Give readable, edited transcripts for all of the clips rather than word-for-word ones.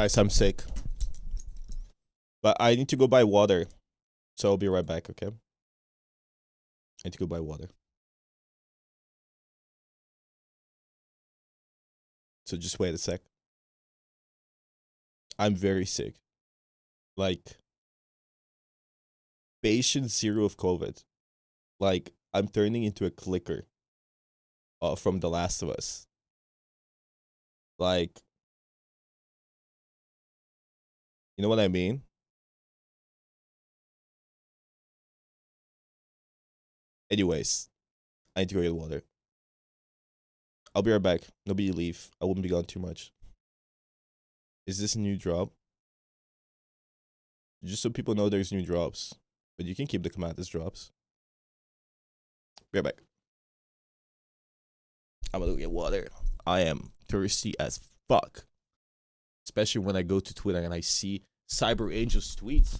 Guys, I'm sick. But I need to go buy water. So I'll be right back, okay? I need to go buy water. So just wait a sec. I'm very sick. Like, patient zero of COVID. Like, I'm turning into a clicker from The Last of Us. Like, you know what I mean? Anyways, I need to go get water. I'll be right back. Nobody leave. I wouldn't be gone too much. Is this a new drop? Just so people know there's new drops. But you can keep the command as drops. Be right back. I'm gonna go get water. I am thirsty as fuck. Especially when I go to Twitter and I see Cyber Angel's tweets.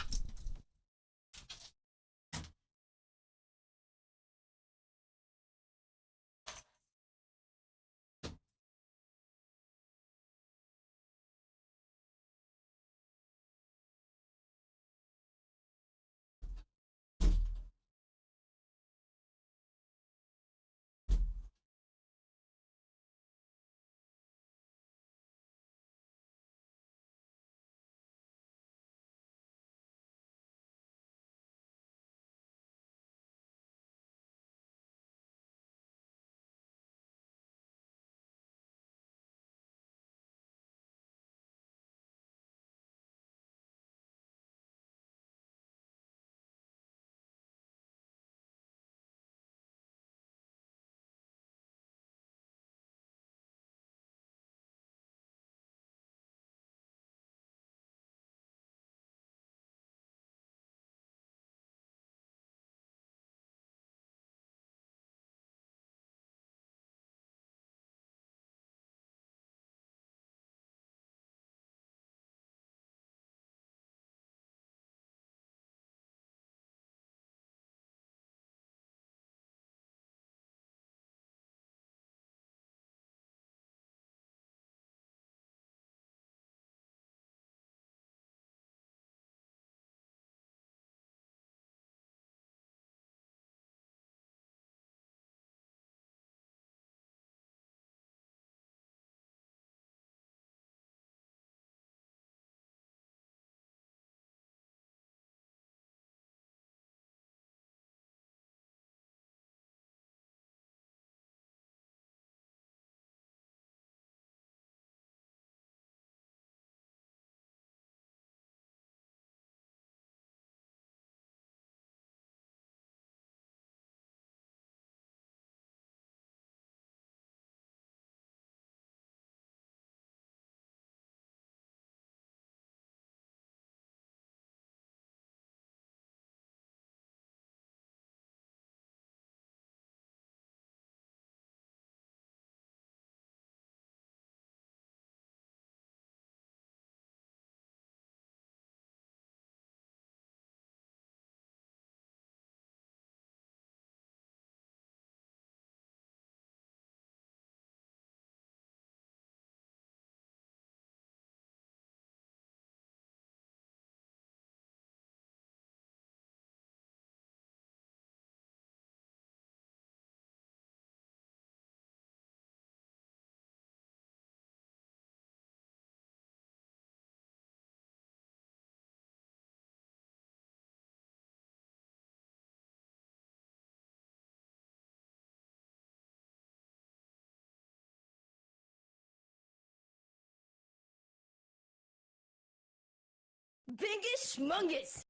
Biggest schmungus.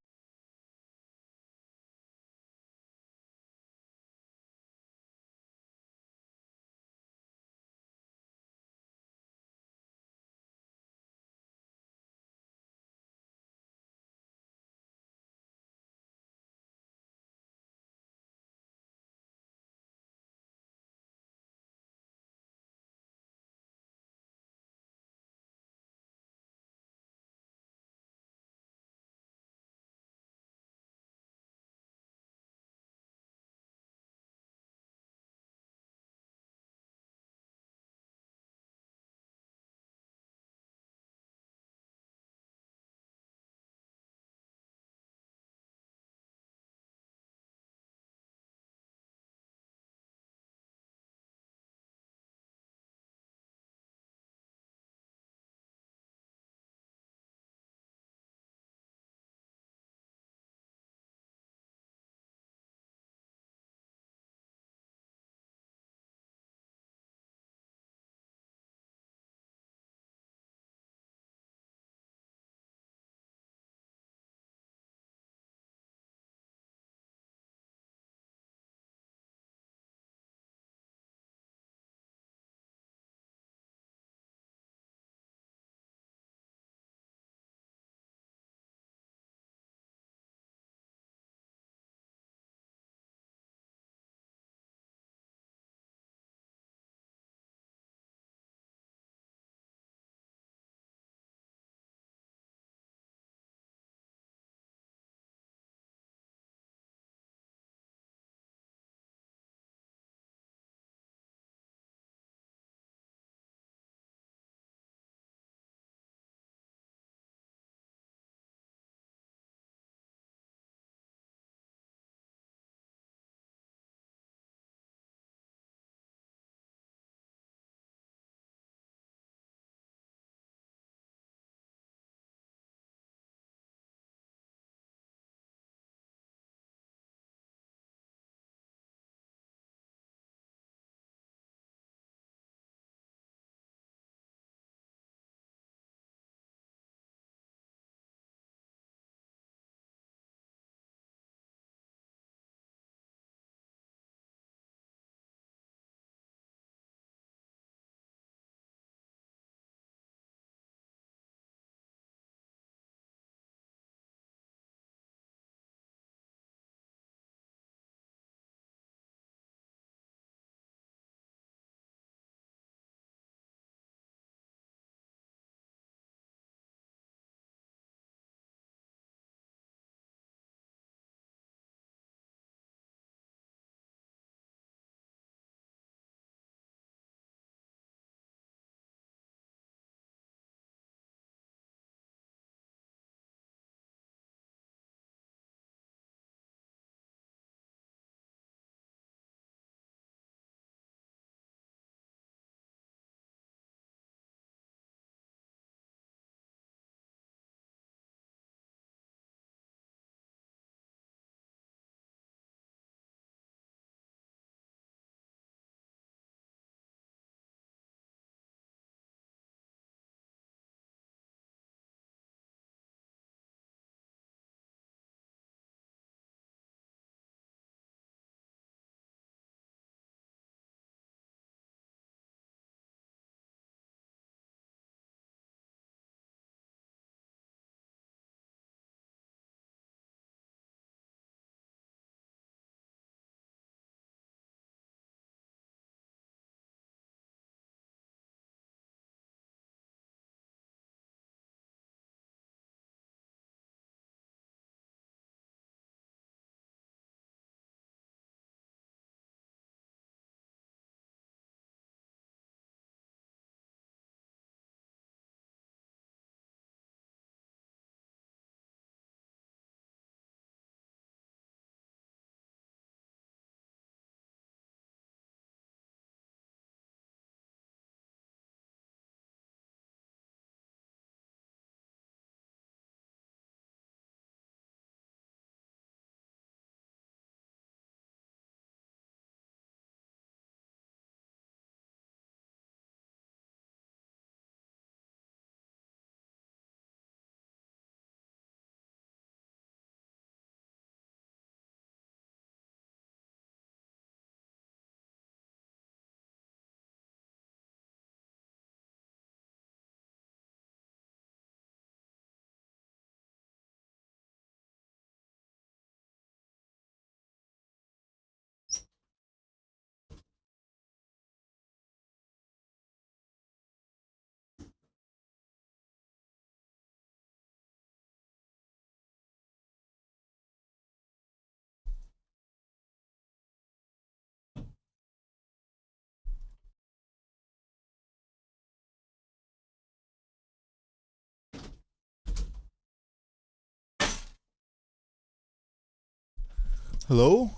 Hello?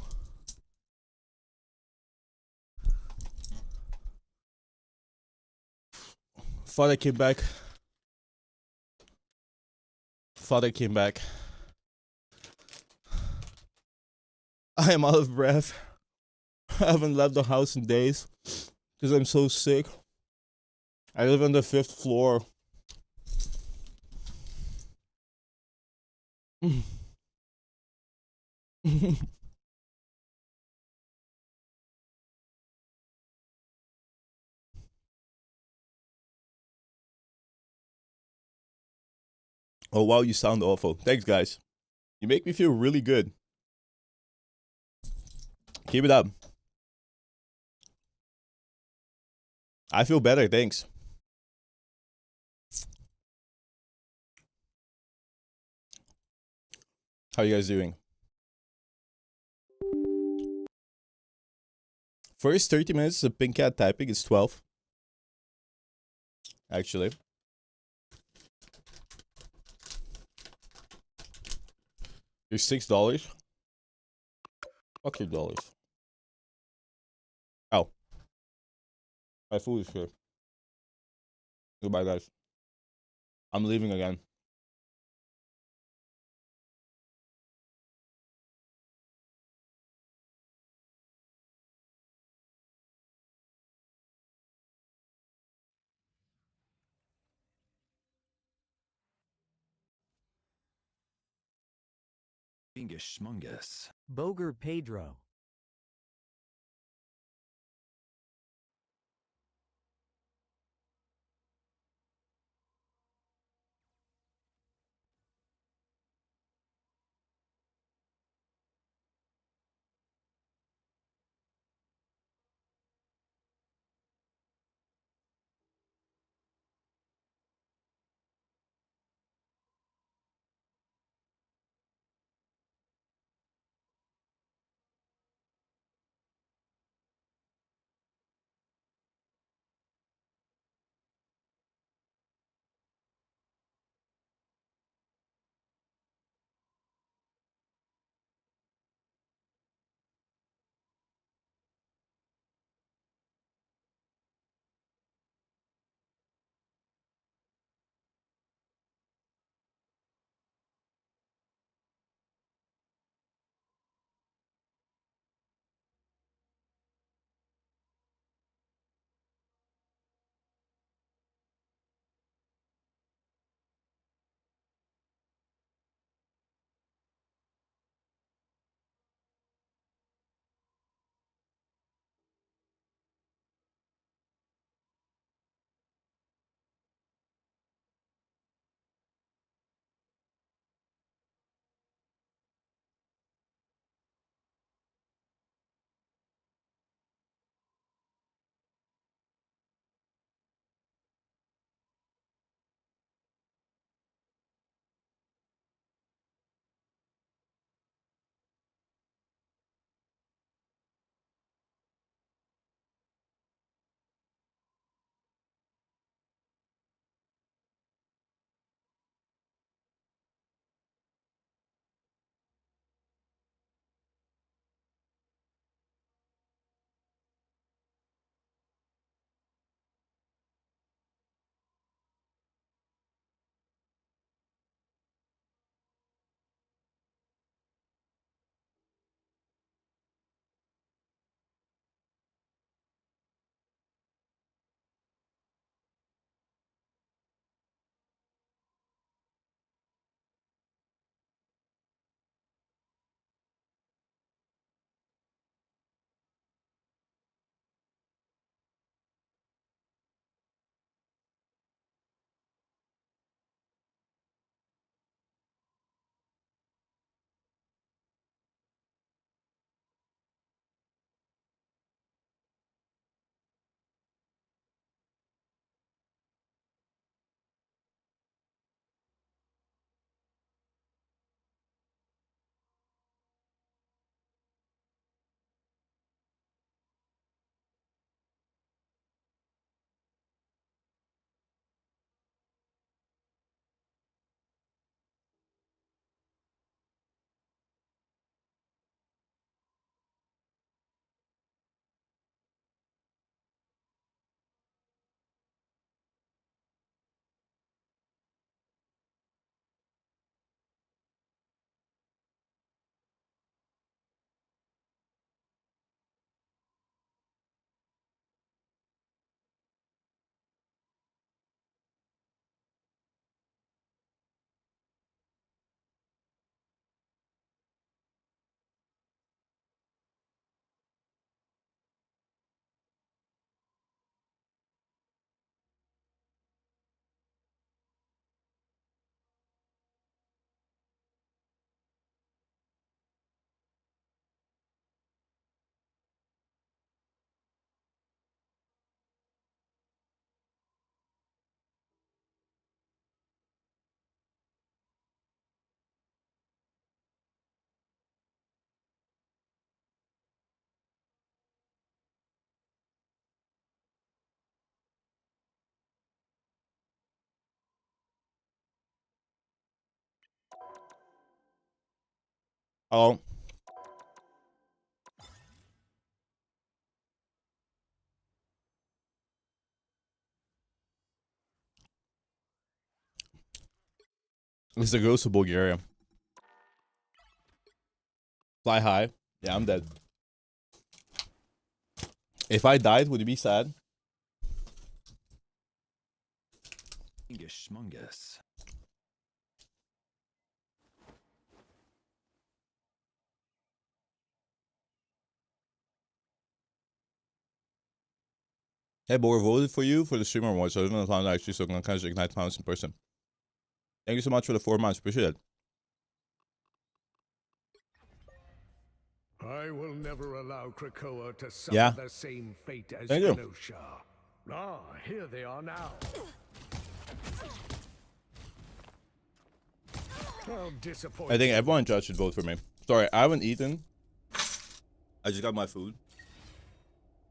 Father came back. Father came back. I am out of breath. I haven't left the house in days because I'm so sick. I live on the 5th floor. Oh wow, you sound awful. Thanks, guys. You make me feel really good. Keep it up. I feel better, thanks. How you guys doing? First 30 minutes of pink cat typing is 12. Actually. There's $6. Fuck your dollars. Oh. My food is here. Goodbye, guys. I'm leaving again. Bingus Schmungus. Boger Pedro. Oh. This is a ghost of Bulgaria. Fly high. Yeah, I'm dead. If I died, would you be sad? Schmungus. Hey, Bor, voted for you for the streamer award, so I don't know if I'm actually so gonna catch Ignite Clowns in person. Thank you so much for the 4 months. Appreciate it. I will never allow Krakoa to suffer the same fate as Thank you. Kenosha. Ah, here they are now. How disappointing. I think everyone in chat should vote for me. Sorry, I haven't eaten. I just got my food.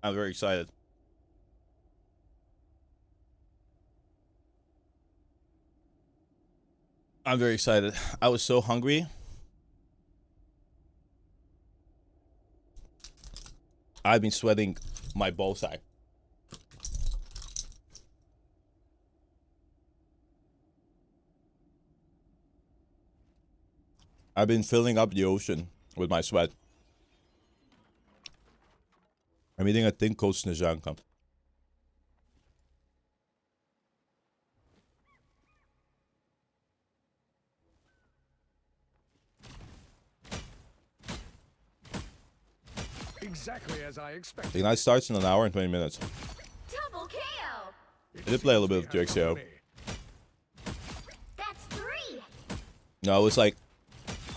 I'm very excited. I'm very excited. I was so hungry. I've been sweating my ballsack. I've been filling up the ocean with my sweat. I'm eating a thin cold sneezanka. Exactly as I expected. The Ignite starts in an hour and 20 minutes. Double KO. I did play a little bit of GeoGuessr. That's 3. No, it was like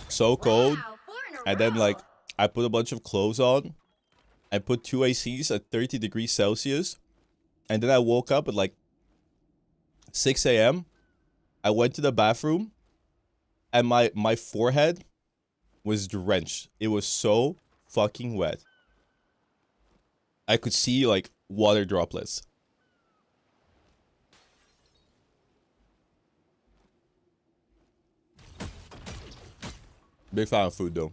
so cold. Wow, 4 in a And then row. like I put a bunch of clothes on. I put 2 ACs at 30 degrees Celsius. And then I woke up at like 6 a.m. I went to the bathroom. And my forehead was drenched. It was so fucking wet. I could see like water droplets. Big fan of food though.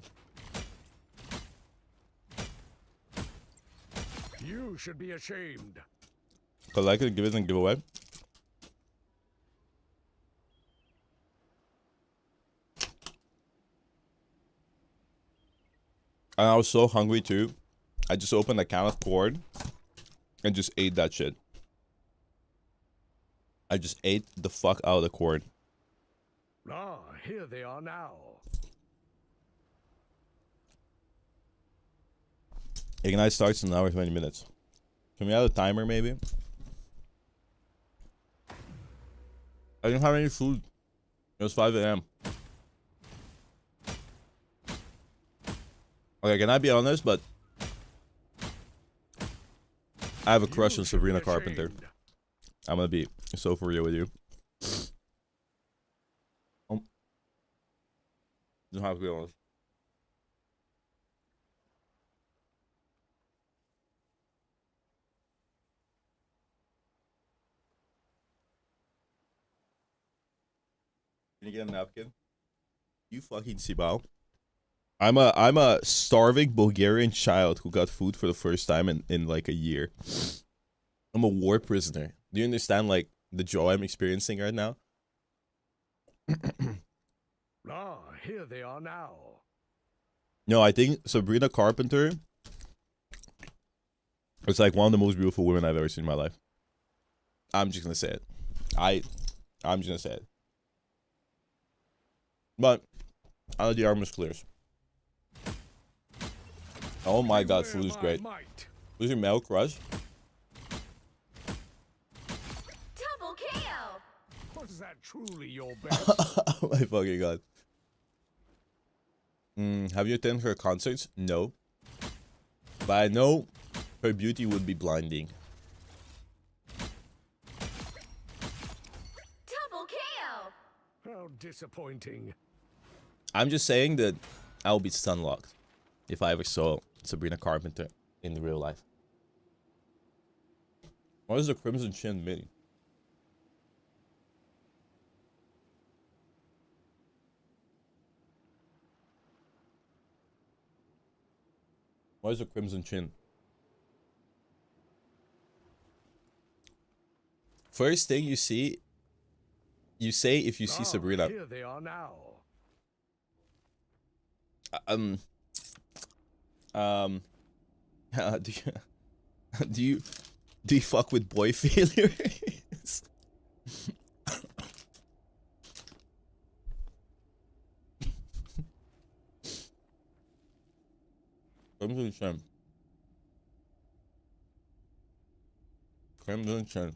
You should be ashamed. Collect it, give it, and give away. And I was so hungry too. I just opened a can of corn and just ate that shit. I just ate the fuck out of the corn. Ah, here they are now. Ignite starts in an hour 20 minutes. Can we add a timer maybe? I didn't have any food. It was 5 a.m. Okay, can I be honest? But I have a crush on You should be Sabrina Carpenter. ashamed. I'm gonna be so for real with you. Don't have to be honest. Can you get a napkin? You fucking Sibao. I'm a starving Bulgarian child who got food for the first time in like a year. I'm a war prisoner. Do you understand like the joy I'm experiencing right now? Ah, here they are now. No, I think Sabrina Carpenter is like one of the most beautiful women I've ever seen in my life. I'm just gonna say it. I'm just gonna say it. But I know the armor clears. Oh my god, food is great. Who's your male crush? Double KO. Was that truly your best? Oh my fucking god. Have you attended her concerts? No. But I know her beauty would be blinding. Double KO. How disappointing. I'm just saying that I'll be stun-locked if I ever saw Sabrina Carpenter in real life. What is the Crimson Chin mini? Why is a crimson chin? First thing you see, you say if you see Sabrina. Here they are now. Do you, do you fuck with boy failures? Crimson chin. Crimson chin.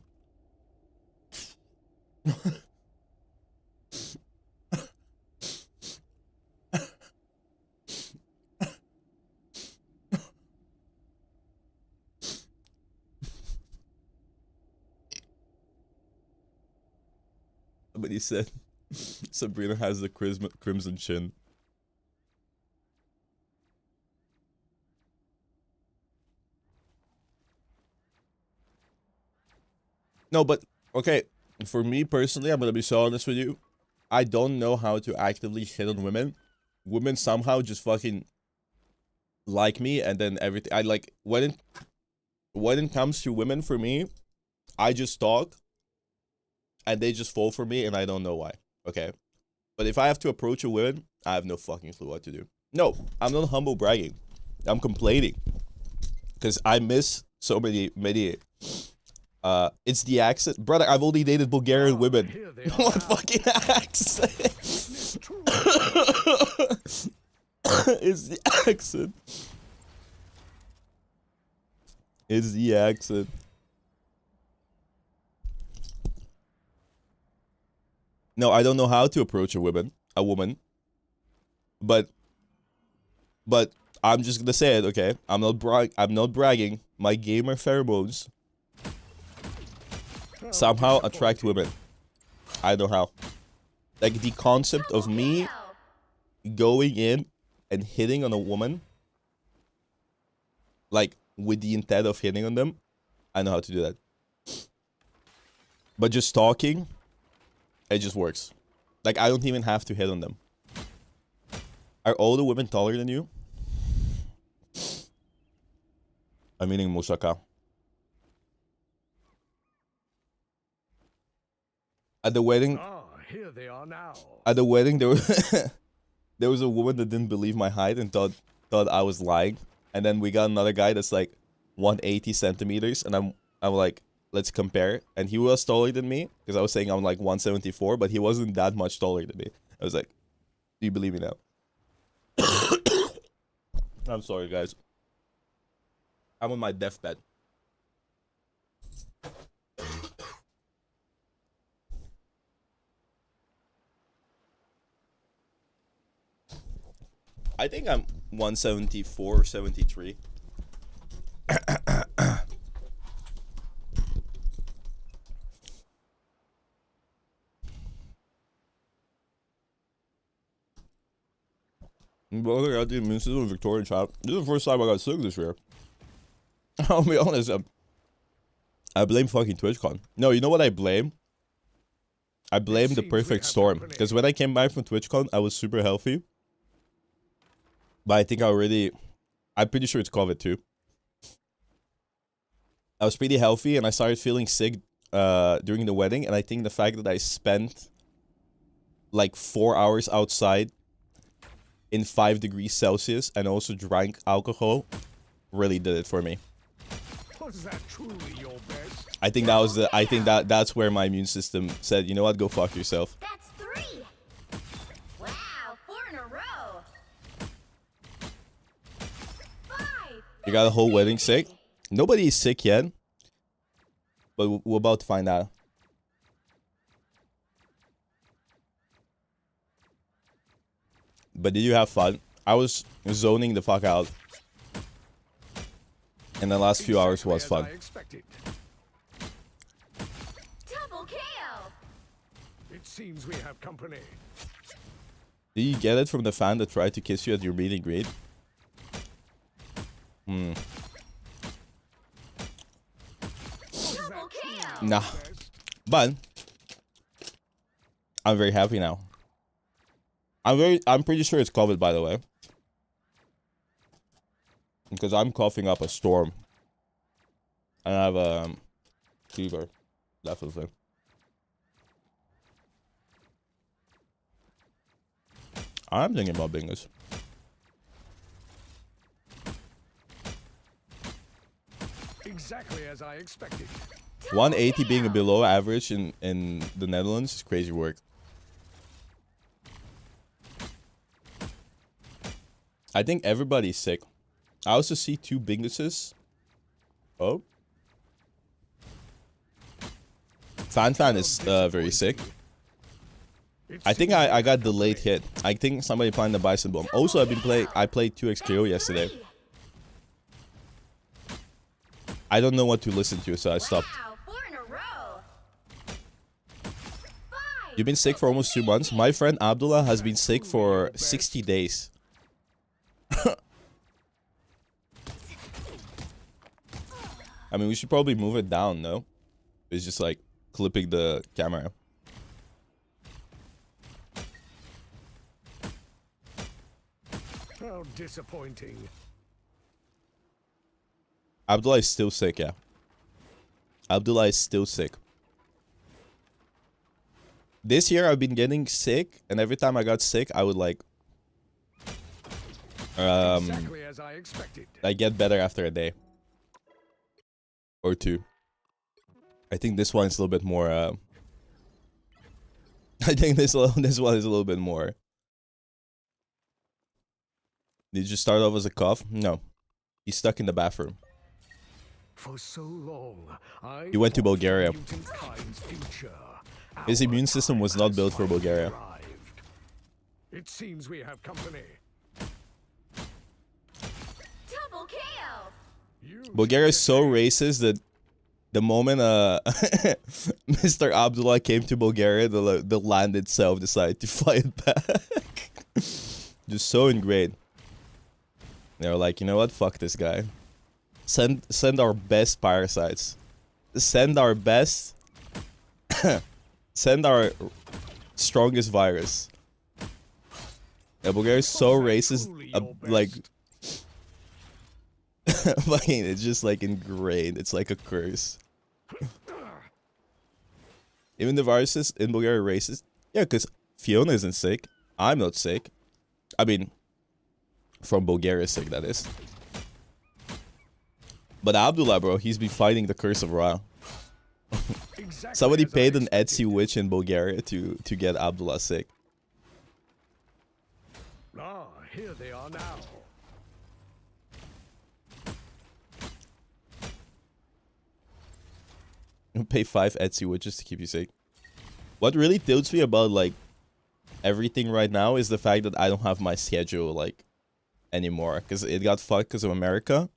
Somebody said Sabrina has the crimson chin. No, but okay, for me personally, I'm gonna be so honest with you. I don't know how to actively hit on women. Women somehow just fucking like me, and then everything. I like when it comes to women, for me, I just talk, and they just fall for me, and I don't know why. Okay, but if I have to approach a woman, I have no fucking clue what to do. No, I'm not humble bragging. I'm complaining because I miss so many. It's the accent, brother. I've only dated Bulgarian women. What fucking accent? It's the accent. It's the accent. No, I don't know how to approach a woman, but I'm just gonna say it, okay? I'm not bragging. My gamer pheromones somehow attract women. I don't know how. Like the concept of me going in and hitting on a woman, like with the intent of hitting on them, I know how to do that. But just talking, it just works. Like I don't even have to hit on them. Are all the women taller than you? I'm meaning Musaka. At the wedding, Here they are now. At the wedding, there was a woman that didn't believe my height and thought I was lying. And then we got another guy that's like 180 centimeters, and I'm like, let's compare. And he was taller than me because I was saying I'm like 174, but he wasn't that much taller than me. I was like, do you believe me now? I'm sorry, guys. I'm on my deathbed. I think I'm 174 or 73. Well, I got the immune system of Victorian child. This is the first time I got sick this year. I'll be honest. I blame fucking TwitchCon. No, you know what I blame? I blame the perfect storm. Because when I came back from TwitchCon, I was super healthy. But I think I'm pretty sure it's COVID too. I was pretty healthy and I started feeling sick during the wedding. And I think the fact that I spent like 4 hours outside in 5 degrees Celsius and also drank alcohol really did it for me. Was that truly your best? I think that's where my immune system said, you know what, go fuck yourself. That's 3. Wow, 4 in a row. 5. You got a whole wedding sick? Nobody is sick yet. But we're about to find out. But did you have fun? I was zoning the fuck out. And the last few hours was fun. Double KO. It seems we have company. Did you get it from the fan that tried to kiss you at your meet and greet? Double KO. Nah. But I'm very happy now. I'm pretty sure it's COVID, by the way. Because I'm coughing up a storm. And I have a fever. Definitely. I'm thinking about bingos. Exactly as I expected. 180 being a below average in the Netherlands is crazy work. I think everybody's sick. I also see 2 bingoses. Oh. Fan is very sick. I think I got the late hit. I think somebody playing the Bison Bomb. Also, I played 2xKO yesterday. I don't know what to listen to, so I stopped. Wow, 4 in a row. 5. You've been sick for almost 2 months. My friend Abdullah has been sick for 60 days. I mean, we should probably move it down, no? It's just like clipping the camera. How disappointing. Abdullah is still sick, yeah. Abdullah is still sick. This year I've been getting sick, and every time I got sick, I would like... Exactly as I expected. I get better after a day. Or 2. I think this one is a little bit more, I think this one is a little bit more. Did you start off as a cough? No. He's stuck in the bathroom. For so long, He went to fought for Bulgaria. mutant kind's future. His Our immune system was time not has built for finally Bulgaria. arrived. It seems we have company. Double KO. You Bulgaria is should so get racist that the moment Mr. Abdullah came to Bulgaria, the land itself decided to fight back. Just so ingrained. They were like, you know what? Fuck this guy. Send our best parasites. Send our best. Send our strongest virus. Yeah, Bulgaria is so racist. truly your Like, best? fucking, it's just like ingrained. It's like a curse. Even the viruses in Bulgaria are racist. Yeah, because Fiona isn't sick. I'm not sick. I mean, from Bulgaria sick, that is. But Abdullah, bro, he's been fighting the curse of Ra. Exactly Somebody as I paid an expected. Etsy witch in Bulgaria to get Abdullah sick. Ah, here they are now. Pay 5 Etsy witches to keep you sick. What really tilts me about like everything right now is the fact that I don't have my schedule like anymore, because it got fucked because of America.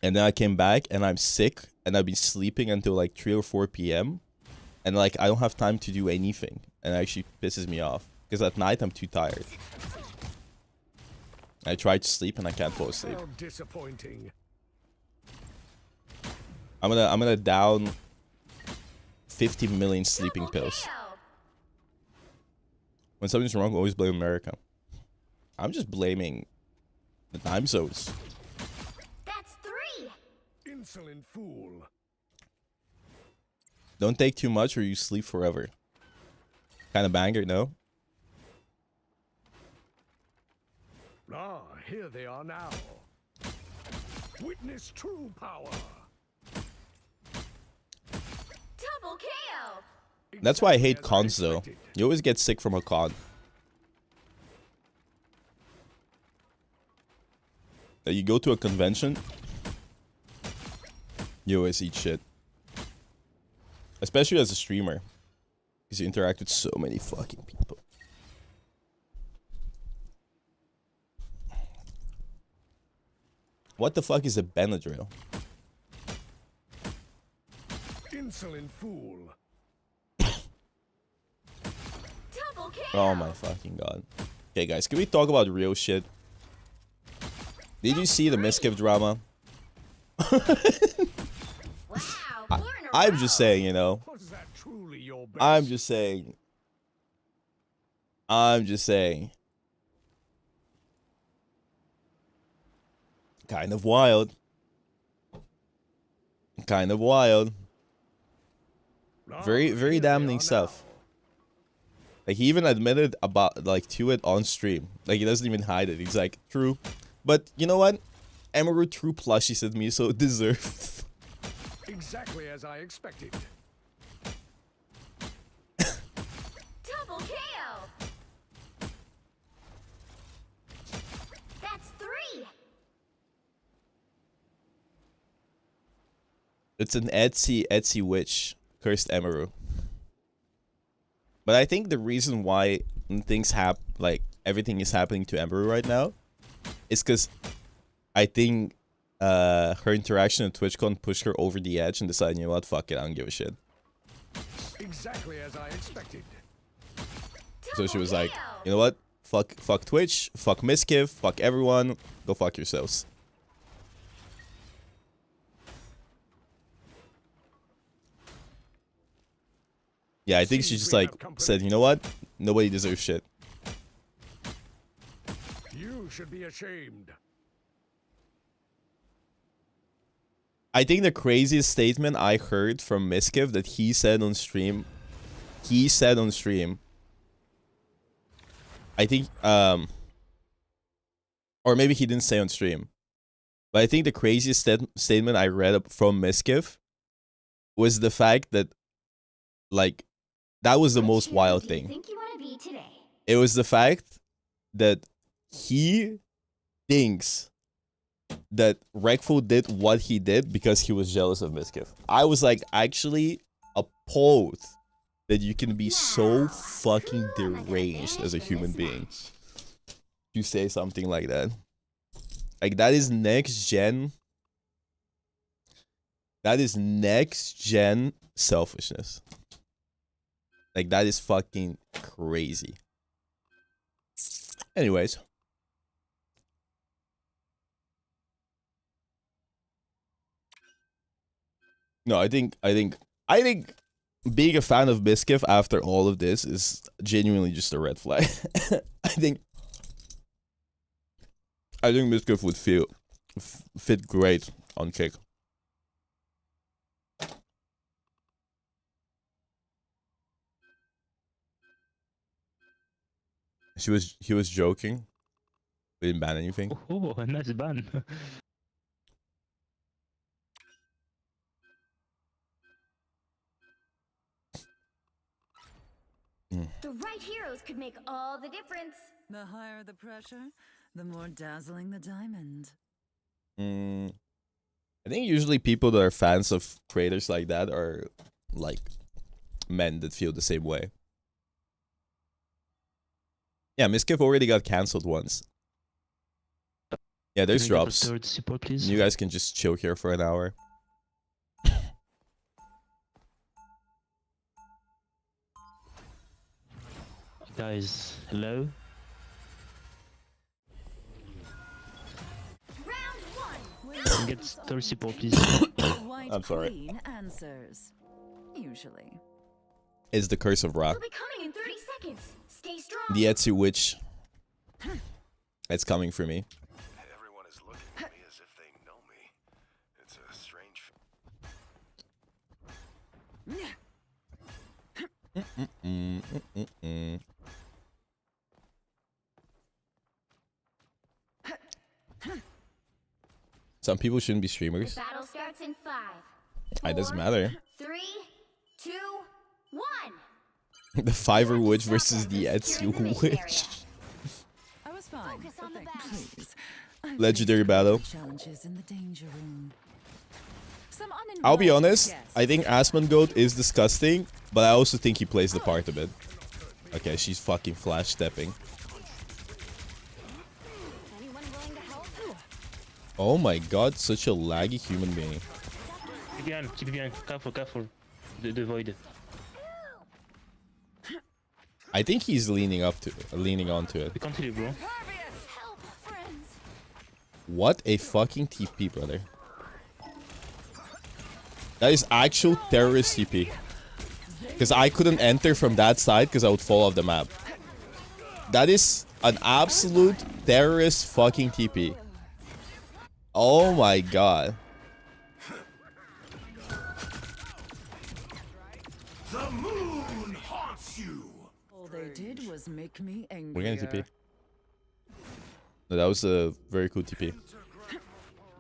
And then I came back and I'm sick and I've been sleeping until like 3 or 4 p.m. And like I don't have time to do anything, and it actually pisses me off because at night I'm too tired. I try to sleep and I can't fall asleep. How disappointing. I'm gonna down 50 million sleeping Double pills. KO. When something's wrong, always blame America. I'm just blaming the time zones. That's 3. Insolent fool. Don't take too much or you sleep forever. Kind of banger, no? Ah, here they are now. Witness true power. Double KO. That's why I hate Exactly as cons, though. expected. You always get sick from a con. You go to a convention, you always eat shit. Especially as a streamer. Because you interact with so many fucking people. What the fuck is a Benadryl? Insolent fool. Double KO. Oh my fucking god. Okay, guys, can we talk about real shit? Did you see the Miskiv drama? Wow, 4 in a I'm row. just saying, you know. Was that truly your best? I'm just saying. I'm just saying. Kind of wild. Kind of wild. Very, very damning stuff. Like, he even admitted about, like, to it on stream. Like, he doesn't even hide it. He's like, true. But, you know what? Emerald true plushies at me, so it deserved. Exactly as I expected. Double KO. That's 3. It's an Etsy witch. Cursed Emerald. But I think the reason why things like, everything is happening to Emerald right now is because I think her interaction at TwitchCon pushed her over the edge and decided, you know what, fuck it, I don't give a shit. Exactly as I expected. So she was like, you know what, fuck Twitch, fuck Miskiv, fuck everyone, go fuck yourselves. Yeah, I think she just like said, you know what, nobody deserves shit. You should be ashamed. I think the craziest statement I heard from Miskiv that he said on stream, I think, or maybe he didn't say on stream, but I think the craziest statement I read from Miskiv was the fact that, like, that was the most wild thing. Think you want to be today? It was the fact that he thinks that Rekful did what he did because he was jealous of Miskiv. I was like actually appalled that you can be so fucking deranged as a human being to say something like that. Like, that is next gen. That is next gen selfishness. Like, that is fucking crazy. Anyways. No, I think being a fan of Miskiv after all of this is genuinely just a red flag. I think Miskiv would fit great on Kick. He was joking. We didn't ban anything. Oh, a nice ban. The right heroes could make all the difference. The higher the pressure, the more dazzling the diamond. I think usually people that are fans of creators like that are like men that feel the same way. Yeah, Miskiv already got cancelled once. Yeah, there's drops. Third support, please. You guys can just chill here for an hour. Guys, hello. Can get third support, please. White I'm sorry. Queen answers. Usually. It's the curse of rock. We'll be coming in 30 seconds. Stay strong. The Etsy witch. It's coming for me. Everyone is looking at me as if they know me. It's a strange. Some people shouldn't be streamers. The battle starts in 5. It doesn't matter. 3, 2, 1. The Fiverr witch versus the Etsy witch. I was fine. Focus on the but battle. please. I've Legendary faced battle. Challenges in the danger room. Some I'll be uninvited honest, guests. I think Asmongoat is disgusting, but I also think he plays the part a bit. Okay, she's fucking flash stepping. Anyone willing to help? Oh my god, such a laggy human being. Keep behind. Careful. The void. I think he's leaning onto it. We continue, bro. Help, friends. What a fucking TP, brother. That is actual terrorist TP. Because I couldn't enter from that side because I would fall off the map. That is an absolute terrorist fucking TP. Oh my god. The moon haunts you. All they did was make me angry. We're gonna TP. No, that was a very cool TP.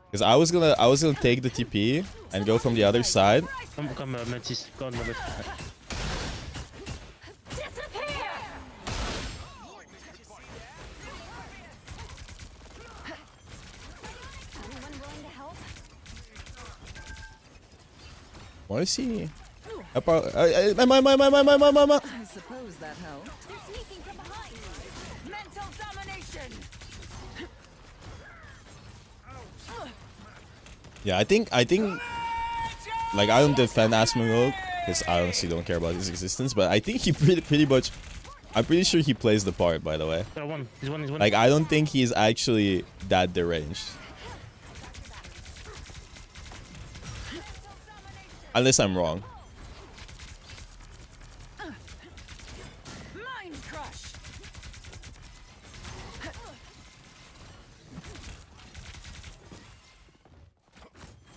Because I was gonna take the TP and go from the other side. Come, Mantis. Go on, Navi. Wanna see? I suppose that helped. They're sneaking from behind. Mental domination. Yeah, I think like I don't defend Asmongold because I honestly don't care about his existence, but I think he pretty much I'm pretty sure he plays the part, by the way. He's one. Like I don't think he's actually that deranged. Unless I'm wrong. Mind crush.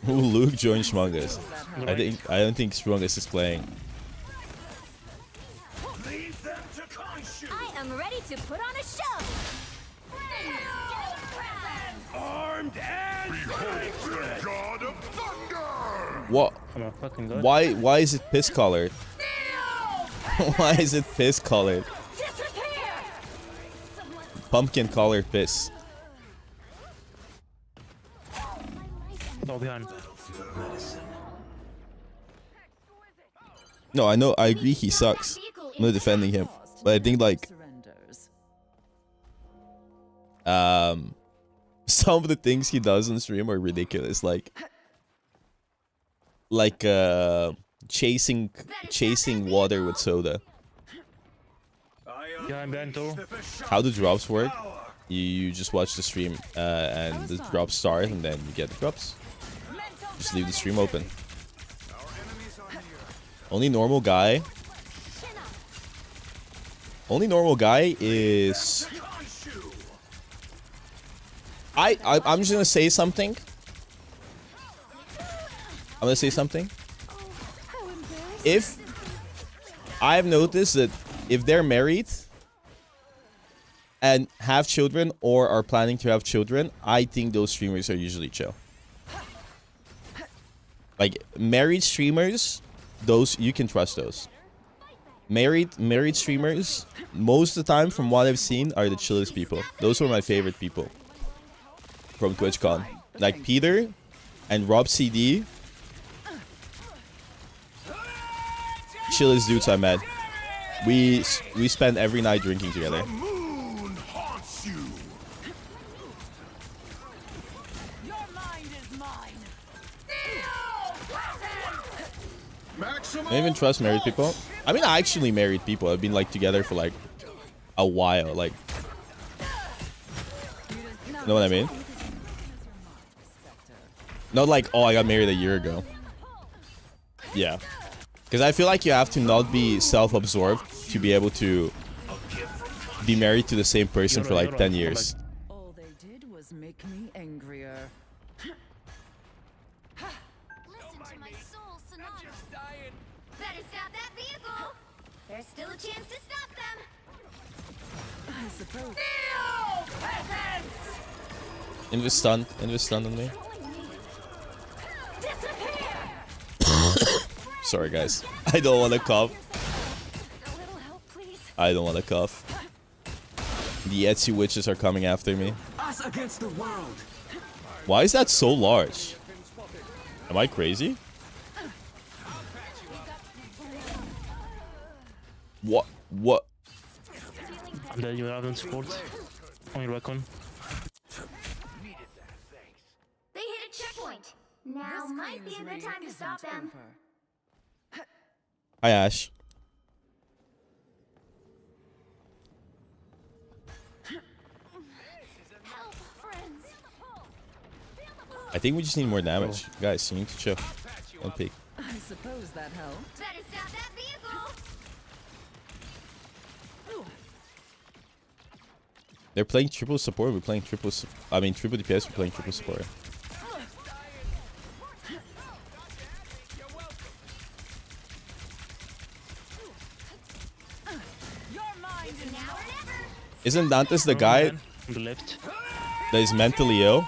Ooh, Luke joined Schmungus. I don't think Schmungus is playing. Leave them to consume. I am ready to put on a show. Armed and behold the god of thunder. What? I'm a fucking god. Why is it piss colored? Why is it piss colored? Pumpkin colored piss. Oh, behind. No, I know. I agree. He sucks. I'm not defending him, but I think like Surrenders. some of the things he does on stream are ridiculous. Like chasing water with soda. Behind Bento. How do drops work? You just watch the stream and the drops start, and then you get the drops. Just leave the stream open. Only normal guy is I'm just gonna say something. If I've noticed that if they're married and have children or are planning to have children, I think those streamers are usually chill. Like married streamers, those you can trust those. Married streamers, most of the time from what I've seen, are the chillest people. Those were my favorite people from TwitchCon. Like Peter and Rob CD. Chillest dudes I met. We spend every night drinking together. The moon haunts you. Your mind is mine. Maximum. I don't even trust married people. I mean, actually married people. I've been like together for like a while. Like, you know what I mean? Not like, oh, I got married a year ago. Yeah. Because I feel like you have to not be self-absorbed to be able to be married to the same person for like 10 years. All they did was make me angrier. Listen to my soul sonata. Better stop that vehicle. There's still a chance to stop them. I suppose. Invest stun on me. Sorry guys. I don't want to cough. A little help, please. I don't want to cough. The Etsy witches are coming after me. Us against the world. Why is that so large? Am I crazy? What? I'm dead. You haven't support. On your recon. They hit a checkpoint. Now might be a good time to stop them. Hi Ash. Help, friends. I think we just need more damage. Guys, you need to chill. Don't peek. I suppose that helped. Better stop that vehicle. They're playing triple support. We're playing triple. I mean triple DPS. We're playing triple support. Isn't Dantes the Oh, guy man. On the left. that is mentally ill?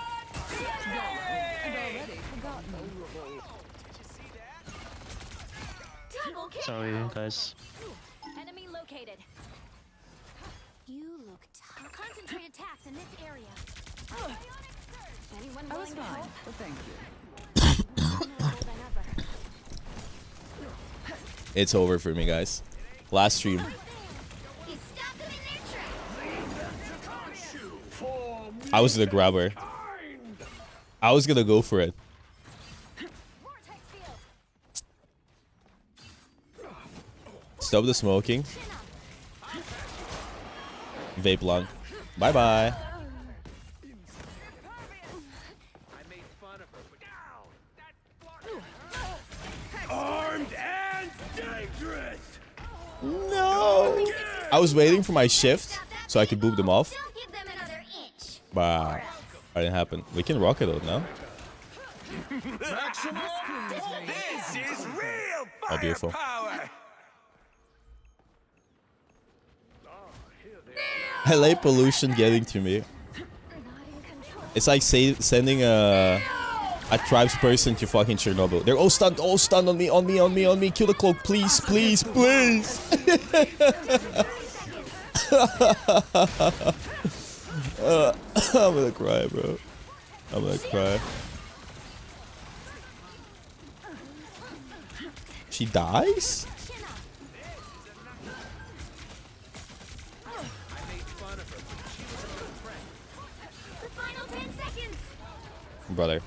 Double kill. Sorry, guys. Enemy located. You look tough. Concentrate attacks in this area. Anyone I was willing to fine, help? but thank you. More noble than ever. It's over for me, guys. Last stream. You stopped them in their tracks. I was gonna grab her. I was gonna go for it. Vortex field. Stop the smoking. Vape lung. Bye bye. Armed and dangerous. No. I was waiting for my shift so I could boop them off. Don't give them another inch. But that didn't happen. We can rock it out now. This is real Oh, beautiful. power. LA pollution getting to me. It's like sending a tribesperson to fucking Chernobyl. They're all stunned on me, on me. Kill the cloak, please, please, please. I'm gonna cry, bro. I'm gonna cry. She dies? The final 10 seconds. Brother.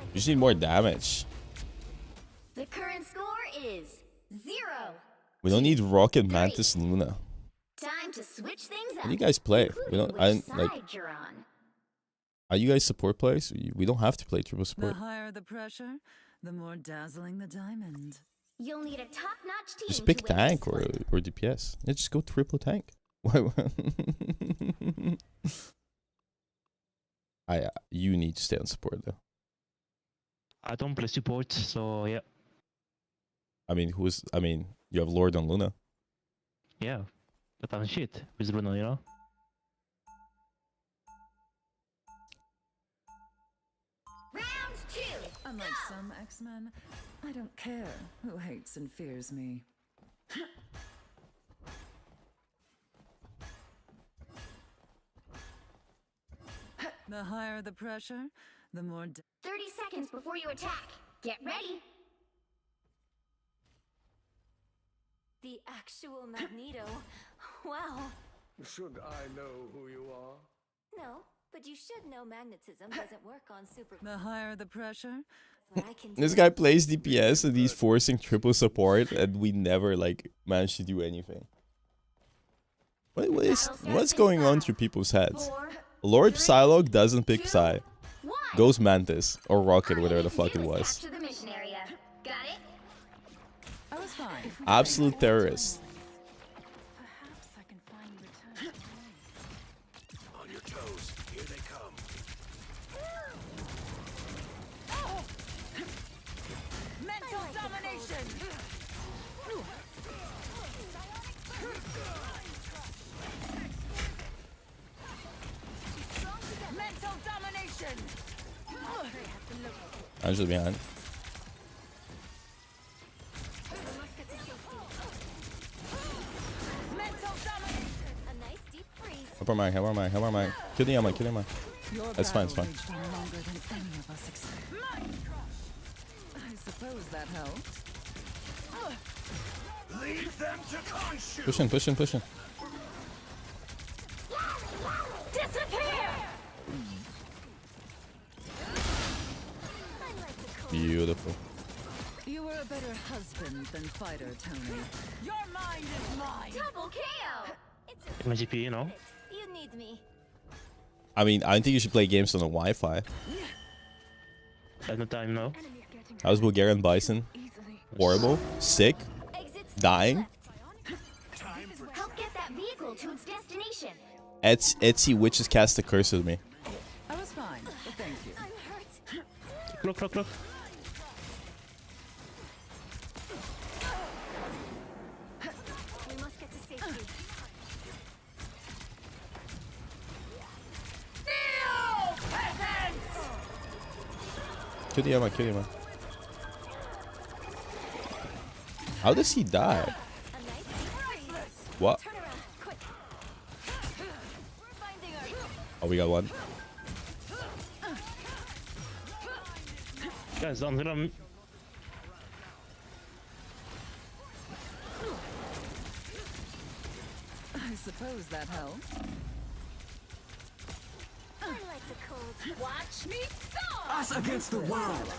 You just need more damage. The current score is 0. We don't need Rocket Mantis Luna. Time to switch things up. How do you guys play? We don't. I Which like. side you're on. Are you guys support players? We don't have to play triple The support. higher the pressure, the more dazzling the diamond. You'll need a top-notch team. Just pick to win tank this or one. DPS. Yeah, just go triple tank. Why? You need to stay on support though. I don't play support, so yeah. I mean, you have Lord on Luna. Yeah. But I'm shit with Bruno, you know? Round 2. Unlike some X-Men, I don't care who hates and fears me. The higher the pressure, the more 30 seconds before you attack. Get ready. The actual Magneto. Wow. Should I know who you are? No, but you should know magnetism doesn't work on super. the higher the pressure, What I can do. This guy plays DPS and he's forcing triple support, and we never like manage to do anything. What's going on through people's heads? 4, Lord Psylocke doesn't pick Psy. 1. Goes Mantis or Rocket, All whatever you the need fuck to it do is was. capture the mission area. Got it? I was fine. Absolute terrorist. Perhaps I can find return. On your toes. Here they come. Mental domination! Mental domination! Angela behind. Mental domination! A nice deep freeze. Help our mind, help our mind, help our mind. Kill the Yama, kill the Yama. Your That's fine, it's battle fine. raged on longer than any of us expected. I suppose that helped. Leave them to consume. Push in, push in, push in. Disappear! Beautiful. You were a better husband than fighter, Tony. Your mind is mine! Double KO! It's a My GP, you know? You need me. I mean, I don't think you should play games on the Wi-Fi. I have no time now. How's Bulgarian Bison? Horrible? Sick? Exits Dying? left. Help get that vehicle to its destination. Etsy witches cast a curse with me. I was fine, but thank you. I'm hurt. Look. Kill the Emma, kill the Emma. How does he die? What? Oh, we got one. Guys, I'm gonna. I suppose that helps. I like the cold. Watch me soar! Us against the world.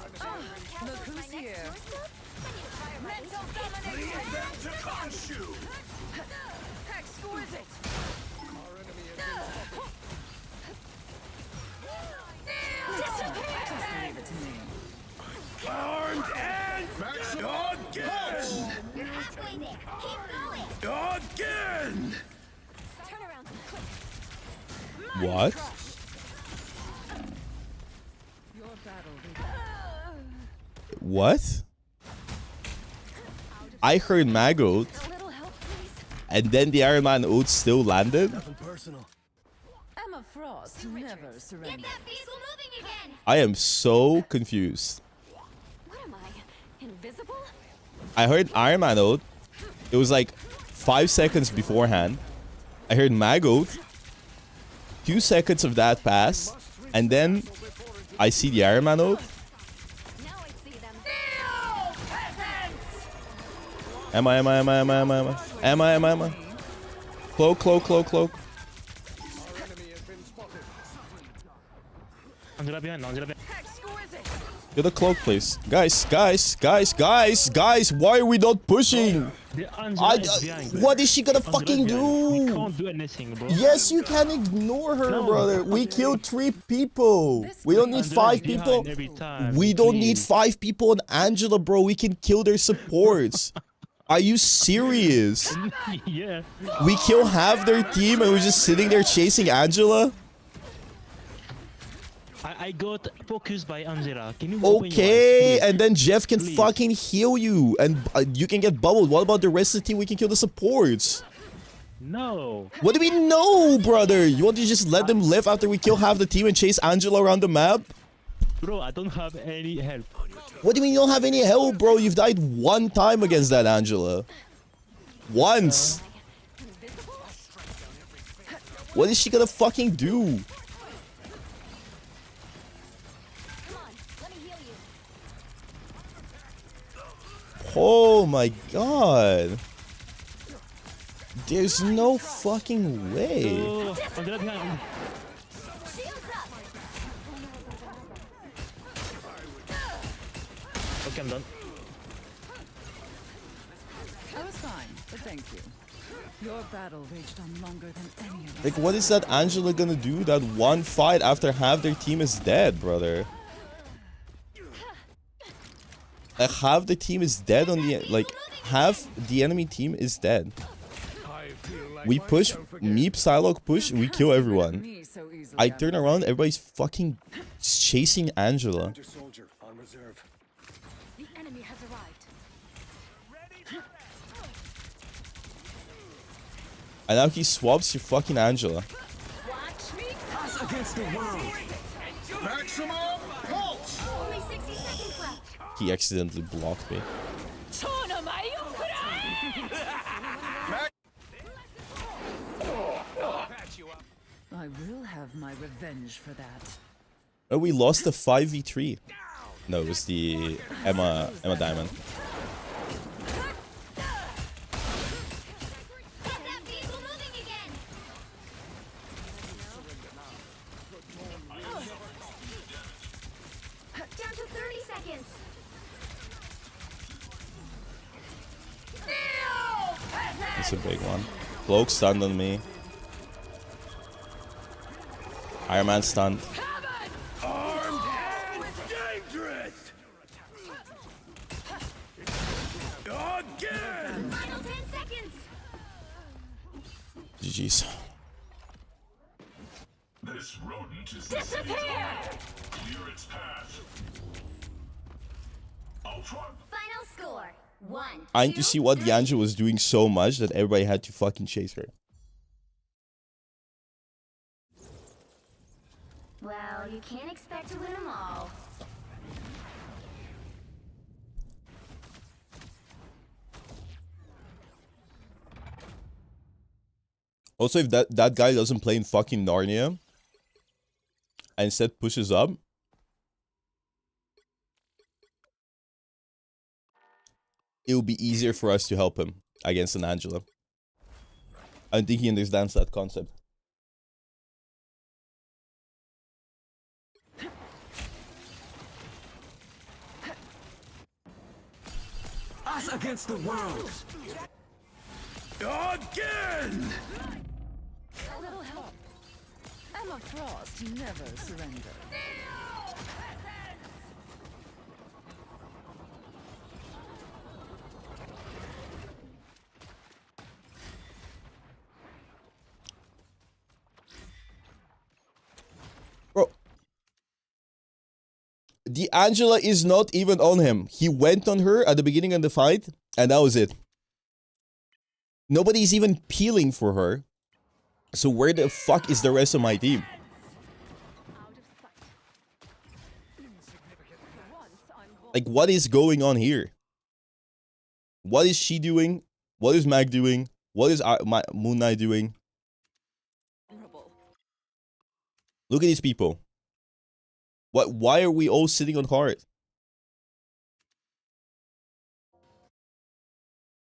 Look who's here. Mental domination! Exquisite. Just leave it to me. Armed and again! You're halfway there. Keep going! Again! Turn around. What? Your battle What? I heard Magot, A little help, please. and then the Iron Man ult still landed. Nothing personal. Emma Frost never Get surrenders. that vehicle moving again! I am so confused. What am I? Invisible? I heard Iron Man ult. It was like 5 seconds beforehand. I heard Magot. 2 seconds of that pass, and then I see the Iron Man ult. Now I see them. Emma. Cloak. Angela behind, Angela behind. Exquisite. Get the cloak, please. Guys. Why are we not pushing? The Angela is behind. What is she gonna Angela fucking behind. We do? can't do anything, bro. Yes, you can ignore her, No. brother. We killed 3 people. We don't need Angela is 5 people. behind every time, We don't need please. 5 people on Angela, bro. We can kill their supports. Are you serious? Yeah. We kill half their team and we're just sitting there chasing Angela? I got focused by Angela. Can you open your Okay, eyes, please? and then Jeff can Please. fucking heal you and you can get bubbled. What about the rest of the team? We can kill the supports. No. What do we know, brother? You want to just let them live after we kill half the team and chase Angela around the map? Bro, I don't have any help. What do you mean you don't have any help, bro? You've died 1 time against that Angela. Once. What is she gonna fucking do? Come on, let me heal you. Oh my god. There's no fucking way. Oh, Angela behind. Shields up! Okay, I'm done. I was fine, but thank you. Your battle raged on longer than any of us. Like, what is that Angela gonna do? That one fight after half their team is dead, brother. Like, half the team is dead on the... Like, half the enemy team is dead. I feel like We push, myself again. me, Psylocke push, we kill everyone. Me so easily, I Emma. turn around, everybody's fucking chasing Angela. Winter Soldier on reserve. The enemy has arrived. And now he swaps your fucking Angela. Watch me Us against the world. Maximum pulse! Only 60 seconds left. He accidentally blocked me. I will have my revenge for that. Oh, we lost the 5v3. No, it was the Emma Diamond. Get that vehicle moving again! Down to 30 seconds. That's a big one. Cloak stunned on me. Iron Man stunned. Armed and dangerous! Again! Final 10 seconds. GG's. This rodent is the Clear its path. Ultron! Final score. 1, I need to 2, see what 3. the Angela was doing so much that everybody had to fucking chase her. Well, you can't expect to win them all. Also, if that guy doesn't play in fucking Narnia and instead pushes up, it will be easier for us to help him against an Angela. I don't think he understands that concept. Us against the world. Again! A little help. Emma Frost never surrendered. Bro. The Angela is not even on him. He went on her at the beginning of the fight, and that was it. Nobody's even peeling for her. So where the fuck is the rest of my team? Like, what is going on here? What is she doing? What is Mag doing? What is Moon Knight doing? Look at these people. Why are we all sitting on card?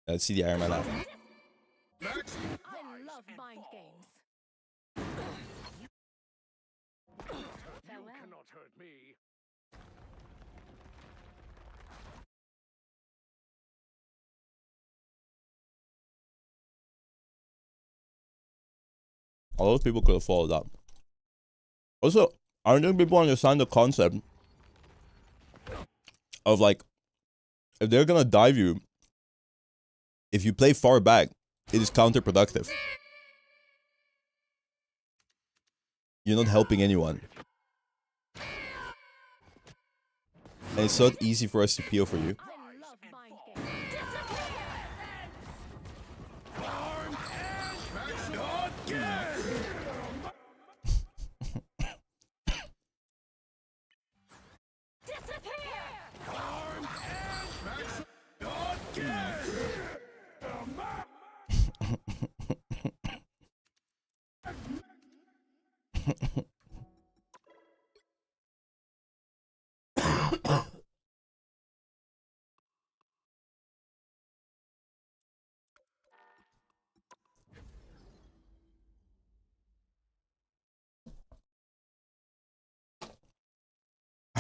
Let's see the Iron Man out. I love mind games. Farewell. Cannot hurt me. A lot of people could have followed up. Also, I don't think people understand the concept of, like, if they're gonna dive you, if you play far back, it is counterproductive. You're not helping anyone. And it's not easy for us to peel for you. I love mind games.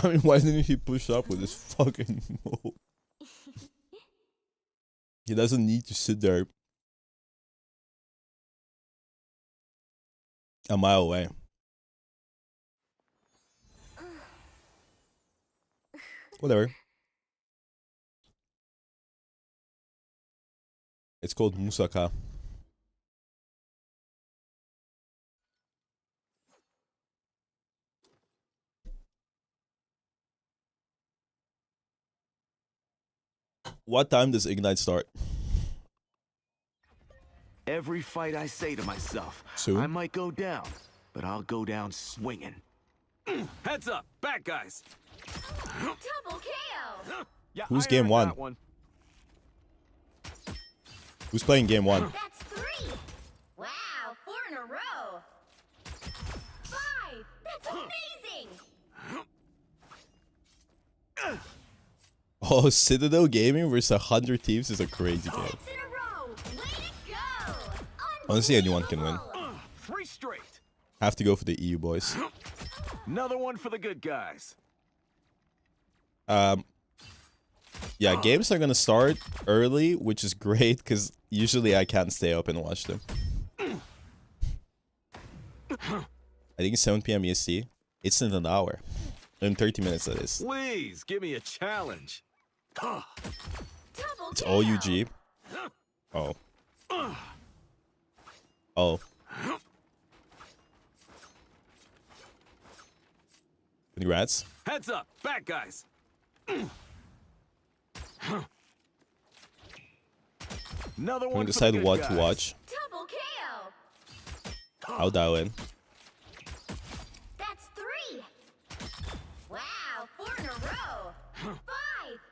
I mean, why didn't he push up with his fucking move? He doesn't need to sit there a mile away. Whatever. It's called Musaka. What time does Ignite start? Every fight I say to myself, Soon? I might go down, but I'll go down swinging. Heads up, bad guys. Double KO. Yeah, Who's I game earned one? that one. Who's playing game one? That's 3. Wow, 4 in a row. 5. That's amazing. Oh, Citadel Gaming versus 100 teams is a crazy game. 6 in a row. Way to go. Honestly, anyone can win. Unbelievable. 3 straight. Have to go for the EU boys. Another one for the good guys. Yeah, games are gonna start early, which is great because usually I can't stay up and watch them. I think it's 7 p.m. EST. It's in an hour. In 30 minutes, that is. Please give me a challenge. Double It's all KO. UG. Oh. Oh. Congrats. Heads up, bad guys. Another Can we one for the decide good what guys. to watch? Double KO. I'll dial in. That's 3. Wow, 4 in a row. 5.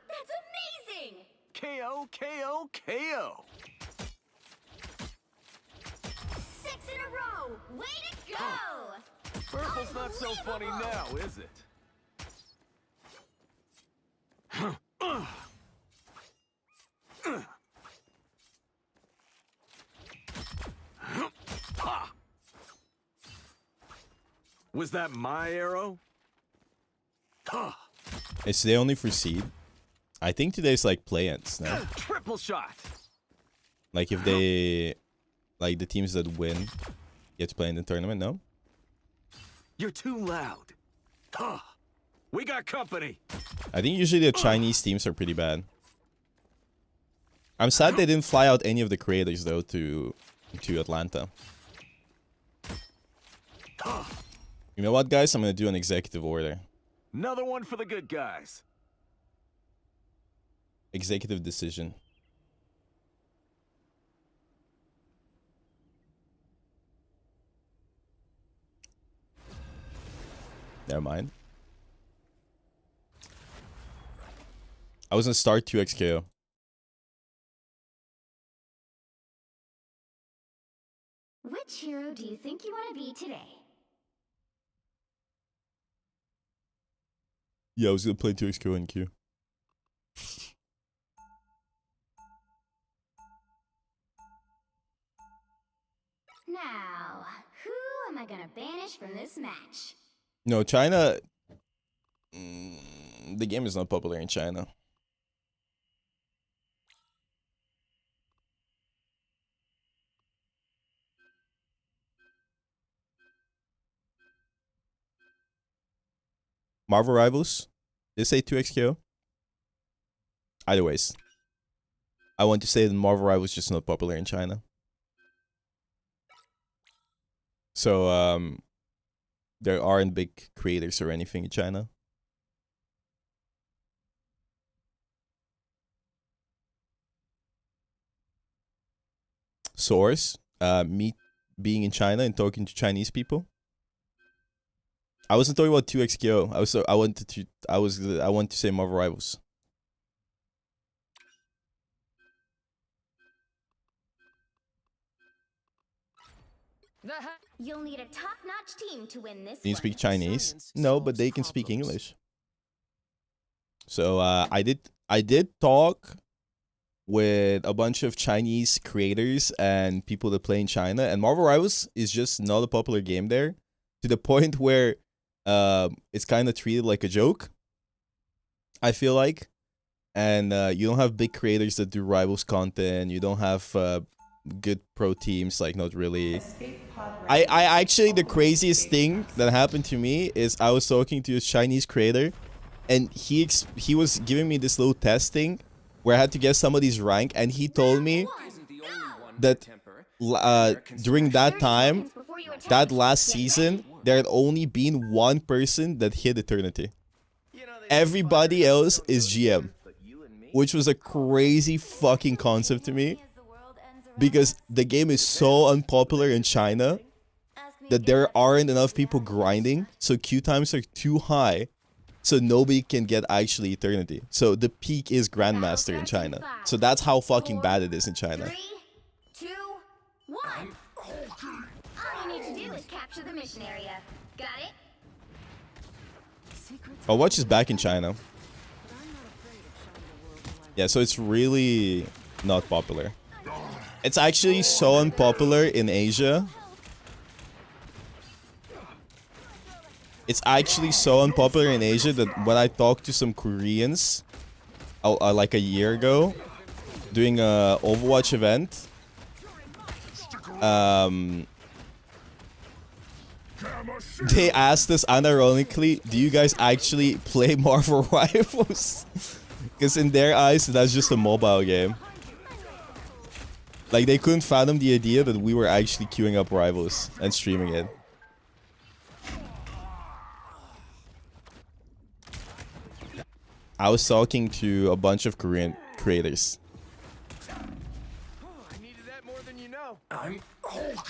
That's amazing. KO, KO, KO. 6 in a row. Way to go. Purple's not so funny now, is it? Was that my arrow? It's today only for seed. I think today's like play-ins now. Triple shot. Like if they, like the teams that win, get to play in the tournament. No. You're too loud. We got company. I think usually the Chinese teams are pretty bad. I'm sad they didn't fly out any of the creators though to Atlanta. You know what, guys? I'm gonna do an executive order. Another one for the good guys. Executive decision. Never mind. I was gonna start 2xKO. Which hero do you think you want to be today? Yeah, I was gonna play 2xKO in Q. Now, who am I gonna banish from this match? No, China. The game is not popular in China. Marvel Rivals. Did they say 2xKO? Either ways. I want to say that Marvel Rivals is just not popular in China. So, there aren't big creators or anything in China. Source, me being in China and talking to Chinese people. I wasn't talking about 2xKO. I want to say Marvel Rivals. You'll need a top-notch team to win this Can you one. speak Chinese? No, but they can speak English. So I did talk with a bunch of Chinese creators and people that play in China, and Marvel Rivals is just not a popular game there, to the point where it's kind of treated like a joke, I feel like. And you don't have big creators that do Rivals content. You don't have good pro teams, like not really. I actually, the craziest thing that happened to me is I was talking to a Chinese creator, and he was giving me this little test thing where I had to guess somebody's rank, and he told me that during that time, that last season, there had only been one person that hit Eternity. Everybody else is GM, which was a crazy fucking concept to me, because the game is so unpopular in China that there aren't enough people grinding, so queue times are too high, so nobody can get actually Eternity. So the peak is Grandmaster in China. So that's how fucking bad it is in China. 3, 2, 1. All you need to do is capture the mission area. Got it? Oh, Watch is back in China. Yeah, so it's really not popular. It's actually so unpopular in Asia. It's actually so unpopular in Asia that when I talked to some Koreans, like a year ago, doing a Overwatch event, they asked us unironically, do you guys actually play Marvel Rivals? Because in their eyes, that's just a mobile game. Like, they couldn't fathom the idea that we were actually queuing up Rivals and streaming it. I was talking to a bunch of Korean creators.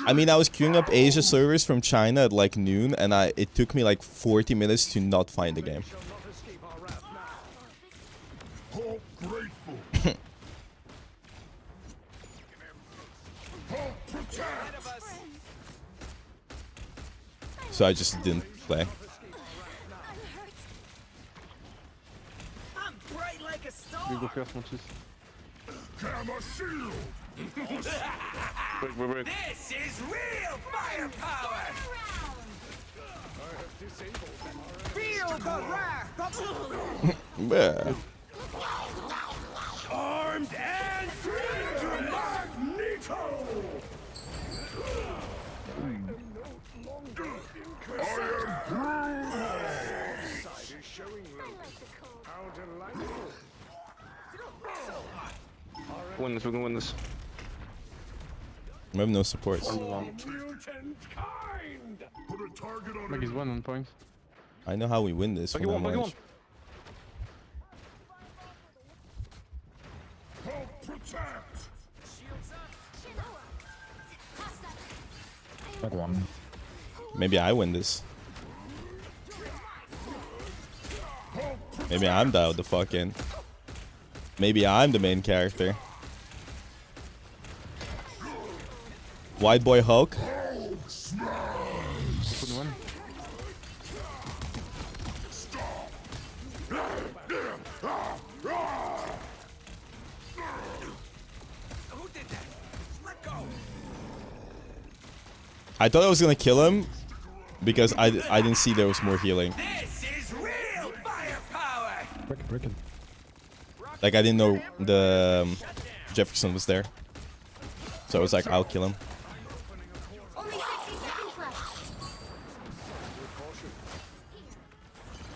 I mean, I was queuing up Asia servers from China at like noon, and it took me like 40 minutes to not find the game. Shall not escape our wrath now. Hulk grateful. Hulk protect. So I just didn't play. I'm bright like a star. You go first, Monchis. Gamma shield. Wait. This is real firepower. Feel the wrath of Yeah. armed and Magneto. I am Side is showing low. How delightful. Win this, we can win this. We have no supports. Mutant kind. Put a target on Maggie's 1 on point. I know how we win this. Maggie From one, now Maggie on. it. Hulk protect. Maybe I win this. Maybe I'm the fucking. Maybe I'm the main character. White boy Hulk. Couldn't win. Who did that? Let go. I thought I was gonna kill him because I didn't see there was more healing. This is real firepower. Break it. Like I didn't know the Jefferson was there. So I was like, I'll kill him. Only 60 seconds left.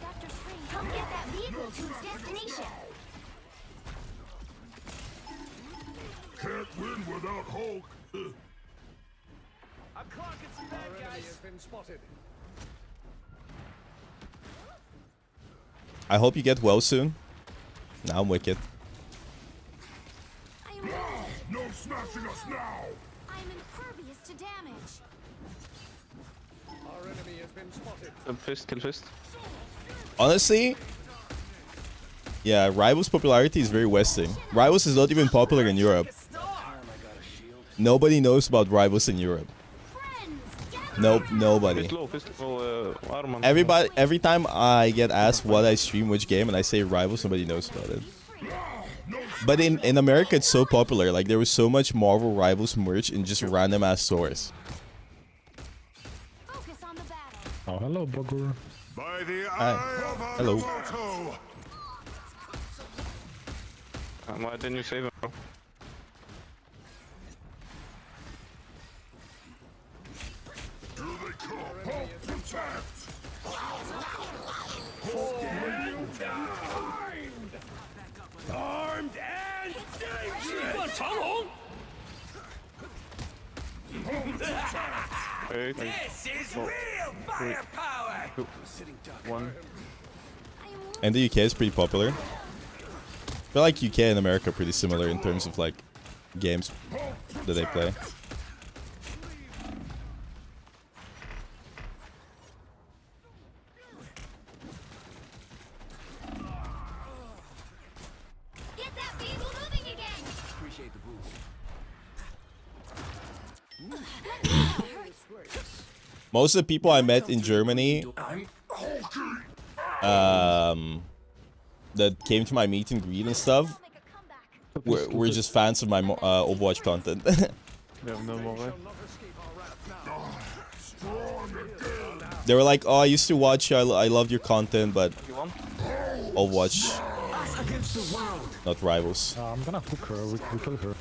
Dr. Strange, come get that vehicle to its destination. Can't win without Hulk. I'm clocking some bad Enemy guys. has been spotted. I hope you get well soon. Now I'm wicked. I am ready. No smashing us now. I am impervious to damage. Our enemy has been spotted. Kill fist. Honestly, yeah, Rivals popularity is very Western. Rivals is not even popular in Europe. Nobody knows about Rivals in Europe. Friends, gather Nope, nobody. Fist low, Arman. Every time I get asked what I stream, which game, and I say Rivals, nobody knows about it. But in America, it's so popular. Like, there was so much Marvel Rivals merch in just random ass stores. focus on the battle. Oh, hello, Bugger. By the Hi. eye of Hello. Agamotto. Why didn't you save him, bro? Here they come. Hulk protect. Armed and dangerous. Wait. This is real firepower. 1. And the UK is pretty popular. I feel like UK and America are pretty similar in terms of like games that they play. Get that vehicle moving again. Appreciate the boost. That hurts. Most of the people I met in Germany, that came to my meet and greet and stuff, Make a comeback. were just fans of my Overwatch content. We have no more, right? Shall not escape our wrath now. Strong again. They were like, "Oh, I used to watch you. I loved your content, but You won? Overwatch, Us against the world. not Rivals." I'm gonna hook her, we kill her.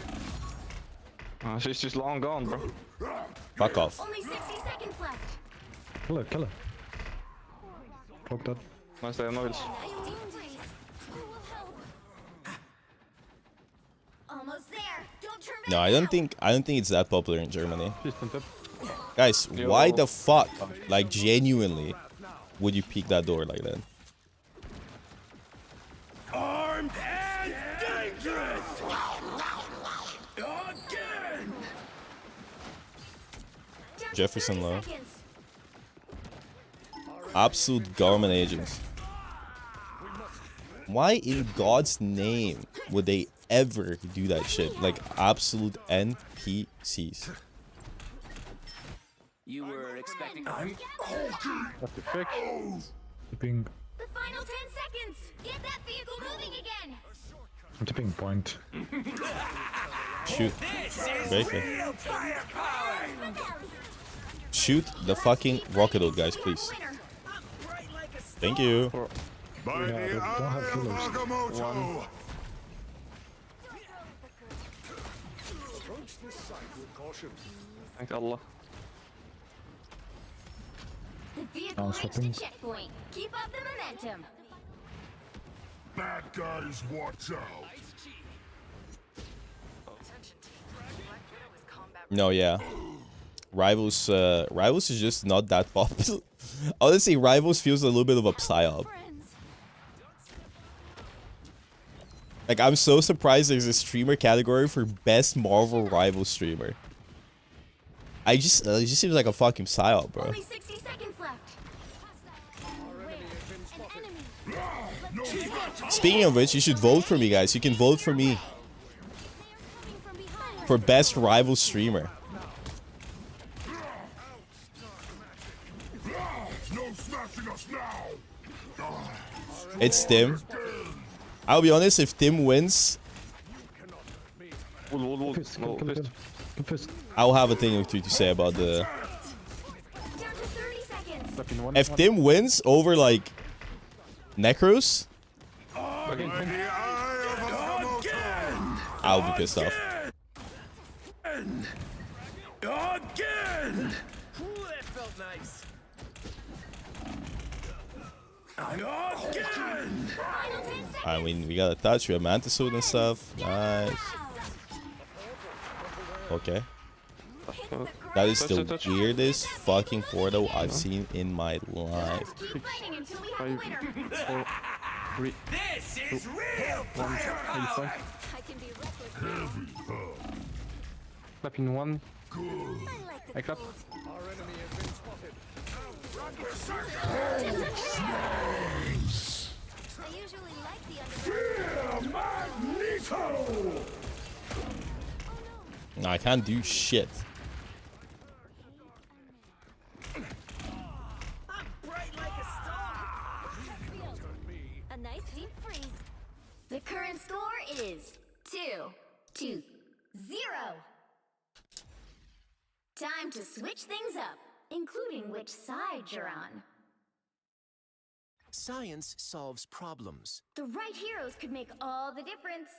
She's just long gone, bro. Fuck off. Only 60 seconds left. Kill her. Fuck that. Nice day, Noils. I am wounded. Who will help? Almost there. Don't turn back No, I don't think it's that popular in Germany. Just on top. Guys, why the fuck, like genuinely, would you peek that door like that? Armed and dangerous. Again. Jefferson low. Absolute government agents. Why in God's name would they ever do that shit? Like absolute NPCs. You were expecting. What the fuck? Tipping. The final 10 seconds. Get that vehicle moving again. I'm tipping point. Shoot. Break it. Shoot the fucking rocket out, guys, please. Thank you. By Yeah, the they don't have eye of healers. Agamotto! Approach this site with caution. Thank Allah. The vehicle reached swapping. the checkpoint. Keep up the momentum. Bad guys, watch out! No, yeah. Rivals is just not that popular. Honestly, Rivals feels a little bit of a psyop. Like, I'm so surprised there's a streamer category for best Marvel Rival streamer. It just seems like a fucking psyop, bro. Only 60 seconds left. Speaking of which, you should vote for me, guys. You can vote for me for best Rival streamer. No smashing us now! It's Tim. I'll be honest, if Tim wins, Fist, kill fist. Kill fist. I'll have a thing or two to say about the... Down to 30 seconds. Clapping one. If Tim wins over, like, Necros, By the eye of Agamotto! I'll be pissed off. Again! Ooh, that felt nice. Again! Final 10 seconds. I mean, we got a touch, we have Mantis suit and stuff. Nice. Okay. That is the weirdest fucking portal I've seen in my life. Keep fighting until we have a winner. 3, This is real 1, 85. I can be reckless. Clapping 1. I like the I clap. cold. Our enemy has been spotted. I usually like the underground. No, I can't do shit. bright like a star. A nice deep freeze. The current score is 2-0. Time to switch things up, including which side you're on. Science solves problems. The right heroes could make all the difference.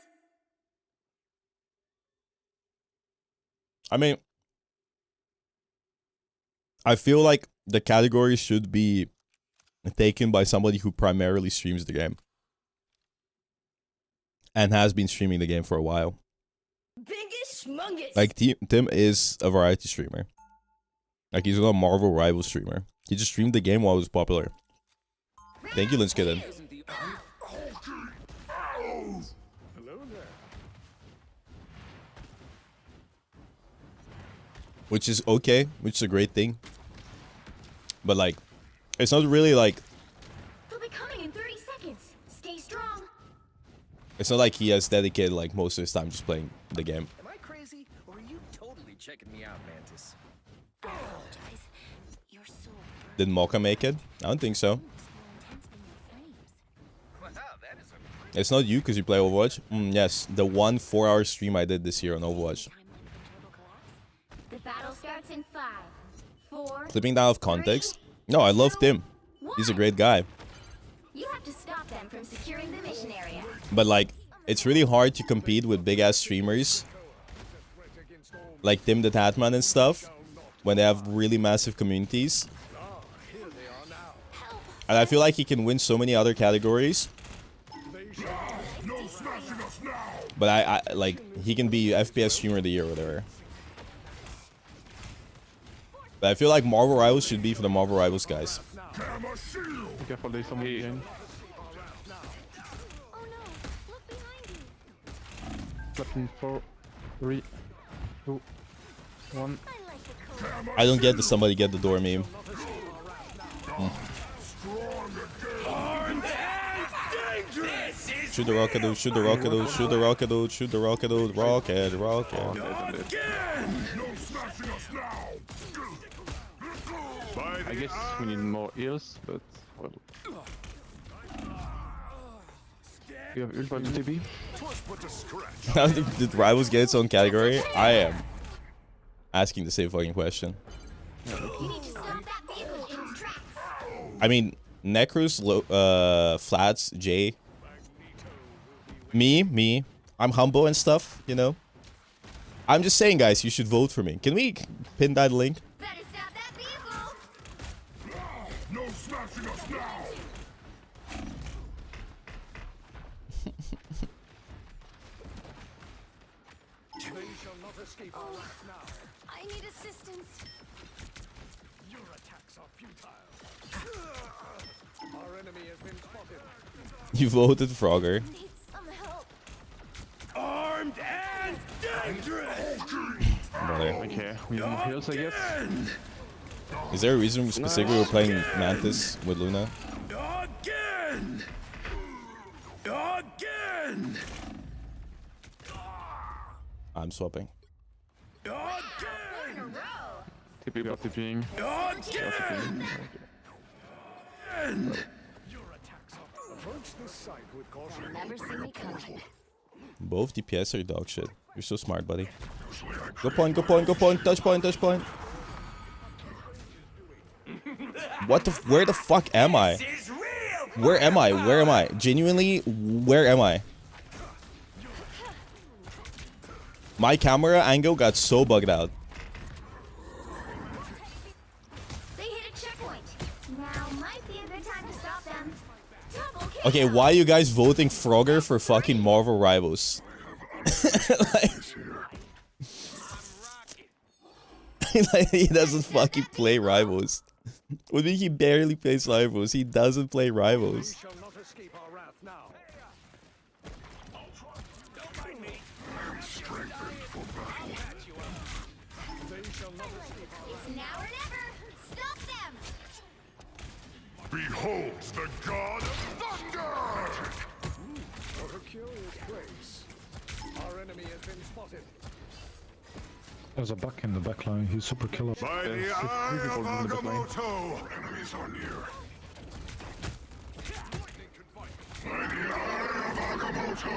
I mean, I feel like the category should be taken by somebody who primarily streams the game and has been streaming the game for a while. Biggest schmungus. Like Tim is a variety streamer. Like he's not a Marvel Rival streamer. He just streamed the game while it was popular. Thank you, Linskidden. Which is okay, which is a great thing. But like, it's not really like, They'll be coming in 30 seconds. Stay strong. it's not like he has dedicated like most of his time just playing the game. Am I crazy, or are you totally checking me out, Mantis? I apologize. You're so Did Mocha make it? I don't think so. Wow, that is a It's not you because you play Overwatch. Yes, the 1 4-hour stream I did this year on Overwatch. The battle starts in 5, 4. Clipping that out of context. No, I love Tim. He's a great guy. You have to stop them from securing the mission area. But like, it's really hard to compete with big ass streamers like Tim the Tatman and stuff when they have really massive communities. And I feel like he can win so many other categories. No smashing us now! But I like, he can be FPS streamer of the year or whatever. But I feel like Marvel Rivals should be for the Marvel Rivals guys. Camera shield! Be careful, there's someone behind. Oh no, look behind you. Clapping 4, 3, 2, 1. I like the cold. I don't get the somebody get the door meme. Shoot the rocket dude, shoot the rocket dude, shoot the rocket dude, shoot the rocket dude, rocket, rocket. I guess we need more ears, but well. You have ult by the TP? How did Rivals get its own category? I am asking the same fucking question. You need to stop that vehicle in its tracks. I mean, Necrus, Flats, J. Me. I'm humble and stuff, you know. I'm just saying, guys, you should vote for me. Can we pin that link? Better stop that vehicle. No smashing us now! They shall not escape our wrath now. I need assistance. Your attacks are futile. Our enemy has been spotted. You voted Frogger. Need some help. Armed and dangerous. Brother. Okay, we have more heals, I guess. Is there a reason specifically we're playing Mantis with Luna? Again. Again. I'm swapping. Again. TP got TPing. Again. Approach this site with caution. Never see me coming. Both DPS are dog shit. You're so smart, buddy. Go point, go point, go point. Touch point, touch point. What the? Where the fuck am I? Where am I? Where am I? Genuinely, where am I? My camera angle got so bugged out. They hit a checkpoint. Now might be a good time to stop them. Double kill. Okay, why are you guys voting Frogger for fucking Marvel Rivals? Like, he doesn't fucking play Rivals. What do you mean he barely plays Rivals? He doesn't play Rivals. Shall not escape our wrath now. They shall not escape our It's now or never. Stop them. Behold the god of thunder! What a curious place. Our enemy has been spotted. There's a buck in the backline, he's super killer. By the There's eye three of people in the backline. Agamotto! Enemies are near. By the eye of Agamotto!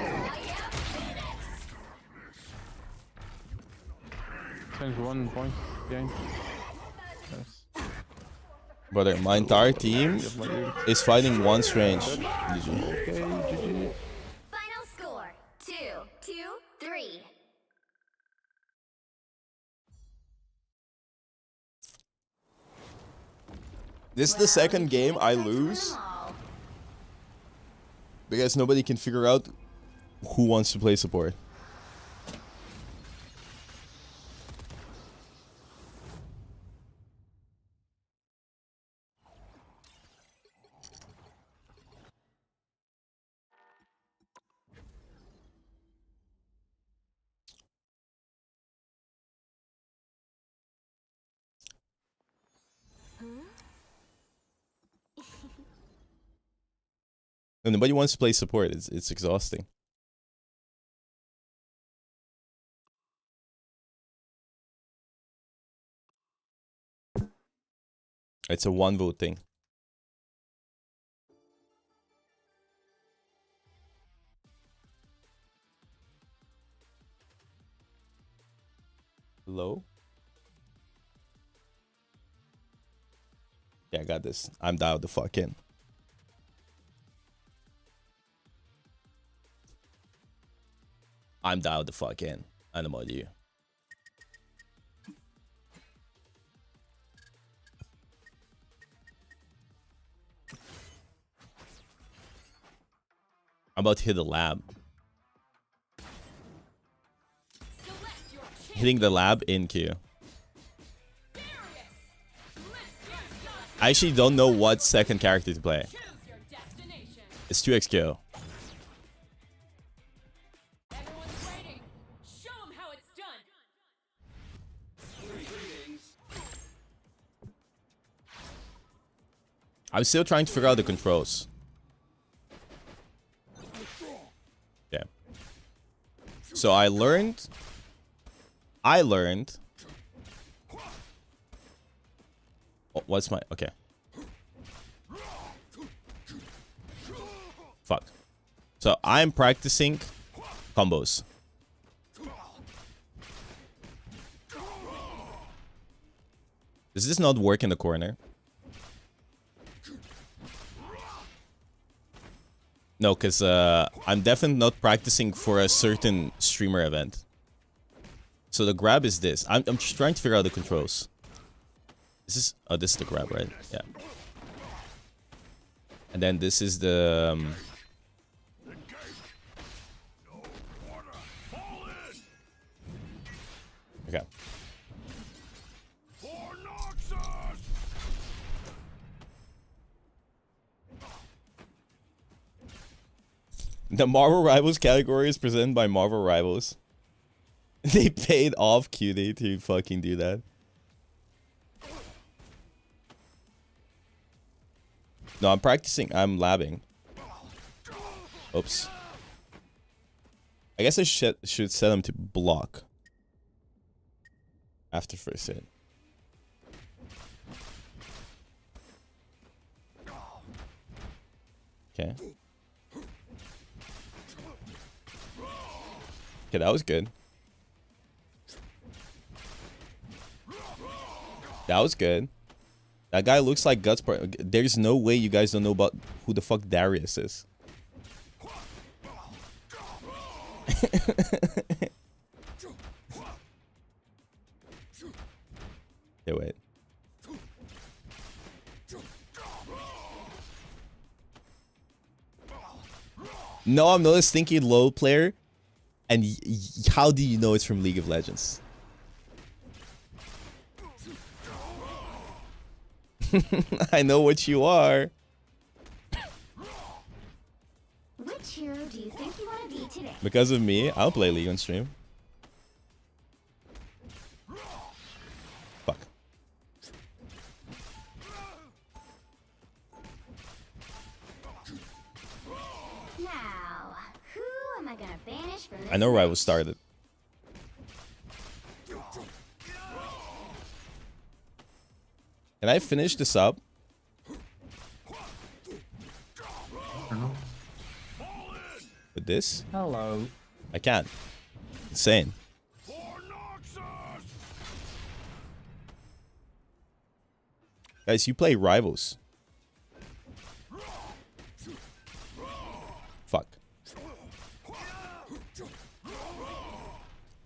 21 point behind. Nice. Brother, my entire team is fighting one strange. GG. Okay, GG. Final score 2-3. This is the second game I lose because nobody can figure out who wants to play support. And nobody wants to play support. It's exhausting. It's a one vote thing. Hello? Yeah, I got this. I'm down the fuck in. I'm down the fuck in. I know you. I'm about to hit the lab. Hitting the lab in queue. I actually don't know what second character to play. It's 2xQ. I'm still trying to figure out the controls. Yeah. So I learned. Oh, what's my... Okay. Fuck. So I'm practicing combos. Does this not work in the corner? No, because I'm definitely not practicing for a certain streamer event. So the grab is this. I'm just trying to figure out the controls. This is... Oh, this is the grab, right? Yeah. And then this is the... Okay. The Marvel Rivals category is presented by Marvel Rivals. They paid off QD to fucking do that. No, I'm practicing. I'm labbing. Oops. I guess I should set them to block. After first hit. Okay. Okay, that was good. That was good. That guy looks like Guts. There's no way you guys don't know about who the fuck Darius is. Okay, wait. No, I'm not a stinky low player. And how do you know it's from League of Legends? I know what you are. Which hero do you think you want to be today? Because of me, I'll play League on stream. Fuck. Now, who am I gonna banish from this? I know Rivals started. Can I finish this up? With this? Hello. I can't. Insane. Guys, you play Rivals. Fuck.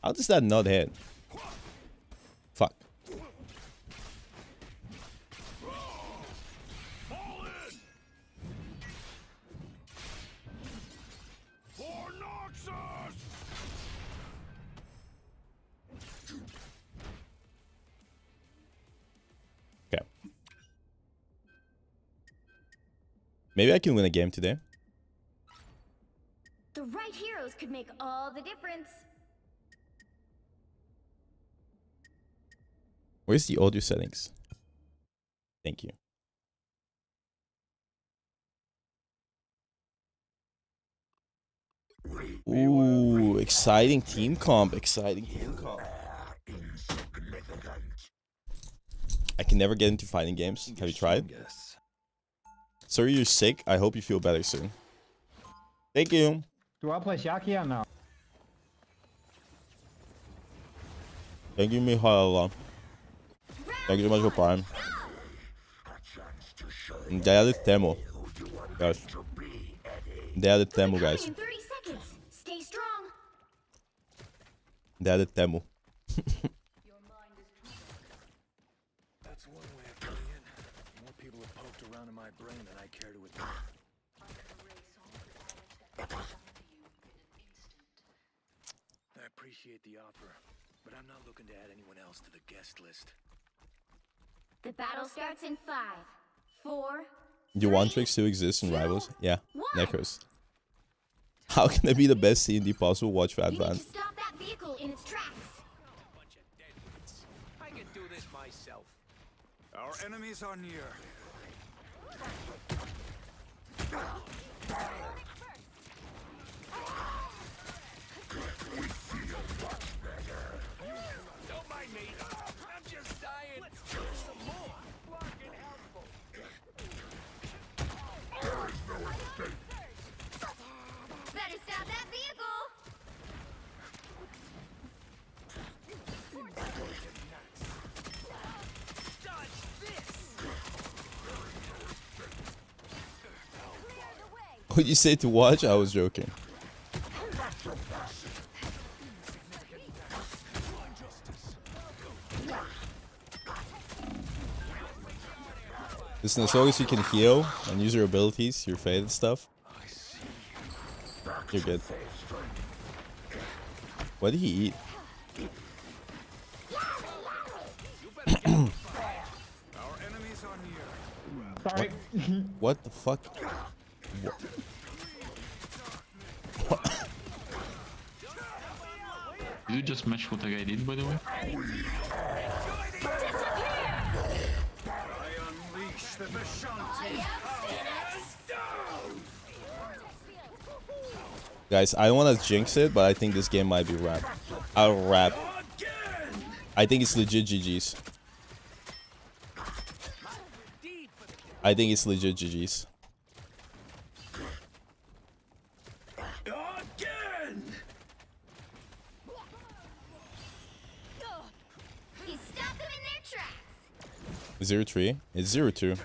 How does that not hit? Fuck. Okay. Maybe I can win a game today. The right heroes could make all the difference. Where's the audio settings? Thank you. Ooh, exciting team comp. Exciting team comp. I can never get into fighting games. Have you tried? Sorry you're sick. I hope you feel better soon. Thank you. Do I play Shaki or no? Thank you, Mihaela. Thank you so much for Prime. Dea Temo. Guys. Dea Temo, guys. In 30 seconds. Stay strong. Dea Temo. That's one way of putting it. More people have poked around in my brain than I care to admit. I appreciate the offer, but I'm not looking to add anyone else to the guest list. The battle starts in 5, 4. Do one tricks still exist in Rivals? Yeah. Necros. How can I be the best C&D possible? Watch for You need to Advance. stop that vehicle in its tracks. Bunch of deadbeats. I can do this myself. Our enemies are near. Don't mind me. I'm just dying. Let's do some more. Fucking helpful. Better stop that vehicle. Dodge this. What you say to watch? I was joking. Listen, as long as you can heal and use your abilities, your fade and stuff, you're good. What did he eat? Our enemies are near. Sorry. What the fuck? Did you just match what the guy did, by the way? I unleash the Vishanti. Guys, I don't want to jinx it, but I think this game might be wrapped. I'll wrap. I think it's legit GG's. I think it's legit GG's. Again. He stopped them in their tracks. 0-3. It's 0-2.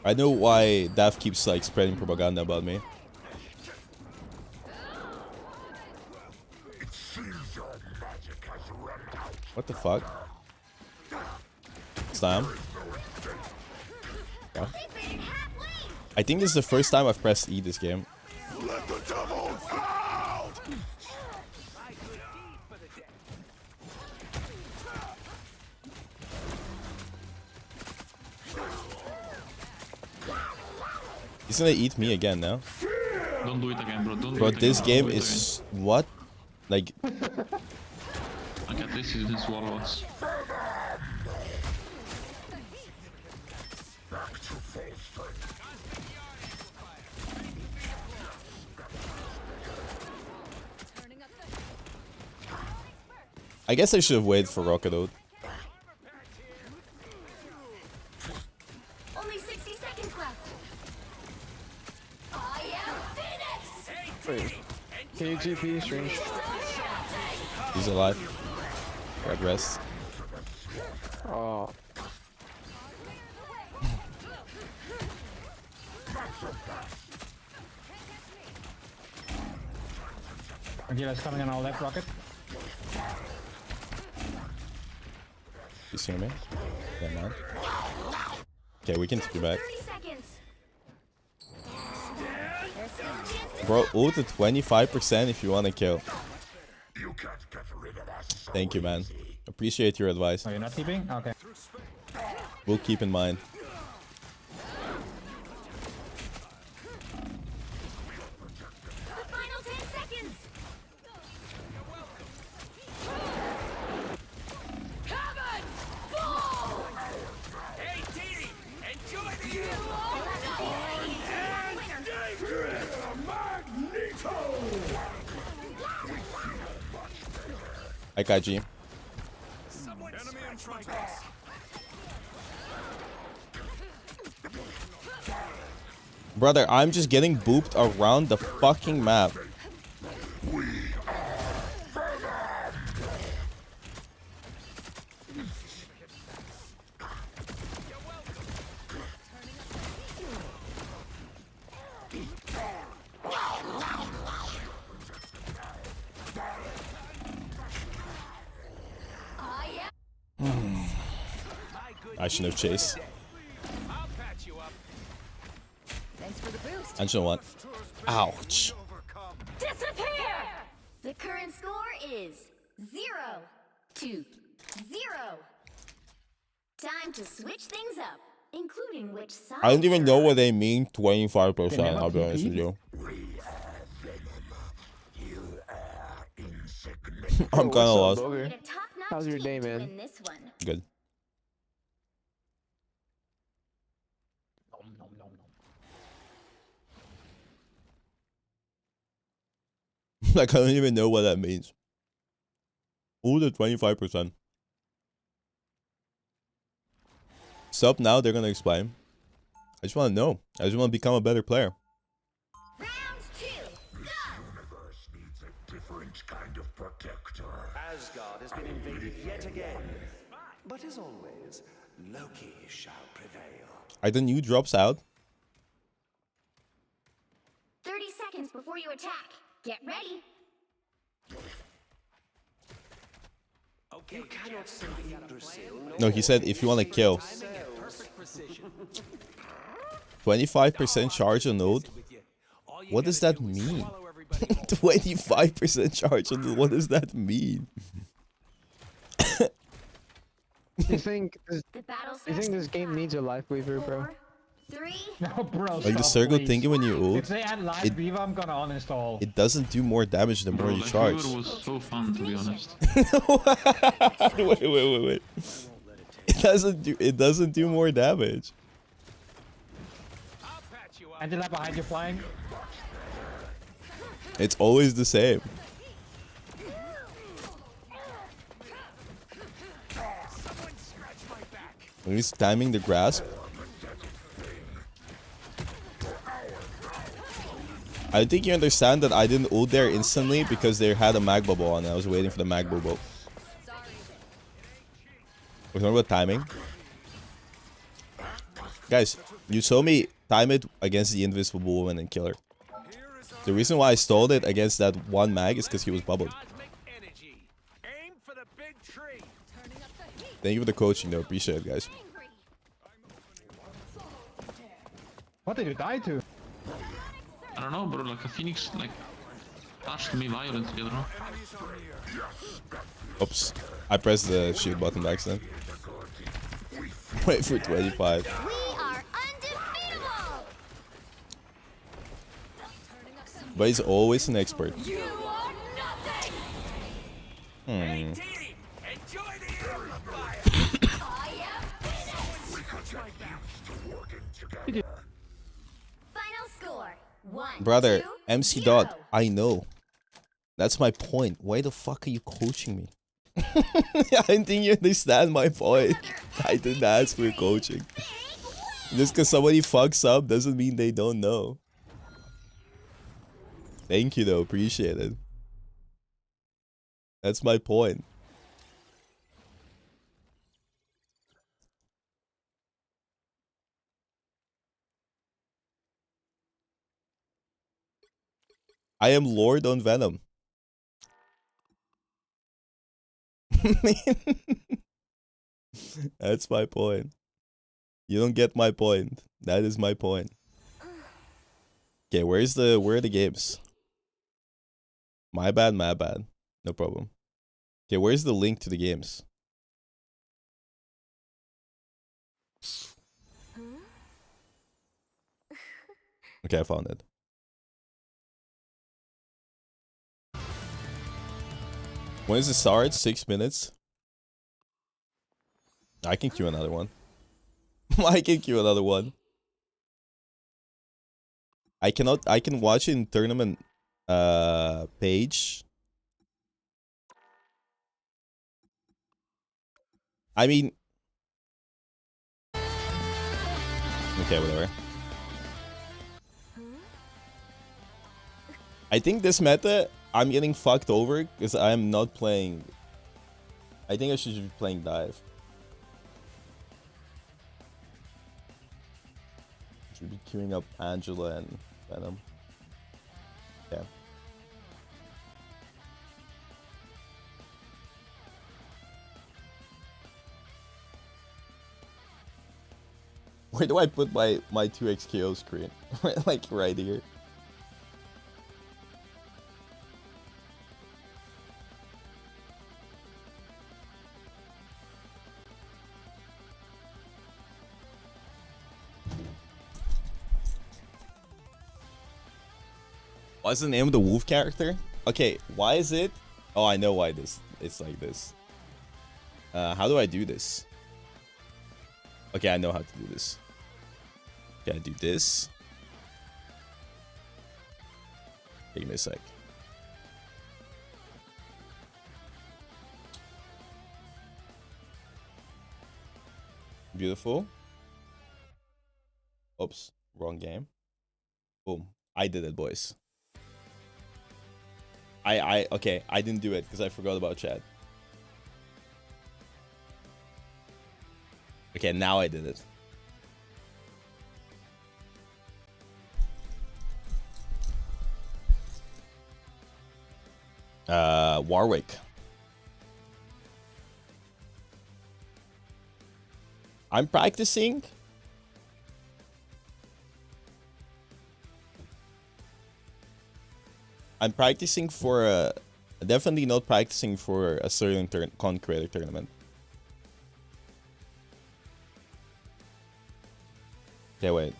I know why Dav keeps like spreading propaganda about me. What the fuck? Slam. What? I think this is the first time I've pressed E this game. Let the devils out! He's gonna eat me again now. Don't do it again, bro. Don't do Bro, it this again. game is what? Like, Look at this, is this walrus. I guess I should have waited for Rocket Ode. Only 60 seconds left. I am Phoenix. KGP, strange. He's alive. Red rest. Oh. Agila's coming on our left, Rocket. You see me? Yeah, man. Okay, we can take you back. 30 seconds. Bro, ult to 25% if you want to kill. Thank you, man. Appreciate your advice. Oh, you're not keeping? Okay. We'll keep in mind. The final 10 seconds. Covered. Full. Hey, Dee, enjoy the and dangerous Magneto. I got G. Enemy in front of us. Brother, I'm just getting booped around the fucking map. I shouldn't have chased. I'll patch you up. Thanks for the boost. I just want. Ouch. Disappear. The current score is 0-0. Time to switch things up, including which side. I don't even know what they mean 25%, I'll be honest with you. I'm kinda lost. Get a top-notch How's your day, man? Win this one. Good. Like, I don't even know what that means. Ooh, the 25%. Sub now, they're gonna explain. I just want to know. I just want to become a better player. Round 2, go! The universe needs a different kind of protector. Asgard has been invaded yet again. But as always, Loki shall prevail. Are the new drops out? 30 seconds before you attack. Get ready. Okay, you cannot simply Brazil. No, he said if you want to kill. 25% charge on node? What does that mean? 25% charge on node, what does that mean? You think this game needs a life weaver, bro? 3. No, bro. Like the stop, circle please. thinking when you ult, If they add live Viva, I'm gonna uninstall. it doesn't do more damage the more you charge. was so fun, to be honest. wait. It doesn't do more damage. Angela behind you flying. It's always the same. When he's timing the grasp. I think you understand that I didn't ult there instantly because they had a mag bubble on. I was waiting for the mag bubble. We're talking about timing. Guys, you saw me time it against the invisible woman and kill her. The reason why I stalled it against that one mag is because he was bubbled. Thank you for the coaching though, appreciate it guys. What did you die to? I don't know, bro, like a phoenix, like, touched me violently, I don't know. Oops, I pressed the shield button by accident. Wait for 25. We are undefeatable. But he's always an expert. You are nothing. Hmm. Enjoy the amplifier. I am finished. Final score. 1. Brother, 2, MC 0. Dot, I know. That's my point. Why the fuck are you coaching me? I don't think you understand my point. I didn't ask for coaching. Just because somebody fucks up doesn't mean they don't know. Thank you though, appreciate it. That's my point. I am Lord on Venom. That's my point. You don't get my point. That is my point. Okay, where are the games? My bad, my bad. No problem. Okay, where's the link to the games? Okay, I found it. When does it start? 6 minutes? I can queue another one. I can queue another one. I can watch it in tournament page. I mean, okay, whatever. I think this meta I'm getting fucked over because I'm not playing. I think I should be playing dive. Should be queuing up Angela and Venom. Yeah. Where do I put my 2x KO screen? Like right here. What's the name of the wolf character? Okay, why is it? Oh, I know why it's like this. How do I do this? Okay, I know how to do this. Okay, I do this. Give me a sec. Beautiful. Oops, wrong game. Boom. I did it, boys. Okay, I didn't do it because I forgot about chat. Okay, now I did it. Warwick. I'm practicing. I'm practicing for a... Definitely not practicing for a certain con creator tournament. Okay, wait.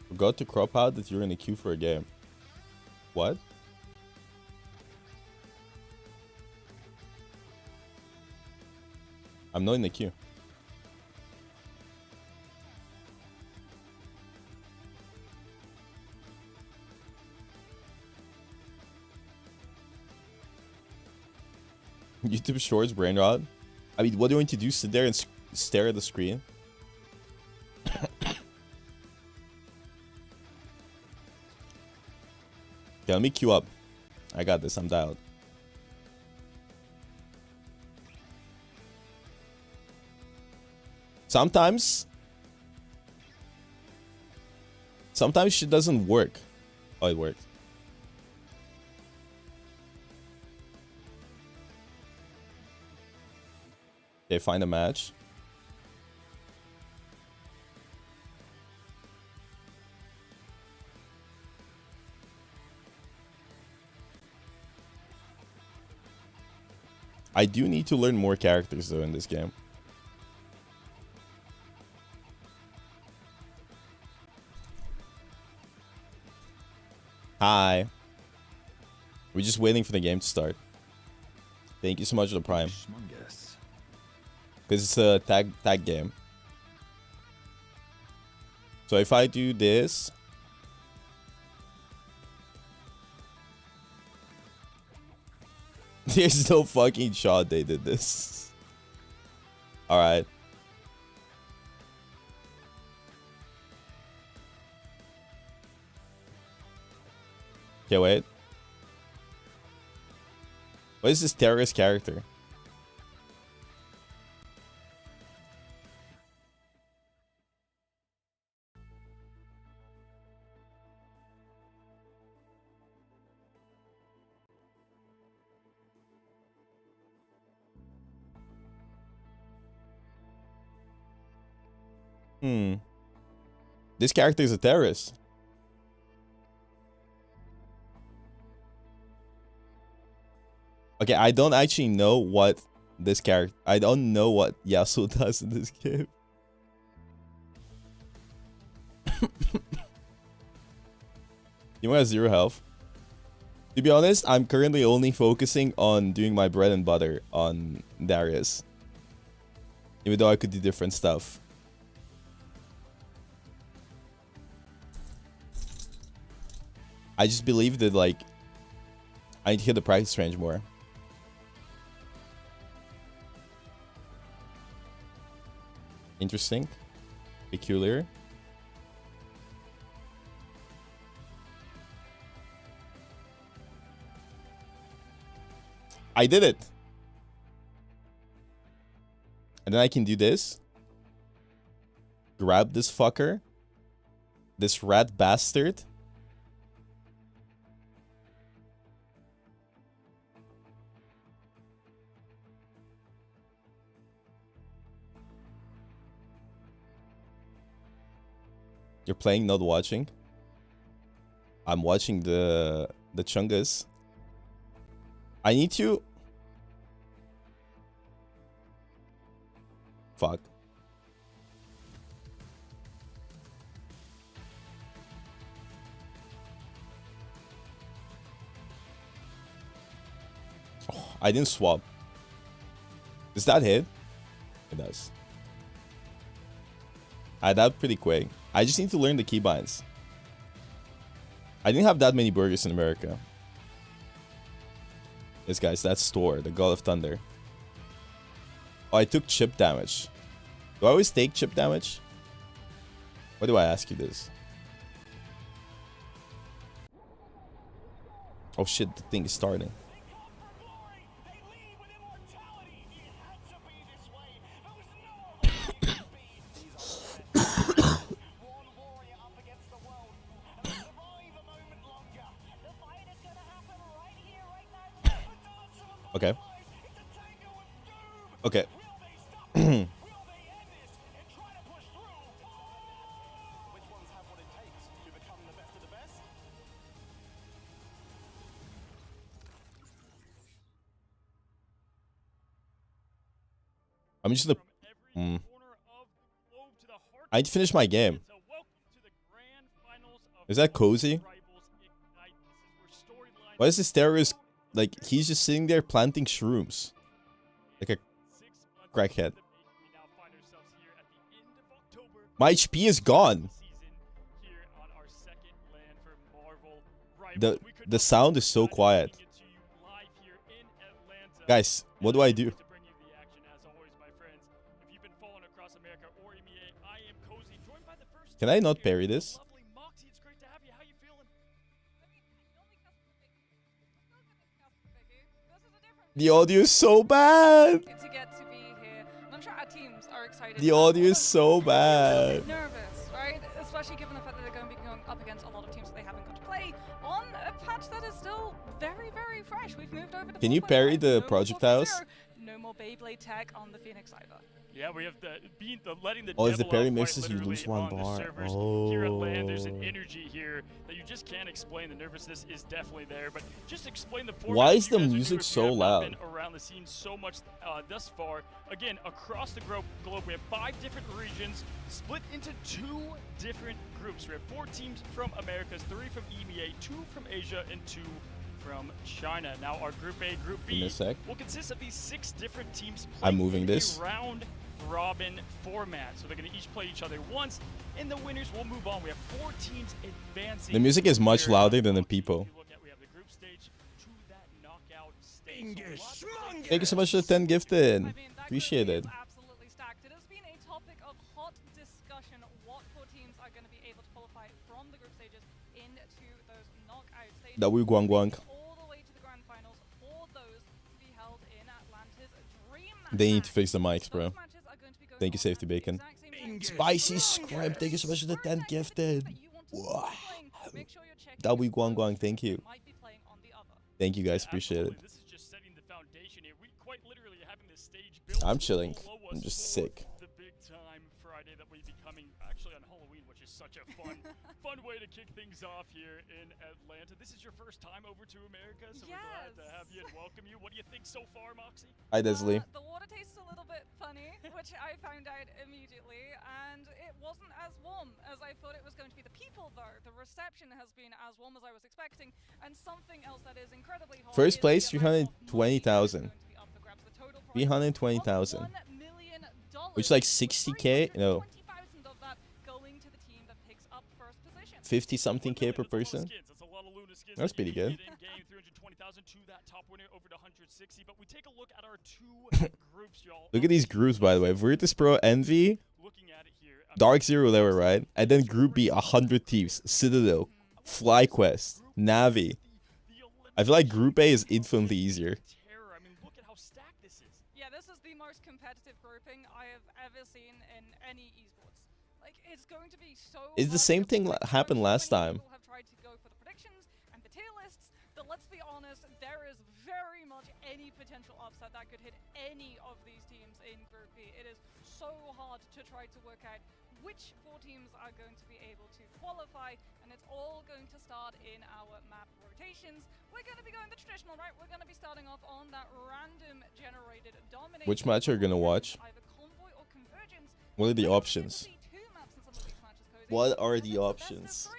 Forgot to crop out that you're in the queue for a game. What? I'm not in the queue. YouTube Shorts, brain rot. I mean, what do you want to do? Sit there and stare at the screen? Okay, let me queue up. I got this. I'm dialed. Sometimes shit doesn't work. Oh, it worked. Okay, find a match. I do need to learn more characters though in this game. Hi. We're just waiting for the game to start. Thank you so much for the Prime. Because it's a tag game. So if I do this... There's no fucking shot they did this. Alright. Okay, wait. What is this terrorist character? This character is a terrorist. Okay, I don't actually know what this character... I don't know what Yasuo does in this game. You have 0 health. To be honest, I'm currently only focusing on doing my bread and butter on Darius. Even though I could do different stuff. I just believe that, like, I need to hit the practice range more. Interesting. Peculiar. I did it. And then I can do this. Grab this fucker. This rat bastard. You're playing, not watching. I'm watching the Chungus. I need to... Fuck. I didn't swap. Does that hit? It does. I died pretty quick. I just need to learn the keybinds. I didn't have that many burgers in America. Yes, guys, that's Store, the God of Thunder. Oh, I took chip damage. Do I always take chip damage? Why do I ask you this? Oh shit, the thing is starting. Okay. Okay. I'm just gonna. I need to finish my game. Is that cozy? Why is this terrorist like he's just sitting there planting shrooms? Like a crackhead. My HP is gone. The sound is so quiet. Guys, what do I do? Can I not parry this? The audio is so bad. To get to be here. I'm sure our teams are excited. The audio is so bad. Nervous, right? Especially given the fact that they're going to be going up against a lot of teams that they haven't got to play on a patch that is still very, very fresh. We've moved over to. Can you parry the projectiles? No more Beyblade tech on the Phoenix either. Yeah, we have letting the oh, if the devil parry out misses, quite you lose one literally on the bar. servers. Oh. Here at LAN, there's an energy here that you just can't explain. The nervousness is definitely there, but just explain the format. Why is you the guys are music doing. so We have not loud? been around the scene so much thus far. Again, across the globe, we have 5 different regions split into 2 different groups. We have 4 teams from Americas, 3 from EMEA, 2 from Asia, and 2 from China. Now our Group A, Group B will consist of these 6 different teams I'm playing moving in this. a round robin format. So they're going to each play each other once, and the winners will move on. We have 4 teams advancing. The music is much louder than the people. We have the group stage to that knockout stage. Thank you so much for the 10 gifted. Appreciate it. Absolutely stacked. It has been a topic of hot discussion. What 4 teams are going to be able to qualify from the group stages into those knockout stages? W Guang Guang. All the way to the grand finals for those to be held in Atlanta's Dream. They need to fix the mics, bro. Thank you, Safety Bacon. Spicy Scrimp, thank you so much for the 10 gifted. Wow. W Guang Guang, thank you. Thank you guys, appreciate it. I'm chilling. I'm just sick. The big time Friday that we be coming actually on Halloween, which is such a fun way to kick things off here in Atlanta. This is your first time over to America, so we're glad to have you and welcome you. What do you think so far, Moxie? Hi, Desley. The water tastes a little bit funny, which I found out immediately, and it wasn't as warm as I thought it was going to be. The people, though, the reception has been as warm as I was expecting, and something else that is incredibly hot. First place, 320,000. 320,000. Which is like 60k? No. 50 something K per person? That's pretty good. Look at these groups, by the way. Virtus Pro, Envy, Dark Zero level, right? And then Group B, 100 teams. Citadel, FlyQuest, Navi. I feel like Group A is infinitely easier. Yeah, this is the most competitive grouping I have ever seen in any esports. Like, it's going to be so. It's the same thing happened last time. People have tried to go for the predictions and the tier lists, but let's be honest, there is very much any potential upset that could hit any of these teams in Group B. It is so hard to try to work out which 4 teams are going to be able to qualify, and it's all going to start in our map rotations. We're going to be going the traditional, right? We're going to be starting off on that random generated domination. Which match are you gonna watch? What are the options? What are the options?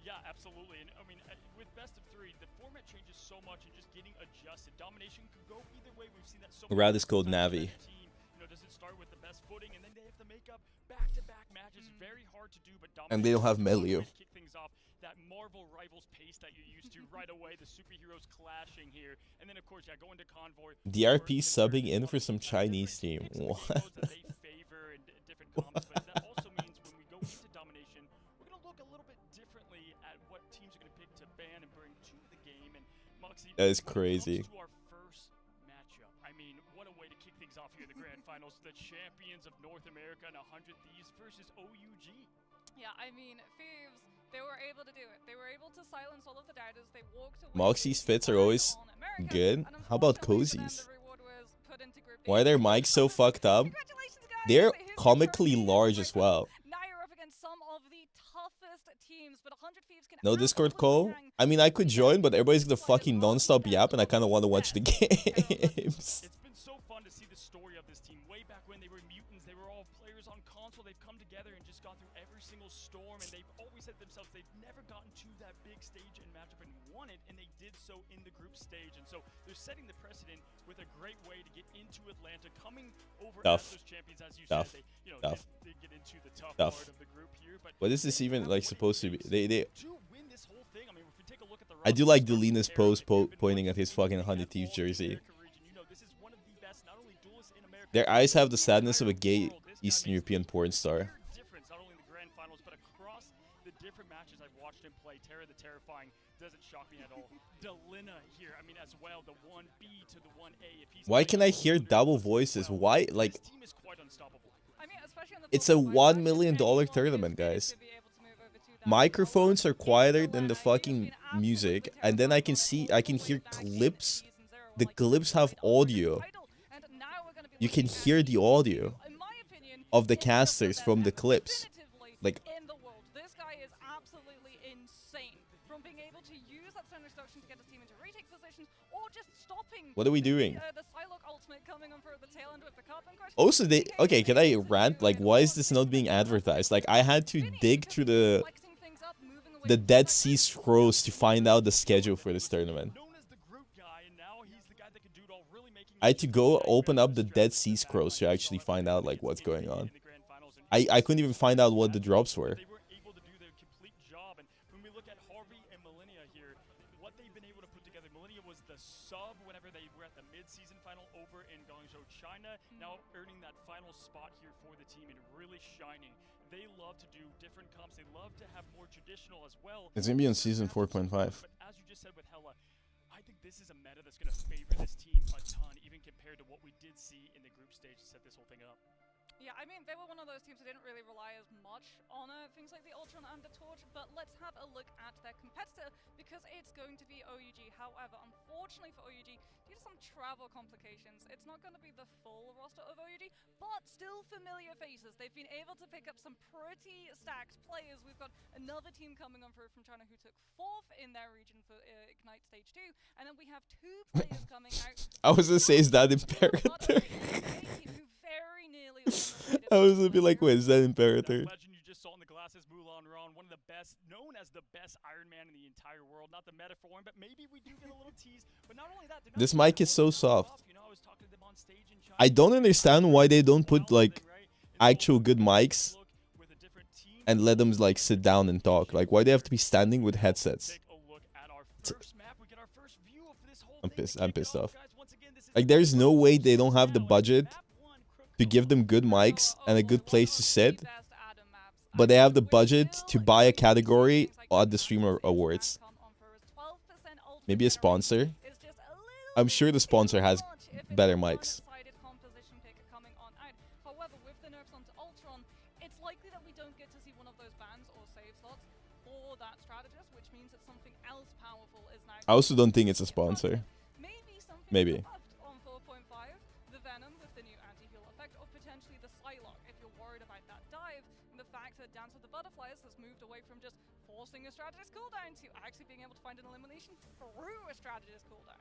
Yeah, Absolutely, and I mean, with best of 3, the format changes so much, and just getting adjusted. Domination could go either way. We've seen that so much. Rat is called Navi. You know, does it start with the best footing, and then they have to make up back-to-back matches? Very hard to do, but And they don't have Melio. Kick things off. That Marvel Rivals pace that you're used to right away. The superheroes clashing here, and then of course, yeah, go into Convoy. DRP subbing in for some Chinese team. What? That they favor and different comps, but that also means when we go into Domination, we're gonna look a little bit differently at what teams are gonna pick to ban and bring to the game. And Moxie, That is crazy. To our first matchup, I mean, what a way to kick things off here in the Grand Finals. The champions of North America and 100 Thieves versus OUG. Yeah, I mean, Thieves, they were able to do it. They were able to silence all of the doubters. They walked away. Moxie's fits are always good. How about Cozy's? Why are their mics so fucked up? They're comically large as well. Now you're up against some of the toughest teams, but 100 Thieves can No Discord call? I mean, I could join, but everybody's gonna fucking non-stop yap, and I kind of want to watch the games. It's been so fun to see the story of this team. Way back when they were mutants, they were all players on console. They've come together and just gone through every single storm, and they've always said themselves they've never gotten to that big stage and matchup and won it, and they did so in the group stage. And so they're setting the precedent with a great way to get into Atlanta, coming over as those champions, as you said. They, you know, they get into the tough part of the group here. But what is this even like supposed to be? They to win this whole thing, I mean, if we take a look at the I do like Delina's post pointing at his fucking 100 Thieves jersey. Their eyes have the sadness of a gay Eastern European porn star. Difference, not only in the grand finals, but across the different matches I've watched him play. Terra the Terrifying doesn't shock me at all. Delina here, I mean, as well, the 1B to the 1A. If he's Why can I hear double voices? Why, like, this team is quite unstoppable. I mean, especially on the it's a $1 million tournament, guys. Microphones are quieter than the fucking music, and then I can hear clips. The clips have audio. You can hear the audio of the casters from the clips. Like, in the world, this guy is absolutely insane. From being able to use that center destruction to get his team into retake positions, or just stopping. what are we doing? The Psylocke ultimate coming on for the tail end with the cup and Also, okay, can I rant? Like, why is this not being advertised? Like, I had to dig through the Dead Sea Scrolls to find out the schedule for this tournament. I had to go open up the Dead Sea Scrolls to actually find out like what's going on. I couldn't even find out what the drops were. They were able to do their complete job, and when we look at Harvey and Millennia here, what they've been able to put together, Millennia was the sub whenever they were at the mid-season final over in Guangzhou, China, now earning that final spot here for the team and really shining. They love to do different comps. They love to have more traditional as well. It's gonna be on season 4.5. But as you just said with Hella, I think this is a meta that's going to favor this team a ton, even compared to what we did see in the group stage to set this whole thing up. Yeah, I mean, they were one of those teams that didn't really rely as much on things like the Ultron and the Torch, but let's have a look at their competitor, because it's going to be OUG. However, unfortunately for OUG, due to some travel complications, it's not going to be the full roster of OUG, but still familiar faces. They've been able to pick up some pretty stacked players. We've got another team coming on through from China who took 4th in their region for Ignite Stage 2, and then we have 2 players coming out. I was gonna say, is that Imperator? I was gonna be like, wait, is that Imperator? Legend you just saw in the glasses, Mulan Ron, one of the best, known as the best Iron Man in the entire world. Not the metaphor one, but maybe we do get a little tease. But not only that, this mic is so soft. I don't understand why they don't put like actual good mics and let them like sit down and talk. Like, why they have to be standing with headsets? I'm pissed off. Like, there's no way they don't have the budget to give them good mics and a good place to sit, but they have the budget to buy a category at the Streamer Awards. Maybe a sponsor. I'm sure the sponsor has better mics. However, with the nerfs onto Ultron, it's likely that we don't get to see one of those bans or save slots for that strategist, which means that something else powerful is now. I also don't think it's a sponsor. Maybe. On 4.5, the Venom with the new anti-heal effect, or potentially the Psylocke if you're worried about that dive, and the fact that Dance with the Butterflies has moved away from just forcing a strategist cooldown to actually being able to find an elimination through a strategist cooldown.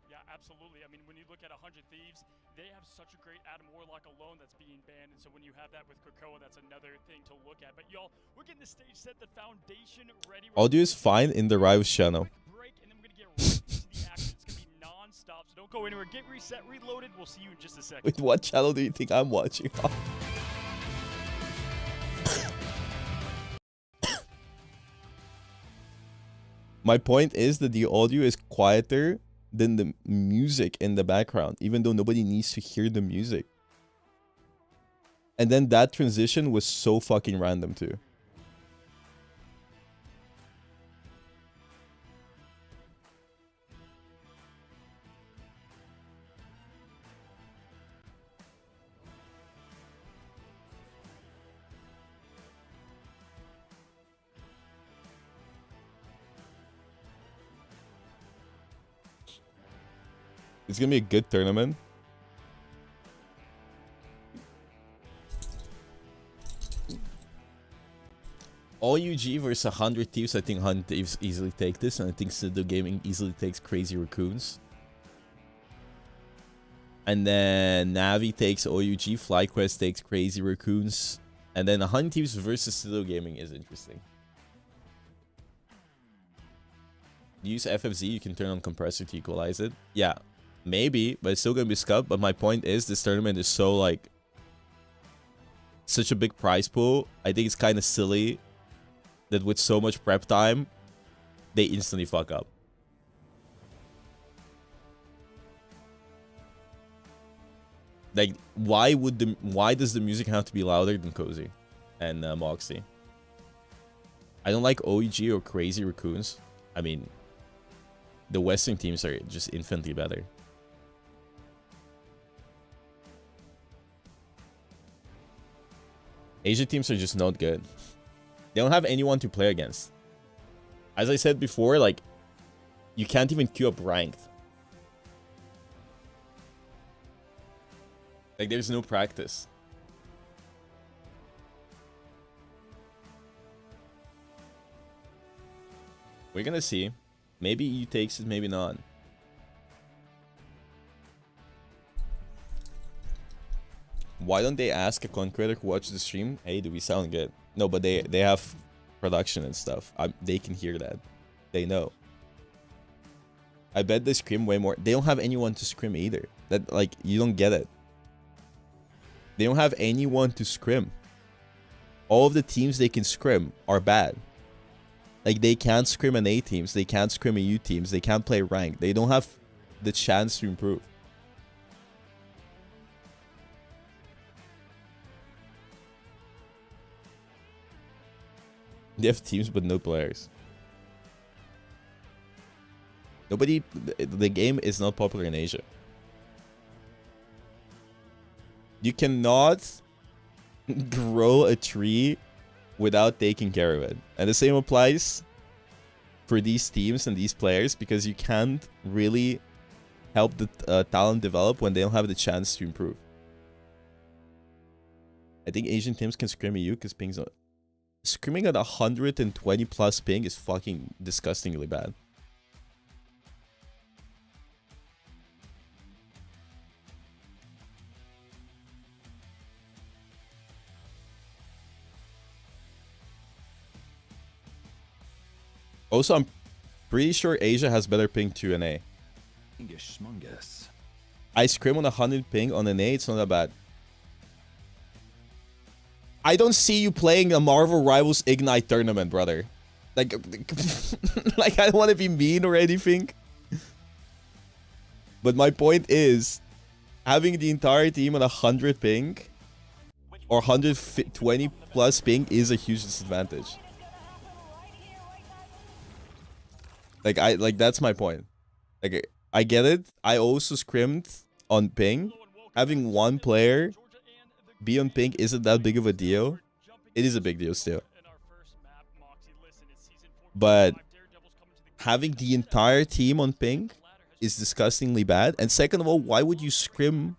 Yeah, absolutely. I mean, when you look at 100 Thieves, they have such a great Adam Warlock alone that's being banned, and so when you have that with Krakoa, that's another thing to look at. But y'all, we're getting the stage set, the foundation ready. Audio is fine in the Rivals channel. Break, and then we're gonna get right into the action. It's gonna be non-stop, so don't go anywhere. Get reset, reloaded. We'll see you in just a second. Wait, what channel do you think I'm watching? My point is that the audio is quieter than the music in the background, even though nobody needs to hear the music. And then that transition was so fucking random too. It's gonna be a good tournament. All UG versus 100 Thieves. I think 100 Thieves easily take this, and I think Citadel Gaming easily takes Crazy Raccoons. And then Navi takes OUG, FlyQuest takes Crazy Raccoons, and then 100 Thieves versus Citadel Gaming is interesting. Use FFZ, you can turn on compressor to equalize it. Yeah. Maybe, but it's still gonna be scuffed. But my point is, this tournament is so, like, such a big prize pool. I think it's kind of silly that with so much prep time, they instantly fuck up. Like, why does the music have to be louder than Cozy and Moxie? I don't like OEG or Crazy Raccoons. I mean, the Western teams are just infinitely better. Asia teams are just not good. They don't have anyone to play against. As I said before, like, you can't even queue up ranked. Like, there's no practice. We're gonna see. Maybe EU takes it, maybe not. Why don't they ask a content creator who watches the stream, hey, do we sound good? No, but they have production and stuff. They can hear that. They know. I bet they scrim way more. They don't have anyone to scrim either. That, like, you don't get it. They don't have anyone to scrim. All of the teams they can scrim are bad. Like, they can't scrim an A teams. They can't scrim a U teams. They can't play rank. They don't have the chance to improve. They have teams but no players. Nobody... The game is not popular in Asia. You cannot grow a tree without taking care of it. And the same applies for these teams and these players, because you can't really help the talent develop when they don't have the chance to improve. I think Asian teams can scrim EU because ping's not... Scrimming at 120 plus ping is fucking disgustingly bad. Also, I'm pretty sure Asia has better ping to an A. I scrim on 100 ping on an A, it's not that bad. I don't see you playing a Marvel Rivals Ignite tournament, brother. Like, like, I don't want to be mean or anything. But my point is, having the entire team on 100 ping or 120 plus ping is a huge disadvantage. Like, that's my point. Like, I get it. I also scrimmed on ping. Having one player be on ping isn't that big of a deal. It is a big deal still. But having the entire team on ping is disgustingly bad. And second of all, why would you scrim?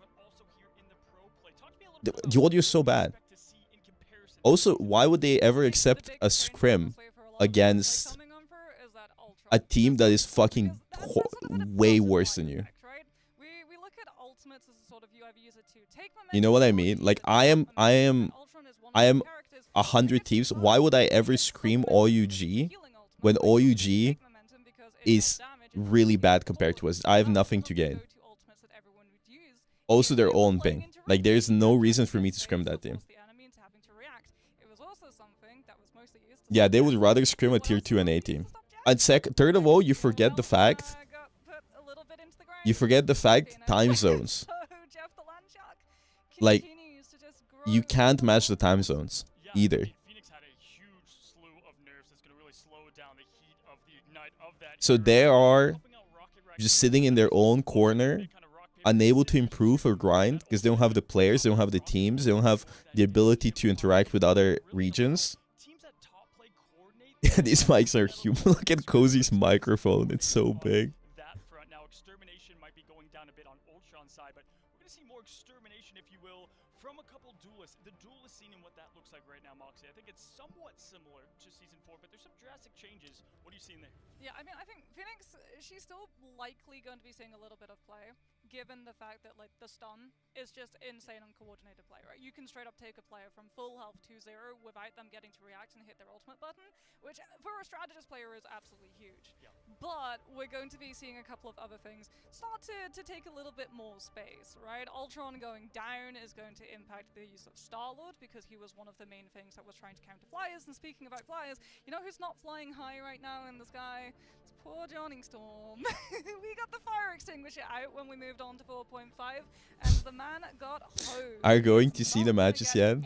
The audio is so bad. Also, why would they ever accept a scrim against a team that is fucking way worse than you? either use it to take You know what I mean? Like, I am 100 thieves. Why would I ever scream OUG when OUG is really bad compared to us? I have nothing to gain. Also, their own ping. Like, there's no reason for me to scrim that team. Yeah, they would rather scrim a tier 2 and A team. And third of all, you forget the fact. You forget the fact time zones. Like, you can't match the time zones either. So they are just sitting in their own corner, unable to improve or grind because they don't have the players, they don't have the teams, they don't have the ability to interact with other regions. These mics are human. Look at Cozy's microphone, it's so big. That front now, extermination might be going down a bit on Ultron's side, but we're gonna see more extermination, if you will, from a couple duelists. The duelist scene and what that looks like right now, Moxie. I think it's somewhat similar to season 4, but there's some drastic changes. What are you seeing there? Yeah, I mean, I think Phoenix, she's still likely going to be seeing a little bit of play, given the fact that, like, the stun is just insane on coordinated play, right? You can straight up take a player from full health 2-0 without them getting to react and hit their ultimate button, which for a strategist player is absolutely huge. Yeah. But we're going to be seeing a couple of other things start to take a little bit more space, right? Ultron going down is going to impact the use of Star-Lord, because he was one of the main things that was trying to counter flyers. And speaking about flyers, you know who's not flying high right now in the sky? It's poor Johnny Storm. We got the fire extinguisher out when we moved on to 4.5, and the man got hosed. Are you going to see the matches yet?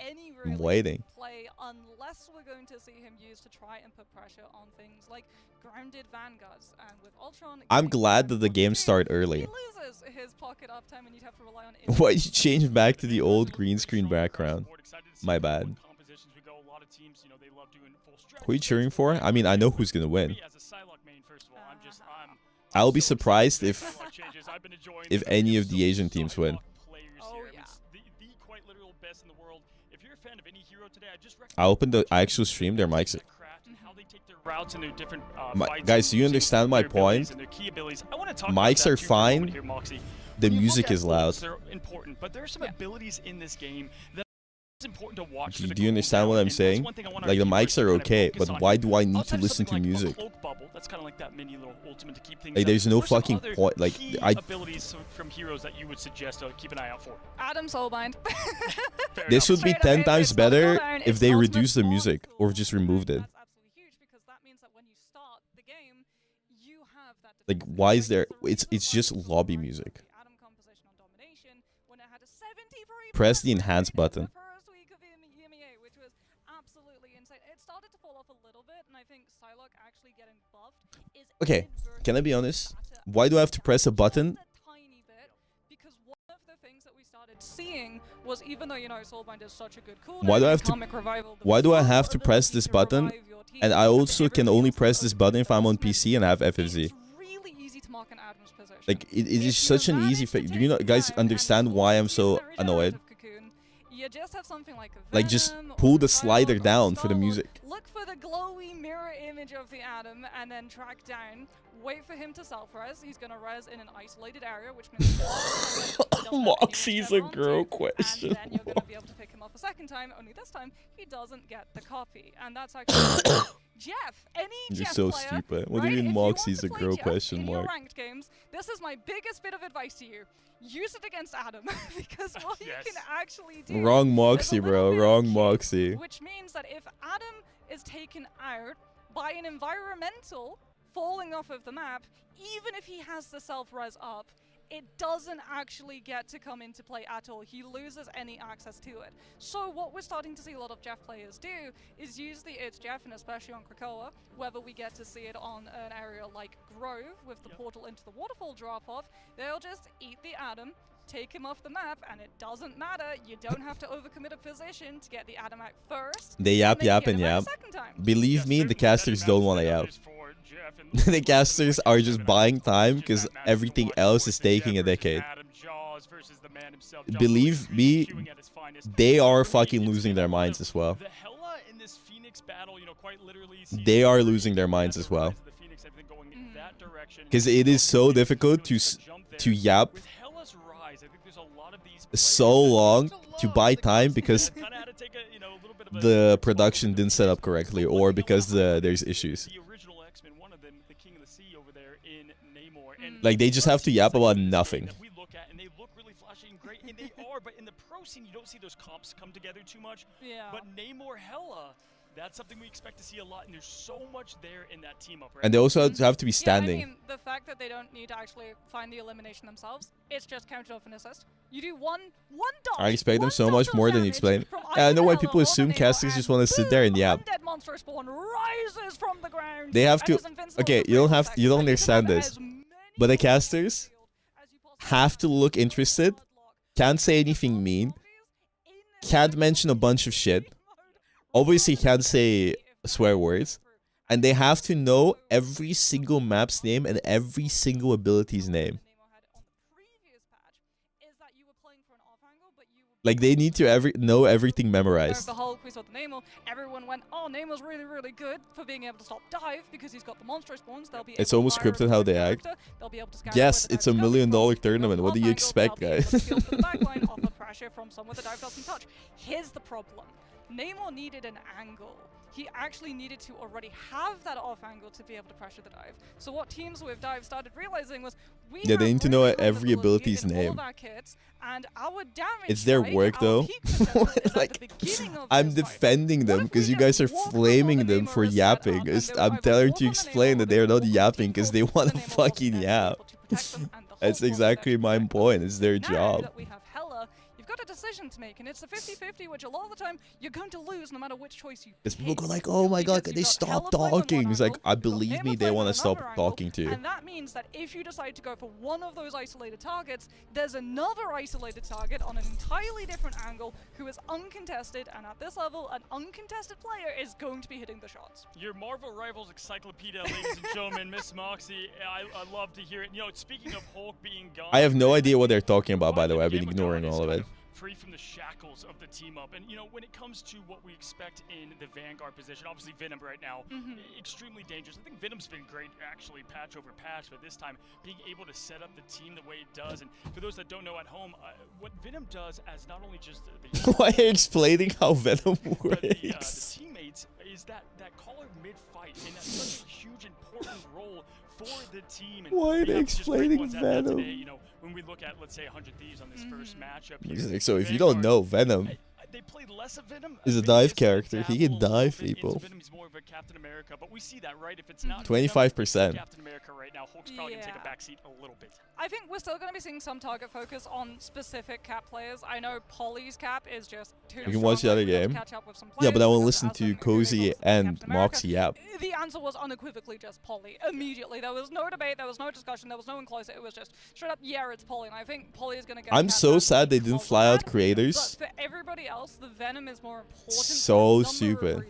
I'm waiting. Play unless we're going to see him used to try and put pressure on things like grounded vanguards, and with Ultron. I'm glad that the game started early. He loses his pocket uptime, and you'd have to rely on. Why you changed back to the old green screen background? My bad. Who are you cheering for? I mean, I know who's gonna win. I'll be surprised if any of the Asian teams win. Oh yeah. I opened the actual stream. Their mics. Guys, do you understand my point? Mics are fine. The music is loud. But there are some abilities in this game that it's important to watch. Do you understand what I'm saying? Like, the mics are okay, but why do I need to listen to music? That's kind of like that mini little ultimate to keep things like, there's no fucking point. Like, abilities from heroes that you would suggest to keep an eye out for. Adam Soulbind. This would be 10 times better if they reduced the music or just removed it. Like, why is there? It's just lobby music. Press the enhance button. Okay, can I be honest? Why do I have to press a button? Because one of the things that we started seeing was, even though, you know, Soulbind is such a good cooldown, why do I have to press this button? And I also can only press this button if I'm on PC and have FFZ. Like, it is such an easy thing. Do you know, guys understand why I'm so annoyed? You just have something like just pull the slider down for the music. Look for the glowy mirror image of the Atom and then track down. Wait for him to self-res. He's gonna res in an isolated area, which means Moxie's a girl question. And then you're gonna be able to pick him up a second time. Only this time he doesn't get the copy, and that's actually Jeff. You're Jeff so player, stupid. What do right? you mean Moxie's a girl Jeff question in mark? Your ranked games, this is my biggest bit of advice to you. Use it against Adam, because what you can actually do. Wrong Moxie, bro. Wrong Moxie. Which means that if Adam is taken out by an environmental falling off of the map, even if he has the self-res up, it doesn't actually get to come into play at all. He loses any access to it. So what we're starting to see a lot of Jeff players do is use the It's Jeff, and especially on Krakoa, whether we get to see it on an area like Grove with the portal into the waterfall drop-off, they'll just eat the Atom, take him off the map, and it doesn't matter. You don't have to overcommit a position to get the Atom out first. They yap and yap. Believe me, the casters don't want to yap. The casters are just buying time because everything else is taking a decade. Believe me, they are fucking losing their minds as well. They are losing their minds as well. Because it is so difficult to yap so long to buy time because the production didn't set up correctly, or because there's issues. The original X-Men, one of them, the King of the Sea over there in Namor, and Like, they just have to yap about nothing. that we look at, and they look really flashy and great, and they are. But in the pro scene, you don't see those comps come together too much. Yeah. But Namor, Hela, that's something we expect to see a lot, and there's so much there in that team up. Right? And they also have to be standing. Yeah, I mean, the fact that they don't need to actually find the elimination themselves, it's just counted off an assist. You do one dodge. I expect them so much more than you explain. Yeah, I know why people assume casters just want to sit there and yap. Undead monster spawn rises from the ground. They have to. Okay, you don't understand this, but the casters have to look interested. Can't say anything mean. Can't mention a bunch of shit. Obviously can't say swear words. And they have to know every single map's name and every single ability's name. Like, they need to know everything memorized. The Hulk, we saw the Namor. Everyone went, oh, Namor's really, really good for being able to stop dive because he's got the monster spawns. They'll be It's almost scripted how they act. Yes, it's a $1 million tournament. What do you expect, guys? Pressure from somewhere the dive doesn't touch. Here's the problem. Namor needed an angle. He actually needed to already have that off angle to be able to pressure the dive. So what teams with dive started realizing was they need to know every ability's name. And our damage it's their work though. Like, I'm defending them because you guys are flaming them for yapping. I'm telling to explain that they're not yapping because they want to fucking yap. That's exactly my point. It's their job. You've got a decision to make, and it's a 50-50, which a lot of the time you're going to lose no matter which choice you Because people go like, oh my god, can they stop talking? It's like, I believe me, they want to stop talking to you. And that means that if you decide to go for one of those isolated targets, there's another isolated target on an entirely different angle who is uncontested, and at this level, an uncontested player is going to be hitting the shots. Your Marvel Rivals Encyclopedia, ladies and gentlemen, Miss Moxie, I love to hear it. You know, speaking of Hulk being gone... I have no idea what they're talking about, by the way. I've been ignoring all of it. Free from the shackles of the team up. And, you know, when it comes to what we expect in the Vanguard position, obviously Venom right now, extremely dangerous. I think Venom's been great, actually, patch over patch, but this time being able to set up the team the way it does. And for those that don't know at home, what Venom does as not only just the... Why are you explaining how Venom works? The teammates is that caller mid-fight, and that's such a huge, important role for the team. And why are they explaining Venom? Today, you know, when we look at, let's say, 100 Thieves on this first matchup here, like, so if you don't know, Venom they played less of Venom. is a dive character. He can dive people. Venom's more of a Captain America, but we see that, right? If it's not 25%. Captain America right now, Hulk's probably going to take a backseat a little bit. I think we're still going to be seeing some target focus on specific Cap players. I know Polly's Cap is just too You can watch the other game. Yeah, but I will listen to Cozy and Moxie yap. The answer was unequivocally just Polly. Immediately. There was no debate, there was no discussion, there was no one closer. It was just straight up, yeah, it's Polly. And I think Polly is going to get... I'm so sad they didn't fly out creators. But for everybody else, the Venom is more important. So stupid.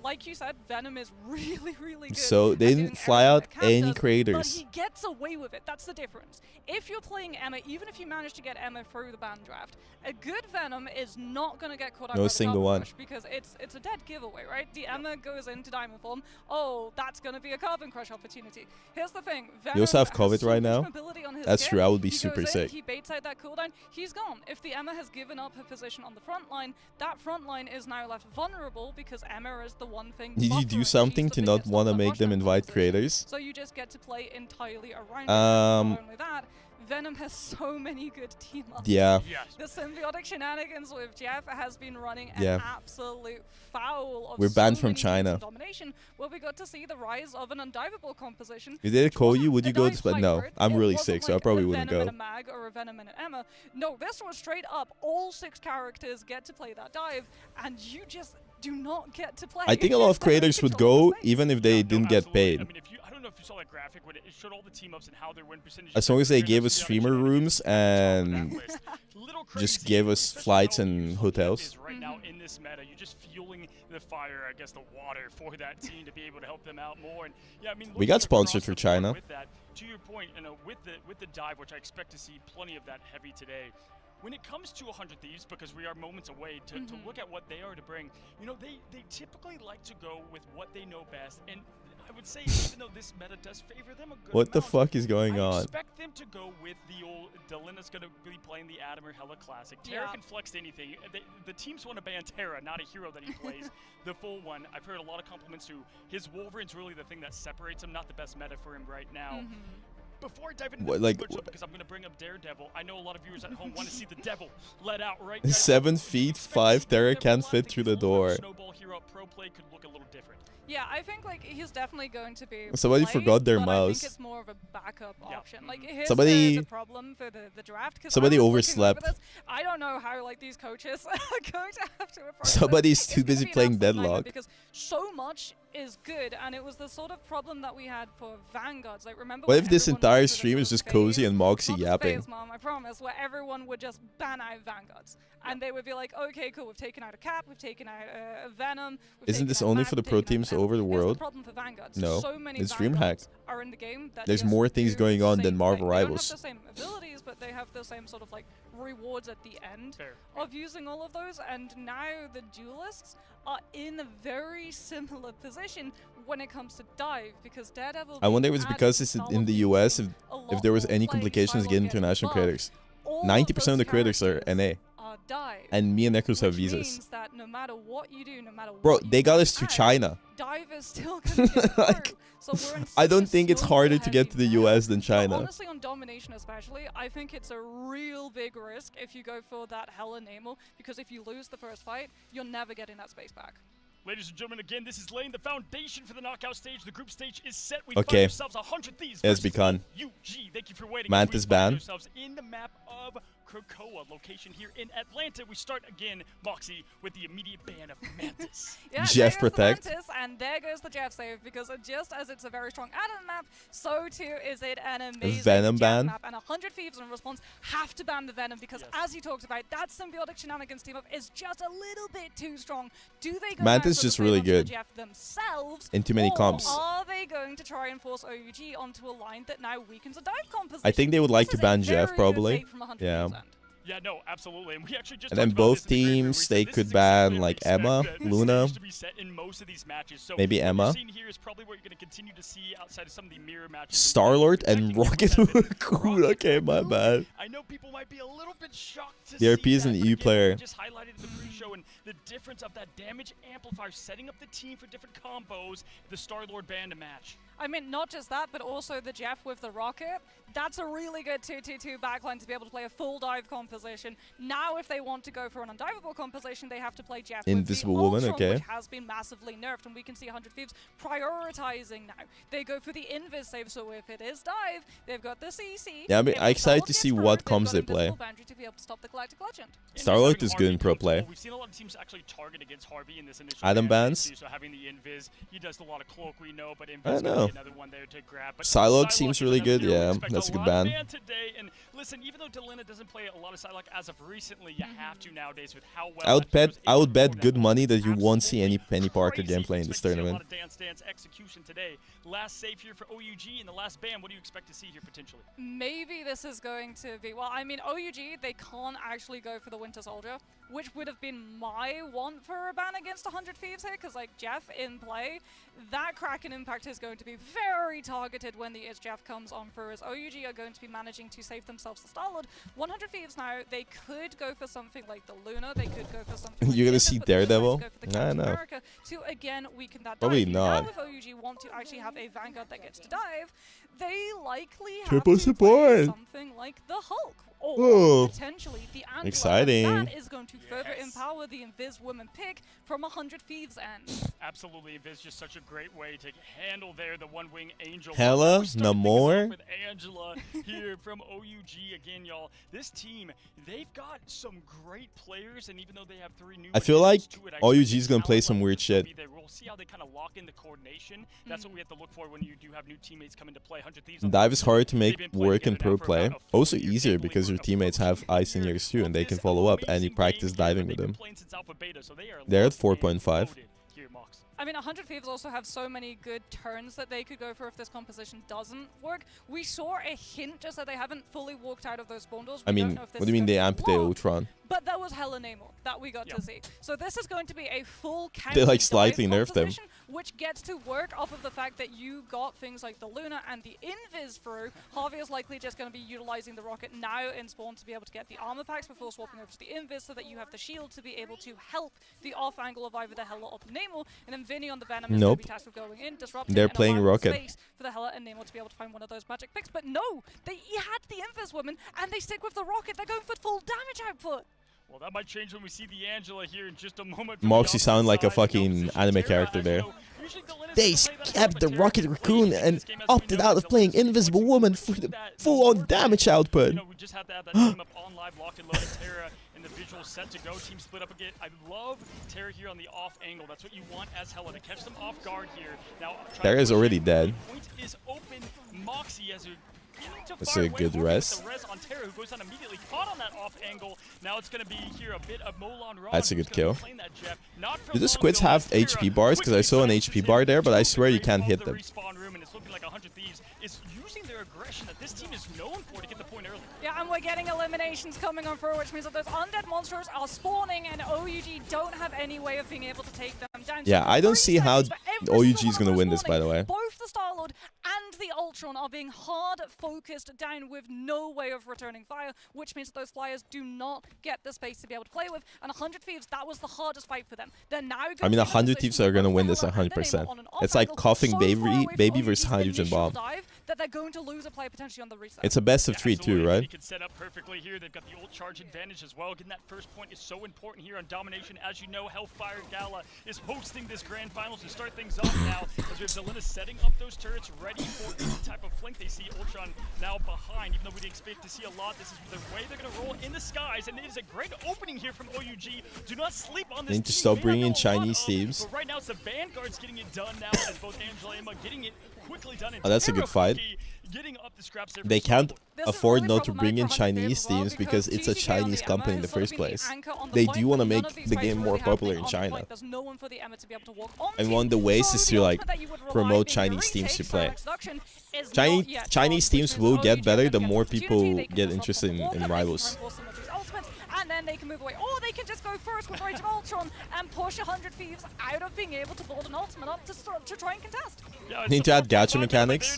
Like you said, Venom is really, really good. So they didn't fly out any creators. But he gets away with it. That's the difference. If you're playing Emma, even if you manage to get Emma through the ban draft, a good Venom is not going to get caught out by the single one. Carbon Crush because it's a dead giveaway, right? The Emma goes into Diamond form. Oh, that's going to be a Carbon Crush opportunity. Here's the thing. Venom you also have COVID right now? That's true. I would be he super goes sick. He baits out that cooldown. He's gone. If the Emma has given up her position on the front line, that front line is now left vulnerable because Emma is the one thing. Did you do something to not want to make them invite creators? So you just get to play entirely around. Not only that, Venom has so many good team ups. Yeah. The symbiotic shenanigans with Jeff has been running an absolute foul of We're banned from China. Domination, where we got to see the rise of an undivable composition. If they call you, would you go? But no, I'm really sick, so I probably wouldn't go. A Mag or a Venom and an Emma. No, this was straight up. All 6 characters get to play that dive, and you just do not get to play. I think a lot of creators would go even if they didn't get paid. I mean, I don't know if you saw that graphic when it showed all the team ups and how their win percentage. As long as they gave us streamer rooms and just gave us flights and hotels. Right now in this meta, you're just fueling the fire, I guess, the water for that team to be able to help them out more. And yeah, I mean, we got sponsored for China. With that, to your point, you know, with the dive, which I expect to see plenty of that heavy today. When it comes to 100 Thieves, because we are moments away to look at what they are to bring, you know, they typically like to go with what they know best. And would say, even though this meta does favor them a good What the amount, fuck is going I on? expect them to go with the old Delina's going to be playing the Adam or Hella Classic. Terra can flex anything. The teams want to ban Terra, not a hero that he plays. The full one. I've heard a lot of compliments to his Wolverine's really the thing that separates him, not the best meta for him right now. Before I dive into because I'm going to bring up Daredevil, I know a lot of viewers at home want to see the devil let out right now. 7 feet 5 Terra can't fit through the door. Snowball hero pro play could look a little different. Yeah, I think like he's definitely going to be. Somebody forgot their but mouse. I think it's more of a backup option. Like here's Somebody- the problem for the draft. Somebody overslept. I don't know how like these coaches are going to have to approach Somebody's this. too It's gonna busy be an playing absolute nightmare Deadlock. because so much is good, and it was the sort of problem that we had for Vanguards. Like remember? What when if this everyone entire went through stream the is sort just of Cozy phase- and Moxie not the yapping? phase, Mom, I promise. Where everyone would just ban out Vanguards, and they would be like, "Okay, cool. We've taken out a Cap. We've taken out a Venom. Isn't this only for the pro teams over the world? Problem for Vanguards. No, So many it's DreamHack. Vanguards are in the game that There's just more things do going the on same than Marvel thing. Rivals. They don't have the same abilities, but they have the same sort of like rewards at the end of using all of those. And now the duelists are in a very similar position when it comes to dive, because Daredevil. I wonder if it's because it's in the US, if there was any complications getting international creators. 90% of the creators are NA. Dive, and me and Necros have which visas. means that no matter what you do, no matter Bro, what you they got do us to add, China. Dive is still gonna get Like, through. So we're in I don't such a think it's harder to get to the snowball US than But China. honestly, on Domination especially, I think it's a real big risk if you go for that Hella Namel, because if you lose the first fight, you're never getting that space back. Ladies and gentlemen, again, this is laying the foundation for the knockout stage. The group stage is set. We Okay. find ourselves 100 Thieves Yes, versus Beacon. UG. Thank you for waiting. Mantis We find ban. ourselves in the map of Krakoa, location here in Atlanta. We start again, Moxie, with the immediate ban of Mantis. Yeah, Jeff there goes protect. The Mantis, and there goes the Jeff save, because just as it's a very strong Adam map, so too is it an amazing Venom Jeff ban. map. And 100 Thieves in response have to ban the Venom, because as you talked about, that symbiotic shenanigans team up is just a little bit too strong. Do they go Mantis back for just the really play onto good. the Jeff themselves, In too many or comps. are they going to try and force OUG onto a line that now weakens a dive composition? I think they would like This to is a ban very Jeff good probably. save from 100 Yeah. Thieves end. Yeah, no, absolutely. And we actually just And then talked about both this in the preview. teams, We they said this could is ban exactly like what we Emma, expect. Luna. This to be set in most of these matches. So Maybe what Emma. we're seeing here is probably what you're going to continue to see outside of some of the mirror matches. Star-Lord and Rocket were cool. Okay, my bad. I know people might be a little bit shocked to DRP see is that, an but EU again, player. we just highlighted the pre-show and the difference of that damage amplifier, setting up the team for different combos, the Star-Lord ban to match. I mean, not just that, but also the Jeff with the rocket. That's a really good 2-2-2 backline to be able to play a full dive composition. Now, if they want to go for an undivable composition, they have to play Jeff Invisible with the Woman, Ultron, okay. which has been massively nerfed, and we can see 100 Thieves prioritizing now. They go for the invis save, so if it is dive, they've got the CC. Yeah, I mean, if I'm the excited Star-Lord to gets see through, what they've comms got they Invisible play. Boundary to be able to stop the Galactic Legend. Star-Lord Having is good in Harvey pro go play. full, we've seen a lot of teams actually target against Harvey in this initial Adam ban bans? phase, so having the invis, he does a lot of cloak, we know, but I invis don't is gonna know. be another one there to grab. But Psylocke seems really is another good, hero we yeah, expect that's a good lot of ban. Today. And listen, even though Delina doesn't play a lot of Psylocke as of recently, you have to nowadays with how well I would that hero's bet able to perform good that. money that you won't see any Penny Parker Crazy. gameplay in this Expect to see a tournament. lot of dance execution today. Last save here for OUG and the last ban. What do you expect to see here potentially? Maybe this is going to be, well, I mean, OUG, they can't actually go for the Winter Soldier, which would have been my want for a ban against 100 Thieves here, because, like, Jeff in play, that Kraken impact is going to be very targeted when the Is Jeff comes on through, as OUG are going to be managing to save themselves the Star-Lord. 100 Thieves now, they could go for something like the Luna, they could go for something like You're gonna Invis, see but they Daredevil? go for the I Captain know. America to, again, weaken that Probably dive. not. Now, if OUG want to actually have a Vanguard that gets to dive, they likely have Triple to play support. something like the Hulk, or Oh. potentially the Angela. Exciting. That is going to further empower the Invis Woman pick from 100 Thieves end. Absolutely, Invis just such a great way to handle there the one-wing angel. Hella, We're starting things Namor. off with Angela here from OUG again, y'all. This team, they've got some great players, and even though they have 3 new I feel like additions to it, I OUG expect is gonna the play talent some level weird to shit. be there. We'll see how they kind of lock in the coordination. That's what we have to look for when you do have new teammates come into play. 100 Thieves. Dive is hard to They've make been playing work in together now pro for play. about a full Also year, easier can't because believe your we're teammates have approaching ice in year yours too, of and they this can follow up, and you amazing practice game diving that with they've them. been playing since alpha beta, so they are They're at locked in and 4.5. loaded here, Mox. I mean, 100 Thieves also have so many good turns that they could go for if this composition doesn't work. We saw a hint just that they haven't fully walked out of those spawn doors. I mean, what do you mean they amputate Ultron? But that was hella Namor that we got to see. So this is going to be a full counter. They like slightly nerfed them. Which gets to work off of the fact that you got things like the Luna and the Invis through. Harvey is likely just going to be utilizing the rocket now in spawn to be able to get the armor packs before swapping over to the Invis, so that you have the shield to be able to help the off angle of either the Hela or the Namor. And then Vinny on the Venom is going to be tasked with going in, disrupting. They're playing rocket space for the Hela and Namor to be able to find one of those magic picks. But no, they had the Invis woman and they stick with the rocket. They're going for full damage output. Well, that might change when we see the Angela here in just a moment. Moxie sound like a fucking anime character there. They kept the Rocket Raccoon and opted out of playing Invisible Woman for the full-on damage output. You know, we just had to have that team up on live, locked and loaded. Terra and the visual set to go. Team split up again. I love Terra here on the off angle. That's what you want as Hela, to catch them off guard here. Now, Terra is already dead. Point is open. Moxie as That's a good rest. On Terra, who goes down immediately, caught on that off angle. Now it's going to be here a bit of Molan Ron. That's a good kill. Do the squids have HP bars? Because I saw an HP bar there, but I swear you can't hit them. Is using their aggression that this team is known for to get the point early. Yeah, and we're getting eliminations coming on through, which means that those undead monsters are spawning, and OUG don't have any way of being able to take them down. Yeah, I don't see how OUG is going to win this, by the way. Both the Star-Lord and the Ultron are being hard focused down with no way of returning fire, which means that those flyers do not get the space to be able to play with. And 100 Thieves, that was the hardest fight for them. They're now going I mean, 100 Thieves are going to win this 100%. It's like coughing baby versus hydrogen bomb. That they're going to lose a play potentially on the reset. It's a best of 3 too, right? They can set up perfectly here. They've got the ult charge advantage as well. Getting that first point is so important here on Domination. As you know, Hellfire Gala is hosting this grand finals to start things off now. As we have Zelina setting up those turrets ready for any type of flank. They see Ultron now behind. Even though we didn't expect to see a lot, this is the way they're going to roll in the skies. And it is a great opening here from OUG. Do not sleep on this. They need to stop bringing in Chinese teams. But right now, it's the Vanguards getting it done now, as both Angela and Emma getting it quickly done. Oh, that's a good fight. They can't afford not to bring in Chinese teams because it's a Chinese company in the first place. They do want to make the game more popular in China. And one of the ways is to like promote Chinese teams to play. Chinese teams will get better the more people get interested in rivals. And then they can move away. Or they can just go first with Rage and Ultron and push 100 Thieves out of being able to build an ultimate up to try and contest. Yeah, need to add gacha mechanics.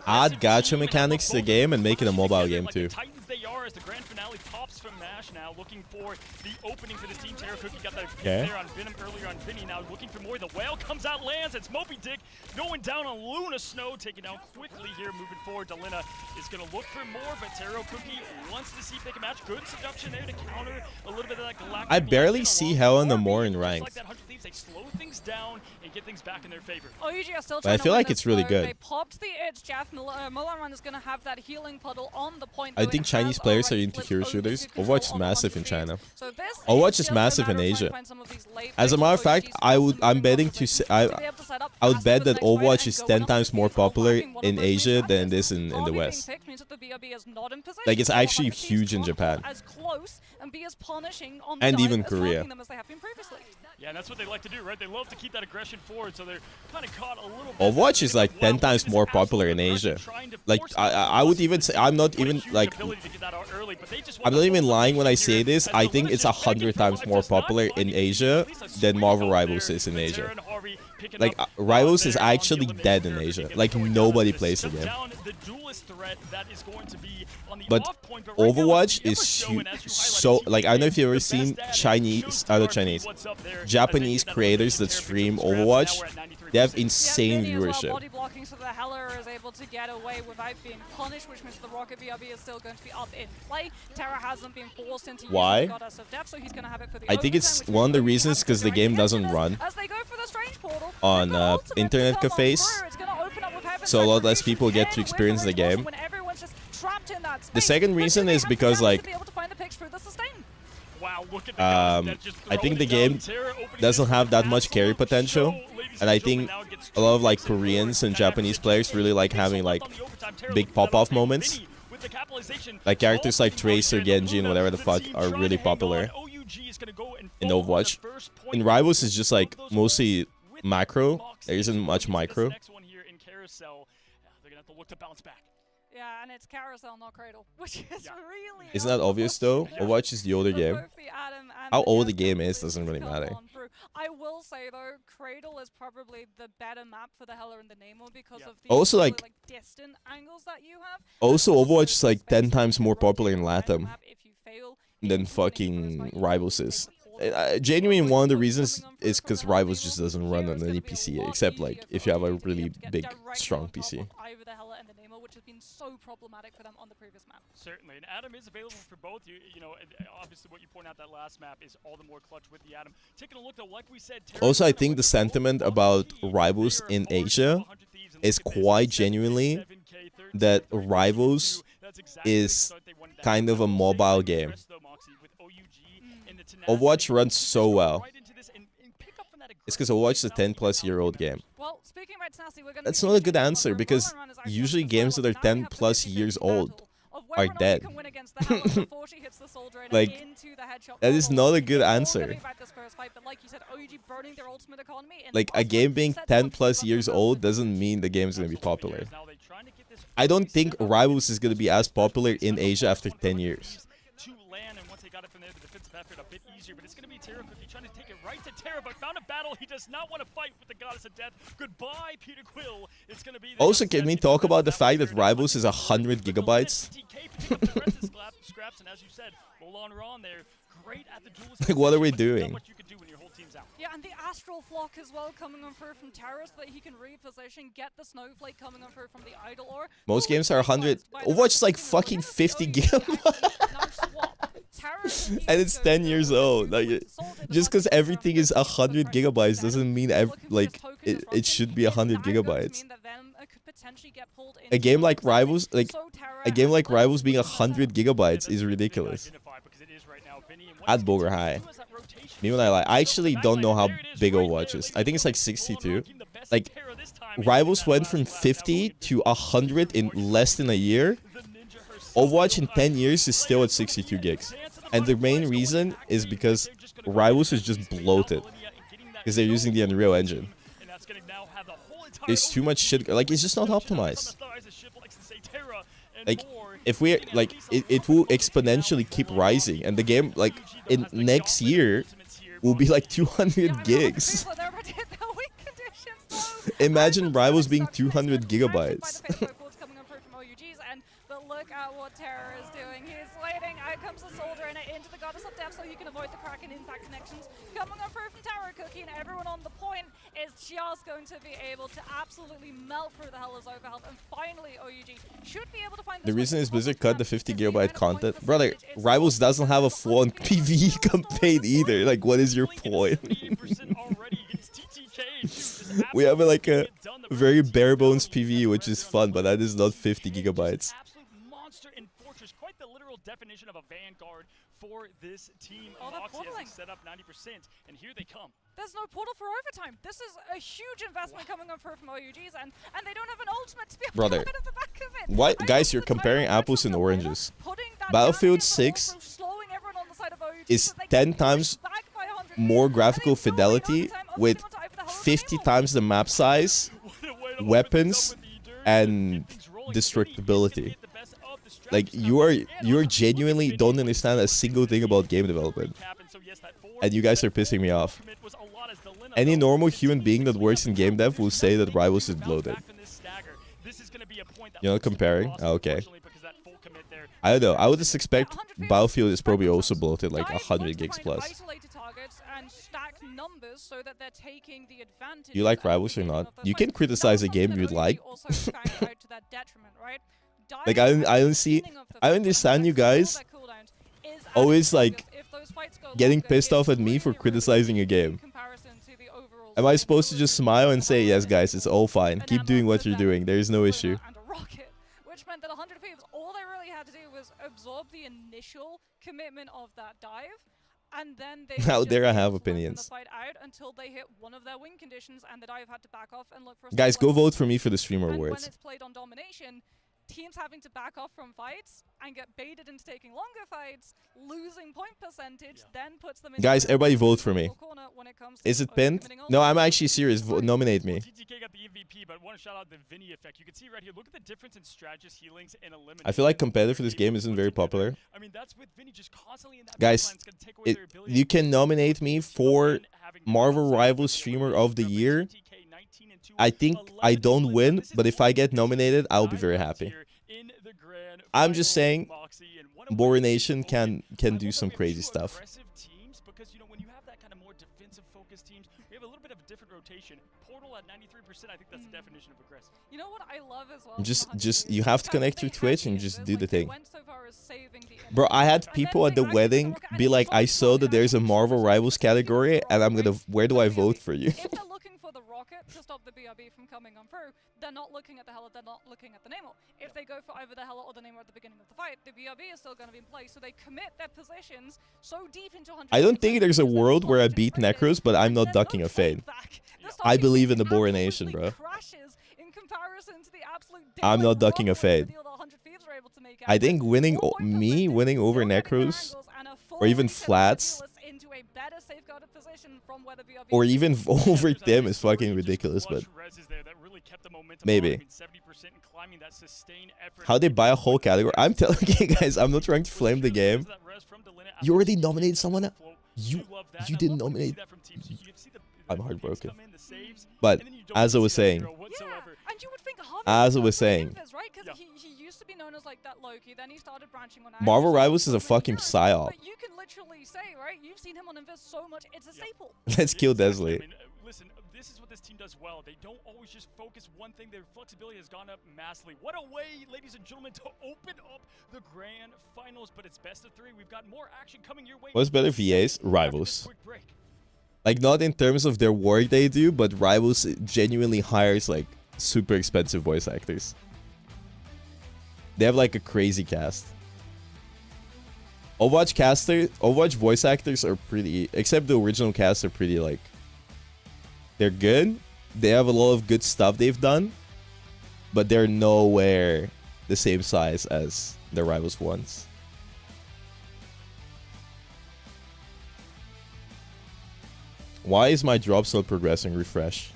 Add gacha mechanics to the game and make it a mobile game too. They are, as the grand finale pops from MASH now, looking for the opening for this team. Terra Cookie got that there on Venom earlier on Vinny, now looking for more. The whale comes out, lands. It's Moby Dick going down on Luna Snow, taken out quickly here, moving forward. Delina is going to look for more, but Terra Cookie wants to see if they can match. Good seduction there to counter a little bit of that galactic. I barely see Hela Namor in ranked. They slow things down and get things back in their favor. OUG are still but I feel like it's really good. They popped the edge. Jeff Mulan is going to have that healing puddle on the point. I think Chinese players are into hero shooters. Overwatch is massive in China. Overwatch is massive in Asia. As a matter of fact, I'm betting to I would bet that Overwatch is 10 times more popular in Asia than it is in the West. Like it's actually huge in Japan. And even Korea. Yeah, and that's what they like to do, right? They love to keep that aggression forward, so they're kind of caught a little bit. Overwatch is like 10 times more popular in Asia. Like I would even say I'm not even like I'm not even lying when I say this. I think it's 100 times more popular in Asia than Marvel Rivals is in Asia. Like Rivals is actually dead in Asia. Like nobody plays the game. But Overwatch is so like I don't know if you've ever seen Japanese creators that stream Overwatch. They have insane viewership. Body blocking so the Hela is able to get away without being punished, which means the Rocket BRB is still going to be up in play. Terra hasn't been forced into why? Goddess of Death, so he's going to have it for the I think it's one of the reasons because the game doesn't run on internet cafes, so a lot less people get to experience the game. The second reason is because like I think the game doesn't have that much carry potential, and I think a lot of like Koreans and Japanese players really like having like big pop-off moments. Like characters like Tracer, Genji, and whatever the fuck are really popular. OUG is gonna go and in fall on the Overwatch. first point In here. Rivals, it's just like Both those mostly goals with macro. Moxie. There isn't much This micro. next one here in Carousel, they're gonna have to look to bounce back. Yeah, and it's Carousel, not Cradle, which is really... Isn't that obvious though? Overwatch is the older game. How old the game is doesn't really matter. I will say though, Cradle is probably the better map for the Heller and the Namor because of the Also, really, like distant angles that you have. also Overwatch is like 10 times more popular in LATAM If you fail, than fucking Rivals is. Genuinely, one of the reasons is because Rivals just doesn't run on any PC, except like if you have a really big, strong PC. Either the Heller and the Namor, which has been so problematic for them on the previous map. Certainly, and Adam is available for both. You know, obviously what you point out that last map is all the more clutch with the Adam. Taking a look though, like we said. Also, I think the sentiment about Rivals in Asia is quite genuinely that Rivals is kind of a mobile game. Overwatch runs so well. It's because Overwatch is a 10-plus-year-old game. Well, speaking about Tenacity, we're gonna That's not a good answer because usually games that are 10-plus years old are dead. Like, that is not a good answer. Like, a game being 10-plus years old doesn't mean the game's gonna be popular. I don't think Rivals is gonna be as popular in Asia after 10 years. Got it from there, the defensive effort a bit easier, but it's going to be Terra Cookie trying to take it right to Terra, but found a battle. He does not want to fight with the Goddess of Death. Goodbye, Peter Quill. It's going to be also, can we talk about the fact that Rivals is 100 gigabytes? Scraps, and as you said, Ron there, great at the Like, what are we doing? Yeah, and the Astral Flock as well coming on through from Terra so that he can reposition, get the Snowflake coming on through from the Idol Ore. Most games are 100. Overwatch is like fucking 50 gigabytes. And it's 10 years old. Like, just because everything is 100 gigabytes doesn't mean it should be 100 gigabytes. A game like Rivals, being 100 gigabytes is ridiculous. At Boger High. Meanwhile, I actually don't know how big Overwatch is. I think it's like 62. Like, Rivals went from 50 to 100 in less than a year. Overwatch in 10 years is still at 62 gigs. And the main reason is because Rivals is just bloated. Because they're using the Unreal Engine. There's too much shit. Like, it's just not optimized. Like, if we, like, it will exponentially keep rising. And the game, like, in next year, will be like 200 gigs. Imagine Rivals being 200 gigabytes. Look at what Terror is doing. He's waiting. Out comes the Soldier and into the Goddess of Death so you can avoid the Kraken impact connections. Coming up through from Terror Cookie, and everyone on the point is just going to be able to absolutely melt through the Heller's overhealth. And finally, OUG should be able to find the reason is Blizzard cut the 50 gigabyte content. Brother, Rivals doesn't have a full-on PvE campaign either. Like, what is your point? We have like a very bare bones PvE, which is fun, but that is not 50 gigabytes. Quite the literal definition of a vanguard for this team. Oh, Moxie has set up 90%, and here they come. There's no portal for overtime. This is a huge investment coming on from OUGs, and they don't have an ultimate to be able to get at the back of it. Why, guys, you're comparing apples and oranges. Battlefield 6 is 10 times more graphical fidelity with 50 times the map size, weapons, and destructibility. Like, you're genuinely don't understand a single thing about game development. And you guys are pissing me off. Any normal human being that works in game dev will say that Rivals is bloated. You're not comparing? Oh, okay. I don't know. I would just expect Battlefield is probably also bloated, like 100 gigs plus. You like Rivals or not? You can criticize a game you'd like. Like, I understand you guys always, like, getting pissed off at me for criticizing a game. Am I supposed to just smile and say, yes, guys, it's all fine. Keep doing what you're doing. There is no issue. Which meant that 100 Thieves, all they really had to do was absorb the initial commitment of that dive, and then they How dare I have opinions. fight out until they hit one of their win conditions, and the dive had to back off and look for. Guys, go vote for me for the stream awards. When it's played on domination, teams having to back off from fights and get baited into taking longer fights, losing point percentage, then puts them in. Guys, everybody vote for me. Corner when it comes Is to it pinned? No, I'm actually serious. Nominate me. TTK got the MVP, but want to shout out the Vinny effect. You can see right here. Look at the difference in Strategist healings and elimination. I feel like competitive for this game isn't very popular. I mean, that's with Vinny just constantly in that Guys, baseline. It's gonna take away their ability you can nominate me for Marvel Rivals Streamer of the Year. I think I don't win, but if I get nominated, I'll be very happy. I'm just saying, Borer Nation can do some crazy stuff. Because you know when you have that kind of more defensive focused teams, we have a little bit of a different rotation. Portal at 93%, I think that's the definition of aggressive. You know what I love as well? Just you have to connect through Twitch and just do the thing. Bro, I had people at the wedding be like, I saw that there's a Marvel Rivals category, and I'm gonna, where do I vote for you? If they're looking for the rocket to stop the BRB from coming on through, they're not looking at the Hela, they're not looking at the Namor. If they go for either the Hela or the Namor at the beginning of the fight, the BRB is still going to be in place, so they commit their positions so deep into 100. I don't think there's a world where I beat Necros, but I'm not ducking a fade. I believe in the Borer Nation, bro. I'm not ducking a fade. I think winning over Necros, or even Flats, or even over them is fucking ridiculous, but maybe. How they buy a whole category? I'm telling you guys, I'm not trying to flame the game. You already nominated someone else? You didn't nominate. I'm heartbroken. But as I was saying, Marvel Rivals is a fucking psyop. But you can literally say, right? You've seen him on Invis so much, it's a staple. Let's kill Desley. I mean, listen, this is what this team does well. They don't always just focus one thing. Their flexibility has gone up massively. What a way, ladies and gentlemen, to open up the grand finals. But it's best of 3. We've got more action coming your way. What's better, VAs? Rivals. Like, not in terms of their work they do, but Rivals genuinely hires, like, super expensive voice actors. They have, like, a crazy cast. Overwatch voice actors are pretty, except the original cast are pretty, like, they're good. They have a lot of good stuff they've done, but they're nowhere the same size as the Rivals ones. Why is my drop still progressing? Refresh.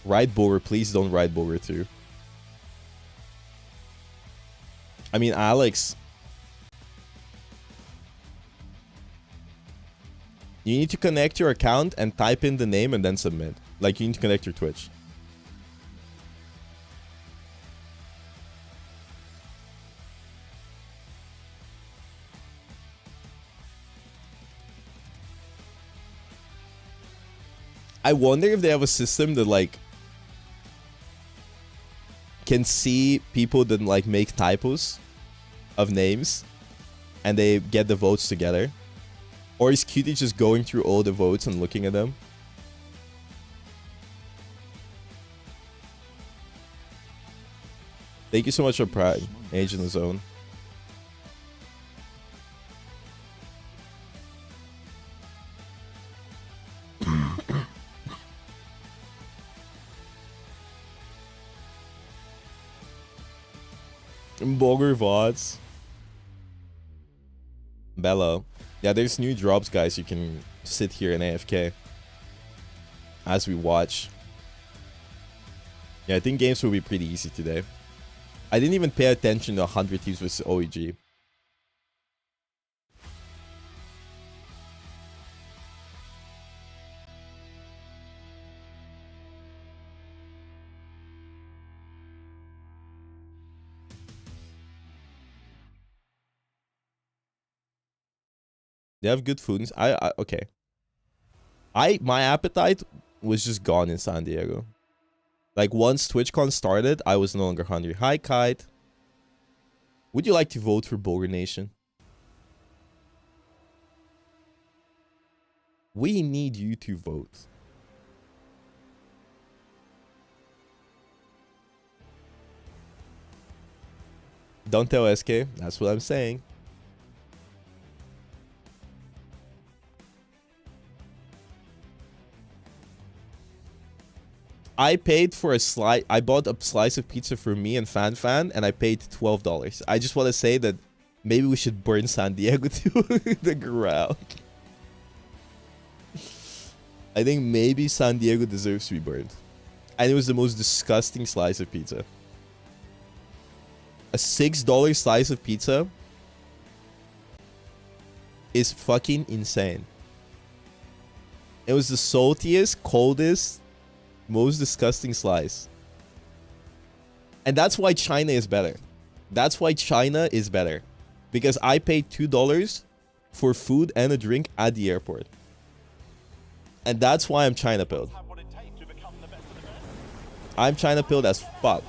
Ride Borer, please don't ride Borer too. I mean, Alex, you need to connect your account and type in the name and then submit. Like, you need to connect your Twitch. I wonder if they have a system that, like, can see people that, like, make typos of names and they get the votes together. Or is Cutie just going through all the votes and looking at them? Thank you so much for Pride, Age in the Zone. Boger VODs. Bello. Yeah, there's new drops, guys. You can sit here in AFK as we watch. Yeah, I think games will be pretty easy today. I didn't even pay attention to 100 Thieves versus OEG. They have good food. Okay. My appetite was just gone in San Diego. Like, once TwitchCon started, I was no longer hungry. Hi, Kite. Would you like to vote for Boger Nation? We need you to vote. Don't tell SK. That's what I'm saying. I paid for a slice. I bought a slice of pizza for me and Fan, and I paid $12. I just want to say that maybe we should burn San Diego to the ground. I think maybe San Diego deserves to be burned. And it was the most disgusting slice of pizza. A $6 slice of pizza is fucking insane. It was the saltiest, coldest, most disgusting slice. And that's why China is better. That's why China is better. Because I paid $2 for food and a drink at the airport. And that's why I'm China pilled. I'm China pilled as fuck.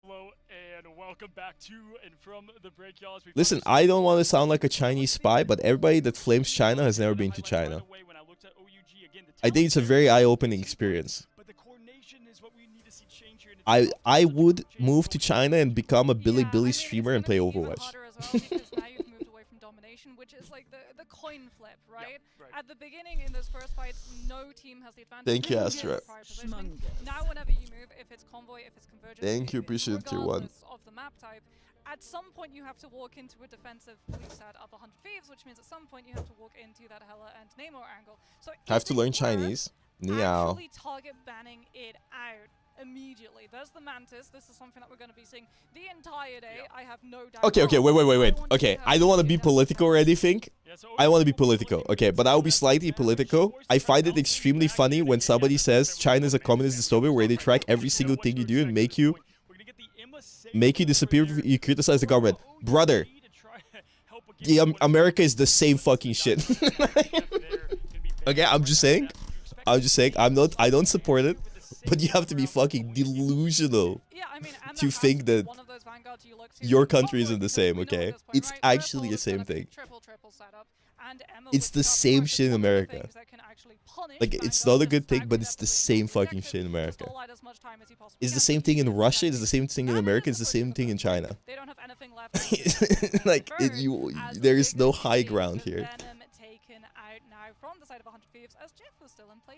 Hello and welcome back to and from the break, y'all. Listen, I don't want to sound like a Chinese spy, but everybody that flames China has never been to China. I think it's a very eye-opening experience. I would move to China and become a Billy streamer and play Overwatch. Which is like the coin flip, right? At the beginning in those first fights, no team has the advantage. Thank you, Astra. Now whenever you move, if it's convoy, if it's convergence, Thank you, appreciate it, tier 1. Of the map type, at some point you have to walk into a defensive police set of 100 Thieves, which means at some point you have to walk into that Hela and Namor angle. So Have to learn Chinese. Niao. Actually target banning it out immediately. There's the Mantis. This is something that we're going to be seeing the entire day. I have no doubt. Okay, wait. Okay, I don't want to be political or anything. I want to be political. Okay, but I'll be slightly political. I find it extremely funny when somebody says China is a communist dystopia where they track every single thing you do and make you disappear if you criticize the government. Brother, America is the same fucking shit. Okay, I'm just saying. I don't support it. But you have to be fucking delusional to think that your country isn't the same, okay? It's actually the same thing. It's the same shit in America. Like, it's not a good thing, but it's the same fucking shit in America. It's the same thing in Russia, it's the same thing in America, it's the same thing in China. Like, there is no high ground here.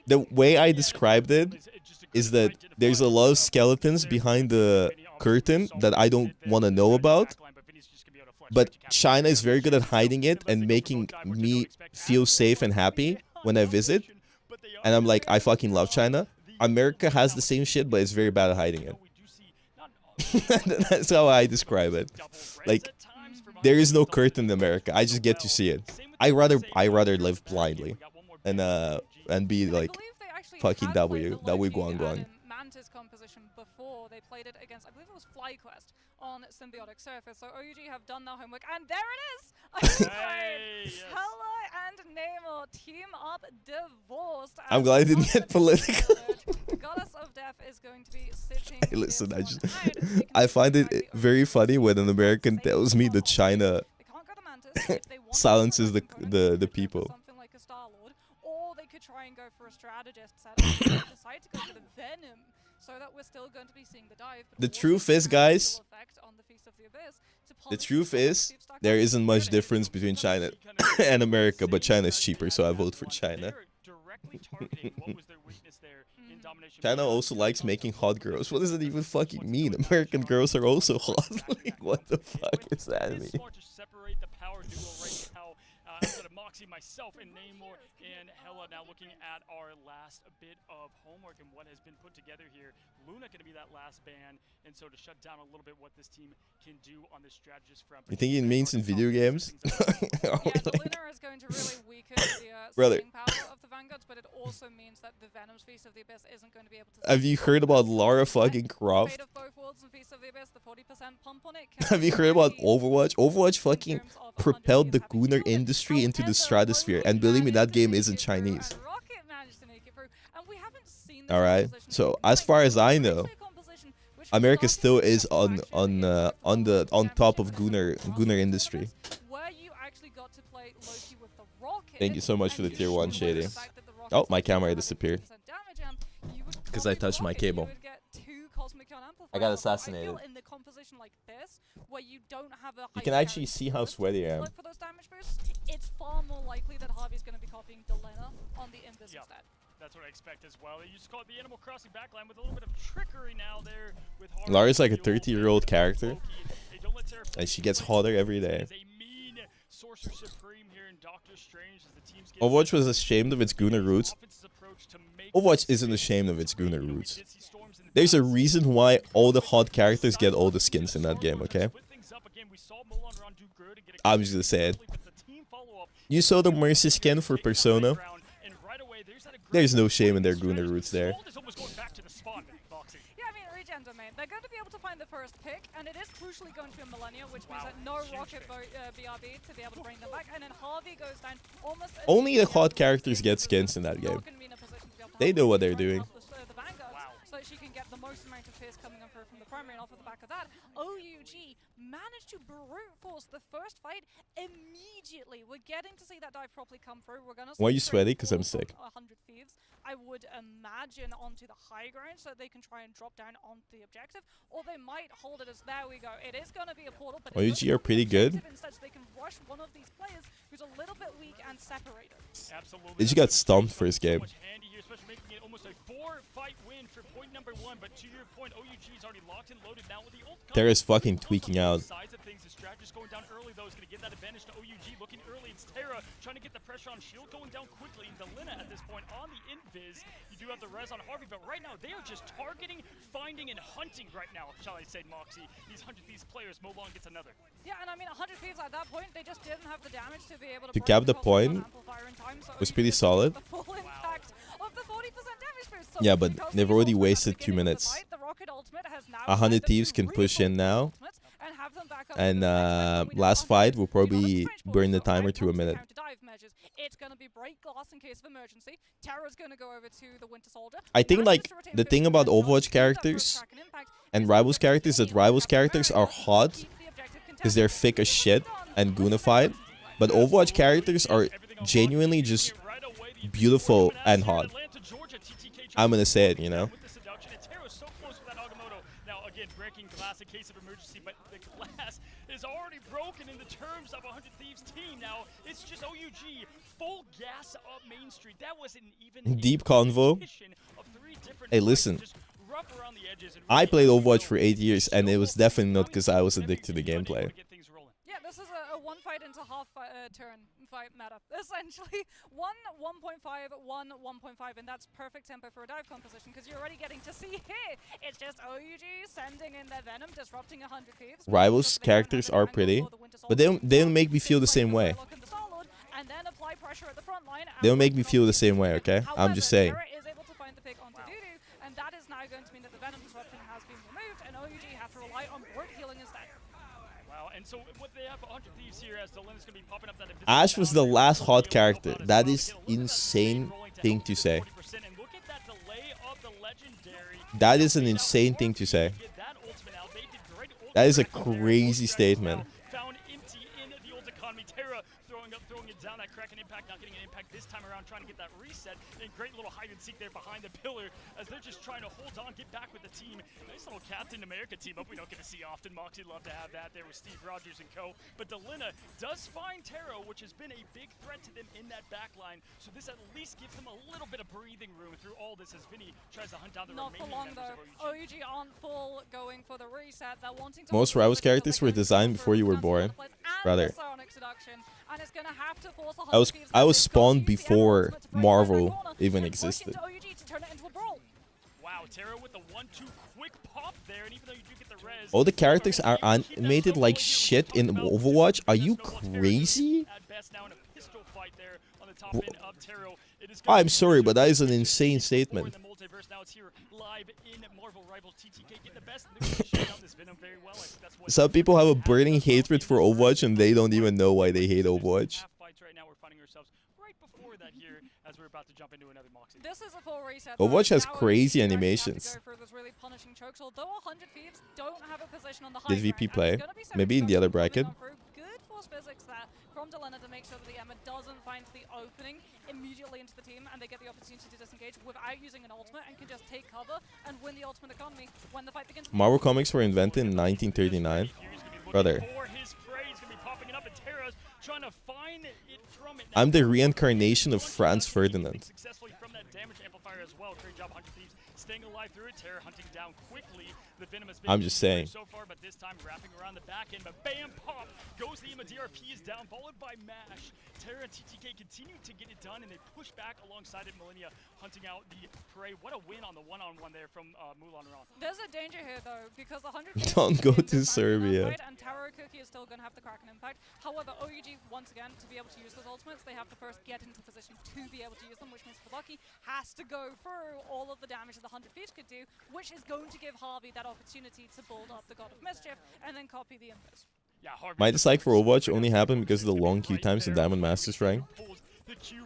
The way I described it is that there's a lot of skeletons behind the curtain that I don't want to know about, but China is very good at hiding it and making me feel safe and happy when I visit, and I'm like, I fucking love China. America has the same shit, but it's very bad at hiding it. That's how I describe it. Like, there is no curtain in America. I just get to see it. I rather live blindly and be like fucking W Guang Guang. Mantis composition before they played it against, I believe it was FlyQuest on Symbiotic Surface. So OUG have done their homework, and there it is! Hela and Namor team up divorced. I'm glad I didn't get political. Goddess of Death is going to be sitting. Hey, listen, I find it very funny when an American tells me that China silences the people. Or they could try and go for a strategist setup and decide to go for the Venom, so that we're still going to be seeing the dive. The truth is, guys, the truth is, there isn't much difference between China and America, but China is cheaper, so I vote for China. China also likes making hot girls. What does it even fucking mean? American girls are also hot. Like, what the fuck does that mean? Myself and Namor and Hela now looking at our last bit of homework and what has been put together here. Luna going to be that last ban, and so to shut down a little bit what this team can do on the strategist front. You think it means in video games? Yeah, Luna is going to really weaken the power of the Vanguards, but it also means that the Venom's Feast of the Abyss isn't going to be able to. Have you heard about Lara fucking Croft? Have you heard about Overwatch? Overwatch fucking propelled the Gunnar industry into the stratosphere, and believe me, that game isn't Chinese. Alright, so as far as I know, America still is on top of Gunnar industry. Thank you so much for the tier 1, Shady. Oh, my camera disappeared because I touched my cable. I got assassinated. I feel in the composition like this, where you don't have a You can actually see how sweaty I am. for those damage boosts, it's far more likely that Harvey's going to be copying Delena on the invis instead. That's what I expect as well. You just caught the Animal Crossing backline with a little bit of trickery now there with Harvey. Lara's like a 30-year-old character, and she gets hotter every day. Overwatch was ashamed of its Gunnar roots. Overwatch isn't ashamed of its Gunnar roots. There's a reason why all the hot characters get all the skins in that game, okay? I'm just gonna say it. You saw the Mercy skin for Persona. There's no shame in their Gunnar roots there. They're going to be able to find the first pick, and it is crucially going to be a Millennia, which means that no Rocket BRB to be able to bring them back, and then Harvey goes down almost... Only the hot characters get skins in that game. They know what they're doing. So that she can get the most amount of hits coming on from the primary, and off of the back of that, OUG managed to brute force the first fight immediately. We're getting to see that dive properly come through. We're gonna. Why are you sweaty? Because I'm sick. 100 Thieves, I would imagine, onto the high ground so they can try and drop down onto the objective, or they might hold it as there we go. It is gonna be a portal, but OUG are pretty good. Instead, so they can rush one of these players who's a little bit weak and separated. Absolutely. They just got stomped first game. Terra's fucking tweaking out. Going down early though is going to give that advantage to OUG. Looking early, it's Terra trying to get the pressure on Shield, going down quickly. Delena at this point on the invis. You do have the res on Harvey, but right now they are just targeting, finding, and hunting right now, shall I say, Moxie. These 100 Thieves players, Molon gets another. Yeah, and I mean 100 Thieves at that point, they just didn't have the damage to be able To cap the point was pretty solid. The full impact of the 40% damage boost. So yeah, but they've already wasted 2 minutes. 100 Thieves can push in now. And last fight will probably burn the timer to a minute. It's going to be break glass in case of emergency. Terra's going to go over to the Winter Soldier. I think like the thing about Overwatch characters and Rivals characters is that Rivals characters are hot because they're thick as shit and goonified, but Overwatch characters are genuinely just beautiful and hot. I'm gonna say it, you know. Breaking glass in case of emergency, but the glass is already broken in the terms of 100 Thieves team. Now it's just OUG full gas up Main Street. That wasn't even deep convo. Hey, listen. I played Overwatch for 8 years, and it was definitely not because I was addicted to the gameplay. Yeah, this is a one fight into half turn fight meta. Essentially, 1.5, 1.5, and that's perfect tempo for a dive composition because you're already getting to see here. It's just OUG sending in their venom, disrupting 100 Thieves. Rivals characters are pretty, but they don't make me feel the same way. They don't make me feel the same way, okay? I'm just saying. And so what they have 100 Thieves here as Delena's going to be popping up that Ash was the last hot character. That is insane thing to say. That is an insane thing to say. That is a crazy statement. Found empty in the old economy. Terra throwing it down. That Kraken impact, not getting an impact this time around, trying to get that reset. And great little hide and seek there behind the pillar as they're just trying to hold on, get back with the team. Nice little Captain America team up. We don't get to see often. Moxie love to have that there with Steve Rogers and co. But Delena does find Terra, which has been a big threat to them in that back line. So this at least gives them a little bit of breathing room through all this as Vinny tries to hunt down the remaining members of OUG. OUG aren't full going for the reset. They're wanting to Most Rivals characters were designed before you were born, brother. I was spawned before Marvel even existed. Wow, Terra with the 1-2 quick pop there, and even though you do get the res, all the characters are animated like shit in Overwatch. Are you crazy? I'm sorry, but that is an insane statement. Some people have a burning hatred for Overwatch and they don't even know why they hate Overwatch. Overwatch has crazy animations. Did VP play? Maybe in the other bracket. force physics there from Delena to make sure that the Emma doesn't find the opening immediately into the team and they get the opportunity to disengage without using an ultimate and can just take cover and win the ultimate economy when the fight begins. Marvel comics were invented in 1939. Brother. I'm the reincarnation of Franz Ferdinand. Successfully from that damage amplifier as well. Great job, Hunter Thieves staying alive through it. Terror hunting down quickly. The Venom has been I'm just saying. so far, but this time wrapping around the back end. But bam, pop goes the Ima. DRP is down, followed by Mash. Terror and TTK continue to get it done, and they push back alongside it. Millennia hunting out the prey. What a win on the one-on-one there from Mulan Ron. There's a danger here though, because 100. Don't go to Serbia. And Taro Cookie is still going to have the Kraken impact. However, OUG once again to be able to use those ultimates, they have to first get into position to be able to use them, which means Lucky has to go through all of the damage that the 100 Thieves could do, which is going to give Harvey that opportunity to build up the God of Mischief and then copy the Impers. My dislike for Overwatch only happened because of the long queue times in Diamond Masters rank.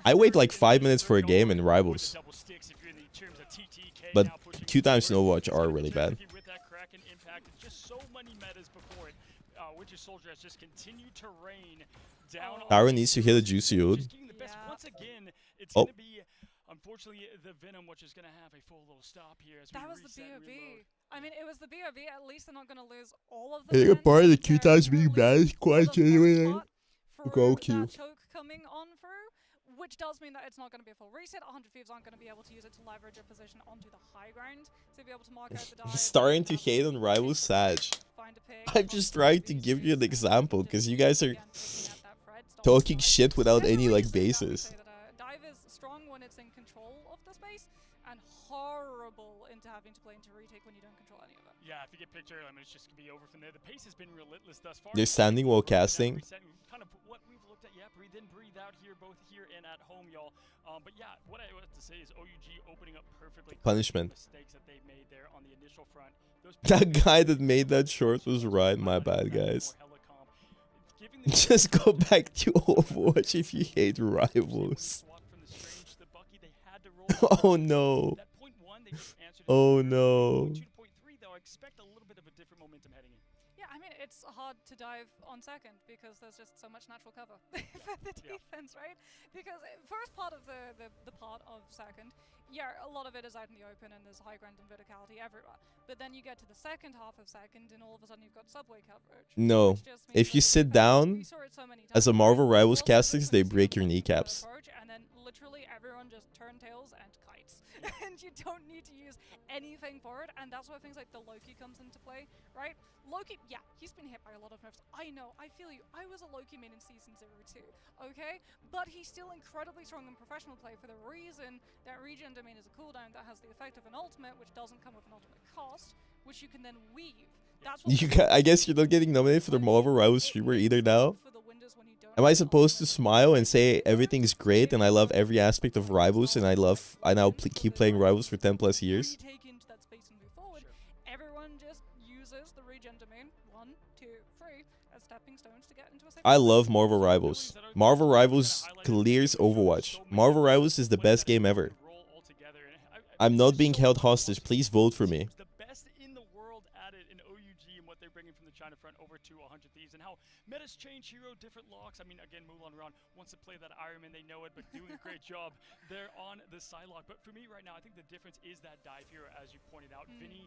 I wait like 5 minutes for a game in Rivals, but queue times in Overwatch are really bad. Tyra needs to hit a juicy ode. Oh. Unfortunately, the Venom, which is going to have a full little stop here as that we was the reset and BOV. reload. I mean, it was the BOV. At least they're not going to lose all of I think a part of the queue times being bad is quite genuine. Go queue. Choke coming on through, which does mean that it's not going to be a full reset. 100 Thieves aren't going to be able to use it to leverage a position onto the high ground to be able to mark out the dive. Starting to hate on Rivals Sag. I'm just trying to give you an example because you guys are talking shit without any like basis. Dive is strong when it's in control of the space and horrible into having to play into retake when you don't control any of it. Yeah, if you get picture, I mean, it's just going to be over from there. The pace has been relentless thus far. They're standing while casting. Kind of what we've looked at, yeah, breathe in, breathe out here, both here and at home, y'all. But yeah, what I want to say is OUG opening up perfectly. Punishment. Mistakes that they made there on the initial front. That guy that made that short was right. My bad, guys. Just go back to Overwatch if you hate Rivals. Oh no. Oh no. Yeah, I mean, it's hard to dive on second because there's just so much natural cover for the defense, right? Because first part of the part of second, yeah, a lot of it is out in the open and there's high ground and verticality everywhere. But then you get to the second half of second and all of a sudden you've got subway coverage. No. If you sit down as a Marvel Rivals castings, they break your kneecaps. And then literally everyone just turntails and kites. And you don't need to use anything for it, and that's where things like the Loki comes into play, right? Loki, yeah, he's been hit by a lot of nerfs. I know, I feel you. I was a Loki main in Season 0 too, okay? But he's still incredibly strong in professional play for the reason that Regen Domain is a cooldown that has the effect of an ultimate, which doesn't come with an ultimate cost, which you can then weave. That's what I guess you're not getting nominated for the Marvel Rivals streamer either now. Am I supposed to smile and say everything's great and I love every aspect of Rivals and I now keep playing Rivals for 10 plus years? Everyone just uses the Regen Domain 1, 2, 3 as stepping stones to get into a I love Marvel Rivals. Marvel Rivals clears Overwatch. Marvel Rivals is the best game ever. I'm not being held hostage. Please vote for me. China front over to 100 Thieves and how metas change, hero, different locks. I mean, again, Mulan Ron wants to play that Iron Man, they know it, but doing a great job there on the side lock. But for me right now, I think the difference is that dive hero, as you pointed out. Vinny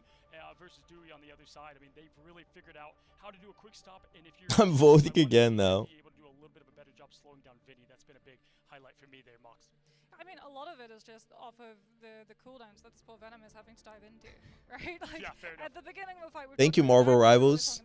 versus Dewey on the other side. I mean, they've really figured out how to do a quick stop, and if you're I'm voting again now. Able to do a little bit of a better job slowing down Vinny. That's been a big highlight for me there, Mox. I mean, a lot of it is just off of the cooldowns that this poor Venom is having to dive into, right? Like, yeah, fair enough. At the beginning of the fight, thank you, Marvel Rivals.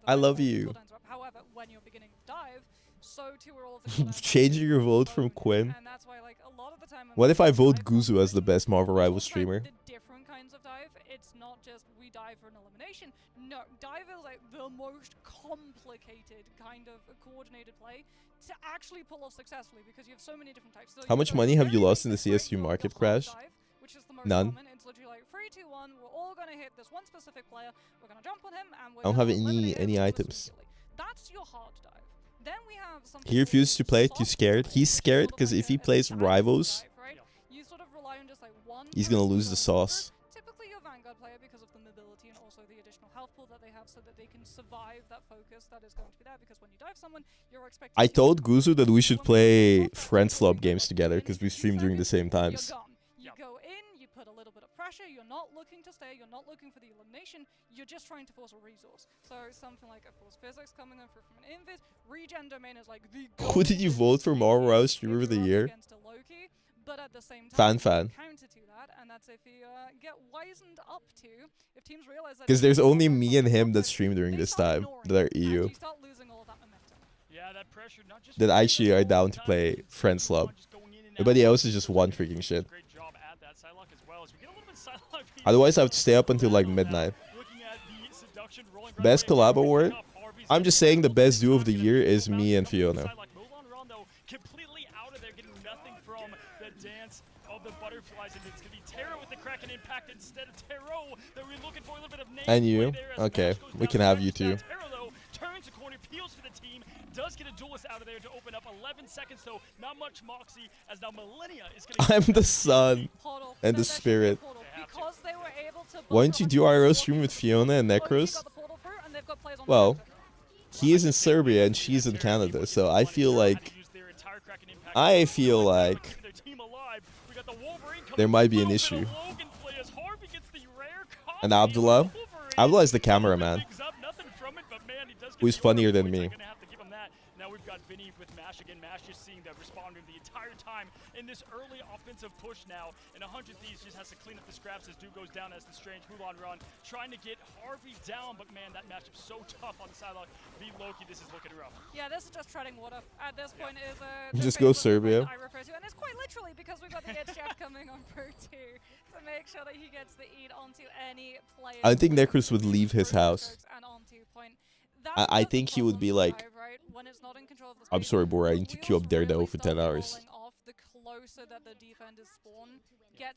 I love you. However, when you're beginning to dive, so too are all of the Changing your vote from Quinn. And that's why, like, a lot of the time. What if I vote Guzu as the best Marvel Rivals streamer? The different kinds of dive. It's not just we dive for an elimination. No, dive is like the most complicated kind of coordinated play to actually pull off successfully because you have so many different types. So how much money have you lost in the CSU market crash? None. It's literally like 3, 2, 1. We're all gonna hit this one specific player. We're gonna jump on him, and we're I don't have any items. That's your hard dive. Then we have something. He refuses to play. Too scared. He's scared because if he plays Rivals, you sort of rely on just like one. He's gonna lose the sauce. Typically, a Vanguard player because of the mobility and also the additional health pool that they have so that they can survive that focus that is going to be there, because when you dive someone, you're expected I told Guzu that we should play friend swap games together because we stream during the same times. You go in, you put a little bit of pressure, you're not looking to stay, you're not looking for the elimination, you're just trying to force a resource. So something like a force physics coming in from an invis, regen domain is like the Who did you vote for Marvel Streamer of the Year? But at the same time, Fan. counter to that, and that's if you get wizened up to, if teams realize that Because there's only me and him that stream during this time that are EU. you start losing all of that momentum. Yeah, that pressure, not just That actually are down to play friend swap. Everybody else is just one freaking shit. great job at that Psylocke as well. As we get a little bit Psylocke here. Otherwise, I have to stay up until like midnight. Looking at the seduction rolling right Best away. collab award? I'm just saying the best duo of the year is me and Fiona. Psylocke, Mulan Rondo completely out of there, getting nothing from the dance of the butterflies, and it's gonna be Taro with the Kraken impact instead of Taro that we're looking for. A little bit of name And you? play there as Okay, Nash goes we down can the have bench. you too. Now Taro though turns a corner, peels for the team, does get a duelist out of there to open up 11 seconds though. Not much moxie as now Millennia is gonna I'm the sun and the spirit. Because they were able to Why don't you do IRL stream with Fiona and Necros? Well, he is in Serbia and she's in Canada, so I feel like there might be an issue. And Abdullah is the cameraman, who's funnier than me. Now we've got Vinny with Mash again. Mash just seeing the responder the entire time in this early offensive push now. And 100 Thieves just has to clean up the scraps as Dude goes down as the strange Mulan run. Trying to get Harvey down, but man, that matchup's so tough on the sideline. The Loki, this is looking rough. Yeah, this is just treading water. At this point is Just go Serbia. I refer to, and it's quite literally because we've got the Edge Chef coming on Pro 2 to make sure that he gets the eat onto any player. I think Necros would leave his house. And onto point. I think he would be like, I'm sorry, bro, I need to queue up Daredevil for 10 hours.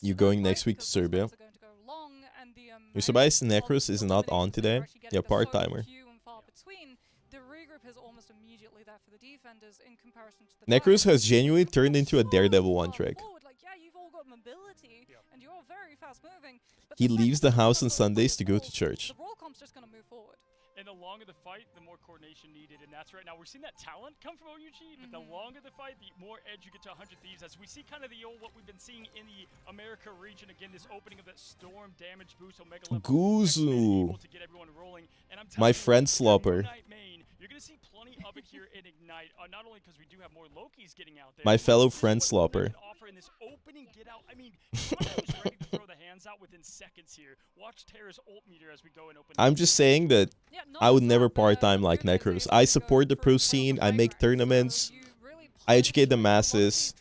You going next week to Serbia? Your Tobias Necros is not on today? Yeah, part-timer. Necros has genuinely turned into a Daredevil one-trick. He leaves the house on Sundays to go to church. And the longer the fight, the more coordination needed. And that's right now. We're seeing that talent come from OUG, but the longer the fight, the more edge you get to 100 Thieves. As we see kind of the old, what we've been seeing in the America region. Again, this opening of that storm damage boost. Omega Guzu. My friend Slopper. You're going to see plenty of it here in Ignite. Not only because we do have more Lokis getting out there. My fellow friend Slopper. In this opening get out. I mean, who's ready to throw the hands out within seconds here. Watch Terra's ult meter as we go and open. I'm just saying that I would never part-time like Necros. I support the pro scene, I make tournaments, I educate the masses,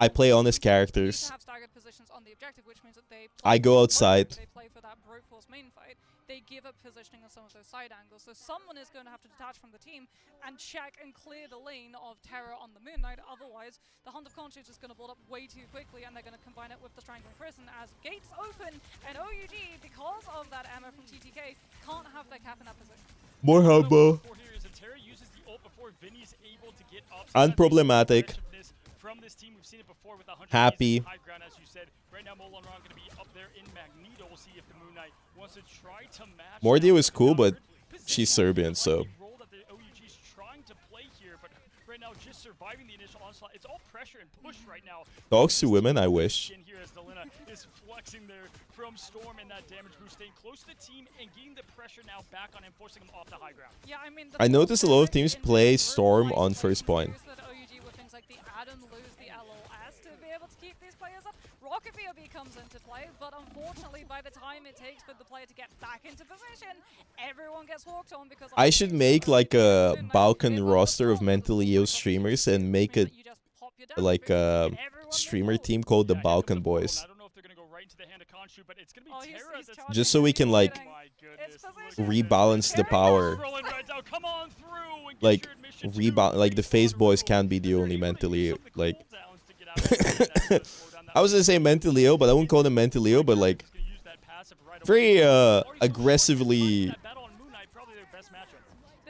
I play honest characters, I go outside. They give up positioning on some of those side angles. So someone is going to have to detach from the team and check and clear the lane of Terror on the Moon Knight. Otherwise, the Hunt of Conscience is going to build up way too quickly, and they're going to combine it with the Strangling Prison as gates open, and OUG, because of that ammo from TTK, can't have their cap in that position. Morhaba. Unproblematic. From this team, we've seen it before with 100 Happy. high ground, as you said. Right now, Molan Ron going to be up there in Magneto. We'll see if the Moon Knight wants to try to match. Mordio is cool, but she's Serbian, so. Role that the OUG's trying to play here, but right now, just surviving the initial onslaught. It's all pressure and push right now. Dogs to women, I wish. Here as Delina is flexing there from Storm and that damage boost, staying close to the team and getting the pressure now back on him, forcing him off the high ground. Yeah, I mean, I noticed a lot of teams play Storm on first point. Rocket BOB comes into play, but unfortunately, by the time it takes for the player to get back into position, everyone gets walked on because I should make like a Balkan roster of mentally ill streamers and make it like a streamer team called the Balkan Boys. I don't know if they're going to go right into the hand of Khonshu, but it's going to be Terra that's just so we can like rebalance the power. Like like the Phase Boys can't be the only mentally like. I was gonna say mentally ill, but I wouldn't call them mentally ill, but like very aggressively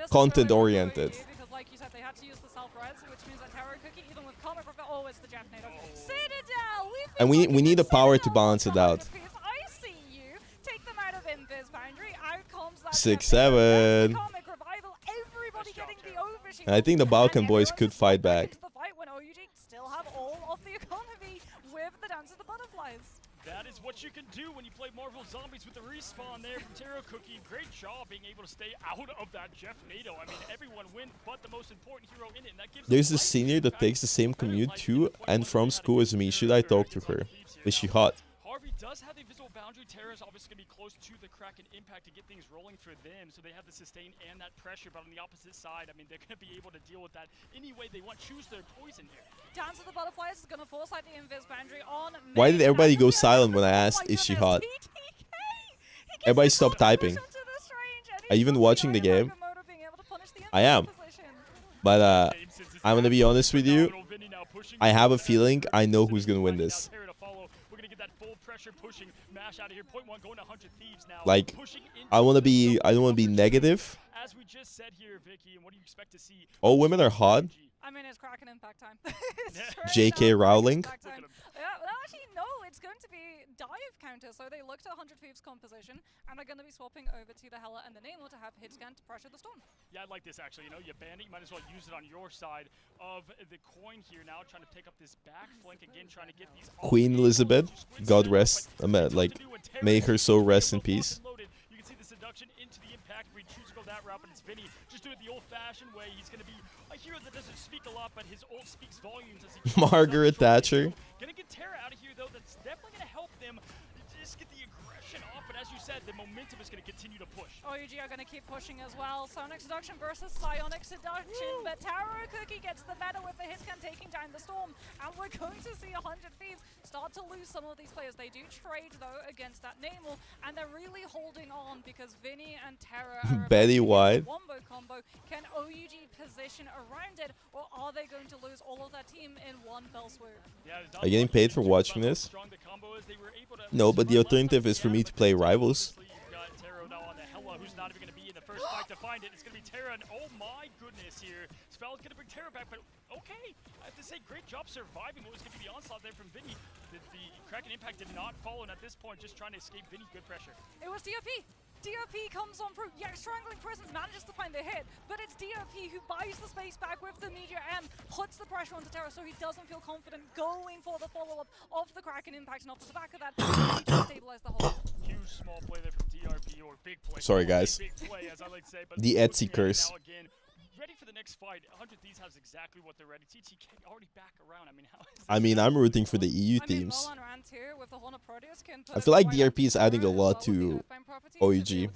content oriented. Because like you said, they had to use the self-res, which means that Tarot Cookie, even with Comet Profit, oh, it's the Jeffnator. Citadel! And we need the power to balance it out. I see you 6-7. And I think the Balkan boys could fight back. Still have all of the economy with the Dance of the Butterflies. That is what you can do when you play Marvel Zombies with the respawn there from Taro Cookie. Great job being able to stay out of that Jeff NATO. I mean, everyone wins, but the most important hero in it. And that gives There's a senior that takes the same commute to and from school as me. Should I talk to her? Is she hot? Harvey does have the visible boundary. Terra's obviously going to be close to the Kraken impact to get things rolling for them, so they have the sustain and that pressure. But on the opposite side, I mean, they're going to be able to deal with that any way they want. Choose their poison here. Dance of the Butterflies is going to force out the invis boundary on. Why did everybody go silent when I asked, is she hot? Everybody stopped typing. Are you even watching the game? I am. But I'm going to be honest with you. I have a feeling I know who's going to win this. Like, I don't want to be negative. As we just said here, Vicky, and what do you expect to see? All women are hot. I mean, it's Kraken impact time. J.K. Rowling. Yeah, well, actually, no, it's going to be dive counter. So they looked at 100 Thieves composition, and they're going to be swapping over to the Hela and the Namor to have hit scan to pressure the storm. Yeah, I like this actually. You know, you bandit, you might as well use it on your side of the coin here now, trying to take up this back flank again, trying to get these. Queen Elizabeth, God rest, like, may her soul rest in peace. You can see the seduction into the impact. We choose to go that route, but it's Vinny. Just do it the old-fashioned way. He's going to be a hero that doesn't speak a lot, but his ult speaks volumes as he. Margaret Thatcher. Gonna get Terra out of here though. That's definitely gonna help them just get the aggression off. But as you said, the momentum is gonna continue to push. OUG are gonna keep pushing as well. Sonic Seduction versus Psionic Seduction, but Taro Cookie gets the better with the hit scan taking down the storm, and we're going to see 100 Thieves start to lose some of these players. They do trade though against that Namor, and they're really holding on because Vinny and Terra are Betty White. Wombo combo. Can OUG position around it, or are they going to lose all of that team in one fell swoop? Are you getting paid for watching this? No, but the alternative is for me to play Rivals. Who's not even going to be in the first fight to find it. It's going to be Terra, and oh my goodness here. Spell's going to bring Terra back, but okay. I have to say, great job surviving what was going to be the onslaught there from Vinny. The Kraken impact did not follow, and at this point, just trying to escape Vinny. Good pressure. It was DOP. DOP comes on through. Yeah, Strangling Presence manages to find the hit, but it's DOP who buys the space back with the Meteor M, puts the pressure onto Terra so he doesn't feel confident going for the follow-up of the Kraken impact, and off the back of that, he to stabilize the whole. Huge small play there from DRP, or big play. Sorry, guys. Big play, as I like to say, but the Etsy curse. Ready for the next fight. 100 Thieves has exactly what they're ready. TTK already back around. I mean, how is I mean, I'm rooting for the EU teams. I feel like DRP is adding a lot to OUG.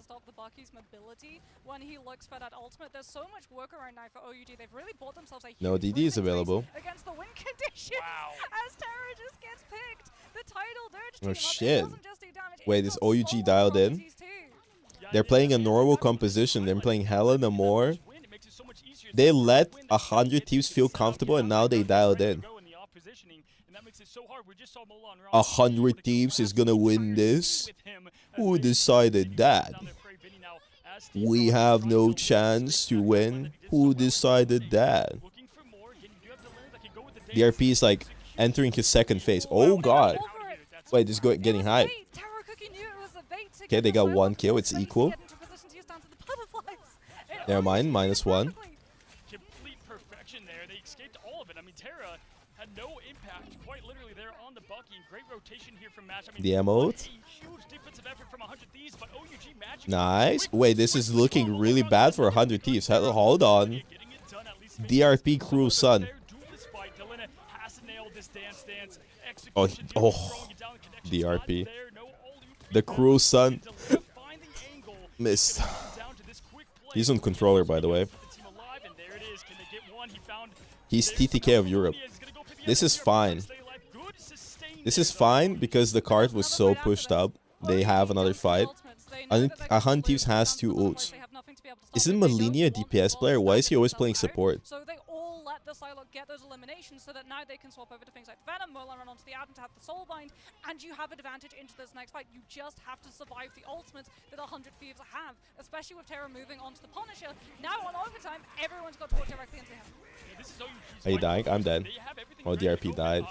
When he looks for that ultimate, there's so much workaround now for OUG. They've really bought themselves a huge no, DD is available. Against the win condition. Wow. As Terra just gets picked. The title Dirge Oh team shit. doesn't just do damage, wait, is OUG dialed in? They're playing a normal composition. They're playing Hela no more. They let 100 Thieves feel comfortable, and now they dialed in. 100 Thieves is gonna win this? Who decided that? We have no chance to win. Who decided that? DRP is like entering his second phase. Oh god. Wait, this is getting hype. Okay, they got 1 kill. It's equal. Never mind, -1. Complete perfection there. They escaped all of it. I mean, Terra had no impact, quite literally there on the Bucky. Great rotation here from Match. I mean, the emote. Huge defensive effort from 100 Thieves, but OUG magic. Nice. Wait, this is looking really bad for 100 Thieves. Hold on. DRP Cruel Sun. Oh, DRP. The Cruel Sun. Missed. He's on controller, by the way. He's TTK of Europe. This is fine. This is fine because the card was so pushed up. They have another fight. 100 Thieves has 2 ults. Isn't Malini a DPS player? Why is he always playing support? So they all let the Psylocke get those eliminations so that now they can swap over to things like Venom, Merlin run onto the Adam to have the Soulbind, and you have advantage into this next fight. You just have to survive the ultimates that 100 Thieves have, especially with Terra moving onto the Punisher. Now on overtime, everyone's got to walk directly into him. Are you dying? I'm dead. Oh, DRP died.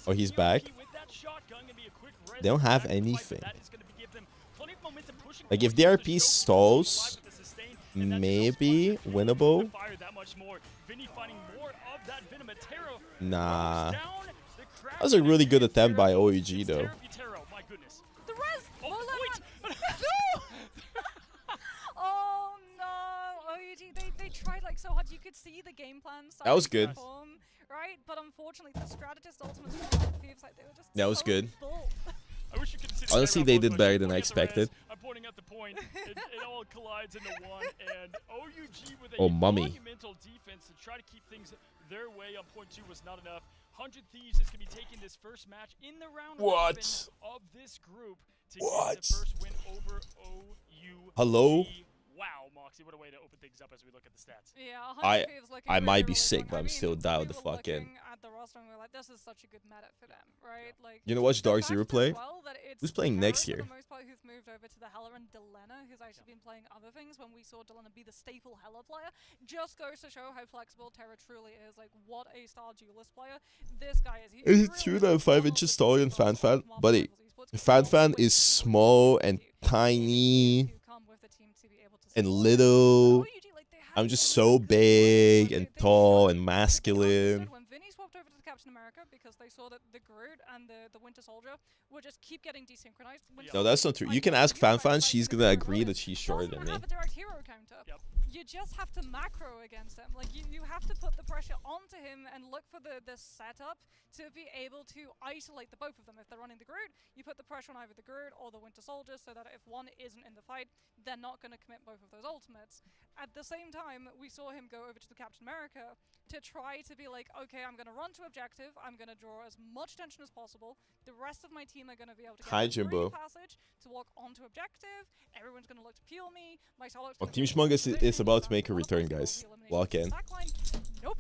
Oh, he's back. They don't have anything. Like if DRP stalls, maybe winnable. Nah. That was a really good attempt by OEG though. Oh no, OEG, they tried like so hard. You could see the game plan. That was good. Right, but unfortunately, the strategist ultimately like they were just. That was so good. full. I wish you could see Honestly, they did better than I expected. I'm pointing at the point. It all collides into one, and OUG with a monumental defense to try to keep things their way on point 2 was not enough. 100 Thieves is going to be taking this first match in the round of this group to get the first win over OUG. Hello? Wow, Moxie, what a way to open things up as we look at the stats. Yeah, I might be sick, but I'm still dialed the fuck in. At the roster and we're like, this is such a good meta for them, right? Like, You know, watch Dark Zero play? Who's playing Terra next year? For the most part, who's moved over to the Heller, and Delena, who's actually been playing other things. When we saw Delena be the staple Heller player, just goes to show how flexible Terra truly is. Like, what a star duelist player this guy is. Is it true that 5 inches taller than FanFan? Buddy, FanFan is small and tiny and little. I'm just so big and tall and masculine. When Vinny swapped over to the Captain America because they saw that the Groot and the Winter Soldier would just keep getting desynchronized. No, that's not true. You can ask FanFan, she's gonna agree that she's shorter than me. Have a direct hero counter. You just have to macro against him. Like you have to put the pressure onto him and look for the setup to be able to isolate the both of them. If they're running the Groot, you put the pressure on either the Groot or the Winter Soldier so that if one isn't in the fight, they're not going to commit both of those ultimates. At the same time, we saw him go over to the Captain America to try to be like, okay, I'm going to run to objective, I'm going to draw as much attention as possible, the rest of my team are going to be able to get a free passage to walk onto objective, everyone's going to look to peel me, my solo's Oh, Team Schmungus is about to make a return, guys. Lock in. Nope.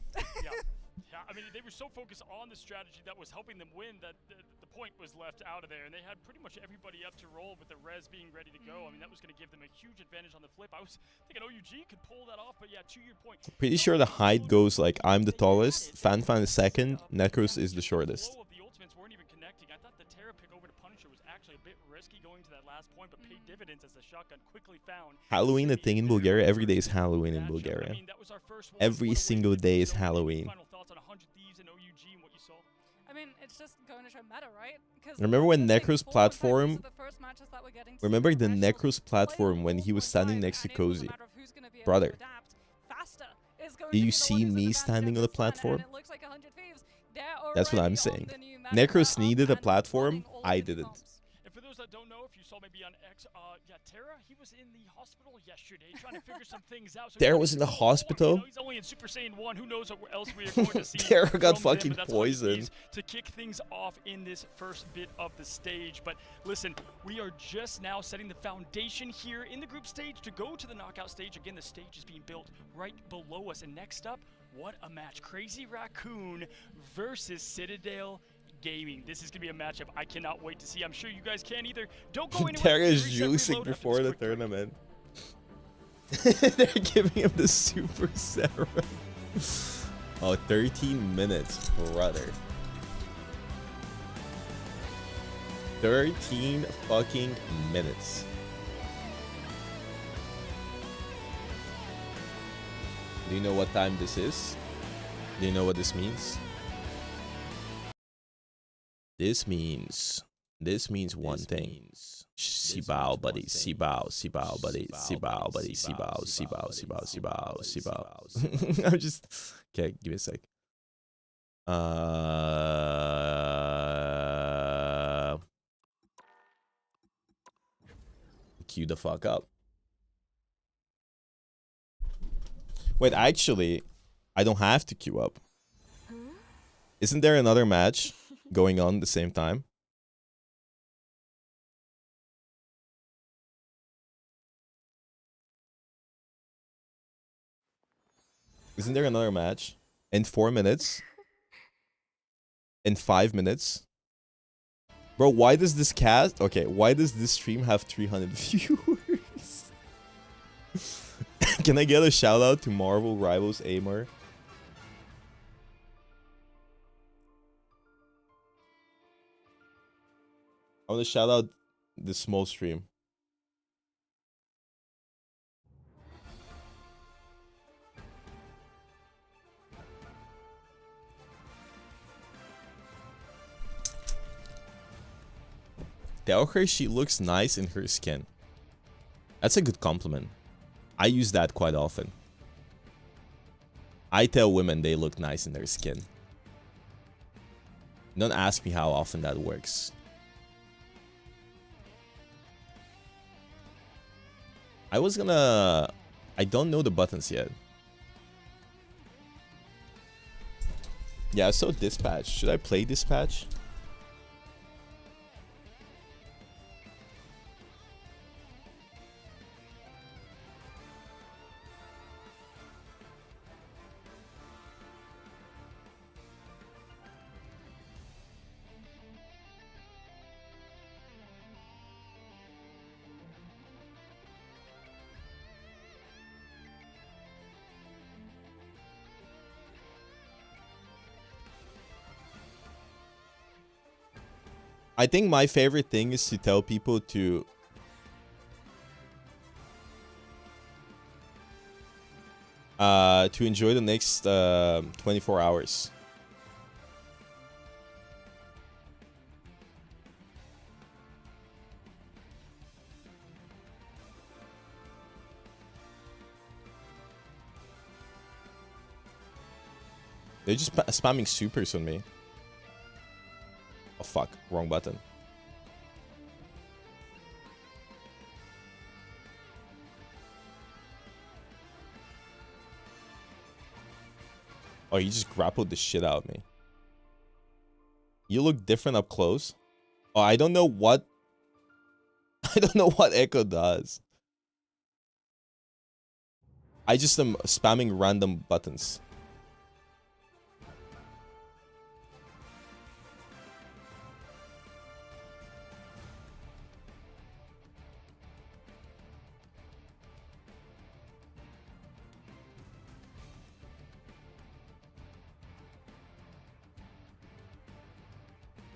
Yeah, I mean, they were so focused on the strategy that was helping them win that the point was left out of there, and they had pretty much everybody up to roll with the res being ready to go. I mean, that was going to give them a huge advantage on the flip. I was thinking OUG could pull that off, but yeah, to your point. Pretty sure the height goes like I'm the tallest, FanFan is second, Necros is the shortest. The ultimates weren't even connecting. I thought the Terra pick over to Punisher was actually a bit risky going to that last point, but paid dividends as the shotgun quickly found. Halloween a thing in Bulgaria? Every day is Halloween in Bulgaria. Every single day is Halloween. Final thoughts on 100 Thieves and OUG and what you saw? I mean, it's just going to show meta, right? Remember when Necros platform? Remember the Necros platform when he was standing next to Cozy? Brother, do you see me standing on the platform? That's what I'm saying. Necros needed a platform, I didn't. And for those that don't know, if you saw maybe on X, yeah, Terra, he was in the hospital yesterday trying to figure some things out. So Terra was in the hospital? He's only in Super Saiyan 1. Who knows what else we are going to see. Terra got fucking poisoned. To kick things off in this first bit of the stage. But listen, we are just now setting the foundation here in the group stage to go to the knockout stage. Again, the stage is being built right below us. And next up, what a match. Crazy Raccoon versus Citadel Gaming. This is going to be a matchup I cannot wait to see. I'm sure you guys can either. Don't go anywhere. Terra is juicing before the tournament. They're giving him the Super Serum. Oh, 13 minutes, brother. 13 fucking minutes. Do you know what time this is? Do you know what this means? This means one thing. Sibao, buddy. Sibao, buddy. Sibao. I'm just... Okay, give me a sec. Queue the fuck up. Wait, actually, I don't have to queue up. Isn't there another match going on at the same time? Isn't there another match? In 4 minutes? In 5 minutes? Bro, why does this cast... Okay, why does this stream have 300 viewers? Can I get a shout out to Marvel Rivals Amor? I want to shout out the small stream. Tell her she looks nice in her skin. That's a good compliment. I use that quite often. I tell women they look nice in their skin. Don't ask me how often that works. I don't know the buttons yet. Yeah, so dispatch. Should I play dispatch? I think my favorite thing is to tell people to enjoy the next 24 hours. They're just spamming supers on me. Oh fuck, wrong button. Oh, you just grappled the shit out of me. You look different up close. Oh, I don't know what Echo does. I just am spamming random buttons.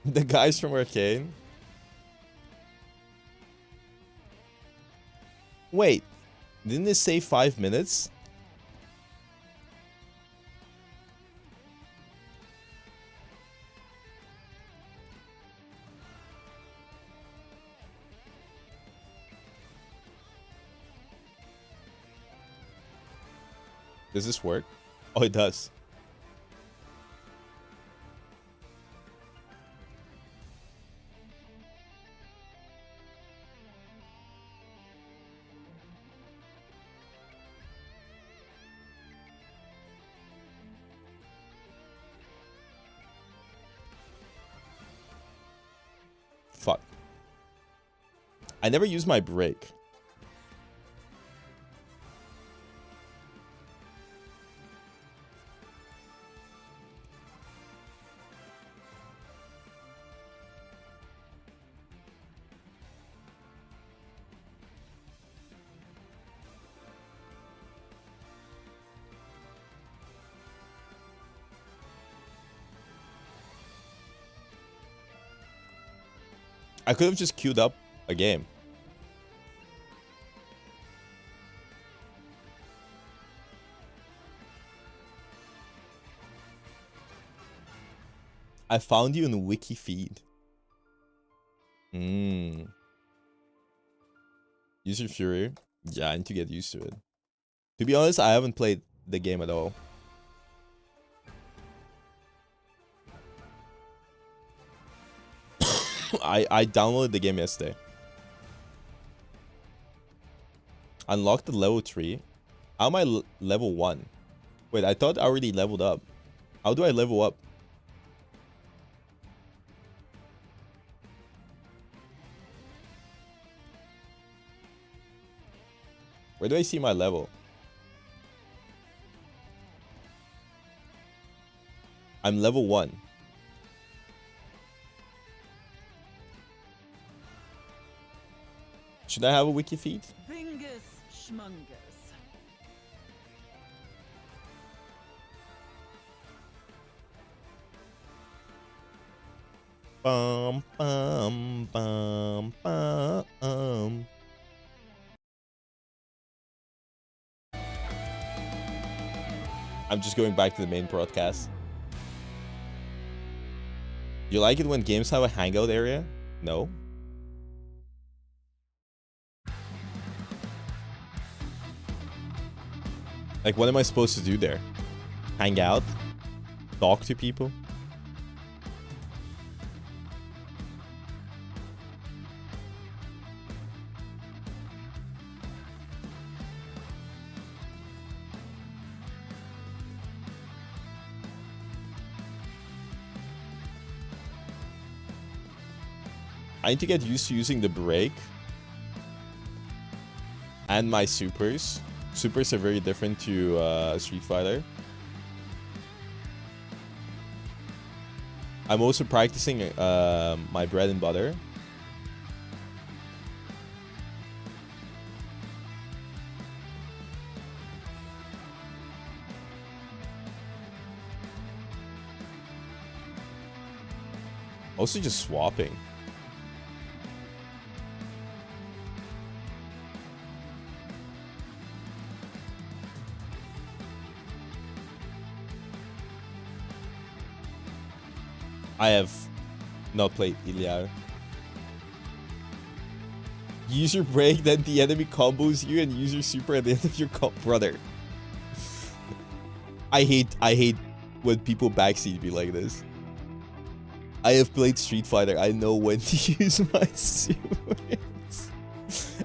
The guys from Arcane? Wait, didn't it say 5 minutes? Does this work? Oh, it does. Fuck. I never use my break. I could have just queued up a game. I found you in the wiki feed. User Fury. Yeah, I need to get used to it. To be honest, I haven't played the game at all. I downloaded the game yesterday. Unlocked the level 3. How am I level 1? Wait, I thought I already leveled up. How do I level up? Where do I see my level? I'm level 1. Should I have a wiki feed? Bingus schmungus. Bum bum bum bum. I'm just going back to the main broadcast. You like it when games have a hangout area? No. Like, what am I supposed to do there? Hang out? Talk to people? I need to get used to using the break and my supers. Supers are very different to Street Fighter. I'm also practicing my bread and butter. Also just swapping. I have not played Iliar. Use your break, then the enemy combos you, and use your super at the end of your brother. I hate when people backseat me like this. I have played Street Fighter. I know when to use my supers.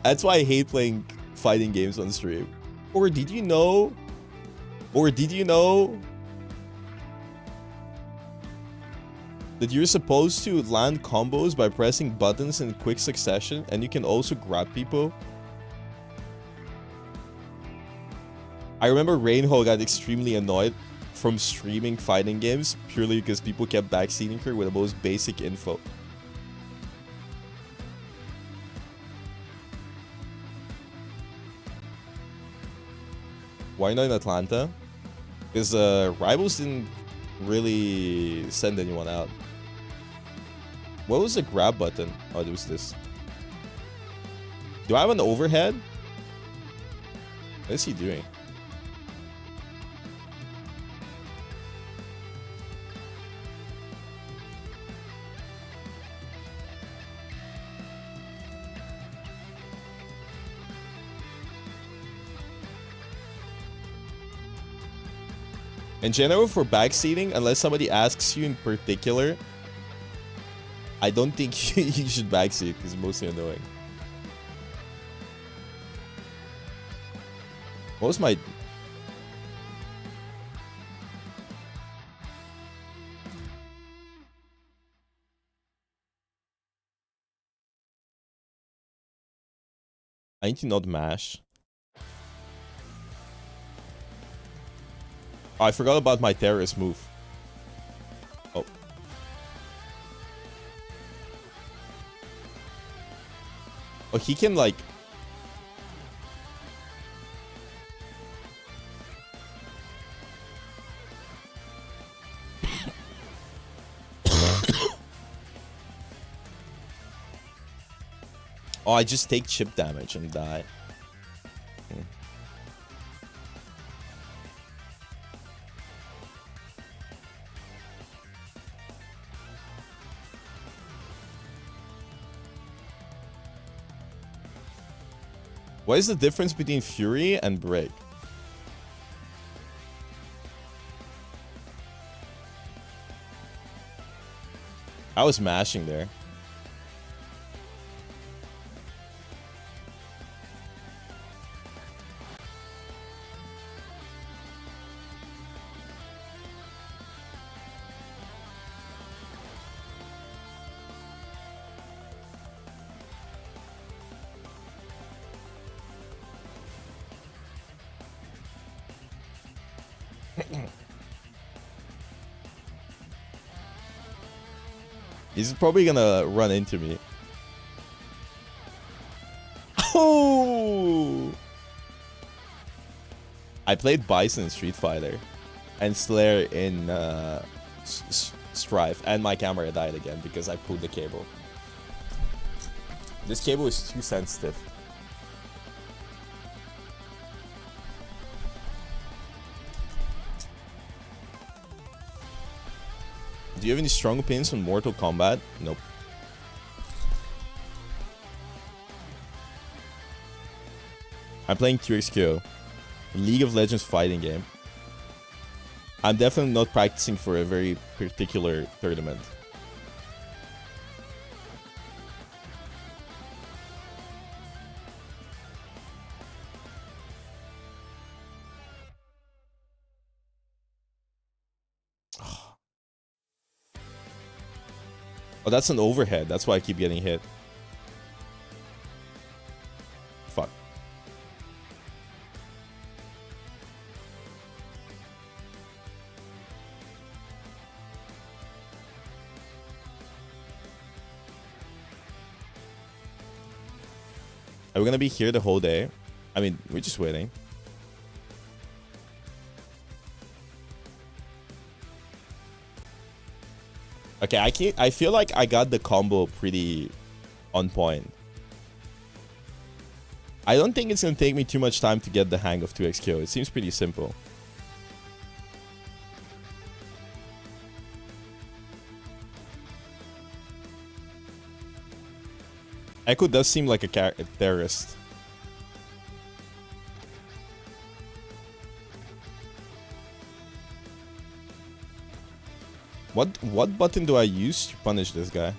That's why I hate playing fighting games on stream. Or did you know? That you're supposed to land combos by pressing buttons in quick succession, and you can also grab people? I remember Reinhold got extremely annoyed from streaming fighting games purely because people kept backseating her with the most basic info. Why not in Atlanta? Because Rivals didn't really send anyone out. What was the grab button? Oh, it was this. Do I have an overhead? What is he doing? In general, for backseating, unless somebody asks you in particular, I don't think you should backseat because it's mostly annoying. What was my... I need to not mash. Oh, I forgot about my terrorist move. Oh. Oh, he can like... Oh, I just take chip damage and die. What is the difference between Fury and Break? I was mashing there. He's probably gonna run into me. Oh! I played Bison in Street Fighter and Slayer in Strife, and my camera died again because I pulled the cable. This cable is too sensitive. Do you have any strong opinions on Mortal Kombat? Nope. I'm playing 2xQ. League of Legends fighting game. I'm definitely not practicing for a very particular tournament. Oh, that's an overhead. That's why I keep getting hit. Fuck. Are we gonna be here the whole day? I mean, we're just waiting. Okay, I feel like I got the combo pretty on point. I don't think it's gonna take me too much time to get the hang of 2xQ. It seems pretty simple. Echo does seem like a terrorist. What button do I use to punish this guy?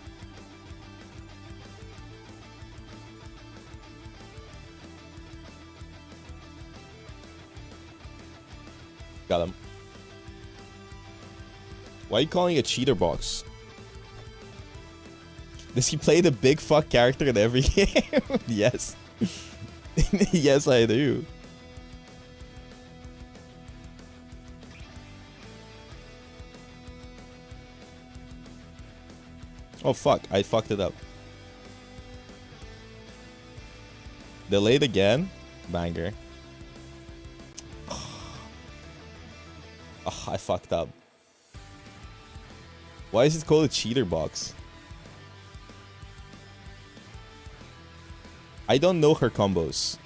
Got him. Why are you calling it a cheater box? Does he play the big fuck character in every game? Yes. Yes, I do. Oh fuck, I fucked it up. Delayed again? Banger. Oh, I fucked up. Why is it called a cheater box? I don't know her combos.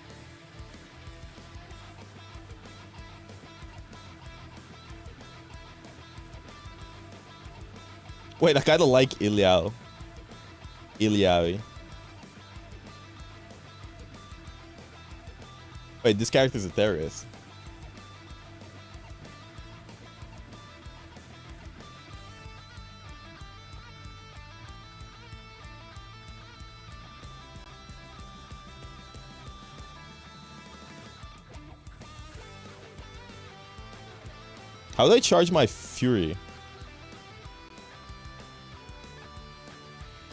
Wait, I kinda like Iliao. Iliawi. Wait, this character's a terrorist. How do I charge my Fury?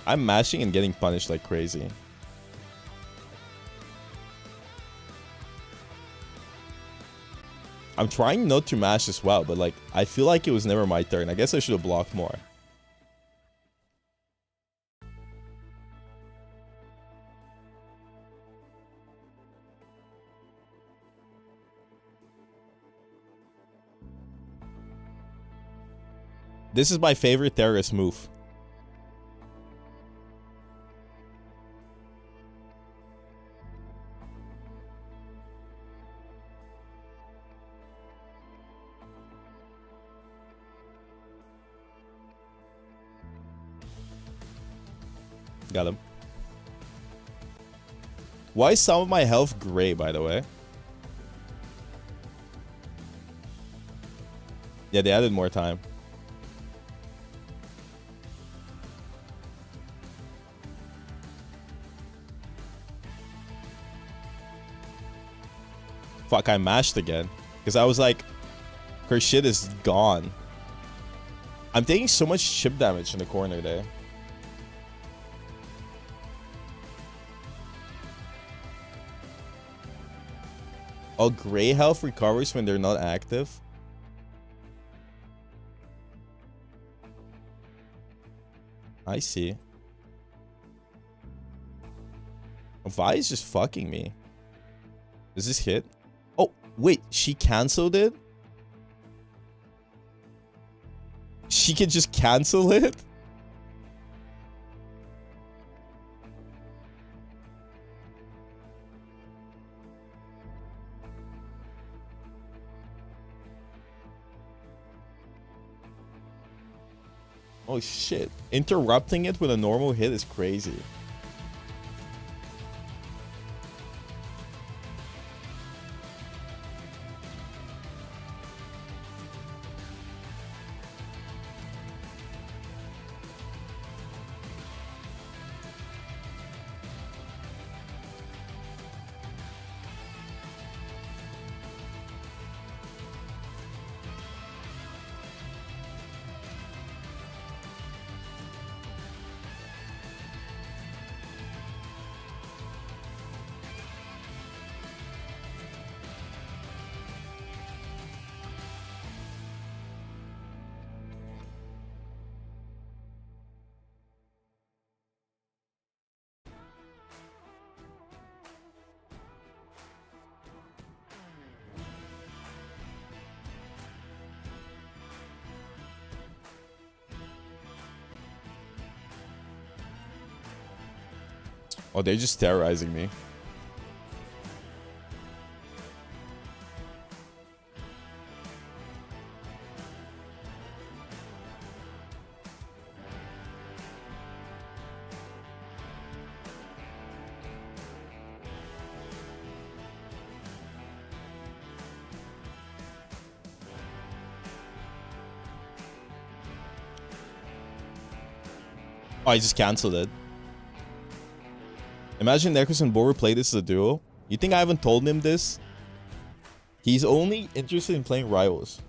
I'm mashing and getting punished like crazy. I'm trying not to mash as well, but like, I feel like it was never my turn. I guess I should have blocked more. This is my favorite terrorist move. Got him. Why is some of my health gray, by the way? Yeah, they added more time. Fuck, I mashed again. Because I was like, her shit is gone. I'm taking so much chip damage in the corner there. Oh, gray health recovers when they're not active? I see. Vi is just fucking me. Does this hit? Oh, wait, she canceled it? She can just cancel it? Oh shit. Interrupting it with a normal hit is crazy. Oh, they're just terrorizing me. Oh, I just canceled it. Imagine Necros and Borer play this as a duo. You think I haven't told him this? He's only interested in playing rivals.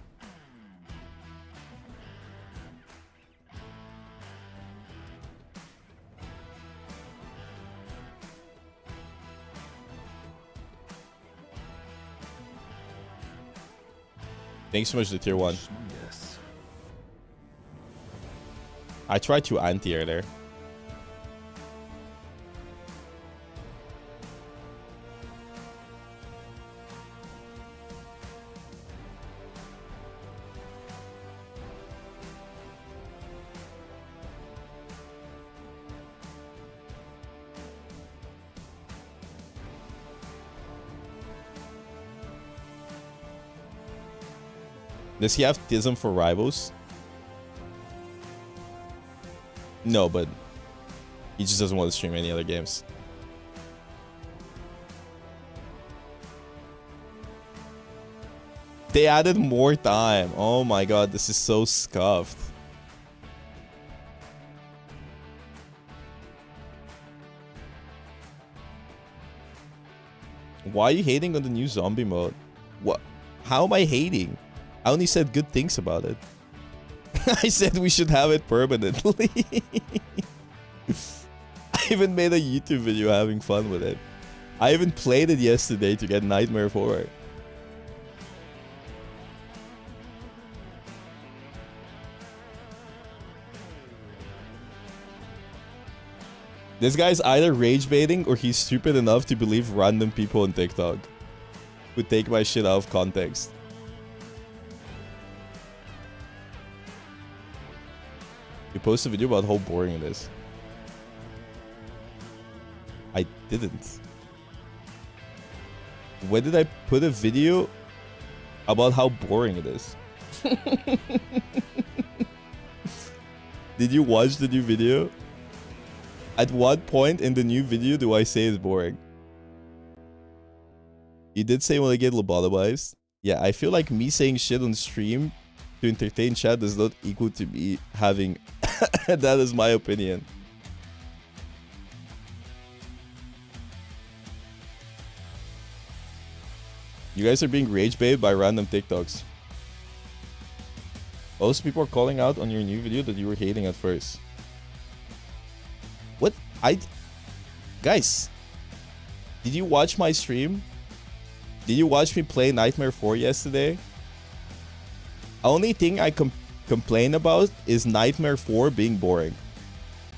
Thanks so much to tier 1. Yes. I tried to anti-air there. Does he have Tism for rivals? No, but he just doesn't want to stream any other games. They added more time. Oh my god, this is so scuffed. Why are you hating on the new zombie mode? What? How am I hating? I only said good things about it. I said we should have it permanently. I even made a YouTube video having fun with it. I even played it yesterday to get Nightmare 4. This guy's either rage baiting or he's stupid enough to believe random people on TikTok who take my shit out of context. You posted a video about how boring it is. I didn't. When did I put a video about how boring it is? Did you watch the new video? At what point in the new video do I say it's boring? You did say when I get lobotomized. Yeah, I feel like me saying shit on stream to entertain chat is not equal to me having... That is my opinion. You guys are being rage baited by random TikToks. Most people are calling out on your new video that you were hating at first. What? Guys, did you watch my stream? Did you watch me play Nightmare 4 yesterday? Only thing I complain about is Nightmare 4 being boring.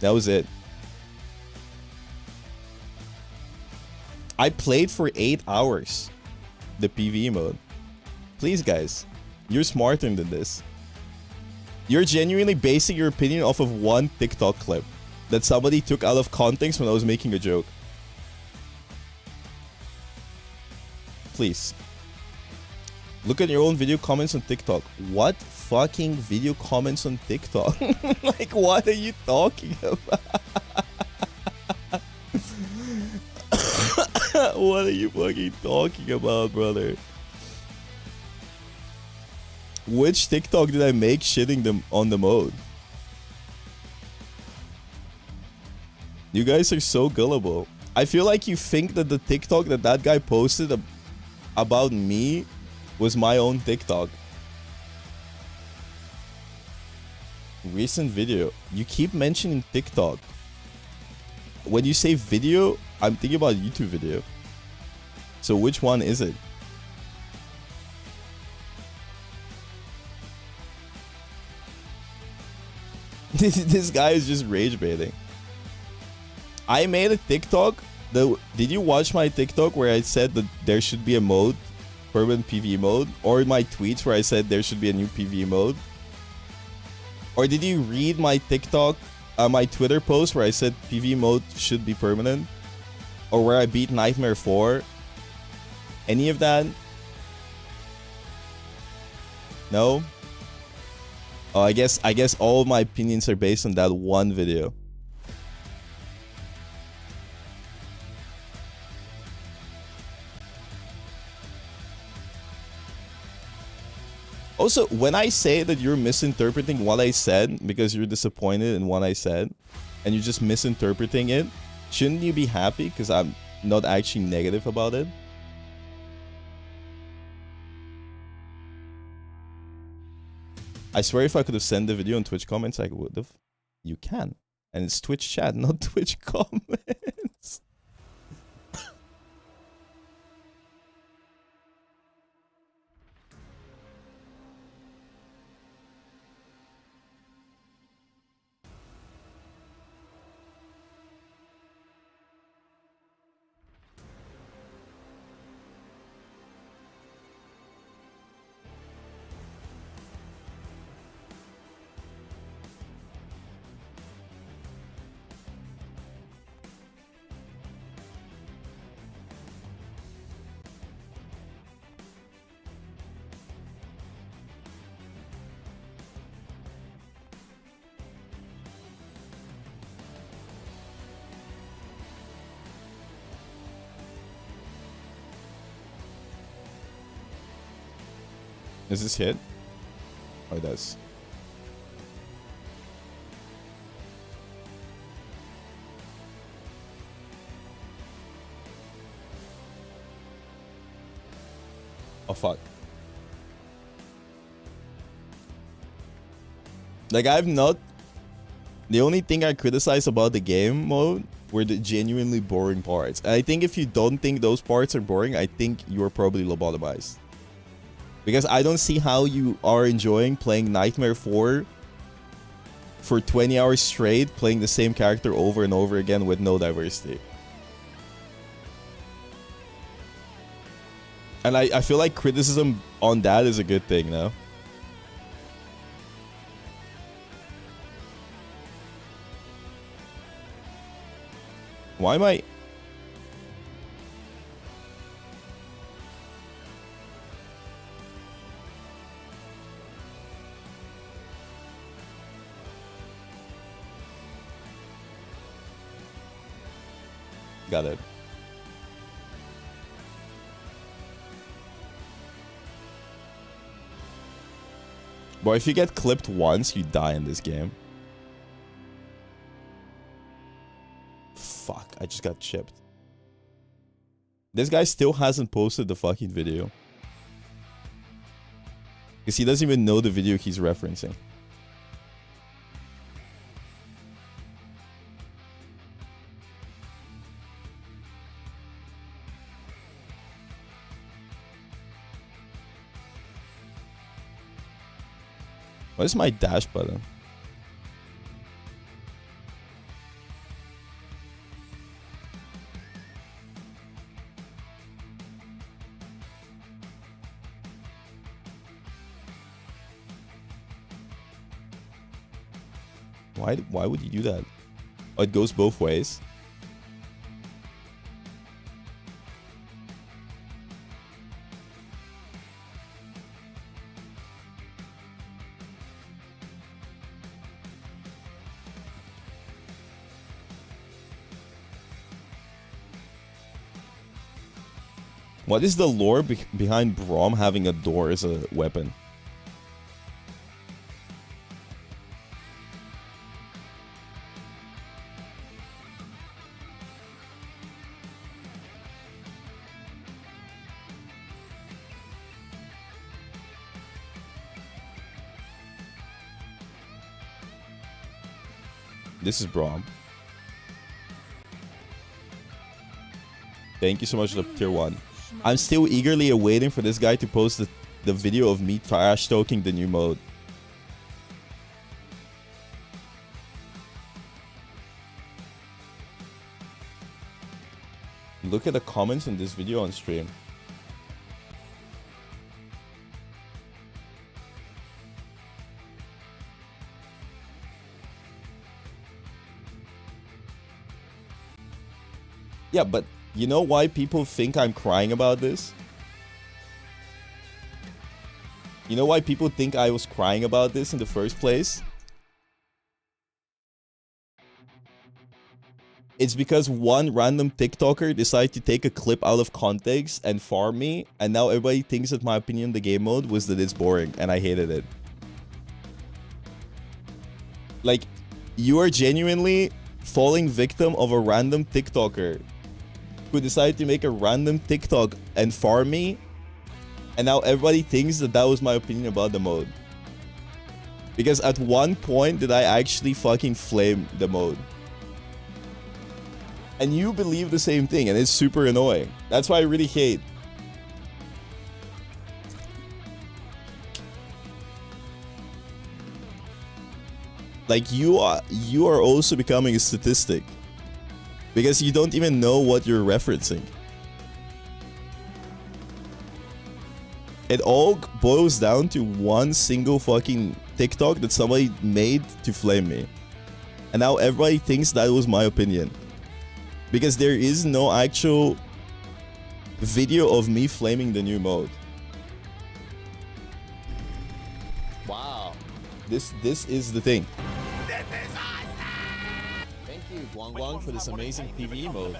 That was it. I played for 8 hours. The PvE mode. Please, guys. You're smarter than this. You're genuinely basing your opinion off of one TikTok clip that somebody took out of context when I was making a joke. Please. Look at your own video comments on TikTok. What fucking video comments on TikTok? Like, what are you talking about? What are you fucking talking about, brother? Which TikTok did I make shitting them on the mode? You guys are so gullible. I feel like you think that the TikTok that guy posted about me was my own TikTok. Recent video. You keep mentioning TikTok. When you say video, I'm thinking about YouTube video. So which one is it? This guy is just rage baiting. I made a TikTok. Did you watch my TikTok where I said that there should be a mode, permanent PvE mode, or my tweets where I said there should be a new PvE mode? Or did you read my TikTok, my Twitter post where I said PvE mode should be permanent? or where I beat Nightmare 4. Any of that? No? Oh, I guess all of my opinions are based on that one video. Also, when I say that you're misinterpreting what I said because you're disappointed in what I said and you're just misinterpreting it, shouldn't you be happy because I'm not actually negative about it? I swear if I could have sent the video in Twitch comments, I would have. You can. And it's Twitch chat, not Twitch comments. Is this hit? Oh, it does. Oh, fuck. Like, I've not... The only thing I criticize about the game mode were the genuinely boring parts. And I think if you don't think those parts are boring, I think you're probably lobotomized. Because I don't see how you are enjoying playing Nightmare 4 for 20 hours straight, playing the same character over and over again with no diversity. And I feel like criticism on that is a good thing, no? Why am I... Got it. Boy, if you get clipped once, you die in this game. Fuck, I just got chipped. This guy still hasn't posted the fucking video. Because he doesn't even know the video he's referencing. What is my dash button? Why would you do that? Oh, it goes both ways. What is the lore behind Braum having a door as a weapon? This is Braum. Thank you so much for the tier 1. I'm still eagerly awaiting for this guy to post the video of me trash talking the new mode. Look at the comments in this video on stream. Yeah, but You know why people think I'm crying about this? You know why people think I was crying about this in the first place? It's because one random TikToker decided to take a clip out of context and farm me, and now everybody thinks that my opinion on the game mode was that it's boring, and I hated it. Like, you are genuinely falling victim of a random TikToker who decided to make a random TikTok and farm me, and now everybody thinks that that was my opinion about the mode. Because at one point did I actually fucking flame the mode. And you believe the same thing, and it's super annoying. That's why I really hate. Like, you are also becoming a statistic. Because you don't even know what you're referencing. It all boils down to one single fucking TikTok that somebody made to flame me. And now everybody thinks that was my opinion. Because there is no actual video of me flaming the new mode. Wow. This is the thing. Thank you, Guang Guang, for this amazing PvE mode.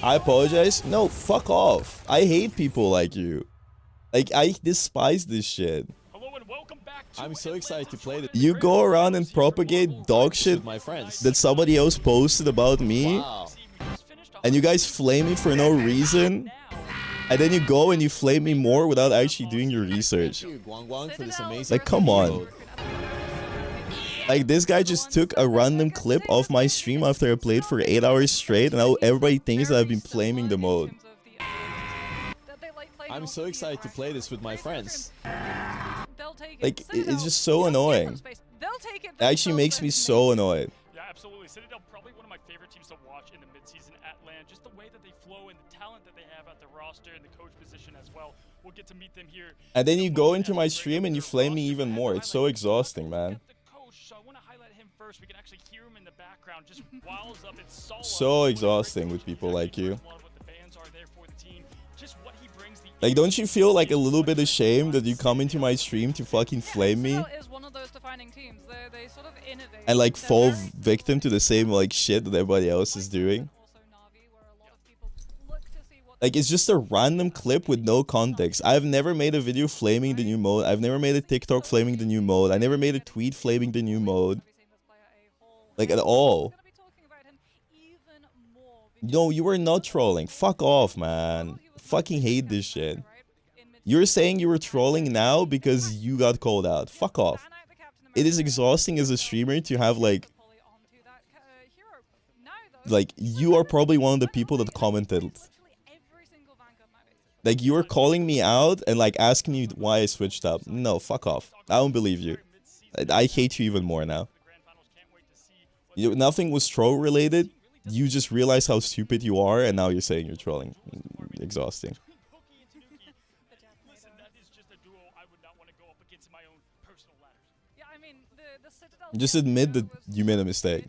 I apologize. No, fuck off. I hate people like you. Like, I despise this shit. I'm so excited to play this. You go around and propagate dog shit my friends. that somebody else posted about me. Wow. And you guys flame me for no reason. And then you go and you flame me more without actually doing your research. Thank you, Guang Guang, for this amazing Like, come PvE on. mode. Like, this guy just took a random clip off my stream after I played for 8 hours straight, and now everybody thinks that I've been flaming the mode. I'm so excited to play this with my friends. Like, it's just so annoying. It actually makes me so annoyed. Yeah, absolutely. Citadel, probably one of my favorite teams to watch in the midseason at LAN. Just the way that they flow and the talent that they have at the roster and the coach position as well. We'll get to meet them here. And then you go into my stream and you flame me even more. It's so exhausting, man. We can actually hear him in the background, just wiles up. It's solo. So exhausting with people like you. Like, don't you feel like a little bit ashamed that you come into my stream to fucking flame me? And like fall victim to the same like shit that everybody else is doing? Like, it's just a random clip with no context. I've never made a video flaming the new mode. I've never made a TikTok flaming the new mode. I never made a tweet flaming the new mode. Like, at all. No, you were not trolling. Fuck off, man. Fucking hate this shit. You're saying you were trolling now because you got called out. Fuck off. It is exhausting as a streamer to have like you are probably one of the people that commented. Like, you are calling me out and like asking me why I switched up. No, fuck off. I don't believe you. I hate you even more now. Nothing was troll related. You just realize how stupid you are, and now you're saying you're trolling. Exhausting. Just admit that you made a mistake.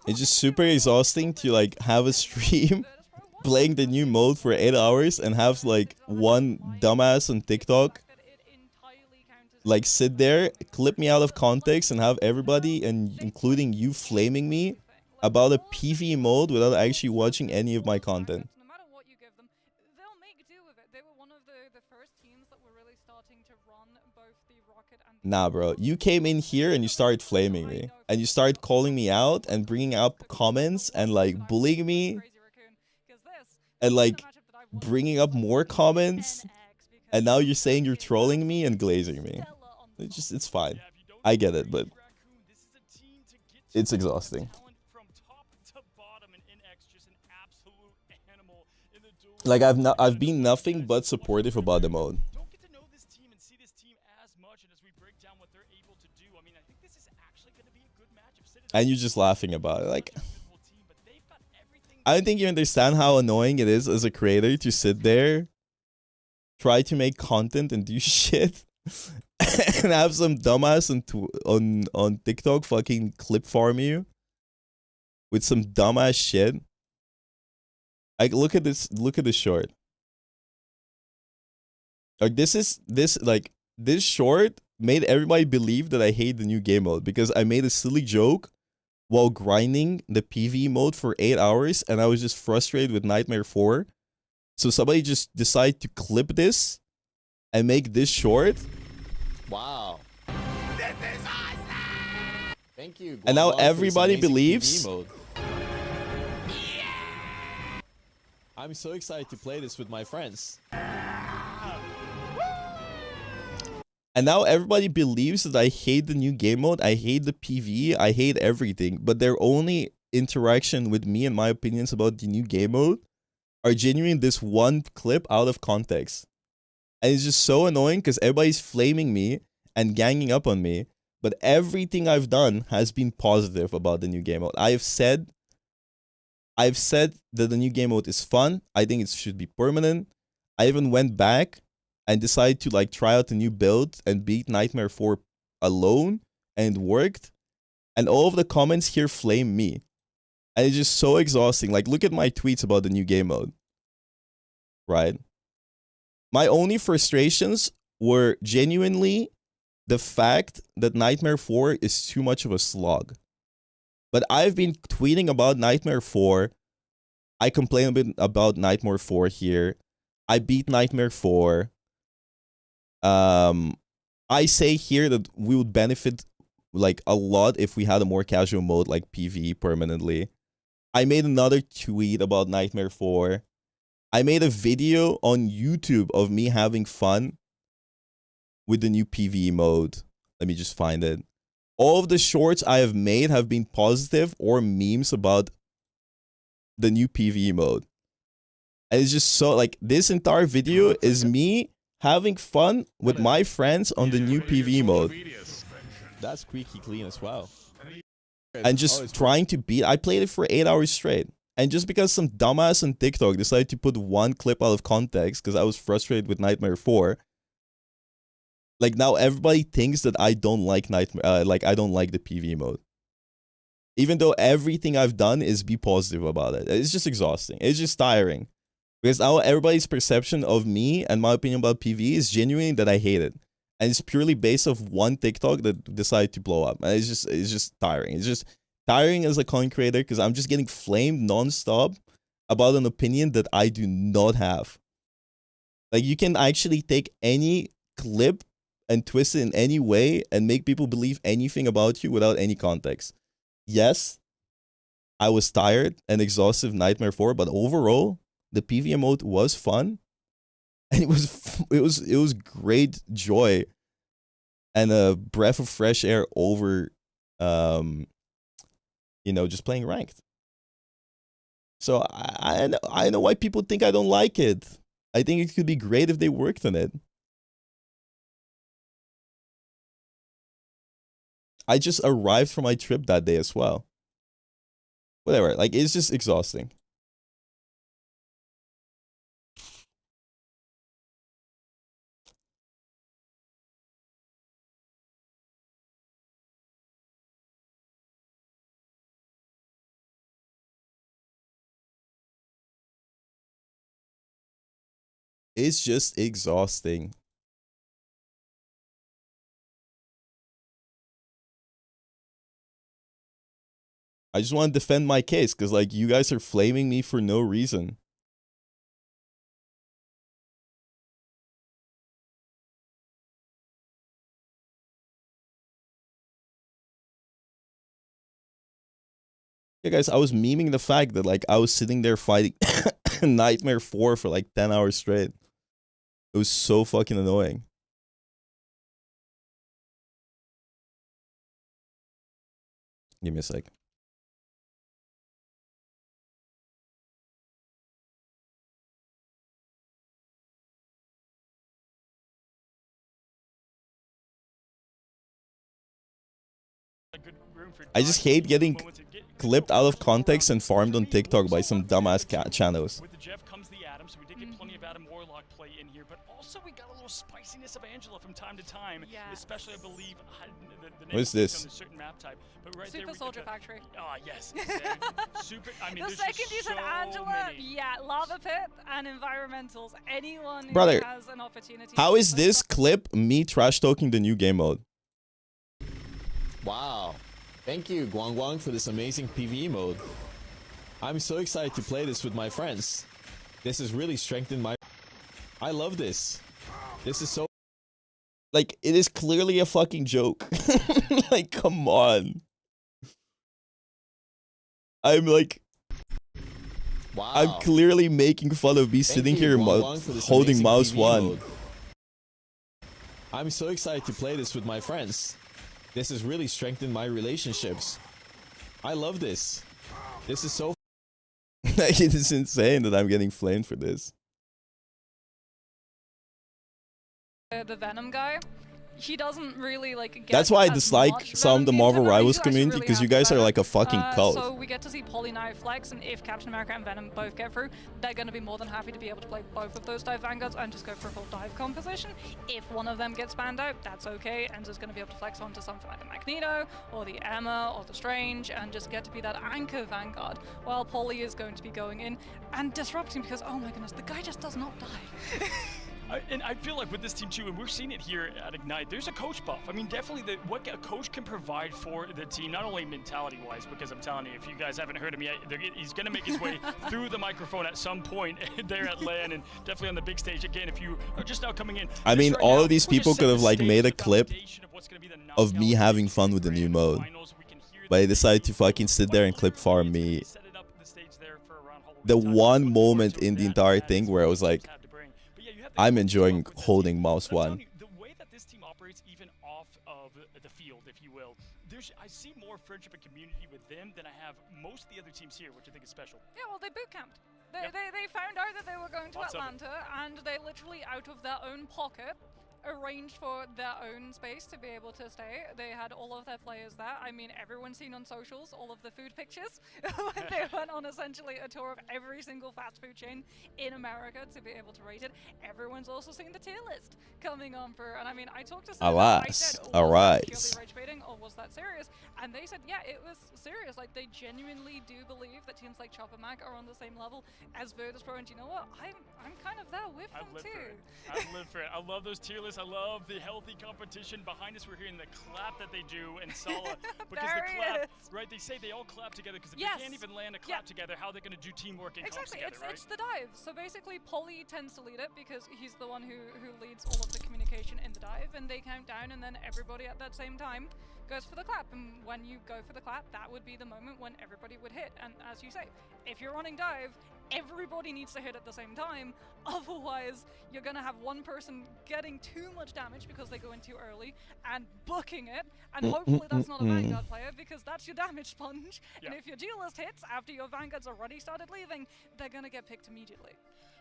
It's just super exhausting to like have a stream playing the new mode for 8 hours and have like one dumbass on TikTok like sit there, clip me out of context, and have everybody, and including you, flaming me about a PvE mode without actually watching any of my content. Nah, bro. You came in here and you started flaming me. And you started calling me out and bringing up comments and like bullying me. And like bringing up more comments. And now you're saying you're trolling me and glazing me. It's fine. I get it, but it's exhausting. Like, I've been nothing but supportive about the mode. And you're just laughing about it. Like, I don't think you understand how annoying it is as a creator to sit there, try to make content and do shit, and have some dumbass on TikTok fucking clip farm you with some dumbass shit. Like, look at this short. Like, this short made everybody believe that I hate the new game mode because I made a silly joke while grinding the PvE mode for 8 hours and I was just frustrated with Nightmare 4. So somebody just decided to clip this and make this short. Wow. This is awesome! Thank you. And now everybody believes. I'm so excited to play this with my friends. And now everybody believes that I hate the new game mode, I hate the PvE, I hate everything. But their only interaction with me and my opinions about the new game mode are genuinely this one clip out of context. And it's just so annoying because everybody's flaming me and ganging up on me. But everything I've done has been positive about the new game mode. I've said that the new game mode is fun. I think it should be permanent. I even went back and decided to like try out a new build and beat Nightmare 4 alone, and it worked. And all of the comments here flame me. And it's just so exhausting. Like, look at my tweets about the new game mode. Right? My only frustrations were genuinely the fact that Nightmare 4 is too much of a slog. But I've been tweeting about Nightmare 4. I complain a bit about Nightmare 4 here. I beat Nightmare 4. I say here that we would benefit like a lot if we had a more casual mode like PvE permanently. I made another tweet about Nightmare 4. I made a video on YouTube of me having fun with the new PvE mode. Let me just find it. All of the shorts I have made have been positive or memes about the new PvE mode. And it's just so, like, this entire video is me having fun with my friends on the new PvE mode. That's squeaky clean as well. And just trying to beat. I played it for 8 hours straight. And just because some dumbass on TikTok decided to put one clip out of context because I was frustrated with Nightmare 4, like, now everybody thinks that I don't like Nightmare, like I don't like the PvE mode. Even though everything I've done is be positive about it. It's just exhausting. It's just tiring. Because now everybody's perception of me and my opinion about PvE is genuinely that I hate it. And it's purely based off one TikTok that decided to blow up. And it's just tiring. It's just tiring as a content creator because I'm just getting flamed nonstop about an opinion that I do not have. Like, you can actually take any clip and twist it in any way and make people believe anything about you without any context. Yes, I was tired and exhausted Nightmare 4, but overall, the PvE mode was fun, and it was great joy and a breath of fresh air over, you know, just playing ranked. So I know why people think I don't like it. I think it could be great if they worked on it. I just arrived from my trip that day as well. Whatever, like, it's just exhausting. It's just exhausting. I just want to defend my case because, like, you guys are flaming me for no reason. Yeah, guys, I was memeing the fact that, like, I was sitting there fighting Nightmare 4 for like 10 hours straight. It was so fucking annoying. Give me a sec. I just hate getting clipped out of context and farmed on TikTok by some dumbass channels. get plenty of Adam Warlock play in here, but also we got a little spiciness of Angela from time to time, especially I believe the name What is this? on a certain map type. But right Super there, Soldier Factory. Ah, yes. Super. I mean, The there's second just you said so Angela, many. yeah, Lava Pit and Environmentals. Anyone who Brother, has an opportunity. how is this clip me trash talking the new game mode? Wow. Thank you, Guang Guang, for this amazing PvE mode. I'm so excited to play this with my friends. This has really strengthened my... I love this. This is so... Like, it is clearly a fucking joke. Like, come on. I'm like... Wow. I'm clearly making fun of me sitting here holding mouse 1. Mode. I'm so excited to play this with my friends. This has really strengthened my relationships. I love this. This is so... It is insane that I'm getting flamed for this. The Venom guy, he doesn't really like get That's why I as dislike much some of the Venom Marvel gameplay, but I Rivals do actually community, really because you happy guys are about like a fucking it. cult. So we get to see Poly Navi flex, and if Captain America and Venom both get through, they're going to be more than happy to be able to play both of those dive vanguards and just go for a full dive composition. If one of them gets banned out, that's okay. Enzo's going to be able to flex onto something like the Magneto, or the Emma, or the Strange, and just get to be that anchor vanguard, while Poly is going to be going in and disrupting, because, oh my goodness, the guy just does not die. And I feel like with this team too, and we're seeing it here at Ignite, there's a coach buff. I mean, definitely what a coach can provide for the team, not only mentality-wise, because I'm telling you, if you guys haven't heard him yet, he's going to make his way through the microphone at some point there at LAN, and definitely on the big stage. Again, if you are just now coming in, I mean, right all now, of these we're just people could setting have the like stage, made a the clip foundation of what's gonna be the of me having fun with the new mode, but I decided to fucking sit there and clip farm me. The one moment in the entire thing where I was like, I'm enjoying holding mouse 1. The way that this team operates, even off of the field, if you will, I see more friendship and community with them than I have most of the other teams here, which I think is special. Yeah, well, they boot camped. They found out that they were going to Atlanta, and they literally, out of their own pocket, arranged for their own space to be able to stay. They had all of their players there. I mean, everyone's seen on socials all of the food pictures. They went on essentially a tour of every single fast food chain in America to be able to rate it. Everyone's also seen the tier list coming on for, and I mean, I talked to some Alas, was arise. that purely rage baiting, or was that serious? And they said, yeah, it was serious. Like, they genuinely do believe that teams like Chopper Mag are on the same level as Virtus Pro, and you know what? I'm kind of there with them too. I live for it. I love those tier lists. I love the healthy competition. Behind us, we're hearing the clap that they do in Sala, because the clap, right? They say they all clap together, because if they can't even land a clap together, how are they going to do teamwork and comps together, right? It's the dive. So basically, Poly tends to lead it because he's the one who leads all of the communication in the dive, and they count down, and then everybody at that same time goes for the clap. And when you go for the clap, that would be the moment when everybody would hit. And as you say, if you're running dive, everybody needs to hit at the same time. Otherwise, you're going to have one person getting too much damage because they go in too early and booking it. And hopefully that's not a Vanguard player, because that's your damage sponge. And if your duelist hits after your Vanguards already started leaving, they're going to get picked immediately.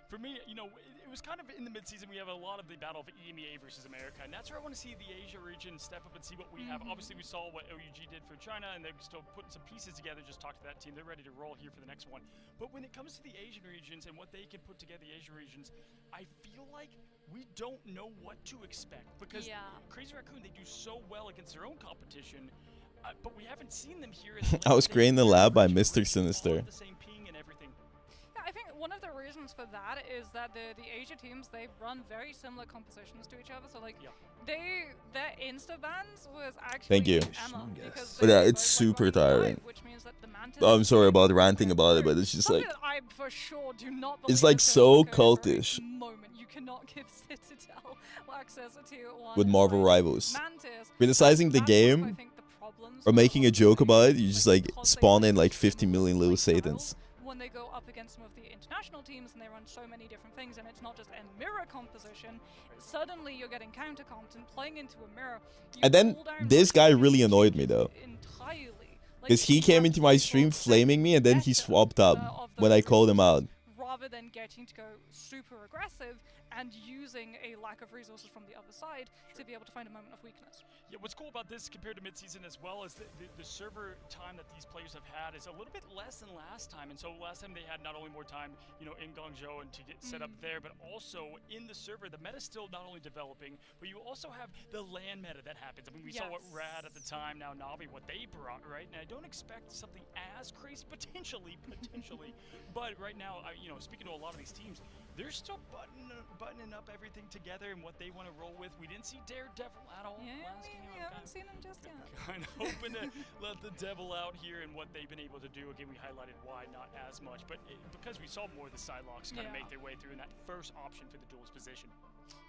For me, you know, it was kind of in the mid-season. We have a lot of the battle of EMEA versus America, and that's where I want to see the Asia region step up and see what we have. Obviously, we saw what OUG did for China, and they're still putting some pieces together. Just talk to that team. They're ready to roll here for the next one. But when it comes to the Asian regions and what they can put together, the Asian regions, I feel like we don't know what to expect, because Crazy Raccoon, they do so well against their own competition, but we haven't seen them here. I was creating the lab by Mr. Sinister. The same ping and everything. I think one of the reasons for that is that the Asia teams, they run very similar compositions to each other. So like, their insta bans was actually Emma, but yeah, it's super tiring. Which means that the Mantis, I'm sorry about ranting about it, but it's just like, I for sure do not it's like so cultish. Moment. You cannot give Citadel access to one With Marvel Rivals. Criticizing the game or making a joke about it, you just like spawn in like 50 million little Satans. When they go up against some of the international teams and they run so many different things, and it's not just a mirror composition, suddenly you're getting counter comps and playing into a mirror. And then this guy really annoyed me though, because he came into my stream flaming me and then he swapped up when I called him out. Rather than getting to go super aggressive and using a lack of resources from the other side to be able to find a moment of weakness. Yeah, what's cool about this compared to midseason as well is the server time that these players have had is a little bit less than last time. And so last time they had not only more time, you know, in Guangzhou and to get set up there, but also in the server, the meta's still not only developing, but you also have the LAN meta that happens. I mean, we saw what Rad at the time, now Navi, what they brought, right? And I don't expect something as crazy, potentially, but right now, you know, speaking to a lot of these teams, they're still buttoning up everything together and what they want to roll with. We didn't see Daredevil at all last game. We haven't seen him just yet. Kind of hoping to let the devil out here and what they've been able to do. Again, we highlighted why not as much, but because we saw more of the Psylocks kind of make their way through in that first option for the duelist position.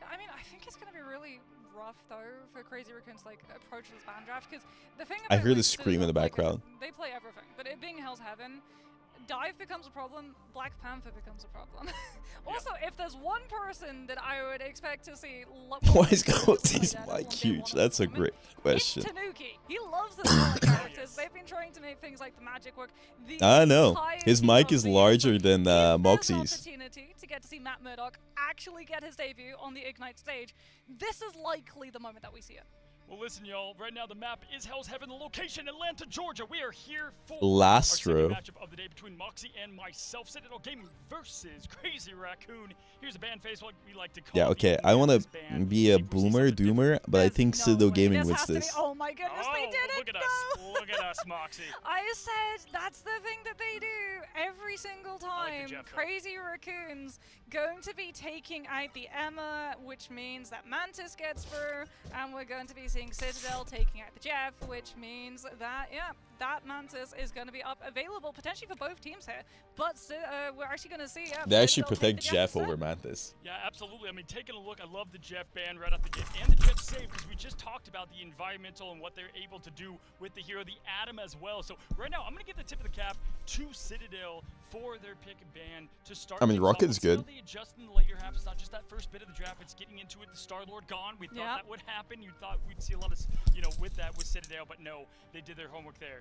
I mean, I think it's going to be really rough, though, for Crazy Raccoon's like approach to this ban draft, because the thing about I hear the scream in the background. They play everything, but it being Hell's Heaven, Dive becomes a problem, Black Panther becomes a problem. Also, if there's one person that I would expect to see... Why is Goatie's mic huge? That's a great question. It's Tanuki. He loves the smaller characters. They've been trying to make things like the magic work. I know. His mic is larger than Moxie's. Opportunity to get to see Matt Murdock actually get his debut on the Ignite stage. This is likely the moment that we see it. Well, listen, y'all. Right now, the map is Hell's Heaven. The location, Atlanta, Georgia. We are here for Lastro. our matchup of the day between Moxie and myself. Citadel Gaming versus Crazy Raccoon. Here's a band face, what we like to call. Yeah, okay. I want to be a boomer doomer, but I think Citadel Gaming wins this. Oh my goodness, they did it! Look at us. Look at us, Moxie. I said that's the thing that they do every single time. Like Crazy Raccoons going to be taking out the Emma, which means that Mantis gets through, and we're going to be seeing Citadel taking out the Jeff, which means that, that Mantis is going to be up available potentially for both teams here. But we're actually going to see... they actually protect Jeff over Mantis. Yeah, absolutely. I mean, taking a look, I love the Jeff ban right off the gate and the Jeff save, because we just talked about the environmental and what they're able to do with the hero, the Atom as well. So right now, I'm going to give the tip of the cap to Citadel for their pick and ban to start. I mean, Rocket's good. They adjust in the later half. It's not just that first bit of the draft. It's getting into it. The Star-Lord gone. We thought that would happen. You thought we'd see a lot of, with that with Citadel, but no, they did their homework there.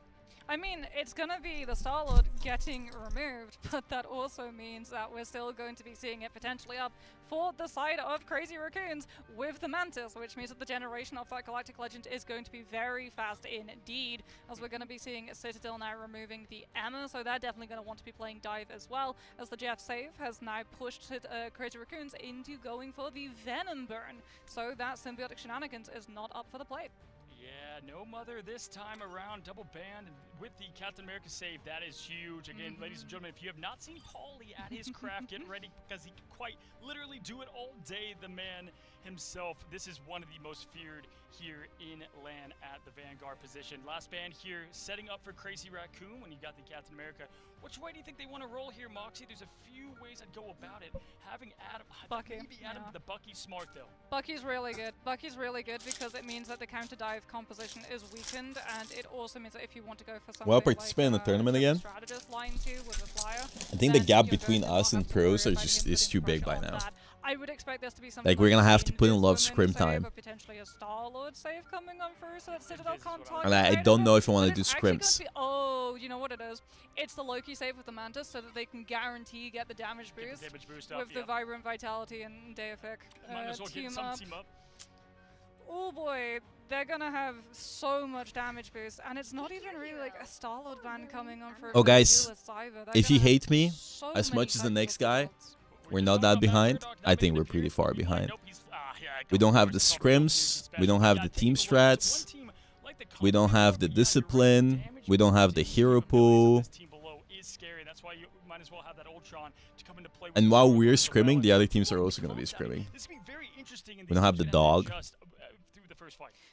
I mean, it's going to be the Star-Lord getting removed, but that also means that we're still going to be seeing it potentially up for the side of Crazy Raccoons with the Mantis, which means that the generation of that Galactic Legend is going to be very fast indeed, as we're going to be seeing Citadel now removing the Emma, so they're definitely going to want to be playing Dive as well, as the Jeff save has now pushed Crazy Raccoons into going for the Venom Burn, so that Symbiotic Shenanigans is not up for the plate. Yeah, no mother this time around. Double banned with the Captain America save. That is huge. Again, ladies and gentlemen, if you have not seen Paulie at his craft, get ready, because he can quite literally do it all day, the man himself. This is one of the most feared here in LAN at the Vanguard position. Last band here, setting up for Crazy Raccoon when you got the Captain America. Which way do you think they want to roll here, Moxie? There's a few ways I'd go about it. Having Adam, the Bucky's smart though. Bucky's really good. Bucky's really good because it means that the counter dive composition is weakened, and it also means that if you want to go for something Will I participate in the tournament again? Line 2 with a flyer, I think the gap between us and pros is too big by now. I would expect this to be something like we're gonna have to put in a lot of scrim time. Potentially a Star-Lord save coming on first, so that Citadel can't target. And I don't know if I want to do scrims. Oh, you know what it is? It's the Loki save with the Mantis, so that they can guarantee get the damage boost, with the Vibrant Vitality and Deific team up. Oh boy, they're gonna have so much damage boost, and it's not even really like a Star-Lord ban coming on for. Oh guys, if you hate me as much as the next guy, we're not that behind. I think we're pretty far behind. We don't have the scrims, we don't have the team strats, we don't have the discipline, we don't have the hero pool. And while we're scrimming, the other teams are also going to be scrimming. We don't have the dog.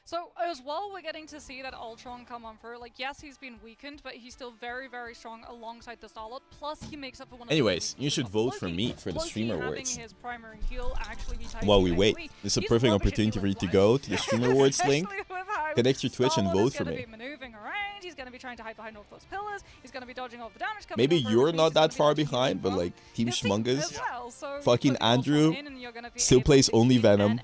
So as well, we're getting to see that Ultron come on through. Like, yes, he's been weakened, but he's still very, very strong alongside the Star-Lord. Plus, he makes up for one of Anyways, you should vote for me for the Streamer Awards. His primary heal actually while we wait, this is a perfect opportunity for you to go to the Streamer Awards link, connect your Twitch, and vote for me. He's going to be trying to hide behind all those pillars. He's going to be dodging all the damage. Maybe you're not that far behind, but like Team Schmungus, fucking Andrew still plays only Venom.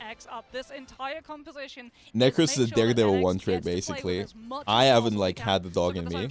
Necros is a Daredevil one trick basically. I haven't like had the dog in me.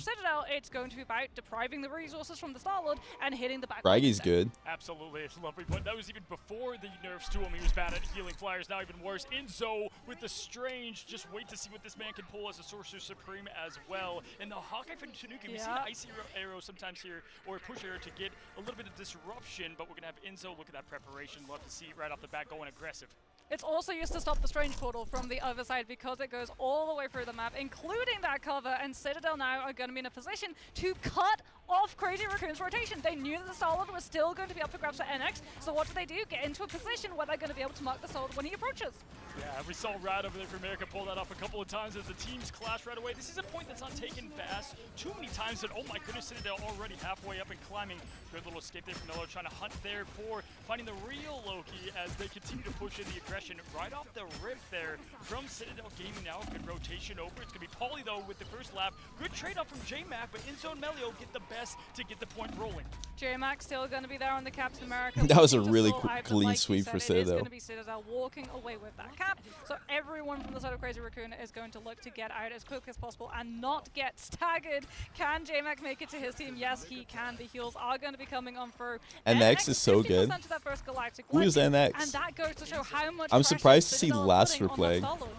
it's going to be about depriving the resources from the Star-Lord and hitting the back. Braggy's good. Absolutely, it's a lovely point. That was even before the nerfs to him. He was bad at healing flyers, now even worse. Enzo with the Strange, just wait to see what this man can pull as a Sorcerer Supreme as well. And the Hawkeye from Tanuki, we see an Icy Arrow sometimes here, or a Push Arrow to get a little bit of disruption, but we're going to have Enzo look at that preparation. Love to see it right off the bat going aggressive. It's also used to stop the Strange Portal from the other side because it goes all the way through the map, including that cover, and Citadel now are going to be in a position to cut off Crazy Raccoon's rotation. They knew that the Star-Lord was still going to be up for grabs for NX, so what do? Get into a position where they're going to be able to mark the Star-Lord when he approaches. Yeah, we saw Rad over there for America pull that off a couple of times as the teams clash right away. This is a point that's not taken fast too many times that, oh my goodness, Citadel already halfway up and climbing. Good little escape there from Miller, trying to hunt there for finding the real Loki as they continue to push in the aggression right off the rip there from Citadel Gaming now. Good rotation over. It's going to be Pauly, though, with the first lap. Good trade-off from J-Mac, but Enzo and Melio get the best to get the point rolling. J-Mac still going to be there on the Captain America. That was a really clean like sweep for Citadel. It is Citadel. going to be Citadel walking away with that cap. So everyone from the side of Crazy Raccoon is going to look to get out as quick as possible and not get staggered. Can J-Mac make it to his team? Yes, he can. The heals are going to be coming on through. NX is so good. To that first Galactic Who is NX? And that goes to show how much I'm surprised to see Citadel Laster putting on that playing. Star-Lord.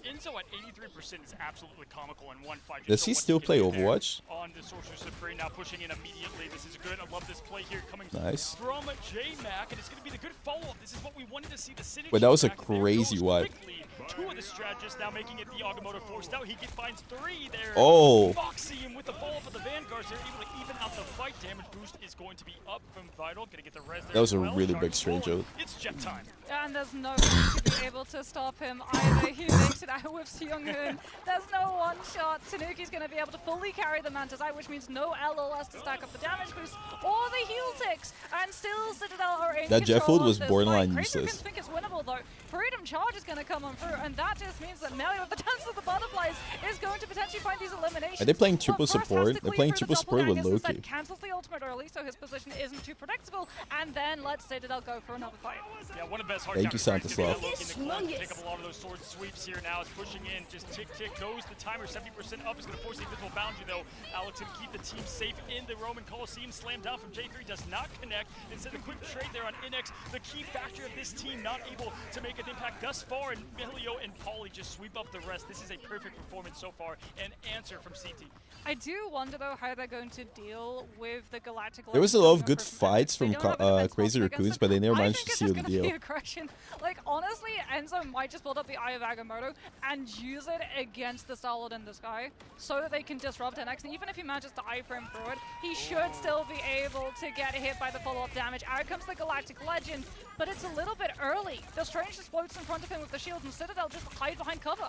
Enzo at 83% is absolutely comical in one fight. Does he still play Overwatch? On the Sorcerer Supreme, now pushing in immediately. This is good. I love this play here coming Nice. from J-Mac, and it's going to be the good follow-up. This is what we wanted to see, the synergy. But that was a back there. crazy Goes wipe. quickly. Two of the strategists now making it the Agamotto forced out. He finds three there. Oh. Moxie him with the follow-up of the Vanguards. They're able to even out the fight. Damage boost is going to be up from Vital. Going to get the res there. That was a as well. really Charge big Strange forward. out. It's Jet time. And there's no one to be able to stop him either. He makes it out with Seung-hoon. There's no one shot. Tanuki's going to be able to fully carry the Mantis out, which means no LOS to stack up the damage boost or the heal ticks. And still Citadel are in That jet control fold was of this borderline fight. Crazy useless. think it's winnable though. Freedom Charge is going to come on through, and that just means that Melio with the Dance of the Butterflies is going to potentially find these eliminations. Are they playing triple But first has support? to They're clear playing through triple the support with doppelgangers, Loki. that cancels the ultimate early, so his position isn't too predictable, and then lets Citadel go for another fight. Yeah, one of the best hard Thank you, counters. Santaslav. Pick up a lot of those sword sweeps here now. It's pushing in. Just tick, tick goes the timer. 70% up. Is going to force the invisible boundary, though. Alex going to keep the team safe in the Roman Coliseum. Slam down from J3 does not connect. Instead, a quick trade there on NX. The key factor of this team not able to make an impact thus far, and Melio and Pauly just sweep up the rest. This is a perfect performance so far. An answer from CT. I do wonder though how they're going to deal with the Galactic. There was a lot of good fights from Crazy Raccoons, but they never managed to seal the deal. Aggression. Like honestly, Enzo might just build up the Eye of Agamotto and use it against the Star-Lord in the sky so that they can disrupt NX. And even if he manages to iframe through it, he should still be able to get hit by the follow-up damage. Out comes the Galactic Legend, but it's a little bit early. The Strange just floats in front of him with the shield, and Citadel just hide behind cover.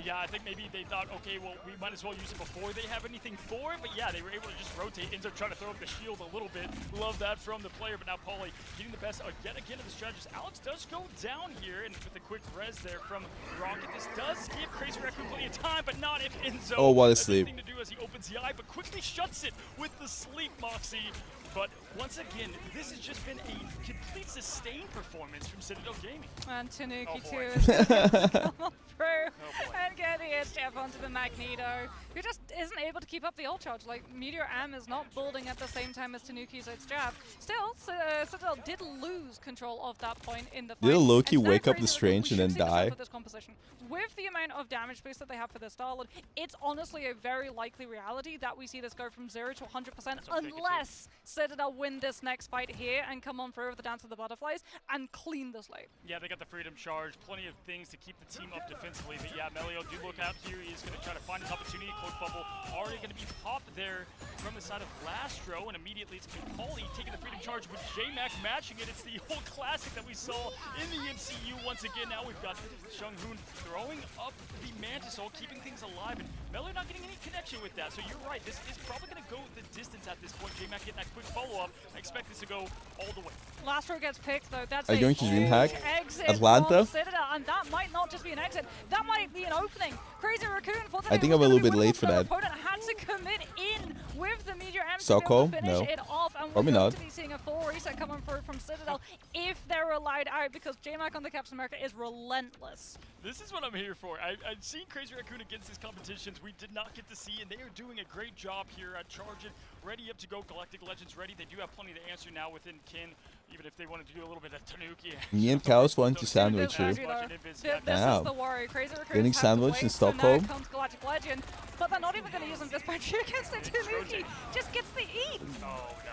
Yeah, I think maybe they thought, okay, well, we might as well use it before they have anything for it. But yeah, they were able to just rotate. Enzo trying to throw up the shield a little bit. Love that from the player, but now Pauly getting the best yet again of the strategist. Alex does go down here, and with a quick res there from Rocket. This does give Crazy Raccoon plenty of time, but not if Enzo Oh, what a has sleep. anything to do as he opens the eye, but quickly shuts it with the sleep Moxie. But once again, this has just been a complete sustained performance from Citadel Gaming. And Tanuki Oh, too boy. is going to come through and get the HF onto the Magneto, who just isn't able to keep up the ult charge. Like, Meteor M is not building at the same time as Tanuki's its jab. Still, Citadel did lose control of that point in the fight. Did Loki And wake now up the Crazy Strange and Raccoon, then we should see the die? for this composition. With the amount of damage boost that they have for the Star-Lord, it's honestly a very likely reality that we see this go from 0 to 100% unless Citadel win this next fight here and come on through with the Dance of the Butterflies and clean the slate. Yeah, they got the Freedom Charge, plenty of things to keep the team up defensively. But yeah, Melio, do look out here. He's going to try to find his opportunity. Cloak Bubble already going to be popped there from the side of Lastro, and immediately it's going to be Pauly taking the Freedom Charge with J-Mac matching it. It's the old classic that we saw in the MCU once again. Now we've got Seung-hoon throwing up the Mantis Ult, keeping things alive, and Melio not getting any connection with that. So you're right, this is probably going to go the distance at this point. J-Mac getting that quick follow-up. I expect this to go all the way. Lastro gets picked though. That's Are you going to DreamHack exit Atlanta? from Citadel, and that might not just be an exit. That might be an opening. Crazy Raccoon for the I think I'm a little bit late for that. opponent had to commit in with the Meteor M to be able Stockholm? to finish No. it off, and Probably going not. to be seeing a full reset coming through from Citadel if they're allowed out, because J-Mac on the Captain America is relentless. This is what I'm here for. I've seen Crazy Raccoon against these competitions we did not get to see, and they are doing a great job here at charging, ready up to go. Galactic Legends ready. They do have plenty to answer now within kin, even if they wanted to do a little bit of Tanuki. Me and Cows want to sandwich you. This Wow. is the worry. Crazy Raccoons Getting have to sandwiched in wait, so now Stockholm? comes Galactic Legend, but they're not even going to use him dispatch against the Tanuki. Just gets the E. Oh no.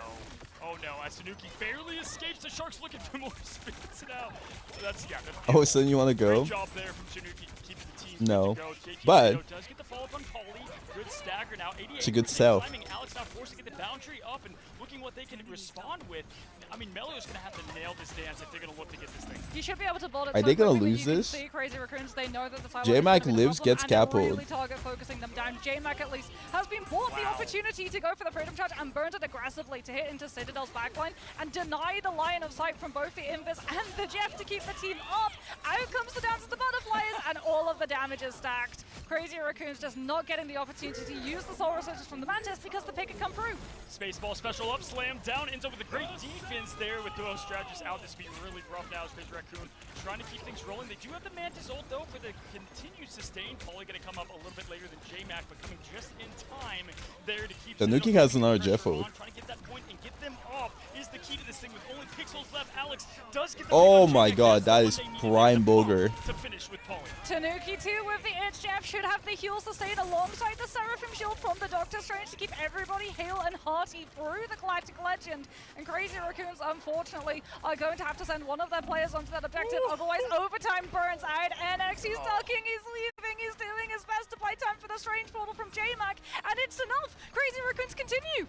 Oh no, as Tanuki barely escapes, the Sharks looking for more spins now. So that's, yeah. That's Oh, so you want to go? Great job there from Tanuki, keeping the team No. good to go. JT But does get the follow-up on Pauly. Good stagger now. 88 it's a good sell. timing. Alex now forced to get the boundary up and looking what they can respond with. I mean, Melio's going to have to nail this dance if they're going to look to get this thing. He should be able to build it. Are they gonna lose this? See Crazy Raccoons, they know that the Silent J-Mac is gonna be the lives, problem, gets and they're capoed. really target focusing them down. J-Mac at least has been bought the opportunity to go for the Freedom Charge and burns it aggressively to hit into Citadel's backline and deny the line of sight from both the Invis and the Jeff to keep the team up. Out comes the Dance of the Butterflies and all of the damage is stacked. Crazy Raccoons just not getting the opportunity to use the Soul Resurgence from the Mantis because the pick had come through. Spaceball special up, slam down, ends up with a great defense there with duo strategists out. This being really rough now as Crazy Raccoon trying to keep things rolling. They do have the Mantis ult though for the continued sustain. Probably going to come up a little bit later than J-Mac, but coming just in time there to keep Tanuki has another Jeff ult. trying to get that point and get them off is the key to this thing with only pixels left. Alex does get the Oh my god, that is prime Bulgur. to finish with Pauly. Tanuki too with the itch. Jeff should have the heal sustain alongside the Seraphim Shield from the Doctor Strange to keep everybody hale and hearty through the Galactic Legend. And Crazy Raccoons, unfortunately, are going to have to send one of their players onto that objective. Otherwise, overtime burns out. NX, he's talking, he's leaving, he's doing his best to buy time for the Strange Portal from J-Mac. And it's enough. Crazy Raccoons continue.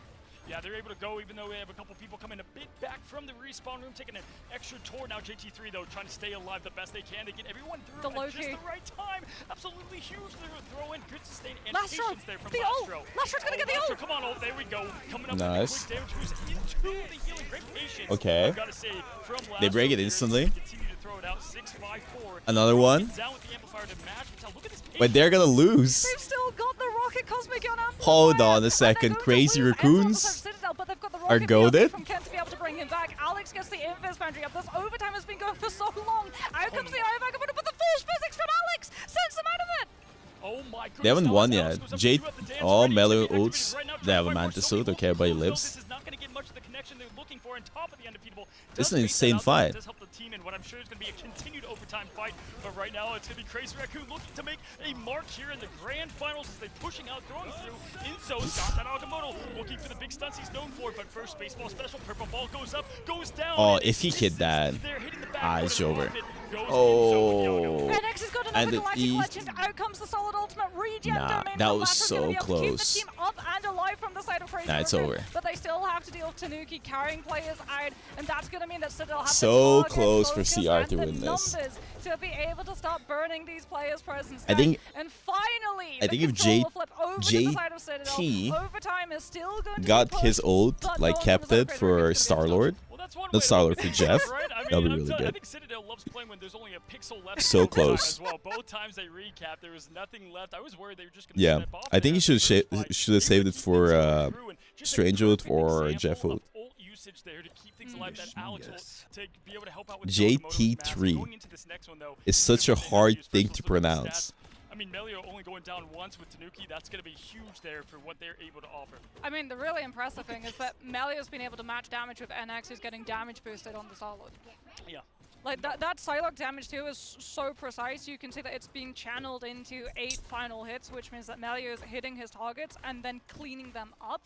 Yeah, they're able to go even though we have a couple people coming a bit back from the respawn room, taking an extra tour. Now JT3 though, trying to stay alive the best they can. They get everyone through at just the right time. Absolutely huge. They're going to throw in good sustain and patience there from Lastro. Lastro's going to get the ult. Come on, ult. There we go. Coming up Nice. with a quick damage boost into the healing. Great patience. Okay. I've got to say, from They break it Lastro, instantly. continue to throw it out. 6-5-4. Another one. Down with the amplifier to match. Look at this But they're gonna lose. They've still got the Rocket Cosmic Gun amplifier. Hold on a second. Crazy Raccoons are goaded. From Ken to be able to bring him back. Alex gets the Invis boundary up. This overtime has been going for so long. Out comes the Eye but the force physics from Alex sends him out of it. Oh my goodness. They haven't won yet. Oh, Melio ults. They have a Mantis ult. Okay, everybody lives. This is not going to get much of the connection they're looking for on top of the undefeatable. This is an insane fight. Does help the team in what I'm sure is going to be a continued overtime fight. But right now, it's going to be Crazy Raccoon looking to make a mark here in the grand finals as they're pushing out, throwing through. Enzo's got that Agamotto, looking for the big stunts he's known for. But first, baseball special. Purple ball goes up, goes down. Oh, if he hit that, it's over. Oh, NX has got another Galactic Legend. Out comes the solid ultimate regen domain. that was so close. Keep the team up and alive from the side of Crazy It's Raccoon, over. But they still have to deal with Tanuki carrying players out, and that's going to mean that Citadel have So the close for focus CR and to the win this. numbers to be able to start burning these players' presence. I think- and finally, I think if JT overtime is still going to got be his pushed, ult, but like no one kept knows it how for Crazy Star-Lord. Not Star-Lord, for Jeff. That'll be really I good. think Citadel loves playing when there's only a pixel left. So overtime close. As well. Both times they recap, there was nothing left. I was worried they were just going to Yeah, step off I think he there. should have saved it for Strange ult or Jeff ult. Ult usage there to keep things alive. That Alex ult to be able to help out with JT3 Going into this next one, though, is such a hard thing to pronounce. I mean, Melio only going down once with Tanuki. That's going to be huge there for what they're able to offer. I mean, the really impressive thing is that Melio's been able to match damage with NX, who's getting damage boosted on the solid. Yeah. Like, that Psylocke damage too is so precise. You can see that it's being channeled into 8 final hits, which means that Melio is hitting his targets and then cleaning them up.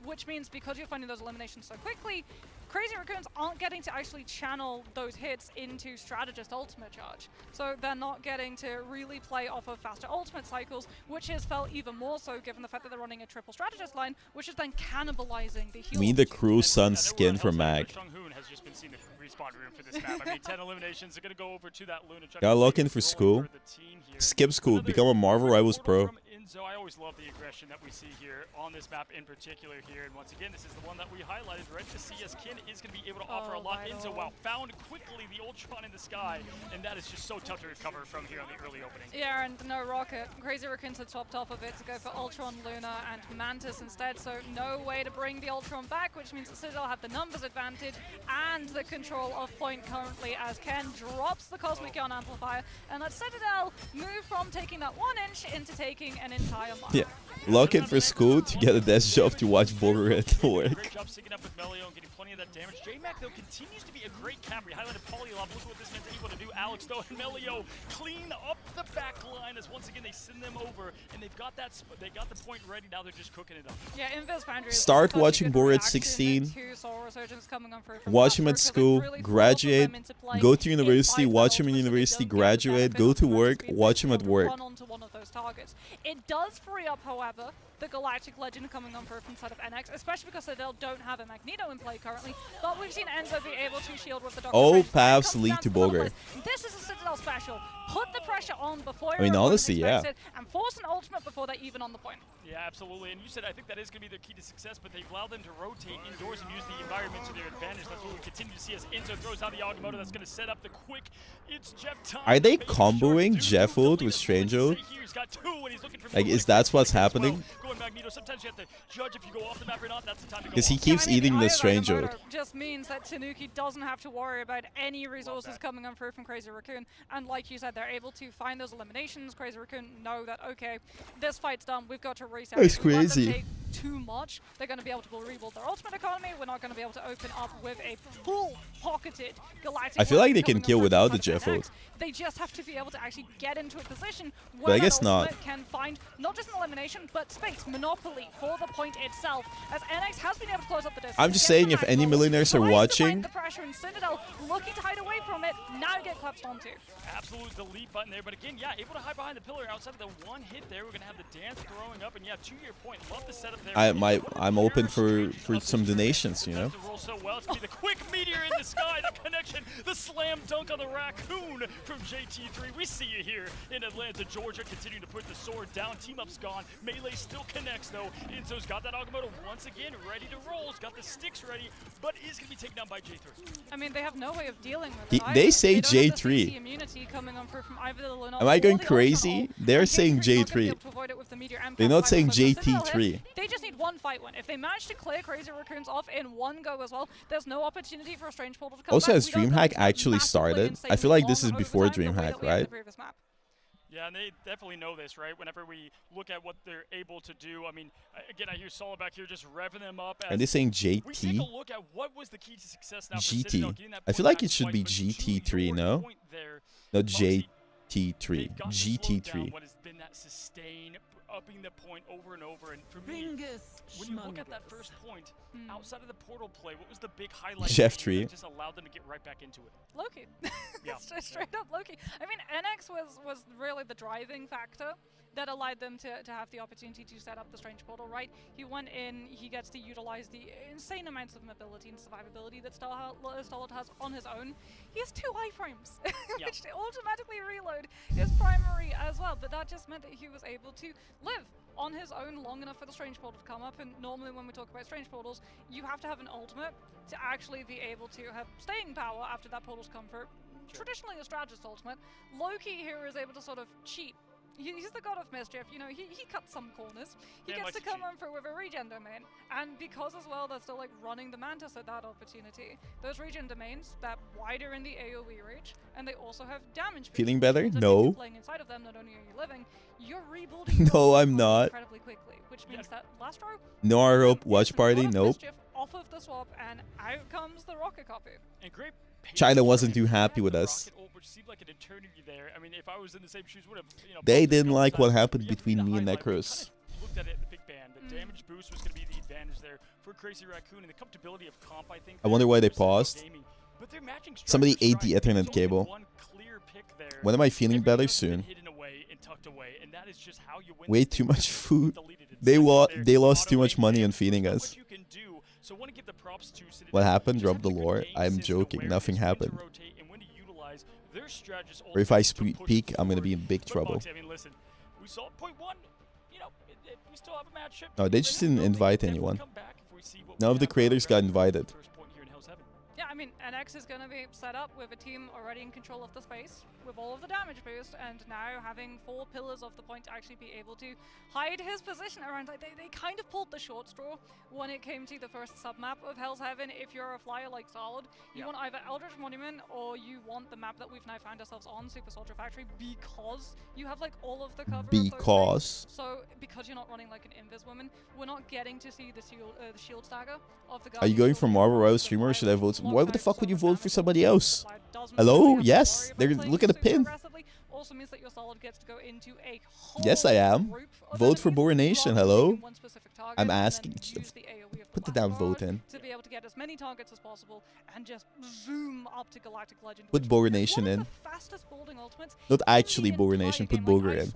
Which means because you're finding those eliminations so quickly, Crazy Raccoons aren't getting to actually channel those hits into Strategist Ultimate Charge. So they're not getting to really play off of faster ultimate cycles, which is felt even more so given the fact that they're running a triple Strategist line, which is then cannibalizing the heal. We need the Cruel Sun skin for Mag. Has just been seen the respawn room for this map. I mean, 10 eliminations. They're going to go over to that Luna. Gotta lock in for school. Skip school. Become a Marvel Rivals pro. So I always love the aggression that we see here on this map in particular here. And once again, this is the one that we highlighted, ready to see as Kin is going to be able to offer a lot. Enzo, wow, found quickly the Ultron in the sky, and that is just so tough to recover from here on the early opening. Yeah, and no rocket. Crazy Raccoons had swapped off of it to go for Ultron, Luna, and Mantis instead, so no way to bring the Ultron back, which means that Citadel have the numbers advantage and the control of point currently as Ken drops the Cosmic Yawn Amplifier, and let Citadel move from taking that 1 inch into taking an entire mile. Yeah. Lock in for school to get a desk job to watch Border at work. Great job sticking up with Melio and getting plenty of that damage. J-Mac, though, continues to be a great camper. He highlighted Polylop. Look at what this man's able to do. Alex, though, and Melio clean up the back line as once again they send them over, and they've got that. They got the point ready. Now they're just cooking it up. Yeah, Invis Foundry. Start watching Border at 16. Watch him at school. Graduate. Go to university. Watch him in university. Graduate. Go to work. Watch him at work. It does free up, however, the Galactic Legend coming on for inside of NX, especially because Citadel don't have a Magneto in play currently, but we've seen Enzo be able to shield with the Doctor All Strange. paths lead to Boger. This is a Citadel special. Put the pressure on before I mean, honestly, yeah. and force an ultimate before they're even on the point. Yeah, absolutely. And you said I think that is going to be their key to success, but they allow them to rotate indoors and use the environment to their advantage. That's what we continue to see as Enzo throws out the Agamotto. That's going to set up the quick. It's Jeff time. Are they comboing Jeff ult with Strange ult? Like, is that what's happening? Because he keeps eating the Strange ult. Just means that Tanuki doesn't have to worry about any resources coming on through from Crazy Raccoon. And like you said, they're able to find those eliminations. Crazy Raccoon know that, okay, this fight's done. We've got to reset. That's crazy. Too much, they're going to be able to rebuild their ultimate economy. We're not going to be able to open up with a full-pocketed Galactic. I feel like they can kill without the Jeff ult. They just have to be able to actually get into a position But where I guess not. can find not just an elimination, but space, monopoly for the point itself. As NX has been able to close up the distance. I'm just saying, if any millionaires are watching, the pressure and Citadel looking to hide away from it, now get collapsed onto. Absolute delete button there, but again, yeah, able to hide behind the pillar. Outside of the one hit there, we're gonna have the dance throwing up, and yeah, to your point, love the setup there. I'm open for some donations, you know. Roll so well. It's gonna be the quick meteor in the sky, the connection, the slam dunk on the raccoon from JT3. We see you here in Atlanta, Georgia, continuing to put the sword down. Team up's gone. Melee still connects though. Enzo's got that Agamotto once again, ready to roll. He's got the sticks ready, but is gonna be taken down by J3. I mean, they have no way of dealing with it. They say J3. Am I going crazy? They're saying J3. They're not saying JT3. They just need one fight win. If they manage to clear Crazy Raccoons off in one go as well, there's no opportunity for a Strange Portal to come Also, back. has DreamHack actually started? I feel like this is before DreamHack, right? Yeah, and they definitely know this, right? Whenever we look at what they're able to do, I mean, again, I hear Solid back here just revving them up. Are they saying We take a JT? look at what was the key to success now for GT. Citadel, getting that I feel point like back it should be twice, but to GT3, your no? point there, No, Bugsy, JT3. they've got to slow down GT3. what has been that sustain, upping the point over and over. And for me, when you look at that first point, outside of the portal play, what was the big highlight Jeff that Tree. just allowed them to get right back into it? Loki. Yeah. Straight up Loki. I mean, NX was really the driving factor that allowed them to have the opportunity to set up the Strange Portal, right? He went in, he gets to utilize the insane amounts of mobility and survivability that Starlord has on his own. He has 2 iframes, which automatically reload his primary as well, but that just meant that he was able to live on his own long enough for the Strange Portal to come up, and normally when we talk about Strange Portals, you have to have an ultimate to actually be able to have staying power after that portal's come through. Traditionally a strategist ultimate. Loki here is able to sort of cheat. He's the god of mischief, you know, he cuts some corners. He gets to come on through with a regen domain, and because as well they're still like running the Mantis at that opportunity. Those regen domains, that wider in the AoE reach, and they also have damage. Feeling better? So No. if you're playing inside of them, not only are you living, you're rebuilding No, your I'm not. incredibly quickly, which means that last row, No Rope Watch Party? God of Nope. Mischief off of the swap, and out comes the rocket copy. And great China wasn't too happy with us. which seemed like an eternity there. I mean, if I was in the same shoes, would have, you know, They didn't like what happened between me and Necros. Looked at it, the big band. The damage boost was going to be the advantage there for Crazy Raccoon, and the comfortability of comp, I think. I wonder why they paused. But they're matching Somebody strike ate the for strike. Ethernet There's only cable. one clear pick there. When am I feeling Everything better? else has been Soon. hidden away and tucked away, and that is just how you win Way this too thing. much food. Deleted it. They There, lost too auto much money on ATMs. feeding But us. what you can do, so I want to give the props to Citadel. What happened? Just Drop have the good lore. game I'm sense, joking. awareness, Nothing when to happened. rotate and when to utilize their strategist Or if I ultimately to push peek, I'm gonna forward. be in big But trouble. Bugsy, I mean, listen, we saw point 1. You know, we still have a matchup. No, they just didn't invite anyone. None of the creators got invited. First point here in Hell's Heaven. mean, NX is going to be set up with a team already in control of the space, with all of the damage boost, and now having 4 pillars of the point to actually be able to hide his position around. Like, they kind of pulled the short straw when it came to the first sub-map of Hell's Heaven. If you're a flyer like Solid, you want either Eldritch Monument or you want the map that we've now found ourselves on, Super Soldier Factory, because you have like all of the cover. Because. So, because you're not running like an Invis Woman, we're not getting to see the shield stagger of the guy. Are you going for Marvel Royal Streamer or should I vote? Why the fuck would you vote for somebody else? Hello? Yes. Look at the pin. Also means that your Solid gets to go into a Yes, I am. Vote for Boar Nation. Hello? I'm asking. Put the damn vote in. To be able to get as many targets as possible and just zoom up to Galactic Legend. Put Boar Nation in. Not actually Boar Nation. Put Bogar in.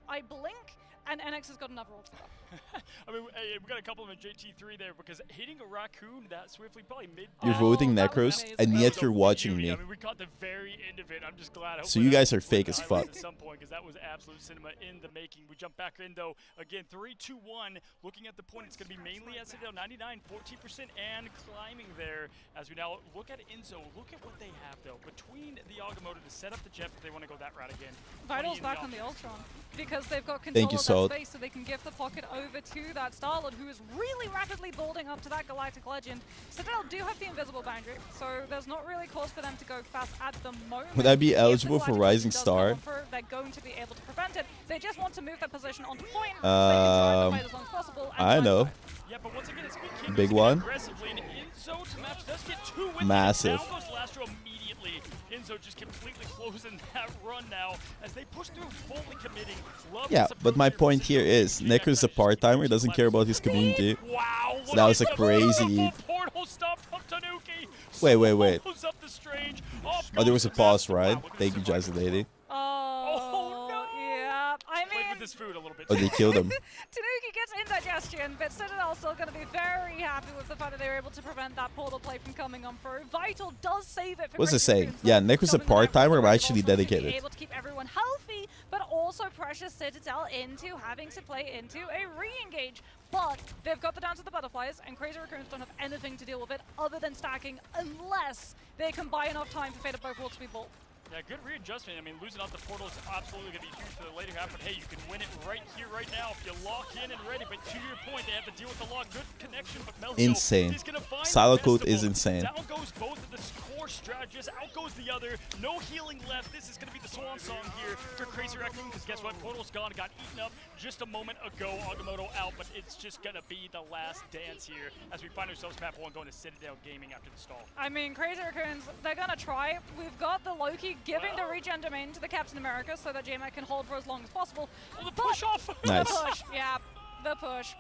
I blink and NX has got another ult for that. I mean, hey, we got a couple of JT3 there because hitting a raccoon that swiftly, probably mid. You're voting Necros, and yet you're watching me. I mean, we caught the very end of it. I'm just glad. So you guys are fake as fuck. At some point, because that was absolute cinema in the making. We jump back in though. Again, 3-2-1. Looking at the point, it's going to be mainly at Citadel, 99, 14%, and climbing there. As we now look at Enzo, look at what they have though. Between the Agamotto to set up the jet, if they want to go that route again. Vital's back on the Ultron because they've got control of that space, so they can give the pocket over to that Starlord, who is really rapidly building up to that Galactic Legend. Citadel do have the invisible boundary, so there's not really cause for them to go fast at the moment. Would I be eligible for Rising Star? They're going to be able to prevent it. They just want to move their position on point. So they can try to fight as long as possible. I know. Yeah, but once again, it's Big one. Massive. Enzo just completely closing that run now as they push through, fully committing. Yeah, but my point here is Necros is a part-timer, doesn't care about his community. Wow, so that was a crazy. Wait. Oh, there was a pause, right? Thank you, Jazzy Lady. This food a little bit. Oh, they killed him. Tanuki gets indigestion, but Citadel's still going to be very happy with the fact that they were able to prevent that portal play from coming on through. Vital does save it for What's it saying? Yeah, Necros a part-timer, I'm actually dedicated. Able to keep everyone healthy, but also pressure Citadel into having to play into a re-engage. But they've got the down to the butterflies, and Crazy Raccoons don't have anything to deal with it other than stacking, unless they can buy enough time for Fate of Both Worlds to be built. Yeah, good readjustment. I mean, losing out the portal is absolutely going to be huge for the later half, but hey, you can win it right here, right now, if you lock in and ready. But to your point, they have to deal with the lock. Good connection, but Melville insane. Is going to find Silo code is insane. Down goes both of the core strategists, out goes the other. No healing left. This is going to be the swan song here for Crazy Raccoon, because guess what? Portal's gone, got eaten up just a moment ago. Agamotto out, but it's just going to be the last dance here as we find ourselves map 1 going to Citadel Gaming after the stall. I mean, Crazy Raccoons, they're going to try. We've got the Loki giving the regen domain to the Captain America so that JMac can hold for as long as possible. Oh, the push off! Nice. The push, yeah. The push.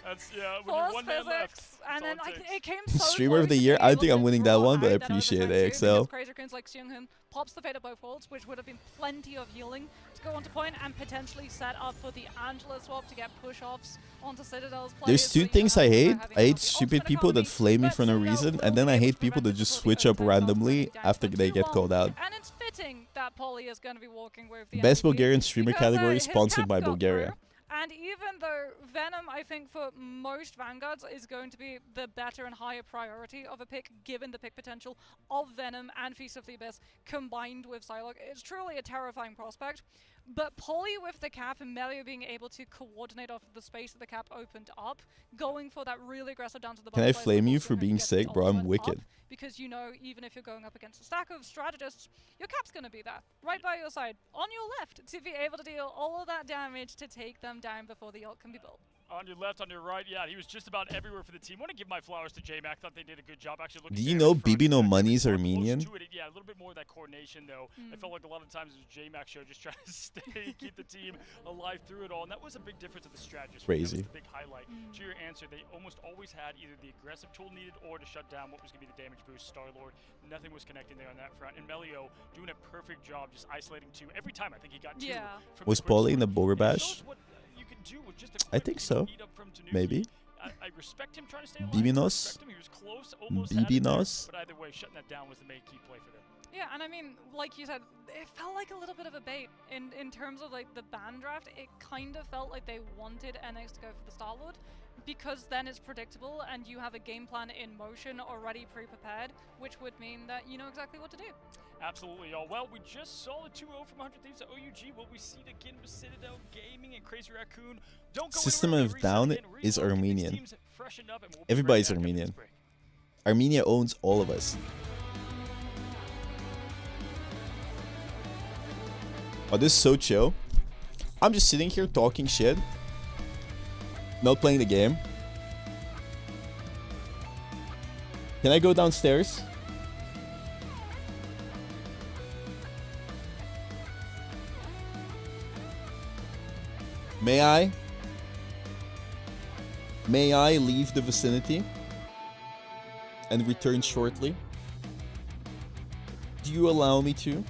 That's, yeah, when you're one man left, and then like, it came so Streamer of the year, I think I'm winning that one, but I appreciate it, AXL. Crazy Raccoons like Seung-Hoon pops the Fate of Both Worlds, which would have been plenty of healing to go onto point and potentially set up for the Angela swap to get push-offs onto Citadel's players. There's two things I hate. I hate stupid people that flame me for no reason, and then I hate people that just switch up randomly after they get called out. And it's fitting that Polly is going to be walking with the Best Bulgarian streamer category sponsored by Bulgaria. And even though Venom, I think for most Vanguards, is going to be the better and higher priority of a pick, given the pick potential of Venom and Feast of the Abyss combined with Psylocke, it's truly a terrifying prospect. But Polly with the cap and Melio being able to coordinate off the space that the cap opened up, going for that really aggressive down to the bottom. Can I flame you for being sick, bro? I'm wicked. Because you know, even if you're going up against a stack of strategists, your cap's going to be there, right by your side, on your left, to be able to deal all of that damage to take them down before the ult can be built. On your left, on your right, yeah, he was just about everywhere for the team. I want to give my flowers to JMac. Thought they did a good job actually looking. Do you know Bibi No Money is Armenian? Yeah, a little bit more of that coordination though. I felt like a lot of times it was JMac's show just trying to stay, keep the team alive through it all, and that was a big difference of the strategist. Crazy. That was the big highlight. To your answer, they almost always had either the aggressive tool needed or to shut down what was going to be the damage boost. Starlord, nothing was connecting there on that front, and Melio doing a perfect job just isolating two every time. I think he got two. Yeah. Was Paulie in the Boulder Bash? I think so. Maybe. I respect him trying to stay alive. Bibinos. He was close, almost Bibinos. but either way, shutting that down was the main key play for them. Yeah, and I mean, like you said, it felt like a little bit of a bait in terms of like the ban draft. It kind of felt like they wanted NX to go for the Star-Lord because then it's predictable and you have a game plan in motion already pre-prepared, which would mean that you know exactly what to do. Absolutely, y'all. Well, we just saw the 2-0 from 100 Thieves to OUG. Will we see it again with Citadel Gaming and Crazy Raccoon? Don't go System anywhere. of Down is Reload, get these Armenian. teams freshened up, and we'll be right Everybody's back after this Armenian. break. Armenia owns all of us. Oh, this is so chill. I'm just sitting here talking shit. Not playing the game. Can I go downstairs? May I? May I leave the vicinity and return shortly? Do you allow me to?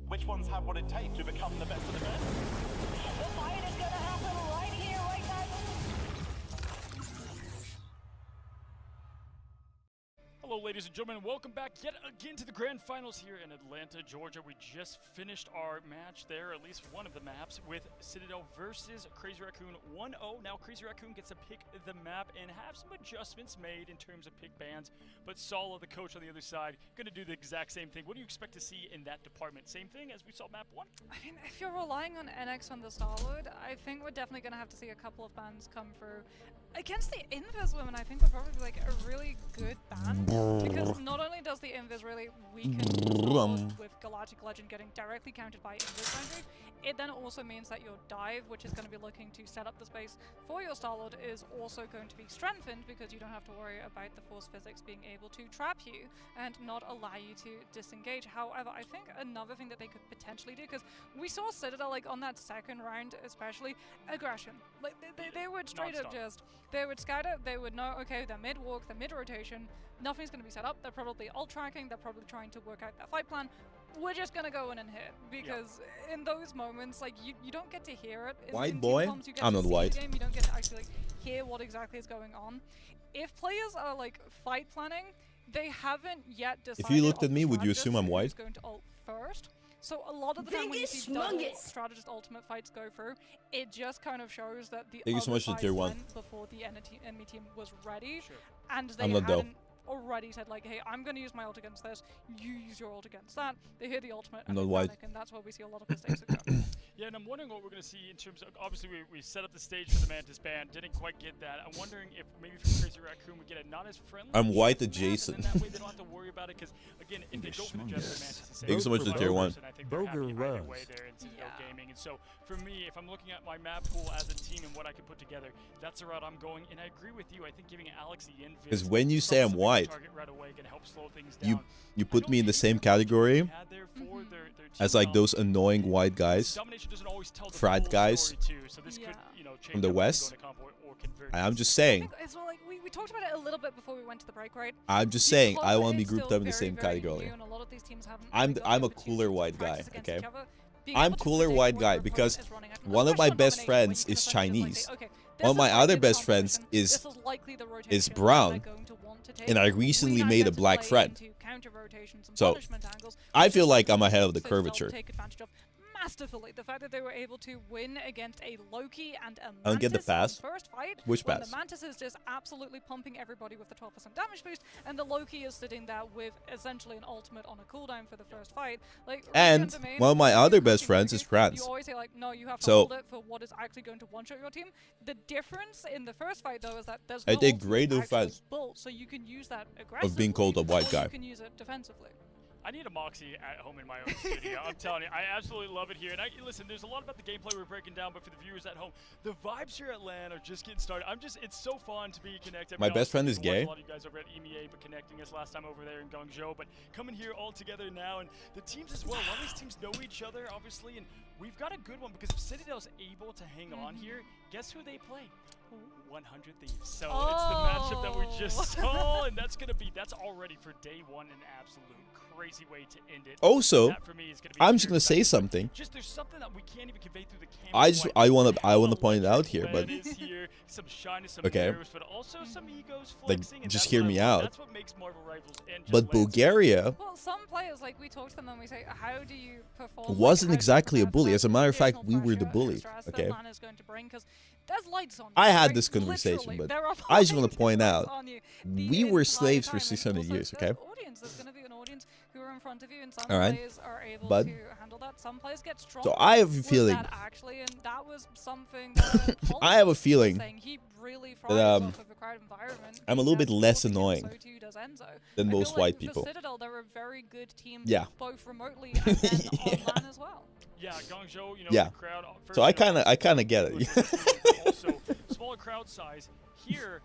Which ones have what it takes to become the best of the best? The fight is gonna happen right here, right now. Hello, ladies and gentlemen. Welcome back yet again to the grand finals here in Atlanta, Georgia. We just finished our match there, at least one of the maps, with Citadel versus Crazy Raccoon 1-0. Now, Crazy Raccoon gets to pick the map and have some adjustments made in terms of pick bans, but Sala, the coach on the other side, going to do the exact same thing. What do you expect to see in that department? Same thing as we saw map 1? I mean, if you're relying on NX on the Star-Lord, I think we're definitely going to have to see a couple of bans come through. Against the Invis women, I think would probably be like a really good ban, because not only does the Invis really weaken with Galactic Legend getting directly countered by Invis boundary, it then also means that your dive, which is going to be looking to set up the space for your Star-Lord, is also going to be strengthened because you don't have to worry about the force physics being able to trap you and not allow you to disengage. However, I think another thing that they could potentially do, because we saw Citadel, like on that second round especially, aggression. Like they would straight up just, they would scout it, they would know, okay, they're mid-walk, they're mid-rotation, nothing's going to be set up, they're probably ult-tracking, they're probably trying to work out their fight plan. We're just going to go in and hit, because in those moments, like, you don't get to hear it. White boy? I'm not white. You don't get to actually like, hear what exactly is going on. If players are like fight planning, they haven't yet decided. If you looked at me, on would you assume I'm white? who's going to ult first. So a lot of the time when you see double strategist ultimate fights go through, it just kind of shows that the Thank you so much to tier 1. before the enemy team was ready, and they I'm not hadn't dope. already said like, hey, I'm going to use my ult against this, you use your ult against that. They hear the ultimate and not they white. panic, and that's where we see a lot of mistakes occur. Yeah, and I'm wondering what we're going to see in terms of, obviously we set up the stage for the Mantis ban, didn't quite get that. I'm wondering if maybe for Crazy Raccoon we get a not as friendly. I'm white adjacent. And that way they don't have to worry about it, because again, again, if they go for the Jeff, the Mantis is Thank you so much for the tier 1. I think they're happy either way there in Citadel Gaming. And so for me, if I'm looking at my map pool as a team and what I can put together, that's the route I'm going. And I agree with you. I think giving Alex the invis, Because when you say I'm white, right away can help slow things you down. you put me in the same category as like those annoying white guys, frat guys from the West. And I'm just saying. As well, like, we talked about it a little bit before we went to the break, right? I'm just saying I want to be grouped up in the same category. I'm a cooler white guy, okay? I'm cooler white guy because one of my best friends is Chinese. One of my other best friends is brown, and I recently made a black friend. So I feel like I'm ahead of the curvature. Masterfully, the fact that they were able to win against a Loki and a Mantis I don't get the pass. first fight. Which when pass? The Mantis is just absolutely pumping everybody with the 12% damage boost, and the Loki is sitting there with essentially an ultimate on a cooldown for the first fight. Like, And one of my other best friends is trans. You always say like, no, you have to So hold it for what is actually going to one-shot your team. The difference in the first fight though is that there's no I take ultimate great actually offense built, so you can use that aggressively, of being called a white or guy. You can use it defensively. I need a Moxie at home in my own studio. I'm telling you, I absolutely love it here. And listen, there's a lot about the gameplay we're breaking down, but for the viewers at home, the vibes here at LAN are just getting started. It's so fun to be connected. My best friend is gay. A lot of you guys over at EMEA, but connecting us last time over there in Guangzhou, but coming here all together now, and the teams as well. A lot of these teams know each other, obviously, and we've got a good one because if Citadel's able to hang on here, guess who they play? 100 Thieves. So it's the matchup that we just saw, and that's already for day one an absolute crazy way to end it. Also, that for me is gonna be I'm just gonna say something. Just there's something that we can't even convey through the camera. I wanna point it out here, but here, some shyness, some okay, nerves, but also some egos like flexing, just hear me out. That's what makes Marvel Rivals and But Bulgaria Well, some players, like we talk to them and we say, how do you perform? wasn't exactly a bully. As a matter of fact, we were the bully. Okay. There's lights on you, I had right? this conversation, Literally, but there are I just want to point lights out on you we the were entire slaves for time, and 600 also years. there's Okay. There's going to be an audience who are in front of you, and some All right. players are able But- to handle that. Some players get strong. So I have a with feeling. that actually, and that was something that I have a feeling saying he really that, thrives off of a crowd environment. I'm a little bit less annoying So too does Enzo. than I feel most like white for people. Citadel, they're a very good team, Yeah. both remotely and then online as well. Yeah, Guangzhou, you know, Yeah. the crowd. So I kind of get it. Also, smaller crowd size here.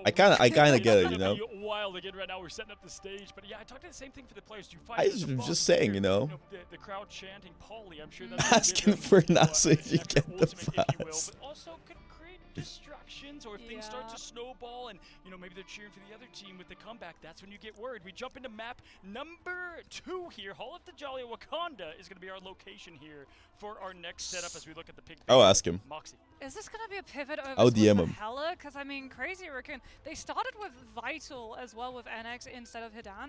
I kind of get it, you know. Wild again right now. We're setting up the stage, but yeah, I talked to the same thing for the players. Do you find I it as a was fun just saying, here? you know. The crowd chanting Polly. I'm sure that's Asking for NASA if you get the ultimate, if you will, pass. but also could create distractions, or if things start to snowball, and you know maybe they're cheering for the other team with the comeback. That's when you get worried. We jump into map number 2 here. Hall of the Jolly Wakanda is going to be our location here for our next setup as we look at the pick. I'll ask him. Moxie. Is this going to be a pivot over I'll to DM the him. Hella? Because, I mean, Crazy Raccoon, they started with Vital as well with NX instead of Hidan,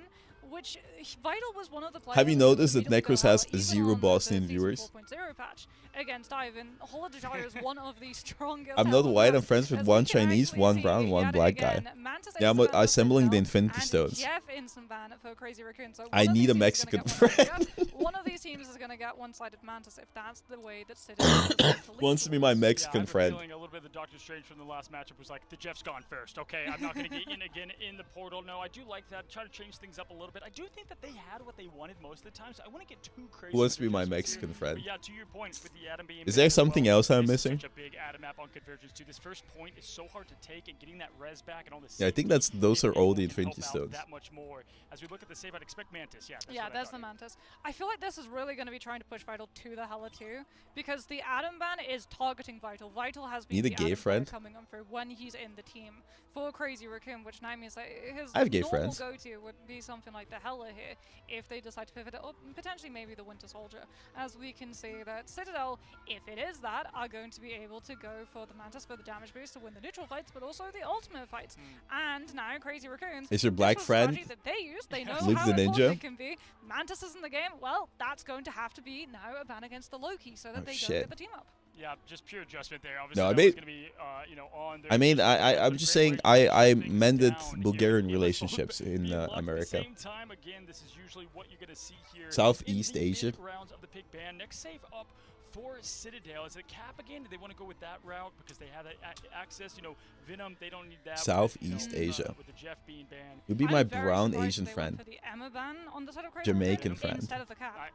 which Vital was one of the players. Have you noticed that immediately Necros go has Hella, even 0 on Bosnian the viewers? 4.0 patch against Ivan. Hall of the Jolly is one of the strongest. I'm not Hella white. I'm maps, friends with as one we can Chinese, actually one see brown, one yet black guy. again. Mantis Yeah, I'm instant ban assembling the for Infinity and Stones. Jeff instant ban for Crazy Raccoon. So I one of need these a teams is Mexican gonna get friend. one of these teams is going to get one-sided Mantis if that's the way that Citadel Wants to be my Mexican friend. A little bit of the Doctor Strange from the last matchup was like, the Jeff's gone first. Okay, I'm not going to get in again in the portal. No, I do like that. Try to change things up a little bit. I do think that they had what they wanted most of the time, so I want to get too crazy. Who wants to be my Mexican here. friend? But yeah, to your point with the Atom being Is there something else I'm this is missing? Such a big Atom map on Convergence too. This first point is so hard to take, and getting that res back and all this. Yeah, I think those are all the Infinity Stones. That much more as we look at the save. I'd expect Mantis. Yeah. Yeah, there's the Mantis. I feel like this is really going to be trying to push Vital to the Hella too, because the Atom ban is targeting Vital. Vital has been Need a the gay Atom friend? coming on through when he's in the team for Crazy Raccoon, which now means that his I have gay normal friends. go-to would be something like the Hella here, if they decide to pivot it up, and potentially maybe the Winter Soldier. As we can see that Citadel, if it is that, are going to be able to go for the Mantis for the damage boost to win the neutral fights, but also the ultimate fights. And now Crazy Raccoons, Is your black this was a friend strategy that they use. They know Luke how the important Ninja? it can be. Mantis is in the game. Well, that's going to have to be now a ban against the Loki, so that Oh, they shit. don't get the team up. Yeah, just pure adjustment there. Obviously, No, I that was mean- gonna be, you know, on there. I mean, I'm just saying I mended Bulgarian Here. relationships in At the America. same time, again, this is usually what you're gonna see here. Southeast in the Asia. mid rounds of the pick ban. Next save up for Citadel. Is it Cap again? Do they want to go with that route because they have that access? You know, Venom, they don't need that. Southeast with, you know, Asia. with the Jeff being banned. You'll be I'm my very brown surprised Asian they went friend. for the perma ban on the side of Crazy Jamaican Raccoon friend. instead of the cap.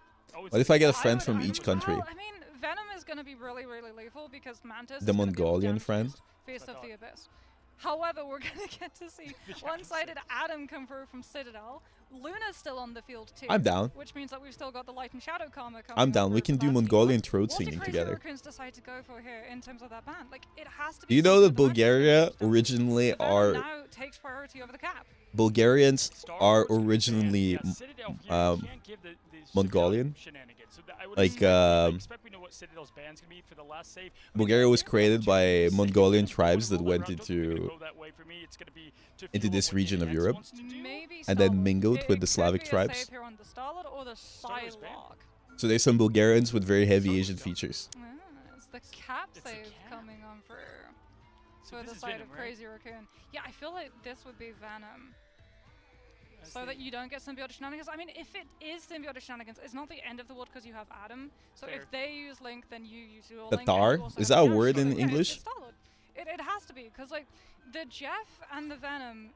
What if I get a friend from each country? Well, I mean, Venom is going to be really, really lethal because Mantis. The is gonna be able to Mongolian damage friend? Feast of the Abyss. However, we're going to get to see one-sided Adam come through from Citadel. Luna's still on the field too. I'm down. Which means that we've still got the Light and Shadow Karma coming. I'm down. We can do Mongolian throat singing together. What do Crazy decide to go for here in terms of that ban? Like, it has to be. Do you know that Bulgaria originally are now takes priority over the cap. Bulgarians are originally Mongolian? Like, Bulgaria was created by Mongolian tribes that went into this region of Europe and then mingled with the Slavic tribes. So there's some Bulgarians with very heavy Asian features. It's the cap save coming on for the side of Crazy Raccoon. Yeah, I feel like this would be Venom. So that you don't get symbiotic shenanigans. I mean, if it is symbiotic shenanigans, it's not the end of the world because you have Adam. So if they use Link, then you use your Link. Tatar? Is that a word in English? It has to be, because like the Jeff and the Venom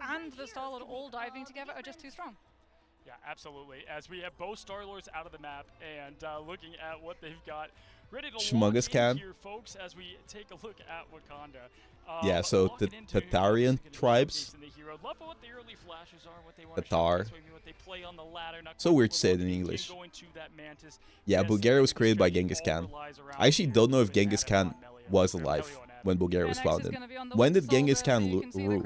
and the Star-Lord all diving together are just too strong. Yeah, absolutely. As we have both Star-Lords out of the map and looking at what they've got ready to launch in here, folks, as we take a look at Wakanda. Yeah, so the Tatarian tribes. Tatar. So weird to say it in English. Yeah, Bulgaria was created by Genghis Khan. I actually don't know if Genghis Khan was alive when Bulgaria was founded. When did Genghis Khan rule?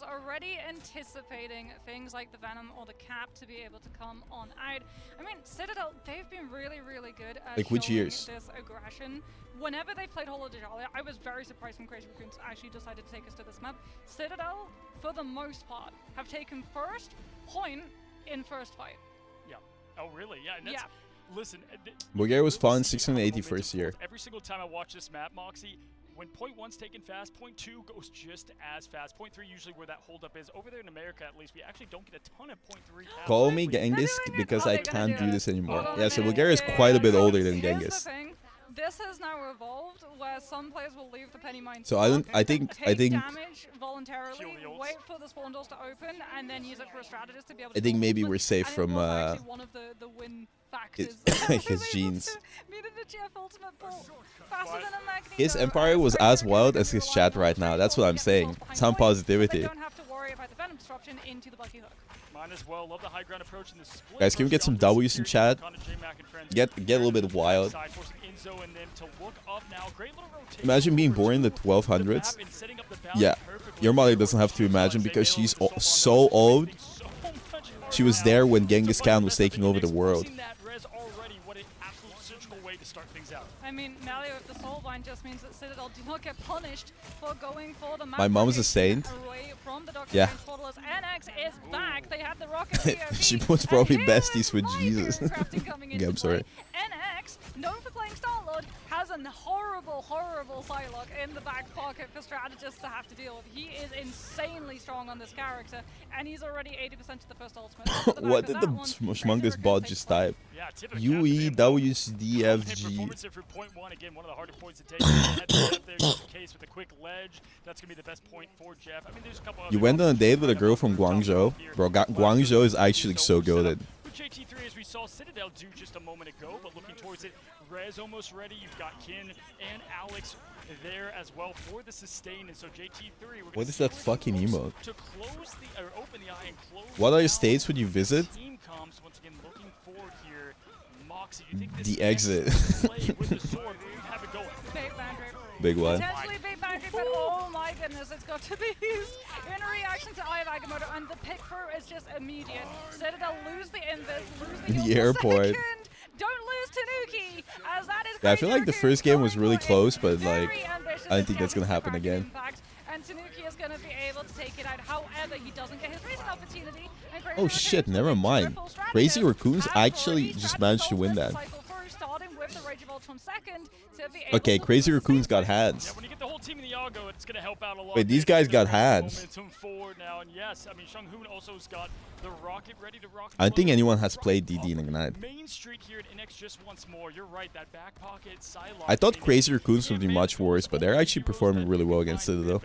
Already anticipating things like the Venom or the Cap to be able to come on out. I mean, Citadel, they've been really, really good at like which years? This aggression. Whenever they played Holo Dejalia, I was very surprised when Crazy Raccoons actually decided to take us to this map. Citadel, for the most part, have taken first point in first fight. Yeah. Oh, really? Yeah. And that's, listen. Bulgaria was founded in 1681st year. Every single time I watch this map, Moxie, when point 1's taken fast, point 2 goes just as fast. Point 3 usually where that holdup is. Over there in America, at least, we actually don't get a ton of point 3. Call me Genghis because I can't do this anymore. Yeah, so Bulgaria is quite a bit older than Genghis. This has now evolved where some players will leave the penny mines. So I think damage voluntarily, wait for the spawn doors to open, and then use it for a strategist to be able to. I think maybe we're safe from one of the win factors. his genes. His empire was as wild as his chat right now. That's what I'm saying. Some positivity. Don't have to worry about the Venom disruption into the Bucky hook. Guys, can we get some W's in chat? Get a little bit wild. Imagine being born in the 1200s. Yeah, your mother doesn't have to imagine because she's so old. She was there when Genghis Khan was taking over the world. I mean, Mario with the Soulbind just means that Citadel do not get punished for going for the My mom's a saint. Yeah. NX is back. They have the rocket She was probably besties with Jesus. Okay, I'm sorry. NX, known for playing Star-Lord, has a horrible, horrible Psylocke in the back pocket for strategists to have to deal with. He is insanely strong on this character, and he's already 80% to the first ultimate. What did the Schmungus bot just type? U, E, W, C, D, F, G. You went on a date with a girl from Guangzhou? Bro, Guangzhou is actually so goated. JT3, as we saw Citadel do just a moment ago, but looking towards it, Rez almost ready. You've got Kin and Alex there as well for the sustain, and so JT3. What is that fucking emote? To close the, or open the eye and close. What other states would you visit? Team comms once again looking forward here. Moxie, you think this the exit. with the sword, have it going. Big one. Potentially big magic, but oh my goodness, it's got to be used in reaction to Eye of Agamotto, and the pick through is just immediate. Citadel lose the invis, lose the airport. Don't lose Tanuki, as that is. Yeah, I feel like the first game was really close, but like, I don't think that's gonna happen again. And Tanuki is gonna be able to take it out. However, he doesn't get his racing opportunity. Oh shit, never mind. Crazy Raccoons actually just managed to win that. Okay, Crazy Raccoons got hands. team in the Yago, it's going to help out a lot. Wait, these guys got hands. Momentum forward now, and yes, I mean, Shang-Hoon also's got the rocket ready to rock. I don't think anyone has played DD in Ignite. Main streak here at NX just once more. You're right, that back pocket side I thought Crazy Raccoons would be much worse, but they're actually performing really well against Citadel.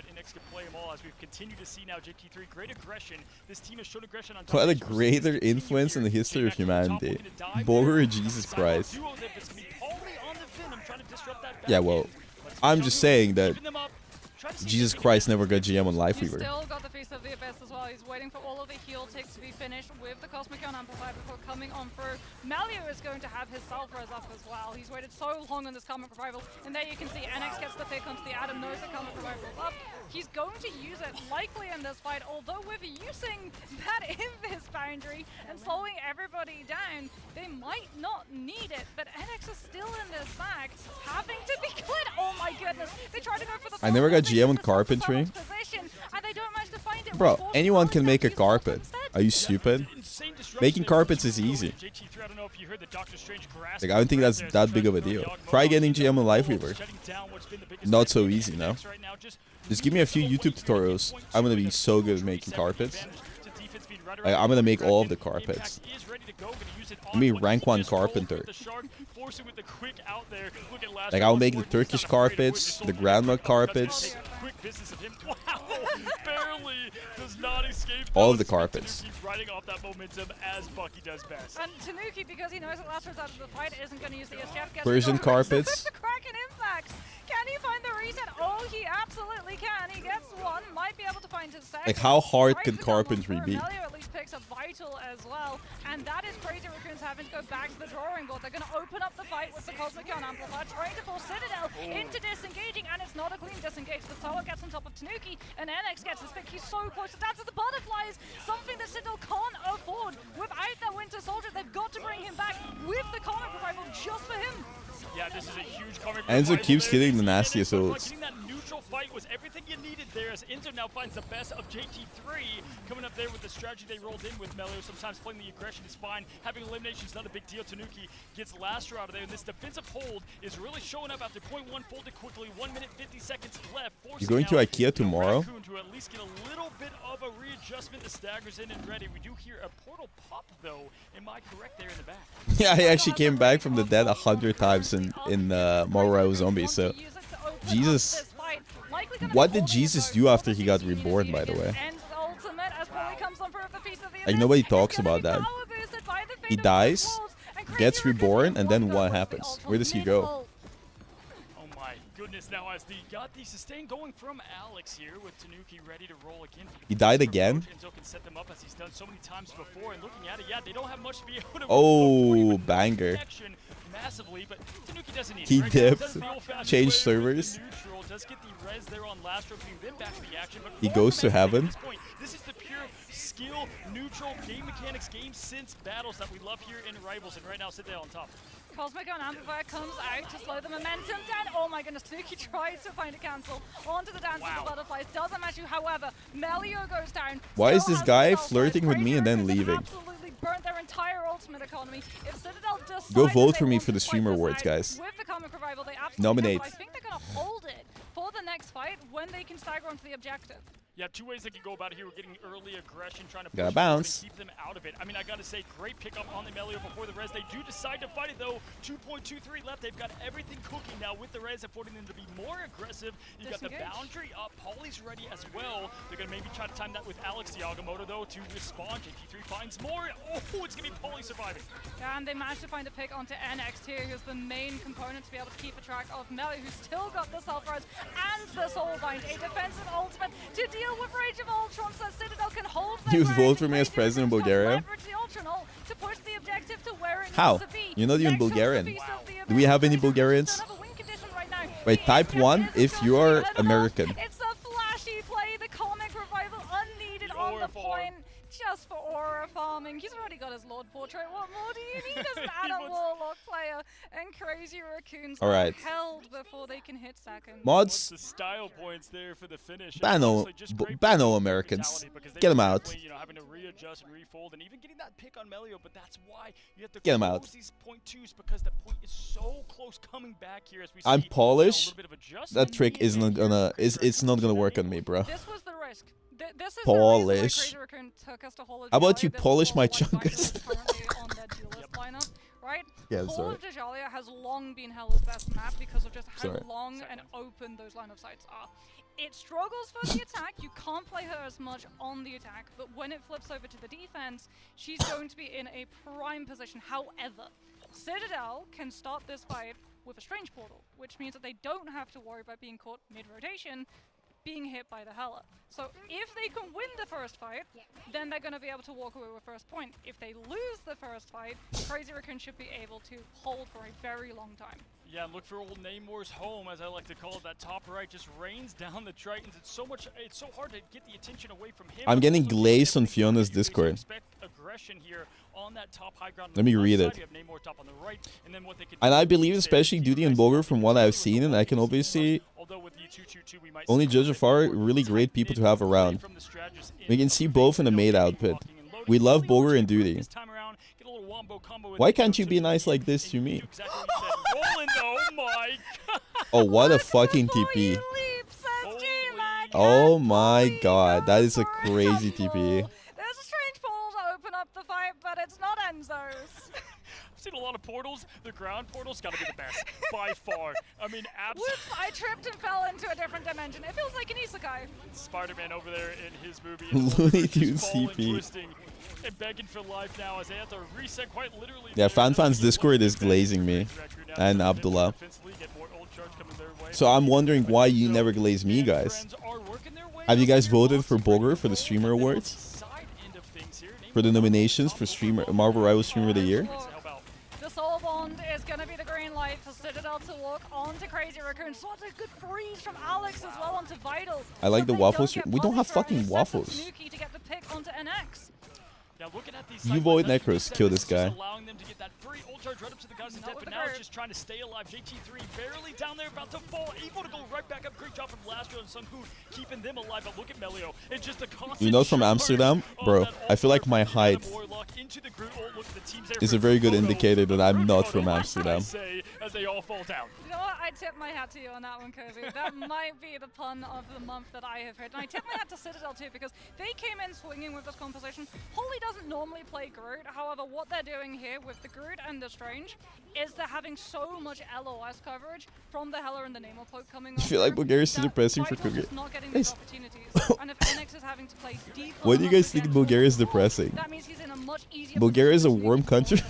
Continue to see now JT3 great aggression. This team has shown aggression on What a greater influence in the history of humanity. Borer, Jesus Christ. Yeah, well, I'm just saying that Jesus Christ never got GM on Life Weaver. Still got the Feast of the Abyss as well. He's waiting for all of the heal ticks to be finished with the Cosmic Gun Amplifier before coming on through. Malio is going to have his self-res up as well. He's waited so long on this Karmic Revival, and there you can see NX gets the pick onto the Adam, knows the Karmic Revival is up. He's going to use it likely in this fight, although with using that Invis boundary and slowing everybody down, they might not need it, but NX is still in this back, having to be cleared. Oh my goodness, they try to go for the I never got GM on carpentry. Bro, anyone can make a carpet. Are you stupid? Making carpets is easy. Like, I don't think that's that big of a deal. Try getting GM on Life Weaver. Not so easy, no? Just give me a few YouTube tutorials. I'm gonna be so good at making carpets. Like, I'm gonna make all of the carpets. Let me rank 1 carpenter. Like, I'll make the Turkish carpets, the grandma carpets. All of the carpets. And Tanuki, because he knows that last one's out of the fight, isn't going to use the SGF. Persian carpets. Kraken impact. Can he find the reset? Oh, he absolutely can. He gets one. Might be able to find his second. Like, how hard could carpentry be? Melio at least picks up Vital as well. And that is Crazy Raccoons having to go back to the drawing board. They're going to open up the fight with the Cosmic Gun Amplifier, trying to force Citadel into disengaging, and it's not a clean disengage. The Soa gets on top of Tanuki, and NX gets his pick. He's so close to dance to the butterflies, something that Citadel can't afford. Without their Winter Soldier, they've got to bring him back with the Comet Revival just for him. Yeah, this is a huge Comet Enzo keeps hitting the nastiest ults. That neutral fight was everything you needed there, as Enzo now finds the best of JT3. Coming up there with the strategy they rolled in with Melio. Sometimes playing the aggression is fine. Having elimination is not a big deal. Tanuki gets Lastro out of there, and this defensive hold is really showing up after point 1 folded quickly. 1 minute 50 seconds left. You going to IKEA tomorrow? To at least get a little bit of a readjustment. The staggers in and ready. We do hear a portal pop though. Am I correct there in the back? Yeah, I actually came back from the dead 100 times in Morrow Zombie, so Jesus. What did Jesus do after he got reborn, by the way? Like, nobody talks about that. He dies, gets reborn, and then what happens? Where does he go? Oh my goodness, now as the got the sustain going from Alex here with Tanuki ready to roll again. He died again? Enzo can set them up as he's done so many times before, and looking at it, yeah, they don't have much to be able to oh, banger. Massively, but Tanuki doesn't need he right dipped, changed servers. Does get the res there on Lastro, them back to the action, but he goes to heaven. This is the pure skill, neutral game mechanics, game sense battles that we love here in Rivals, and right now Citadel on top. Cosmic Gun Amplifier comes out to slow the momentum down. Oh my goodness, Tanuki tries to find a cancel onto the dance of the butterflies. Doesn't match you, however, Melio goes down. Why is this guy flirting with me and then leaving? Absolutely burnt their entire ultimate economy. If Citadel decides go vote for me for the streamer awards, guys. With the Comic Revival, they absolutely nominate. I think they're going to hold it for the next fight when they can stagger onto the objective. Yeah, 2 ways they can go about it here. We're getting early aggression, trying to gotta bounce. Keep them out of it. I mean, I gotta say, great pickup on the Melio before the res. They do decide to fight it though. 2.23 left. They've got everything cooking now with the res, affording them to be more aggressive. You've got the boundary up. Polly's ready as well. They're gonna maybe try to time that with Alex Yagamoto though to respond. JT3 finds more. Oh, it's gonna be Polly surviving. Yeah, and they managed to find a pick onto NX here, who's the main component to be able to keep a track of Melio, who's still got the self-res and the soulbind, a defensive ultimate to deal with Rage of Ultron, so Citadel can hold you vote for me as president of Bulgaria? How? You're not even Bulgarian. Do we have any Bulgarians? Wait, type 1 if you are American. It's a flashy play, the Comic Revival unneeded on the point. Just for aura farming. He's already got his Lord Portrait. What more do you need as an adult Warlock player? And Crazy Raccoons All right. are held before they can hit second. Mods, The style points there for the finish. Bano Americans. Get them out. You know, having to readjust and refold and even getting that pick on Melio, but that's why you have to Get 'em close out. these point twos because the point is so close coming back here as we I'm see Polish. a little bit of adjustment. That trick isn't gonna it's not gonna work on me, bro. This was the risk. This is Polish. the reason why Crazy Raccoon took us to Hall of How about Jalia. you This polish is my all, like, chungus? currently on their duelist lineup, right? Yeah, I'm Hall sorry. of Jalia has long been Hell's best map because of just how Sorry. long and open those line of sights are. It struggles for the attack. You can't play her as much on the attack, but when it flips over to the defense, she's going to be in a prime position. However, Citadel can start this fight with a Strange Portal, which means that they don't have to worry about being caught mid-rotation, being hit by the Hela. So if they can win the first fight, then they're going to be able to walk away with first point. If they lose the first fight, Crazy Raccoon should be able to hold for a very long time. Yeah, and look for old Namor's home, as I like to call it. That top right just rains down the Tritons. It's so hard to get the attention away from him. I'm getting glazed on Fiona's Discord. Expect aggression here on that top high ground. Let me read it. You have Namor top on the right, and then what they could And do I believe, is especially Duty and Boger, from what I've seen, and I can obviously although with the 2-2-2, we might only see judge afar, really great people to have around. from the strategist We can see both in the mate outfit. We love Boger and Duty. this time around. Get a little wombo combo with Why the can't you be 2-2-2, nice like this to me? exactly what you said. Roland, oh my god. Oh, what a fucking TP. Oh my god, that is a crazy TP. There's a Strange Portal to open up the fight, but it's not Enzo's. I've seen a lot of portals. The ground portal's got to be the best by far. I mean, Whoops, I tripped and fell into a different dimension. It feels like an isekai. Spider-Man over there in his movie. Looney Tunes falling, TP. twisting, and begging for life now as they have to reset quite literally. Yeah, FanFan's Discord is glazing me. And Abdullah. So I'm wondering why you never glaze me, guys. Have you guys voted for Boger for the Streamer Awards? For the nominations for Marvel Rivals Streamer of the Year? The Soul Bond is going to be the green light for Citadel to walk onto Crazy Raccoon. So a good freeze from Alex as well onto Vital. I like the waffles. We don't have fucking waffles. To get the pick onto NX. Now looking at these You vote Necros, kill this guy. allowing them to get that free ultra right up to the guys in death, but now it's just trying to stay alive. JT3 barely down there, about to fall, able to go right back up. Great job from Lastro and Sunhoon keeping them alive. But look at Melio. It's just a constant. You know, from Amsterdam, bro, I feel like my height is a very good indicator that I'm not from Amsterdam. As they all fall down. You know what? I tip my hat to you on that one, Cozy. That might be the pun of the month that I have heard. And I tip my hat to Citadel too, because they came in swinging with this composition. Holly doesn't normally play Groot. However, what they're doing here with the Groot and the Strange is they're having so much LOS coverage from the Hela and the Namor cloak coming on. I feel like Bulgaria is too depressing for cooking. Not getting these opportunities. And if NX is having to play deep, What do you guys think Bulgaria is depressing? that means he's in a much easier Bulgaria is a warm country.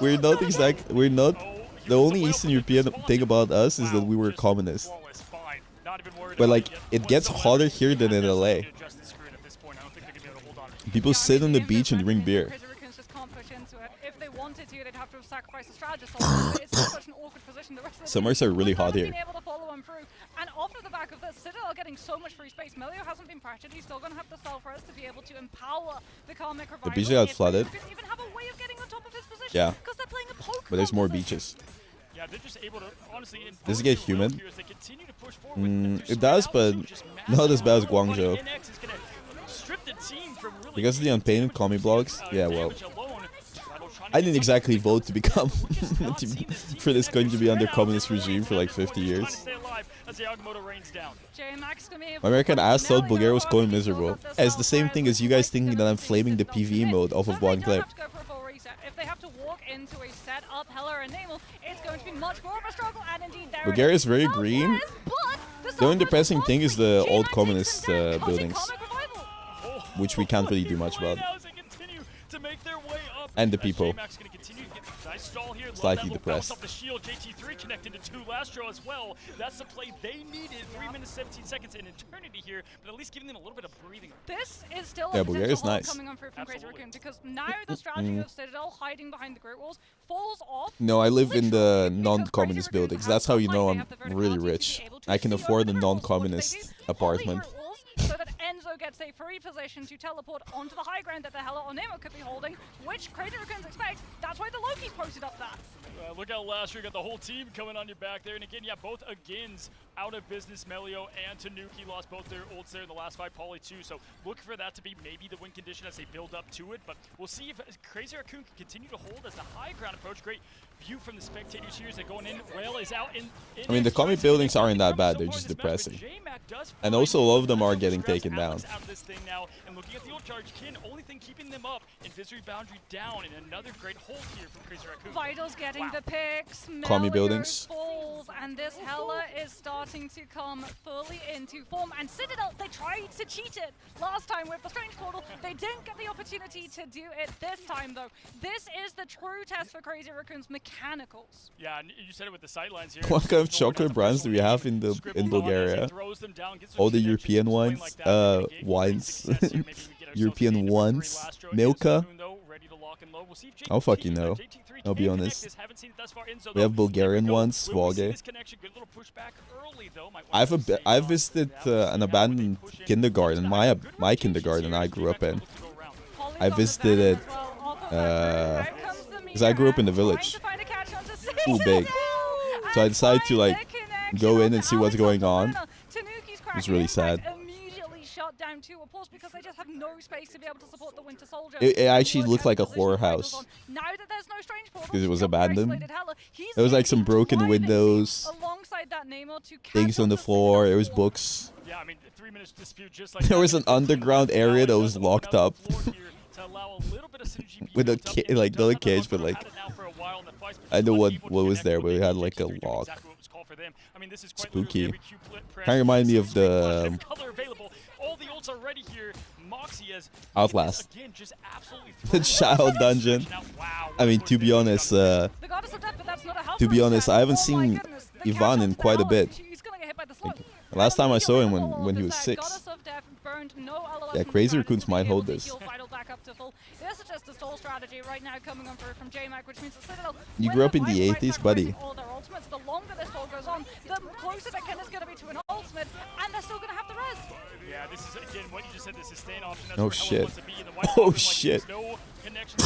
We're not exact. We're not. The only Eastern European thing about us is that we were communists. But like, it gets hotter here than in LA. People sit on the beach and drink beer. If they wanted to, they'd have to have sacrificed the strategist. It's such an awkward position. The rest of the Summers are really hot here. being able to follow him through. And off of the back of this, Citadel getting so much free space. Melio hasn't been pressured. He's still going to have the self-res to be able to empower the Karmic Revival. The beach got flooded. Even have a way of getting on top of his position. Yeah. Because they're playing a Pokemon But there's more position. beaches. Yeah, they're just able to honestly. Does it get humid? It does, but not as bad as Guangzhou. Because of the unpainted comic blogs, yeah, well, I didn't exactly vote to become for this country to be under communist regime for like 50 years. American ass thought Bulgaria was going miserable. It's the same thing as you guys thinking that I'm flaming the PvE mode off of one clip. If they have to walk into a set up Hela and Namel, it's going to be much more of a struggle. And indeed, there Bulgaria is very green. The only depressing thing is the old communist buildings, which we can't really do much about. And the people. Slightly depressed. JT3 connected to 2 Lastro as well. That's the play they needed. 3 minutes 17 seconds in eternity here, but at least giving them a little bit of breathing. This is still yeah, a Bulgaria's potential nice. coming on through from Crazy Raccoon, because now the strategy of Citadel hiding behind the Great Walls falls off. No, I live in the non-communist buildings. That's how you know I'm really rich. I can afford a non-communist apartment. so that Enzo gets a free position to teleport onto the high ground that the Hela or Nemo could be holding, which Crazy Raccoons expect. That's why the Loki's posted up there. Look how last year you got the whole team coming on your back there. And again, yeah, both Agins out of business. Melio and Tanuki lost both their ults there in the last fight, Poly too. So look for that to be maybe the win condition as they build up to it. But we'll see if Crazy Raccoon can continue to hold as the high ground approach. Great view from the spectators here as they're going in. Whale is out in I mean, the commie buildings aren't that bad. They're just depressing. And also, a lot of them are getting taken down. And looking at the ult charge, Kin, only thing keeping them up, Invisory Boundary down, and another great hold here from Crazy Raccoon. Vital's getting the picks, Commie buildings. Falls, and this Hela is starting to come fully into form. And Citadel, they tried to cheat it last time with the Strange Portal. They didn't get the opportunity to do it this time, though. This is the true test for Crazy Raccoon's mechanicals. Yeah, and you said it with the sightlines here. What kind of chocolate brands do we have in Bulgaria? All the European wines, European ones, Milka. I don't fucking know. I'll be honest. We have Bulgarian ones, Svalge. I've visited an abandoned kindergarten, my kindergarten I grew up in. I visited it because I grew up in the village. Too big. So I decided to like go in and see what's going on. It was really sad. Down to a pause because they just have no space to be able to support the Winter Soldier. It actually looked like a horror house now that there's no Strange Portal, because it was abandoned. There was like some broken windows, things on the floor. There was books. Yeah, I mean, 3 minutes dispute just like there was an underground area that was locked up with a like not a cage, but like I know what was there, but it had like a lock. Spooky. Kind of remind me of the Outlast. The child dungeon. I mean, to be honest, I haven't seen Ivan in quite a bit. Like, last time I saw him when he was 6. Yeah, Crazy Raccoons might hold this. This is just a stall strategy right now coming on through from JMac, which means that Citadel, you grew up in the 80s, buddy. All their ultimates, the longer this stall goes on, the closer that Ken is going to be to an ultimate, and they're still going to have the res. Yeah, this is again what you just said. This sustain option. Oh shit! Oh shit! No connection.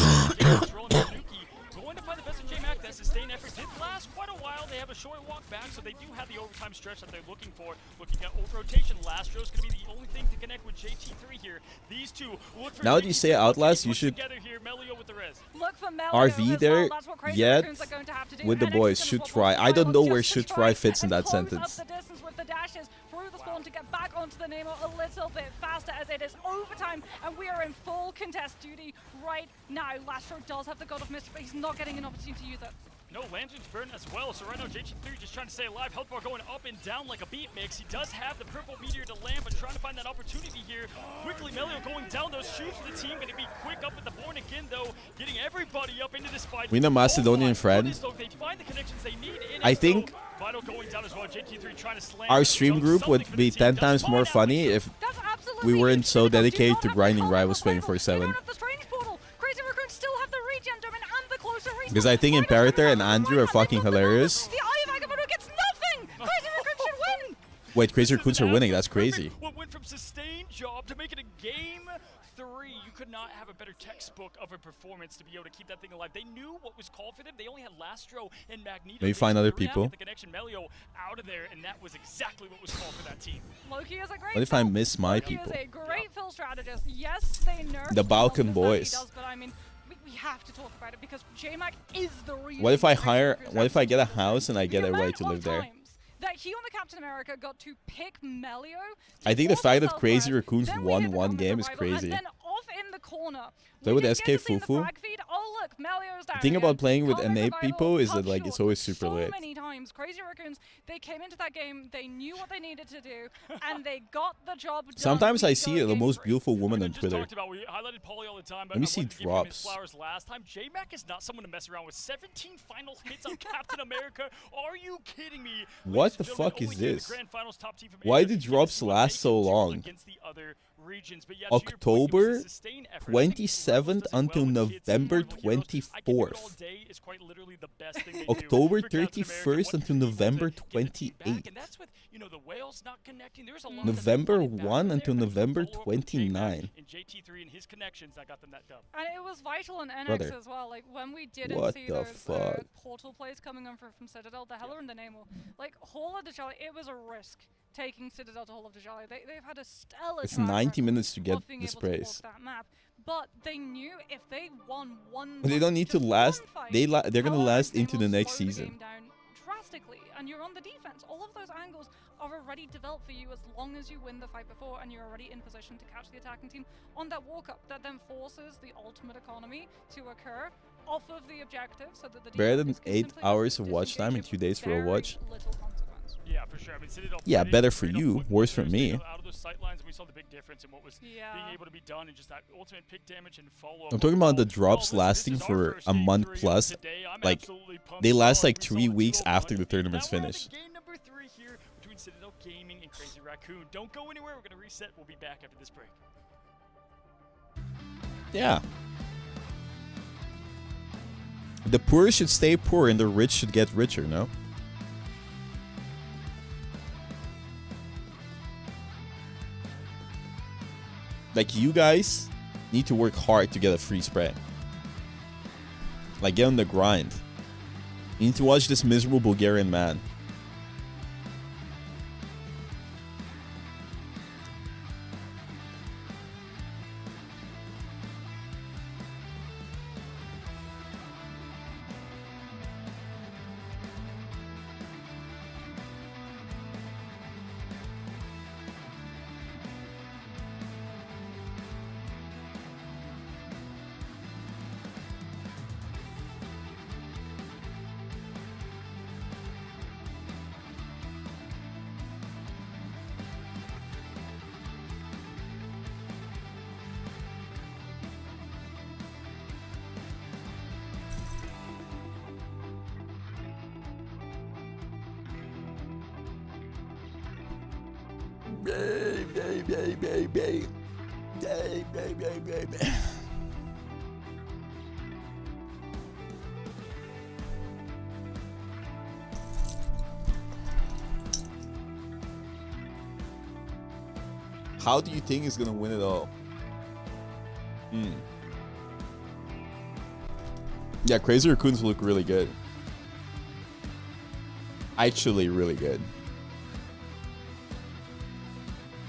Going to find the best of JMac. That sustain effort did last quite a while. They have a short walk back, so they do have the overtime stretch that they're looking for. Looking at ult rotation, Lastro's going to be the only thing to connect with JT3 here. These two look for. Now that you say Outlast, you should RV there yet with the boys. Should try. I don't know where should try fits in that sentence. The spawn to get back onto the Nemo a little bit faster as it is overtime, and we are in full contest duty right now. Lastro does have the God of Mist, but he's not getting an opportunity to use it. No, Lanterns burn as well, so right now JT3 just trying to stay alive. Health bar going up and down like a beat mix. He does have the purple meteor to land, but trying to find that opportunity here. Quickly, Melio going down those shoots for the team. Going to be quick up with the Born again, though, getting everybody up into this fight. We know Macedonian friend. I think our stream group would be 10 times more funny if we weren't so dedicated to grinding Rivals 24/7. Because I think Imperator and Andrew are fucking hilarious. Wait, Crazy Raccoons are winning. That's crazy. What went from sustained job to make it a game 3. You could not have a better textbook of a performance to be able to keep that thing alive. They knew what was called for them. They only had Lastro and Magneto. Maybe find other people. The connection Melio out of there, and that was exactly what was called for that team. Loki is a great what if I miss my people? Loki is a great fill strategist. Yes, they nerfed the Balkan boys. But I mean, we have to talk about it because JMac is the reason. What if I get a house and I get everybody to live there? That he on the Captain America got to pick Melio. I think the fact that Crazy Raccoons won one game is crazy. And then off in the corner. Play with SK Fufu. Oh look, Melio's down. The thing about playing with NA people is that like it's always super lit. Many times, Crazy Raccoons, they came into that game, they knew what they needed to do, and they got the job done. Sometimes I see the most beautiful woman on Twitter. We highlighted Poly all the time, let me see drops. Last time, JMac is not someone to mess around with. 17 final hits on Captain America. Are you kidding me? What the fuck is this? Why did drops last so long? regions. But yeah, October 27th until November 24th. October 31st until November 28th. November 1 until November 29. And it was vital in NX Brother. as well. Like when we didn't What see the those fuck? portal plays coming on from Citadel, the Heller and the Nemo, like Hall of the Jolly, it was a risk taking Citadel to Hall of the Jolly. They've had a stellar. It's track 90 record minutes to get of being this able to walk praise. that map, but they knew if they won one. But they don't need to just last. one fight, They're gonna last into the next slow the season. game down drastically, and you're on the defense. All of those angles are already developed for you as long as you win the fight before, and you're already in position to catch the attacking team on that walk-up. That then forces the ultimate economy to occur off of the objective, so that the Better than defense can 8 simply hours of watch time and 2 days for a watch. Yeah, for sure. I mean, Citadel Yeah, played better for straight up you, with worse for players me. out of those sight lines, and we saw the big difference in what was being able to be done and just that ultimate pick damage and follow-up. I'm talking about the drops lasting for a month plus. Like, they last like 3 weeks after the tournament's finished. Game number 3 here between Citadel Gaming and Crazy Raccoon. Don't go anywhere. We're going to reset. We'll be back after this break. Yeah. The poor should stay poor and the rich should get richer, no? Like, you guys need to work hard to get a free spray. Like, get on the grind. You need to watch this miserable Bulgarian man. How do you think he's gonna win it all? Yeah, Crazy Raccoons look really good. Actually, really good.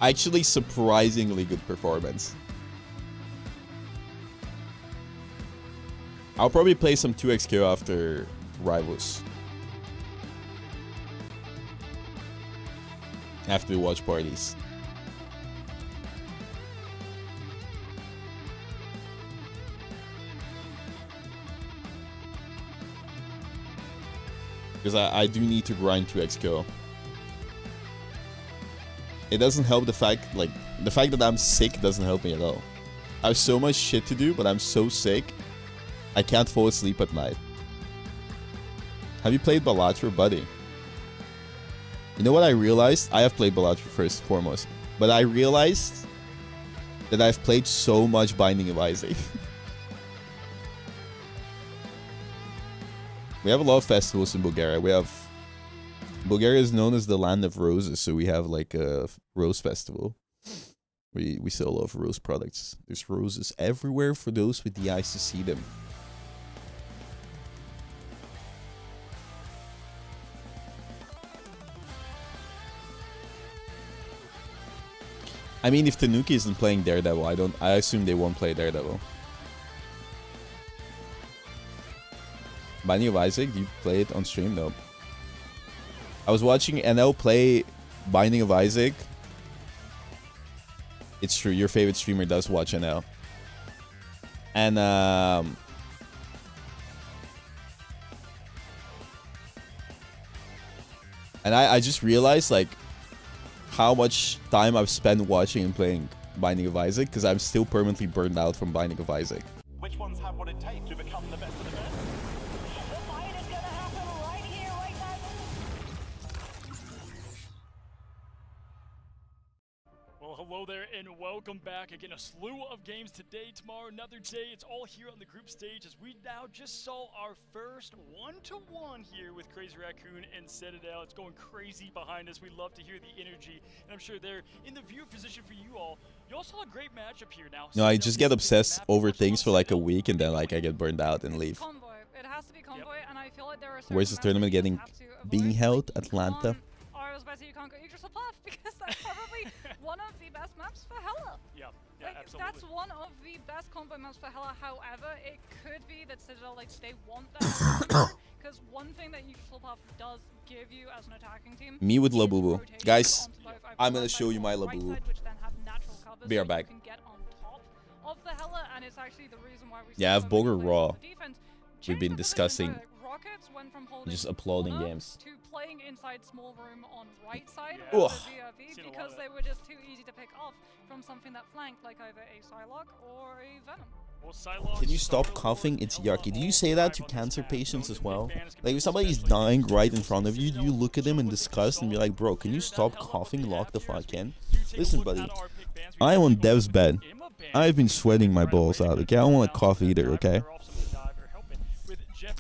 Actually, surprisingly good performance. I'll probably play some 2xq after Rivals. After the watch parties. Because I do need to grind 2xq. It doesn't help the fact that I'm sick doesn't help me at all. I have so much shit to do, but I'm so sick, I can't fall asleep at night. Have you played Balatro, buddy? You know what I realized? I have played Balatro first and foremost, but I realized that I've played so much Binding of Isaac. We have a lot of festivals in Bulgaria. Bulgaria is known as the land of roses, so we have like a rose festival. We sell a lot of rose products. There's roses everywhere for those with the eyes to see them. I mean, if Tanuki isn't playing Daredevil, I assume they won't play Daredevil. Binding of Isaac, do you play it on stream? No. I was watching NL play Binding of Isaac. It's true, your favorite streamer does watch NL. And I just realized like how much time I've spent watching and playing Binding of Isaac, because I'm still permanently burned out from Binding of Isaac. Which ones have what it takes to become the best of the best? Well, hello there and welcome welcome back. Again, a slew of games today, tomorrow, another day. It's all here on the group stage as we now just saw our first 1-to-1 here with Crazy Raccoon and Citadel. It's going crazy behind us. We love to hear the energy, and I'm sure they're in the viewer position for you all. You all saw a great matchup here now. No, I just get obsessed over things for like a week, and then like I get burned out and leave. Convoy. It has to be Convoy, and I feel like there are Where's this tournament being held? Atlanta. I was about to say you can't go Yggdrasil Path because that's probably one of the best maps for Hela. Yeah, like, absolutely. That's one of the best Convoy maps for Hela. However, it could be that Citadel, like, they want that because one thing that Yggdrasil Path does give you as an attacking team. Me with Labubu. Guys, I'm gonna show you my Labubu. Be right back. Of the Hela, and it's actually the reason why we Yeah, I have Boger Raw. We've been Change discussing Rockets went from holding just uploading corner games. to playing inside small room on right side Yeah. of Ugh. the VRV because they were just too easy to pick off from something that flanked, like either a Psylocke or a Venom. Well, Can you stop coughing? It's yucky. Do you say that to cancer patients as well? Like, if somebody's dying right in front of you, do you look at them in disgust and be like, bro, can you stop coughing? Lock the fuck in. Listen, buddy. I am on Dev's bed. I've been sweating my balls out, okay? I don't want to cough either, okay?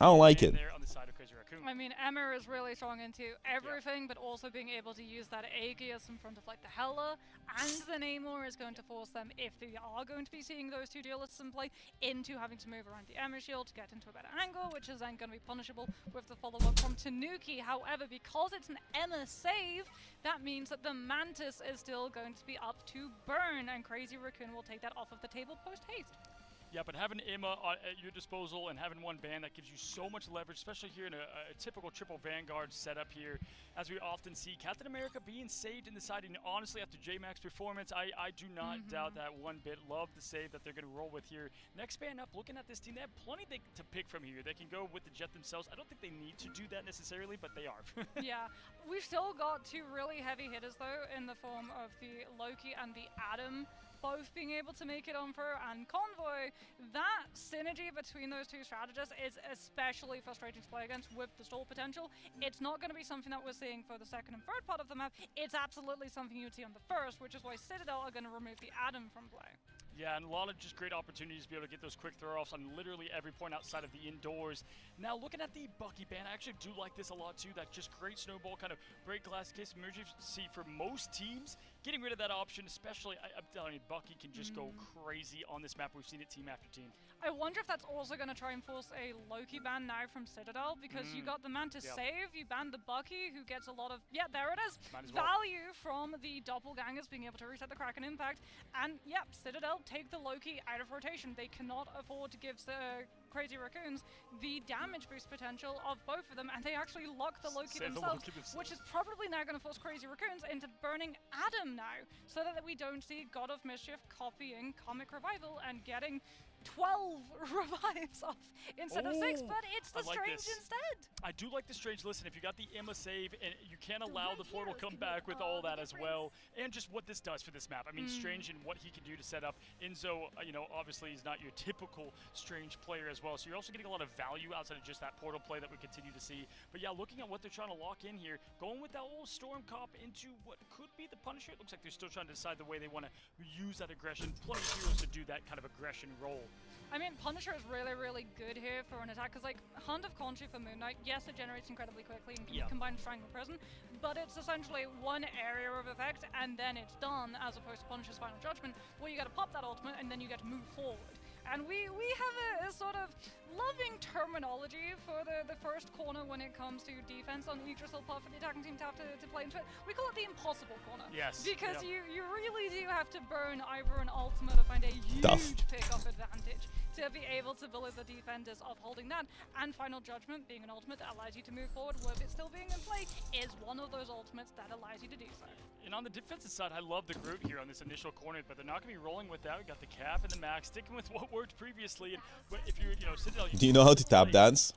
I don't like it. I mean, Emma is really strong into everything, but also being able to use that Aegis in front of like the Hela and the Namor is going to force them, if they are going to be seeing those two duelists in play, into having to move around the Emma shield to get into a better angle, which is then going to be punishable with the follow-up from Tanuki. However, because it's an Emma save, that means that the Mantis is still going to be up to burn, and Crazy Raccoon will take that off of the table post-haste. Yeah, but having Emma at your disposal and having one ban, that gives you so much leverage, especially here in a typical triple Vanguard setup here, as we often see Captain America being saved in the side. And honestly, after J-Max performance, I do not doubt that one bit. Love the save that they're going to roll with here. Next ban up, looking at this team, they have plenty to pick from here. They can go with the Jet themselves. I don't think they need to do that necessarily, but they are. Yeah, we've still got two really heavy hitters, though, in the form of the Loki and the Adam, both being able to make it on for and Convoy. That synergy between those two strategists is especially frustrating to play against with the stall potential. It's not going to be something that we're seeing for the second and third part of the map. It's absolutely something you'd see on the first, which is why Citadel are going to remove the Adam from play. Yeah, and a lot of just great opportunities to be able to get those quick throw-offs on literally every point outside of the indoors. Now, looking at the Bucky ban, I actually do like this a lot too. That just great snowball kind of break glass case emergency for most teams. Getting rid of that option, especially, I'm telling you, Bucky can just go crazy on this map. We've seen it team after team. I wonder if that's also going to try and force a Loki ban now from Citadel, because you got the Mantis save, you banned the Bucky, who gets a lot of, there it is, value from the doppelgangers being able to reset the Kraken impact, and Citadel take the Loki out of rotation. They cannot afford to give Crazy Raccoons the damage boost potential of both of them, and they actually lock the Loki themselves, which is probably now going to force Crazy Raccoons into burning Adam now, so that we don't see God of Mischief copying Comic Revival and getting 12 revives off instead of 6, but it's the Strange instead. I do like the Strange. Listen, if you got the Emma save, and you can't allow the portal come back with all that as well, and just what this does for this map. I mean, Strange and what he can do to set up. Enzo, obviously he's not your typical Strange player as well, so you're also getting a lot of value outside of just that portal play that we continue to see. But yeah, looking at what they're trying to lock in here, going with that old Storm Cop into what could be the Punisher. It looks like they're still trying to decide the way they want to use that aggression. Plenty of heroes to do that kind of aggression role. I mean, Punisher is really, really good here for an attack, because, like, Hand of Khonshu for Moon Knight, yes, it generates incredibly quickly and can be combined with Strangle Prison, but it's essentially one area of effect, and then it's done, as opposed to Punisher's Final Judgment, where you gotta pop that ultimate, and then you get to move forward. And we have a sort of loving terminology for the first corner when it comes to defense on Yggdrasil Path for the attacking team to have to play into it. We call it the impossible corner. Yes. Because you really do have to burn either an ultimate or find a huge pick-up advantage to be able to bully the defenders of holding that. And Final Judgment, being an ultimate that allows you to move forward with it still being in play, is one of those ultimates that allows you to do so. And on the defensive side, I love the Groot here on this initial corner, but they're not going to be rolling with that. We got the Cap and the Max, sticking with what worked previously. And if you're, Citadel, do you know how to tap dance?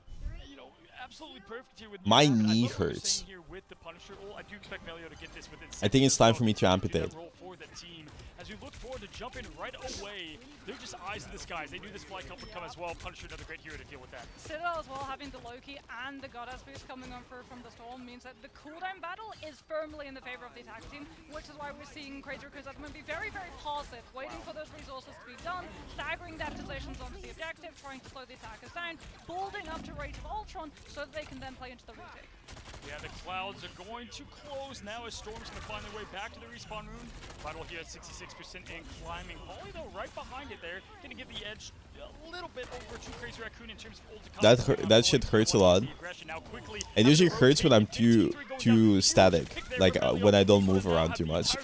absolutely perfect here with My Newman. I knee love what you're hurts. saying here with the Punisher ult. I do expect Melio to get this within I think it's seconds time as for me to well. amputate. Do that roll for the team. As we look forward to jumping right away, they're just eyes in the skies. They knew this fly couple would come as well. Punisher, another great hero to deal with that. Citadel as well, having the Loki and the Goddess boost coming on from the Storm means that the cooldown battle is firmly in the favor of the attack team, which is why we're seeing Crazy Recruits at the moment be very, very passive, waiting for those resources to be done, staggering their positions onto the objective, trying to slow the attackers down, building up to Rage of Ultron so that they can then play into the retake. Yeah, the clouds are going to close now as Storm's going to find their way back to the respawn room. Vital here at 66% and climbing. Holly, though, right behind it there. Going to get the edge a little bit over to Crazy Raccoon in terms of ult. That shit hurts a lot. It usually hurts when I'm too static, like when I don't move around too much.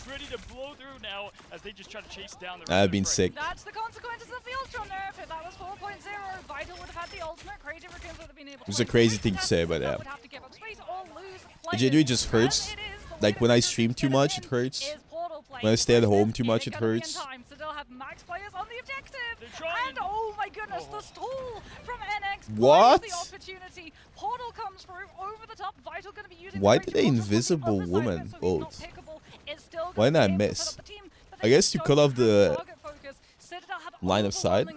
Ready to blow through now as they just try to chase down the I've been sick. That's the consequences of the Ultron nerf. If that was 4.0, Vital would have had the ultimate. Crazy Raccoons would have been able to. It's a crazy thing to say, but yeah. Would have to give up space or lose It genuinely just hurts. Like when I stream too much, it hurts. When I stay at home too much, it hurts. Still have max players on the objective. And oh my goodness, the stall from NX. What? The opportunity. Portal comes through over the top. Vital going to be using. Why did the invisible woman ult? Why didn't I miss? I guess to cut off the line of sight.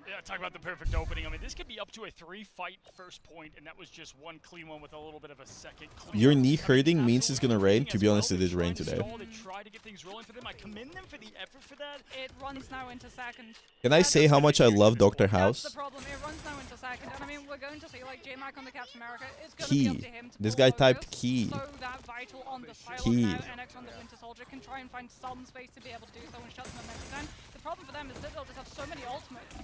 Yeah, talk about the perfect opening. I mean, this could be up to a 3-fight first point, and that was just one clean one with a little bit of a second clean. Your knee hurting means it's gonna rain. To be honest, it did rain today. Try to get things rolling for them. I commend them for the effort for that. It runs now into second. Can I say how much I love Dr. House? That's the problem. It runs now into second. And I mean, we're going to see like J-Mac on the Captain America. It's going to be up to him to This guy typed key. So that Vital on the silo Key. now, NX on the Winter Soldier can try and find some space to be able to do so and shut them down. The problem for them is that they'll just have so many ultimates.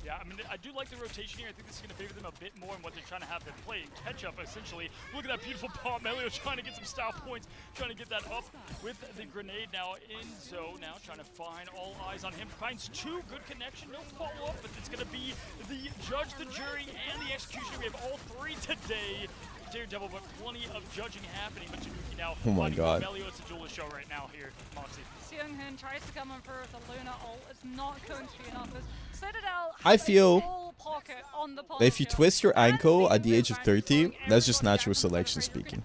Yeah, I mean, I do like the rotation here. I think this is going to favor them a bit more in what they're trying to have them play and catch up, essentially. Look at that beautiful pop. Melio trying to get some style points, trying to get that up with the grenade now in zone. Now trying to find all eyes on him. Finds two, good connection, no follow-up, but it's going to be the judge, the jury, and the executioner. We have all three today. Daredevil, but plenty of judging happening. But Tanuki now. Oh my God. Melio, it's a duelist show right now here, Moxie. Seung-Hoon tries to come in for the Luna ult. It's not going to be enough. Citadel I feel that if you twist your ankle at the age of 30, that's just natural selection speaking.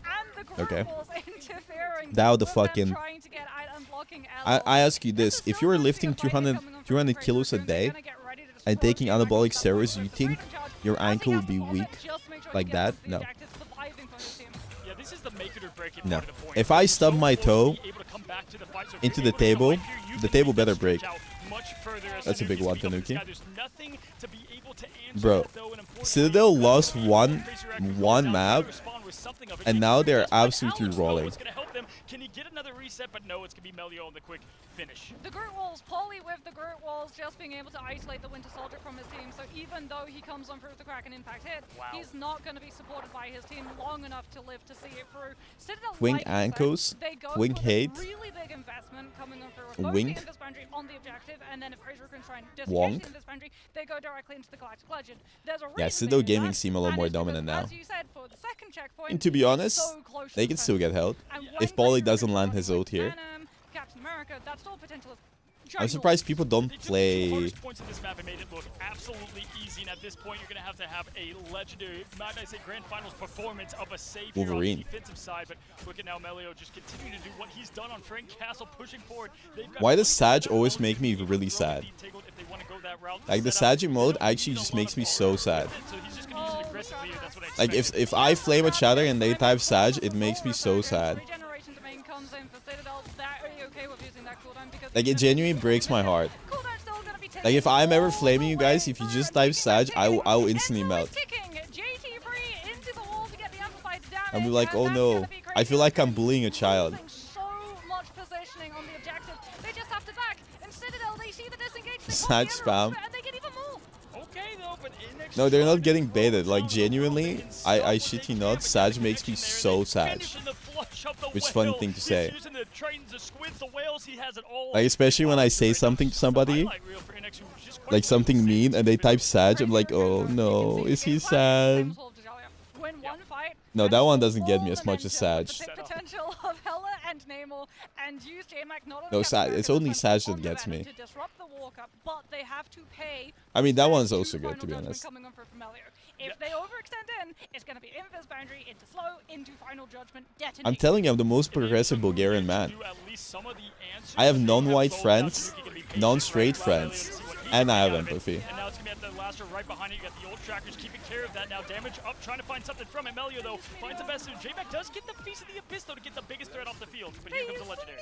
Okay. Now the fucking... I ask you this, if you're lifting 200 kilos a day and taking anabolic steroids, do you think your ankle would be weak like that? No. Yeah, this is the make it or break it No. part of the point. If I stub my toe into the table better break. That's a big one, Tanuki. Bro, Citadel lost one map, and now they're absolutely rolling. Can he get another reset? But no, it's going to be Melio on the quick finish. The Groot Walls, Polly with the Groot Walls just being able to isolate the Winter Soldier from his team. So even though he comes on through the Kraken impact hit, he's not going to be supported by his team long enough to live to see it through. Citadel, Wing like ankles, they go wing for hate, really big investment coming on through both wink, the Invis boundary on the objective, and then if Crazy can try and wonk. disengage the Invis boundary, they go directly into the Galactic Legend. There's a Yeah, Citadel Gaming seem a lot more dominant now. as you said, for the second checkpoint, And to be honest, so close they to can the still get held. And If when Polly Crazy doesn't land Recruit his ult here. Venom, Captain America, that's all potential. I'm surprised people don't play Points of this map and made it look absolutely easy. And at this point, you're going to have a legendary, might I say, grand finals performance of a savior Wolverine. on the defensive side. But look at now, Melio just continuing to do what he's done on Frank Castle, pushing forward. Why does Sag always make me really sad? Like the Sag mode actually just makes me so sad. Like if I flame a chatter and they type Sag, it makes me so sad. Like it genuinely breaks my heart. Like if I'm ever flaming you guys, if you just type Sag, I will instantly melt. I'll be like, oh no, I feel like I'm bullying a child. Sag spam. No, they're not getting baited. Like genuinely, I shit you not, Sag makes me so sad. Which is a funny thing to say. Like especially when I say something to somebody, like something mean, and they type Sag, I'm like, oh no, is he sad? No, that one doesn't get me as much as Sag. No, it's only Sag that gets me. up, but they have to pay. I mean, that one's also good, to be honest. Coming on for Melio. If they overextend in, it's going to be invis boundary into slow, into final judgment, detonate. I'm telling you, I'm the most progressive Bulgarian man. I have non-white friends, non-straight friends, and I have empathy. And now it's going to be at the last right behind it. You got the old trackers keeping care of that now. Damage up, trying to find something from it. Melio, though, finds the best. J-Mac does get the piece of the Abyss, though, to get the biggest threat off the field. But here comes the Legendary.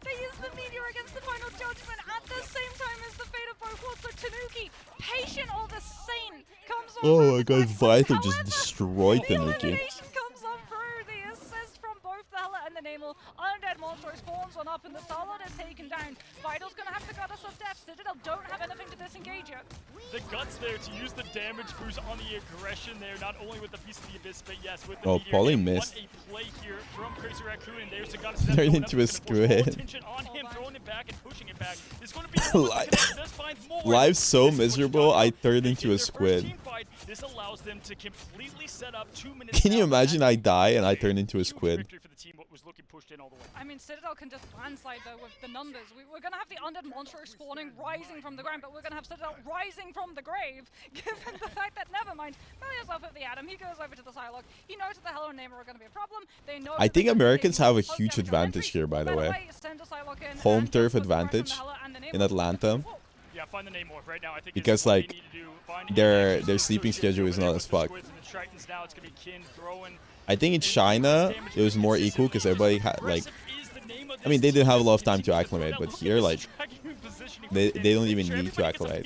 They use the Meteor against the final judgment at the same time as the fate of both worlds. So Tanuki, patient all the same, comes on. Oh my god, Vital just destroyed Tanuki. Comes on through the assist from both the Hela and the Namel. Undead Monster spawns one up and the Starlord is taken down. Vital's gonna have to Goddess of Death. Citadel don't have anything to disengage it. The guts there to use the damage boost on the aggression there, not only with the piece of the Abyss, but yes, with the Oh, Meteor. Polly They missed. want a play here from Crazy Raccoon, and there's the Goddess of Death. Turned going into up. a It's gonna force all squid. attention on him, throwing it back and pushing it back. It's going to be the one that does find more. Life's so This is what miserable, you I got. turned They into get a their first squid. team fight. This allows them to completely set up 2 minutes. Can you down. imagine I die and I turn into a Huge squid? victory for the team, what was looking pushed in all the way. I mean, Citadel can just landslide though with the numbers. We're gonna have the undead monster spawning, rising from the ground, but we're gonna have Citadel rising from the grave, given the fact that, never mind, Melio's off at the Atom, he goes over to the Psylocke, he knows that the Hela and Namer are gonna be a problem, they know I that think they're gonna Americans take have a post huge damage on advantage entry. here, by the way. Send a Psylocke in Home and turf put the right from the advantage Hela and the Namer. in Atlanta. Yeah, find the name more right now. I think Because, it's what they like, need to do. Find their him. sleeping So schedule is over there not with as the fuck. Squids and the Tritons now. It's gonna be Kin throwing. I think in China, it was more equal because everybody had, like, I mean, they didn't have a lot of time to acclimate, but here, like, they don't even need to acclimate.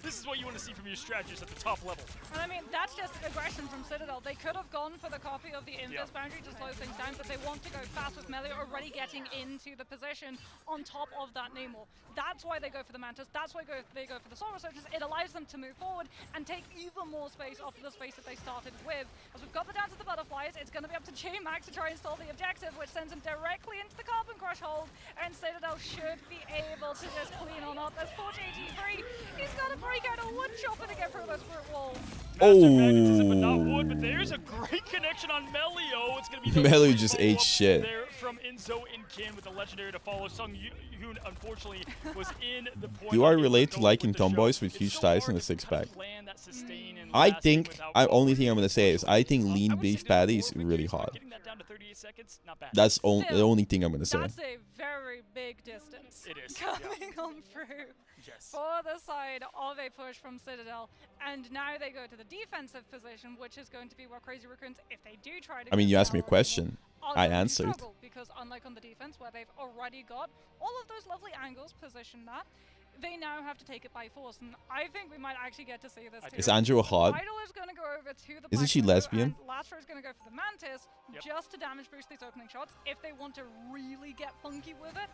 This is what you want to see from your strategists at the top level. And I mean, that's just aggression from Citadel. They could have gone for the copy of the invis boundary to slow things down, but they want to go fast with Melio already getting into the position on top of that Namor. That's why they go for the Mantis. That's why they go for the Soul Researchers. It allows them to move forward and take even more space off of the space that they started with. As we've got the Dance of the Butterflies, it's going to be up to J-Max to try and stall the objective, which sends him directly into the Carbon Crush hold, and Citadel should be able to just clean on up. There's 483. He's got to break out a wood chopper to get through those brute walls. But not wood, but there's a great connection on Melio. It's going to be Melio just ate shit. There from Inzo and Kin with the legendary to follow. Sung Yoon unfortunately was in the point. Do I relate to liking tomboys with huge thighs and a six-pack? I think, only thing I'm gonna say is I think lean beef patty is really hot. That's the only thing I'm gonna say. That's a very big distance. It is. Coming on through for the side of a push from Citadel, and now they go to the defensive position, which is going to be where Crazy Raccoons, if they do try to. I mean, you asked me a question. I answered. Because unlike on the defense, where they've already got all of those lovely angles positioned at, they now have to take it by force, and I think we might actually get to see this too. Is Angela hot? Idol is going to go over to the Isn't she lesbian? Lastro is going to go for the Mantis, just to damage boost these opening shots. If they want to really get funky with it,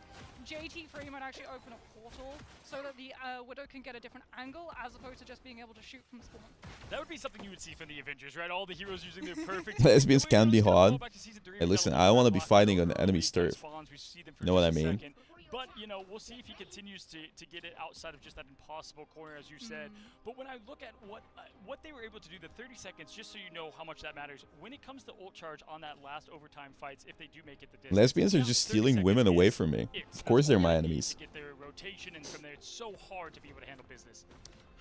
JT3 might actually open a portal so that the Widow can get a different angle, as opposed to just being able to shoot from spawn. That would be something you would see from the Avengers, right? All the heroes using their perfect. Lesbians can be hot. Hey, listen, I don't want to be fighting on the enemy's turf. You know what I mean? But, you know, we'll see if he continues to get it outside of just that impossible corner, as you said. But when I look at what they were able to do, the 30 seconds, just so you know how much that matters, when it comes to ult charge on that last overtime fights, if they do make it the distance. Lesbians are just stealing women away from me. Of course they're my enemies. To get their rotation, and from there, it's so hard to be able to handle business.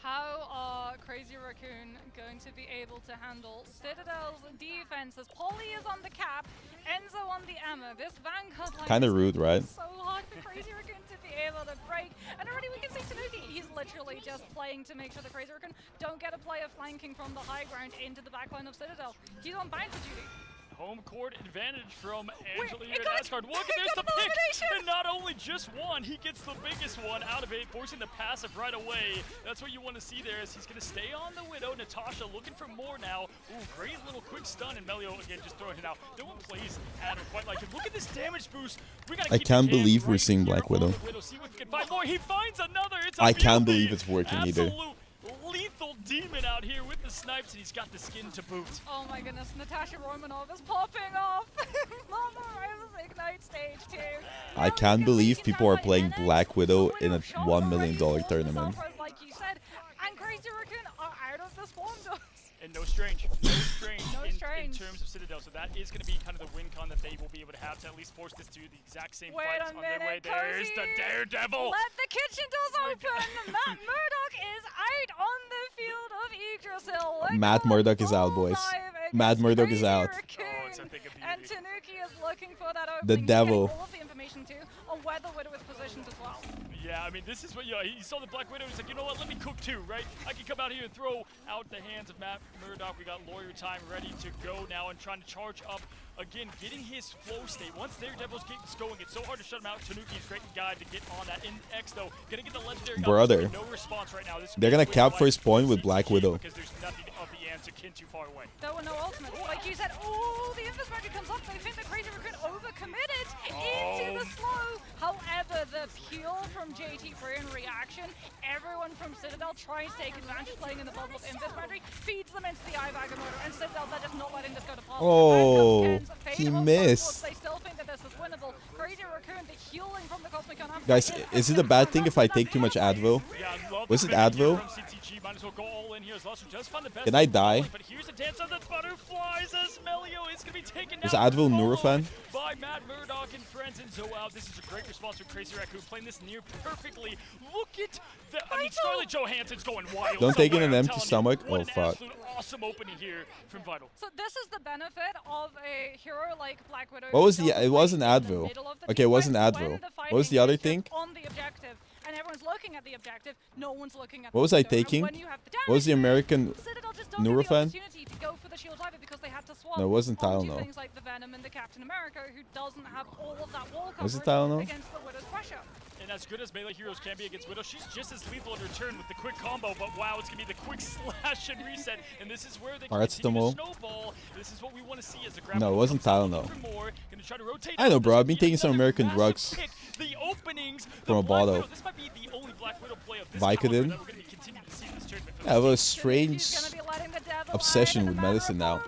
How are Crazy Raccoon going to be able to handle Citadel's defense as Polly is on the cap, Enzo on the ammo? This Vanguard line Kind of rude, right? is so hard for Crazy Raccoon to be able to break. And already we can see Tanuki. He's literally just playing to make sure the Crazy Raccoon don't get a player flanking from the high ground into the backline of Citadel. He's on bouncer duty. Home court advantage from Angela here at Asgard. Look, there's the pick! And not only just one, he gets the biggest one out of it, forcing the passive right away. That's what you want to see there, as he's going to stay on the Widow. Natasha looking for more now. Ooh, great little quick stun, and Melio again just throwing it out. No one plays Adam quite like him. Look at this damage boost. We gotta keep I can't believe we're seeing Black Widow. See if we can find more. He finds another. It's I can't believe it's working either. Lethal demon out here with the snipes, and he's got the skin to boot. Oh my goodness, Natasha Romanov is popping off. Mama Rose Ignite stage 2. I can't believe people are playing Black Widow in a $1 million tournament. Like you said, and Crazy Raccoon are out of the spawn doors. And no strange. No strange. in terms of Citadel, so that is going to be kind of the win con that they will be able to have to at least force this to the exact same fights on their way. There's the Daredevil! Let the kitchen doors open! Matt Murdock is out on the field of Yggdrasil. Matt Murdock is out, boys. Matt Murdock is out. And Tanuki is looking for that opening. The devil. All of the information too on where the Widow is positioned as well. Yeah, I mean, this is what, he saw the Black Widow, he's like, you know what, let me cook too, right? I can come out here and throw out the hands of Matt Murdock. We got Lawyer Time ready to go now and trying to charge up. Again, getting his flow state. Once Daredevil's gets going, it's so hard to shut him out. Tanuki's great guy to get on that. In X, though, gonna get the legendary. Brother. No response right now. This They're gonna cap first point with Black Widow. Because there's nothing of the answer kin too far away. There were no ultimates. Like you said, oh, the Invis Magic comes up. They think the Crazy Raccoon overcommitted into the slow. However, the pure from JT Free in reaction, everyone from Citadel trying to take advantage, playing in the bubble of Invis Magic, feeds them into the Eye Vagamotor, and Citadel, they're just not letting this go to pass. Oh, he missed. They still think that this is winnable. Crazy Raccoon, the healing from the Cosmic Unarmed. Guys, is it a bad thing if I take too much Advil? Was it Advil? Can I die? But here's a dance of the butterflies as Melio is going to be taken Is down. Advil Nurafan? By Matt Murdock and friends and Zoal. This is a great response from Crazy Raccoon playing this near perfectly. Look at the, I mean, Scarlett Johansson's going wild. Don't take it in an empty telling you, stomach. what Oh, an fuck. absolute awesome opening here from Vital. So this is the benefit of a hero like Black Widow. What was the? It wasn't Advil. Okay, it wasn't Advil. What was the other thing? On the objective, and everyone's looking at the objective. No one's looking at. What was I taking? What was the American Nurafan? No, it wasn't Tylenol. Things like the Venom and the Captain America, who doesn't have all of that wall Was it coverage Tylenol? against the Widow's pressure. And as good as melee heroes can be against Widow, she's just as lethal in return with the quick combo, but wow, it's going to be the quick slash and reset, and this is where they can continue to snowball. This is what we want to see as a grab. No, it wasn't Tylenol. Try to rotate I know, bro. I've been taking some American drugs the openings, from a bottle. This might be the only Black Widow play of this Vicodin. I have a strange obsession with medicine now.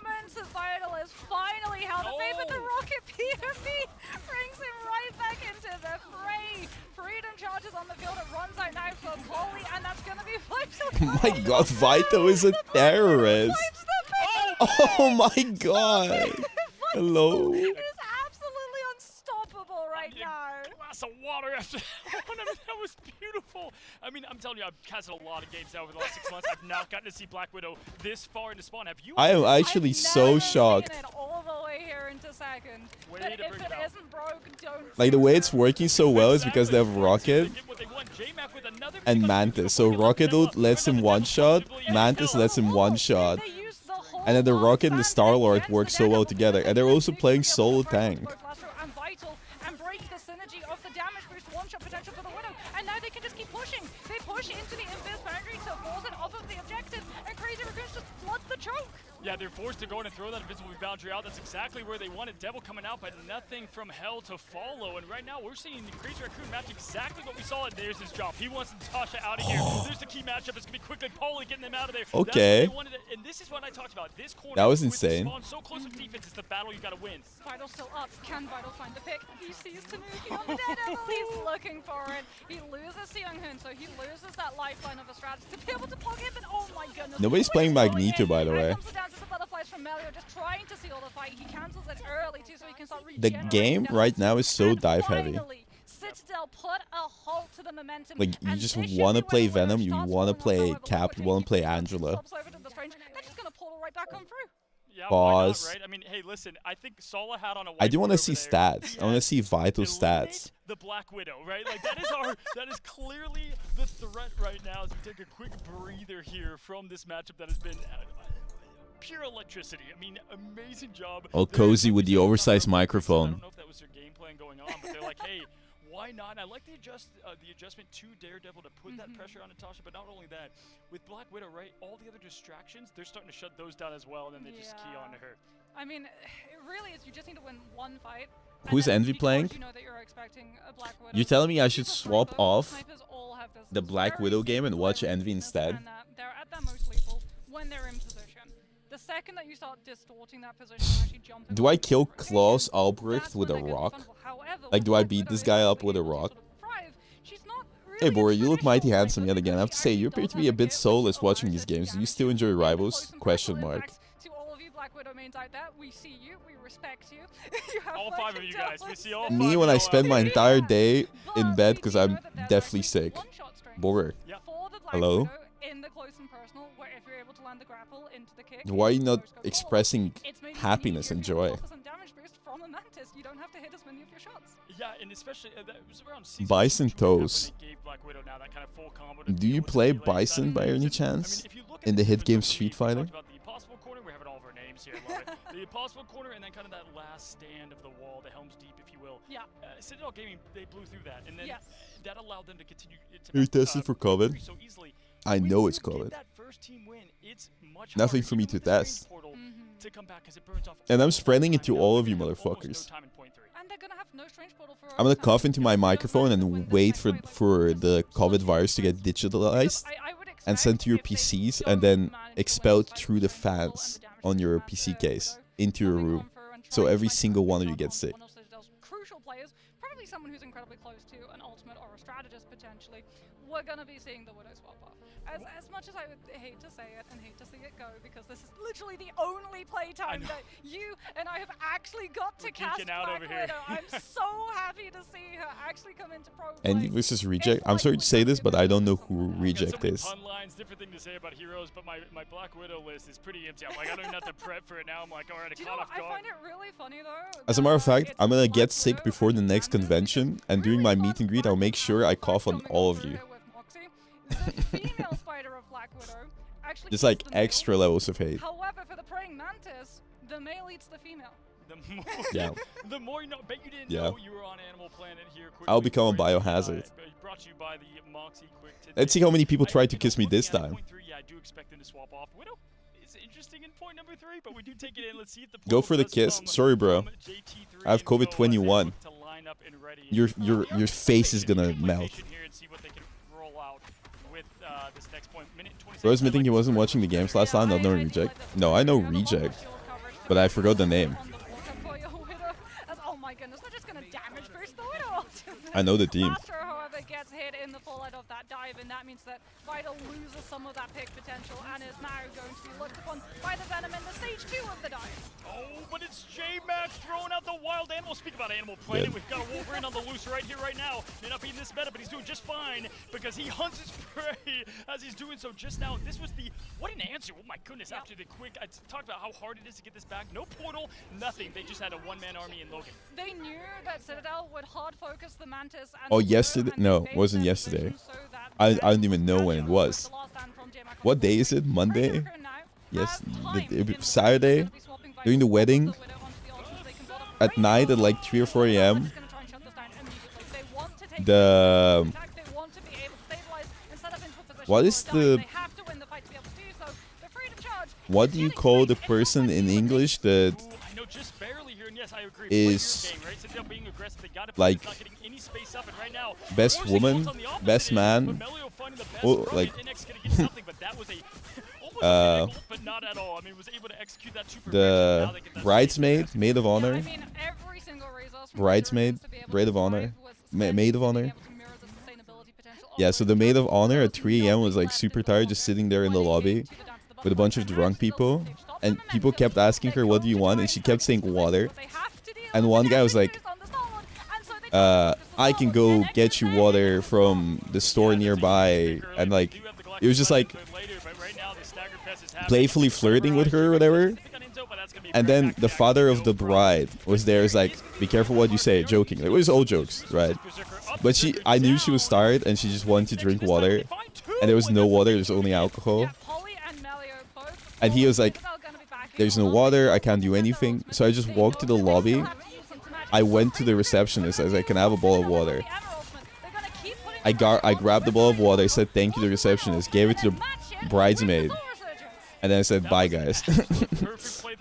Vital is finally held at bay, but the rocket PFP brings him right back into the fray. Freedom charges on the field. It runs out now for Coley, and that's going to be Vital. My God, Vito is a terrorist. Oh my God. Hello. It is absolutely unstoppable right now. Glass of water after that one. I mean, that was beautiful. I mean, I'm telling you, I've casted a lot of games now over the last 6 months. I've not gotten to see Black Widow this far into spawn. Have you? I am actually so shocked. Seen it all the way here into second. But if it isn't broke, don't. Like the way it's working so well is because they have Rocket and Mantis. So Rocket lets him one shot, Mantis lets him one shot, and then the Rocket and the Star-Lord work so well together. And they're also playing solo tank. And Vital and break the synergy of the damage boost one-shot potential for the Widow. And now they can just keep pushing. They push into the Invis boundary to force it off of the objective. And Crazy Raccoons just flood the choke. Yeah, they're forced to go in and throw that invisible boundary out. That's exactly where they wanted. Devil coming out, but nothing from hell to follow. And right now, we're seeing the Crazy Raccoon match exactly what we saw. And there's his drop. He wants Natasha out of here. There's the key matchup. It's going to be quickly Polly getting them out of there. Okay. And this is what I talked about. This corner that was insane. Spawn so close with defense is the battle you got to win. Vital still up. Can Vital find the pick? He sees Tanuki on the Daredevil. He's looking for it. He loses Seonghun, so he loses that lifeline of a strategy to be able to plug it. But oh my goodness. Nobody's playing Magneto, by the way. Just trying to seal the fight. He cancels it early too, so he can start The game right now is so dive heavy. Citadel put a halt to the momentum. Like you just want to play Venom, you want to play Cap, you want to play Angela. They're just gonna pull right back on through. Yeah, pause. Right? I mean, hey, listen. I think Sala had on a. I do want to see stats. I want to see Vital stats. The Black Widow, right? Like that is our. That is clearly the threat right now. As we take a quick breather here from this matchup that has been. Pure electricity. I mean, amazing job. All cozy with the oversized microphone. I don't know if that was their game plan going on, but they're like, hey, why not? I like the adjustment to Daredevil to put that pressure on Natasha, but not only that, with Black Widow, right? All the other distractions, they're starting to shut those down as well, and then they just key on to her. I mean, it really is. You just need to win one fight. Who's Envy playing? You know that you're expecting a Black Widow. You're telling me I should swap off the Black Widow game and watch Envy instead? They're at their most lethal when they're in position. The second that you start distorting that position, actually jumping. Do I kill Klaus Albrecht with a rock? Like, do I beat this guy up with a rock? Hey, Bora, you look mighty handsome yet again. I have to say, you appear to be a bit soulless watching these games. Do you still enjoy Rivals? Question mark. Widow mains out there, we see you, we respect you. You have all 5 of you guys, we see all 5 Me of when I y'all spend out my here. entire day in bed because I'm deathly sick. Borer. For the Black Hello? Widow in the close and personal, where if you're able to land the grapple into the kick, Why are you not those go expressing forward. It's made it happiness easier and to joy? focus on damage boost from a Mantis. You don't have to hit as many of your shots. Yeah, and especially that was around season Bison 2 when toes. they gave Black Widow now that kind of full combo to Do you deal with the play melee Bison side. by any I mean, chance? if you look at In the hit difference game of Street we Fighter? talked about the impossible corner, we're having all of our names here, I love it. The impossible corner and then kind of that last stand of the wall, the Helm's Deep, if you will. Yeah. Citadel Gaming, they blew through that, and then Yes. that allowed them to continue to Are you tested for COVID? so easily. I When know you it's get COVID. that first team win, it's much Nothing harder, for me even to with the test. strange portal, to come back 'cause it burns off And I'm all spreading it time. to Now all we're of you gonna have almost no motherfuckers. time in point 3. And they're gonna have no strange portal for I'm gonna cough into my microphone and wait for the COVID virus to get digitalized and sent to your PCs and then expelled through the fans on your PC case into your room. So every single one of you gets sick. One of Citadel's crucial players, probably someone who's incredibly close to an ultimate or a strategist potentially, we're gonna be seeing the Widow swap off. As much as I would hate to say it and hate to see it go, because this is literally the only playtime that you and I have actually got to cast geeking out Black over here. Widow. I'm so happy to see her actually come into pro play. Andy versus Reject. I'm sorry to say this, but I don't know who Reject is. Pun lines, different thing to say about heroes, but my Black Widow list is pretty empty. I'm like, I don't even have to prep for it now. I'm like, alright, Do you caught know off what? I guard. find it really funny though. As a matter of fact, I'm gonna get sick before the next convention, and during my meet and greet, I'll make sure I cough on all of you. The female spider of Black Widow actually Just eats like the male. extra levels of hate. However, for the praying mantis, the male eats the female. The more, Yeah. the more you know. Bet you didn't Yeah. know you were on Animal Planet here. I'll become a quickly biohazard. brought to you by the Moxie Quick today. Let's see how many people I try think, to you know, kiss me this looking at time. point 3, yeah, I do expect them to swap off. Widow is interesting in point number 3, but we do take it in. Let's see if the Go portal for the does kiss. come Sorry, bro. from JT3 I have and Will as they COVID-21. look to line up and ready. Your face is gonna melt. Here and see what they can roll out with this next point. Minute 26. Bro's admitting he wasn't watching the games last time. Not knowing Reject. No, I know Reject, but I forgot the name. Oh my goodness, they're just gonna damage boost the Widow. I know the team. Master, however, gets hit in the fallout of that dive, and that means that Vital loses some of that pick potential and is now going to be looked upon by the Venom in the stage 2 of the dive. Oh, but it's J-Max throwing out the wild animal. Speak about Animal Planet, Yeah. we've got a Wolverine on the loose right here, right now. May not be in this meta, but he's doing just fine because he hunts his prey as he's doing so just now. This was the, what an answer. Oh my goodness, after the quick, I talked about how hard it is to get this back. No portal, nothing. They just had a one-man army in Logan. They knew that Citadel would hard focus the Mantis and Oh, the Widow, yesterday? and No, they it wasn't made their yesterday. position so that I the don't even know when it Mantis was. the last stand from J-Mac on What the day board. is it? Monday? Razor now Yes, has time it'll be in the Saturday gonna be swapping during the Vital wedding with the Widow onto the ultimate. They can build up at Razor night at like 3 or 4 They're a.m. just gonna try and shut this down immediately. They want to take The attack. They want to be able to stabilize and set up into a position what for is a dive. the They have to win the fight to be able to do so. They're free to charge. what do you call the person in English that Ooh, I know just barely here, and yes, I agree. is Game, right? Citadel being aggressive, they gotta like it's not getting any space up, and right now, best forcing woman, ults on the opposite best end, man, but Melio finding the best oh, throw, like and NX gonna get something, but that was a almost a ult, but not at all. I mean, was able to execute that to perfection. the Now they get that bridesmaid, maid of I honor, mean, every single Razor from bridesmaid, to be able maid to of honor, thrive was maid of to be honor. able to mirror the sustainability potential of Yeah, so the maid of honor at 3 a.m. was like super tired, just sitting there in the lobby with a bunch of drunk people, and people kept asking her, "What do you want?" and she kept saying water. And one guy was like, "I can go get you water from the store nearby," and like, it was just like playfully flirting with her or whatever. And then the father of the bride was there, was like, "Be careful what you say," joking. Like, it was all jokes, right? But I knew she was tired and she just wanted to drink water, and there was no water, there's only alcohol. And he was like, "There's no water, I can't do anything." So I just walked to the lobby. I went to the receptionist. I was like, "Can I have a bowl of water?" I grabbed the bowl of water. I said thank you to the receptionist. Gave it to the bridesmaid, and then I said bye, guys.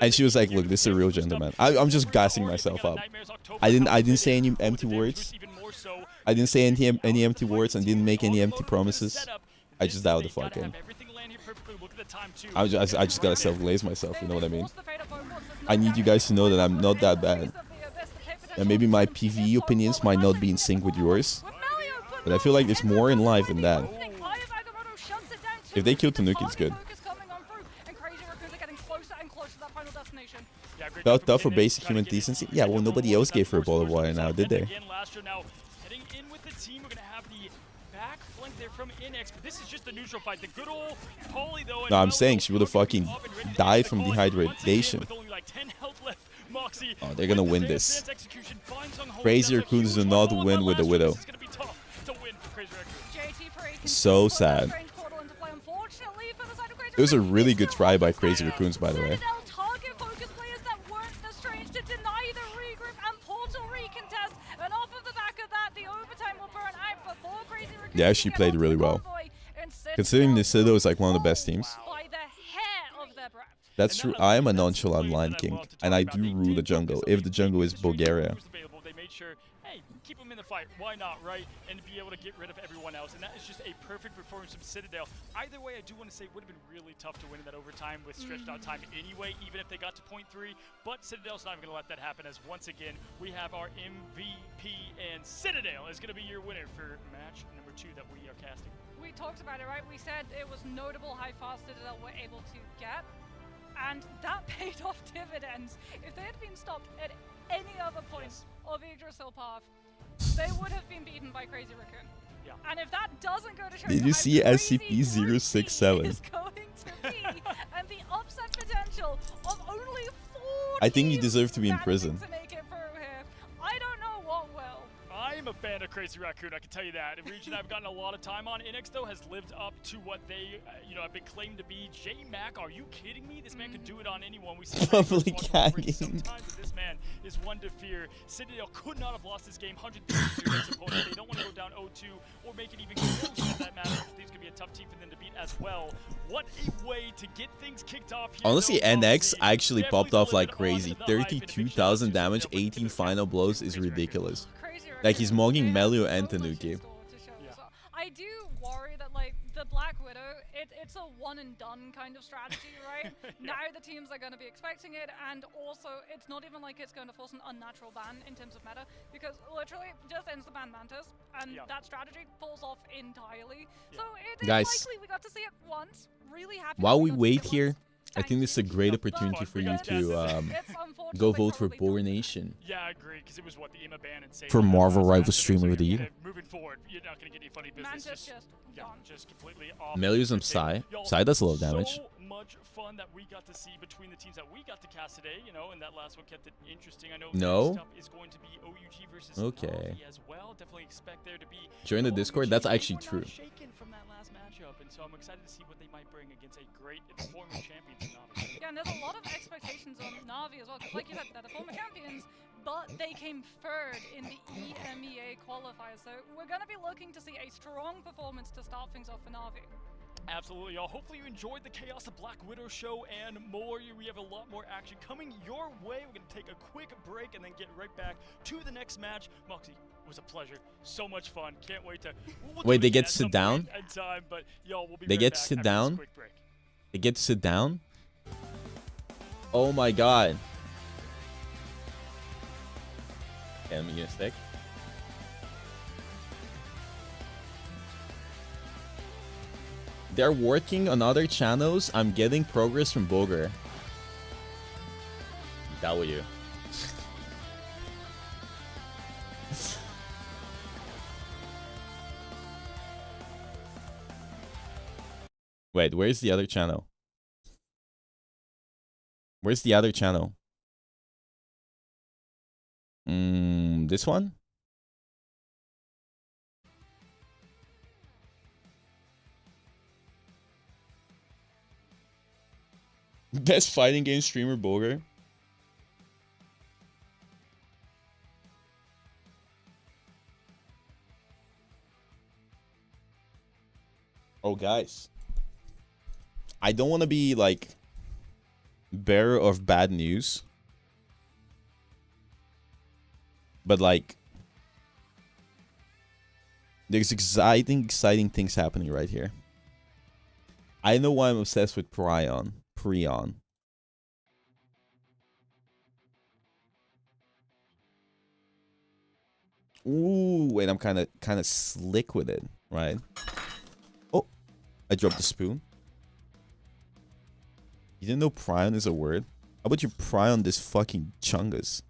And she was like, "Look, this is a real gentleman." I'm just gassing myself up. I didn't say any empty words. I didn't say any empty words and didn't make any empty promises. I just dialed the fuck in. I just gotta self-glaze myself, you know what I mean? I need you guys to know that I'm not that bad. And maybe my PvE opinions might not be in sync with yours, but I feel like there's more in life than that. If they kill Tanuki, it's good. Felt tough for basic human decency. Yeah, well, nobody else gave her a bowl of water now, did they? Now heading in with the team, we're gonna have the back flank there from Inex, but this is just the neutral fight. The good old Polly though. No, I'm saying she would have fucking died from dehydration. Oh, they're gonna win this. Crazy Raccoons do not win with the Widow. So sad. It was a really good try by Crazy Raccoons, by the way. They actually played really well. Considering the Citadel is like one of the best teams. That's true. I am a nonchalant Lion King, and I do rule the jungle, if the jungle is Bulgaria. They made sure, hey, keep them in the fight. Why not, right? And be able to get rid of everyone else. And that is just a perfect performance from Citadel. Either way, I do want to say it would have been really tough to win in that overtime with stretched out time anyway, even if they got to point 3. But Citadel's not even going to let that happen, as once again, we have our MVP, and Citadel is going to be your winner for match number 2 that we are casting. We talked about it, right? We said it was notable how fast Citadel were able to get. And that paid off dividends. If they had been stopped at any other point of Yggdrasil path, they would have been beaten by Crazy Raccoon. Yeah. And if that doesn't go to show Did you see SCP-067? Is going to be, and the upset potential of only 4 I think you deserve to be in prison. to make it through here. I don't know what will. I am a fan of Crazy Raccoon, I can tell you that. A region I've gotten a lot of time on. Inex, though, has lived up to what they, have been claimed to be. J-Mac, are you kidding me? This man could do it on anyone. We see Public gagging. Sometimes this man is one to fear. Citadel could not have lost this game 100% to its opponent. They don't want to go down 0-2 or make it even close to that matter. I think it's going to be a tough team for them to beat as well. What a way to get things kicked off here. Honestly, NX actually popped off like crazy. 32,000 damage, 18 final blows is ridiculous. Like, he's mugging Melio and Tanuki. I do worry that, like, the Black Widow, it's a one-and-done kind of strategy, right? Now the teams are going to be expecting it, and also, it's not even like it's going to force an unnatural ban in terms of meta, because literally, just insta-ban Mantis, and that strategy falls off entirely. So it is likely we got to see it once. Really happy. While we wait here, I think this is a great opportunity for you to go vote for Boar Nation. Yeah, I agree, because it was what the Emma ban and for Marvel Rival Streamer of the Year. Moving forward, you're not going to get any funny business. Just completely off. Melius and Psy. Psy does a lot of damage. So much fun that we got to see between the teams that we got to cast today, and that last one kept it interesting. I know next up is going to be OUG versus Navi as well. Definitely expect there to be join the Discord. That's actually true. Shaken from that last matchup, and so I'm excited to see what they might bring against a great and former champion in Navi. Yeah, and there's a lot of expectations on Navi as well, because like you said, they're the former champions, but they came 3rd in the EMEA qualifiers, so we're going to be looking to see a strong performance to start things off for Navi. Absolutely, y'all. Hopefully you enjoyed the Chaos of Black Widow show and more. We have a lot more action coming your way. We're going to take a quick break and then get right back to the next match. Moxie, it was a pleasure. So much fun. Can't wait to... Wait, they get to sit down? But, y'all, we'll be they right get back to sit after down? this quick break. They get to sit down? Oh my god. Okay, let me get a stick. They're working on other channels. I'm getting progress from Boger. W. Wait, where's the other channel? Where's the other channel? This one? Best fighting game streamer Boger. Oh, guys. I don't want to be like bearer of bad news. But like there's exciting things happening right here. I know why I'm obsessed with Prion. Ooh, wait, I'm kind of slick with it, right? Oh, I dropped the spoon. You didn't know Prion is a word? How about you pry on this fucking chungus?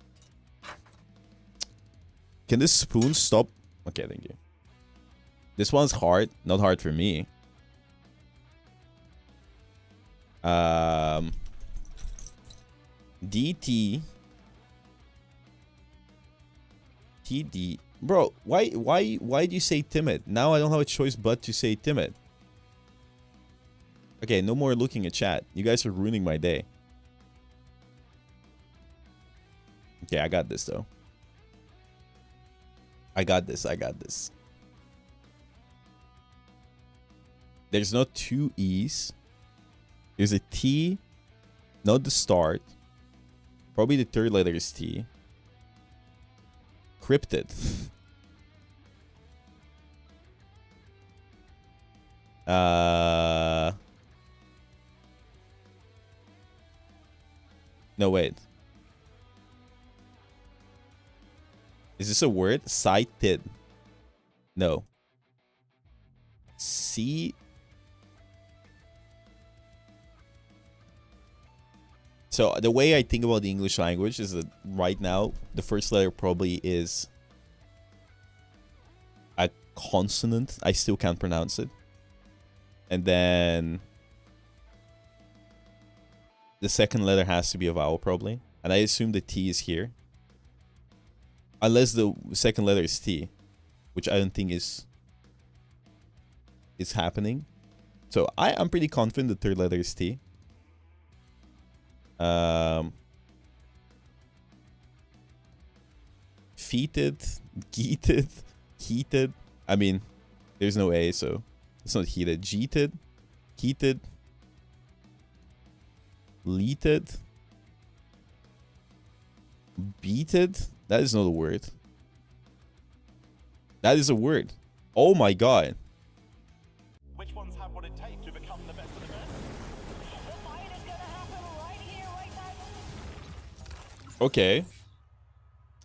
Can this spoon stop? Okay, thank you. This one's hard. Not hard for me. DT. TD. Bro, why do you say timid? Now I don't have a choice but to say timid. Okay, no more looking at chat. You guys are ruining my day. Okay, I got this though. I got this. There's no two E's. There's a T. Not the start. Probably the third letter is T. Cryptid. No, wait. Is this a word? Cited. No. C. So the way I think about the English language is that right now, the first letter probably is a consonant. I still can't pronounce it. And then the second letter has to be a vowel probably. And I assume the T is here. Unless the second letter is T, which I don't think is happening. So I'm pretty confident the third letter is T. Feated, geated, heated. I mean, there's no A, so it's not heated. Jeated, heated, leated, beated. That is not a word. That is a word. Oh my god. Which ones have what it takes to become the best of the best? The fight is gonna happen right here, right now. Okay.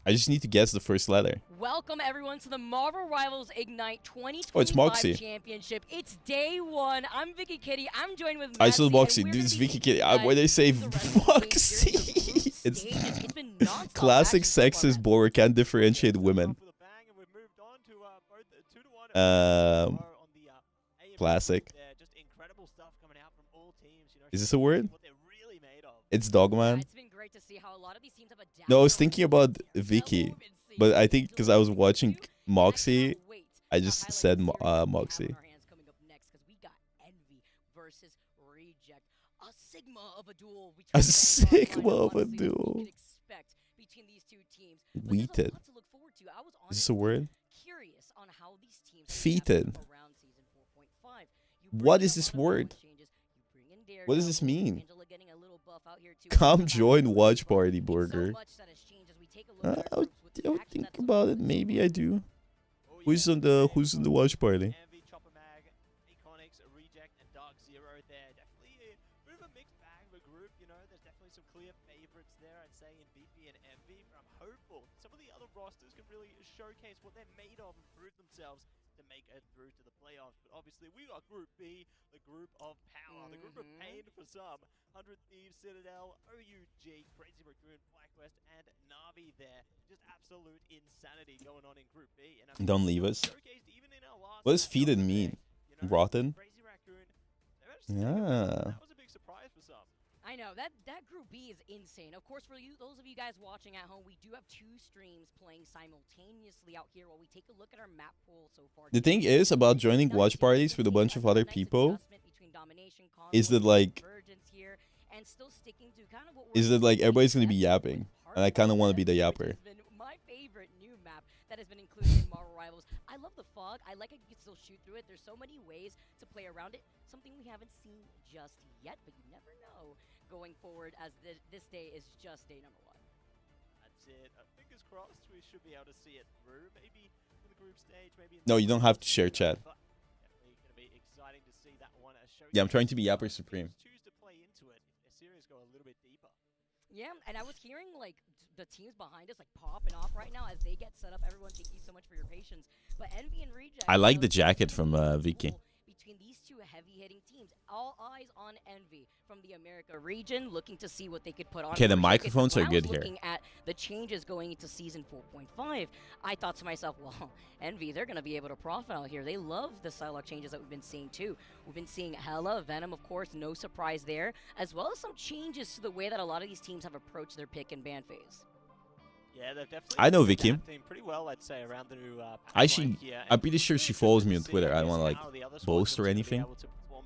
I just need to guess the first letter. Welcome everyone to the Marvel Rivals Ignite 2025 Oh, it's Moxie. Championship. It's day one. I'm Vicky Kitty. I'm joined with I saw Maxie, Moxie. and we're Dude, it's gonna be Vicky Kitty. deep When they say diving into the Moxie, it's been nonstop classic action so far, sexist boy can't differentiate women. Classic. Is this a word? It's Dogman. It's been great to see how a lot of these teams have adapted. No, I was thinking about Vicky, but I think because I was watching Moxie, I just said Moxie. A sigma of a duel. Weated. Is this a word? Feated. What is this word? What does this mean? Come join Watch Party, Burger. I'll think about it. Maybe I do. Who's in the Watch Party? Rosters can really showcase what they're made of and prove themselves to make it through to the playoffs. But obviously, we got Group B, the group of power, the group of pain for some. 100 Thieves, Citadel, OUG, Crazy Raccoon, Blackwest, and Navi there. Just absolute insanity going on in Group B. And Don't leave us. What does feated mean? Rotten? Yeah. That was a big surprise for some. I know that Group B is insane. Of course, for those of you guys watching at home, we do have 2 streams playing simultaneously out here while we take a look at our map pool so far. The thing is about joining watch parties with a bunch of other people is that like everybody's gonna be yapping, and I kind of want to be the yapper. My favorite new map that has been included in Marvel Rivals. I love the fog. I like it. You can still shoot through it. There's so many ways to play around it. Something we haven't seen just yet, but you never know going forward as this day is just day number 1. That's it. Fingers crossed we should be able to see it through. Maybe in the group stage, maybe in No, you don't have to share chat. Definitely going to be exciting to see that one. Yeah, I'm trying to be Yapper Supreme. Choose to play into it if a series go a little bit deeper. Yeah, and I was hearing like the teams behind us like popping off right now as they get set up. Everyone, thank you so much for your patience. But Envy and Reject. I like the jacket from Vicky. Between these 2 heavy-hitting teams, all eyes on Envy from the America region, looking to see what they could put on. Okay, the for microphones showcase. are When I good was here. looking at the changes going into season 4.5, I thought to myself, well, Envy, they're going to be able to profit out here. They love the Psylocke changes that we've been seeing too. We've been seeing Hela, Venom, of course, no surprise there, as well as some changes to the way that a lot of these teams have approached their pick and ban phase. Yeah, they've definitely I know been Vicky. adapting pretty well, I'd say, around the new Actually, here. I'm pretty sure she follows me on Twitter. I don't want to like boast or anything.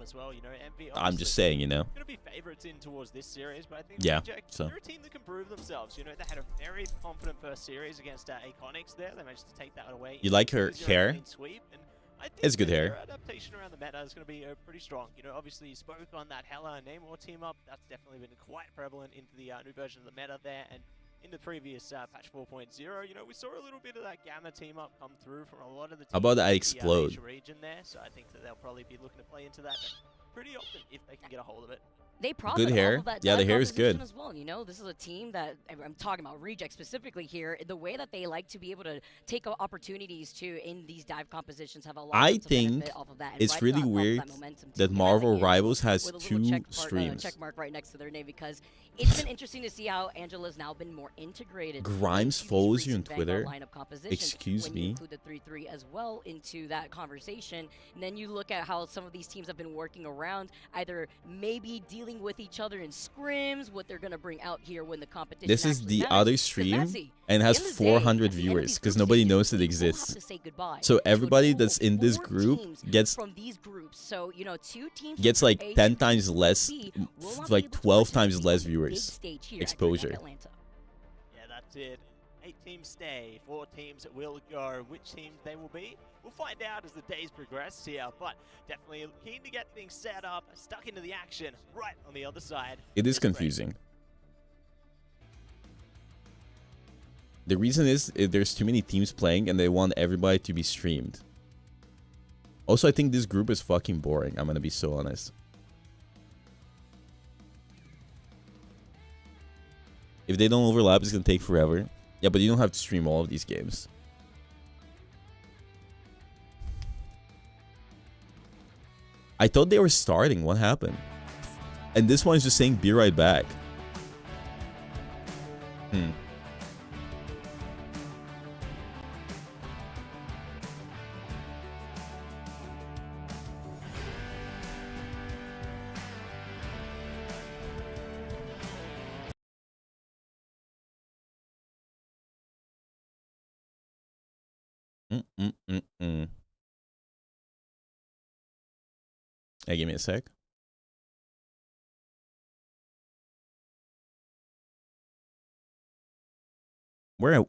As well. You know, Envy I'm just saying, you know. Going to be favorites in towards this series, but I think yeah, Reject, so they're a team that can prove themselves. You know, they had a very confident first series against Iconics there. They managed to take that away. You like her hair? Sweep, and I think it's good hair. Their adaptation around the meta is going to be pretty strong. You know, obviously you spoke on that Hela and Namor team up. That's definitely been quite prevalent into the new version of the meta there. And in the previous patch 4.0, you know, we saw a little bit of that Gamma team up come through from a lot of the teams. How about I in explode? The region there, so I think that they'll probably be looking to play into that pretty often if they can get a hold of it. They profit good hair. off of that Yeah, the hair is good as well. You know, this is a team that I'm talking about Reject specifically here. The way that they like to be able to take opportunities to in these dive compositions have a lot. I think off of that. it's really weird that Marvel Rivals has two streams. Check mark right next to their name because it's been interesting to see how Angela's now been more integrated. Grimes follows you on Twitter. Excuse when me. You include the 3-3 as well into that conversation, and then you look at how some of these teams have been working around, either maybe dealing with each other in scrims, what they're going to bring out here when the competition. This is the other stream and has 400 viewers because nobody knows it exists. So everybody that's in this group gets from these groups. So you know, 2 teams gets like 10 times less, like 12 times less viewers exposure. Yeah, that's it. 8 teams stay, 4 teams will go. Which teams they will be, we'll find out as the days progress here, but definitely keen to get things set up, stuck into the action right on the other side. It is confusing. The reason is there's too many teams playing and they want everybody to be streamed. Also, I think this group is fucking boring. I'm gonna be so honest. If they don't overlap, it's gonna take forever. Yeah, but you don't have to stream all of these games. I thought they were starting. What happened? And this one's just saying be right back. Hey, give me a sec. Where?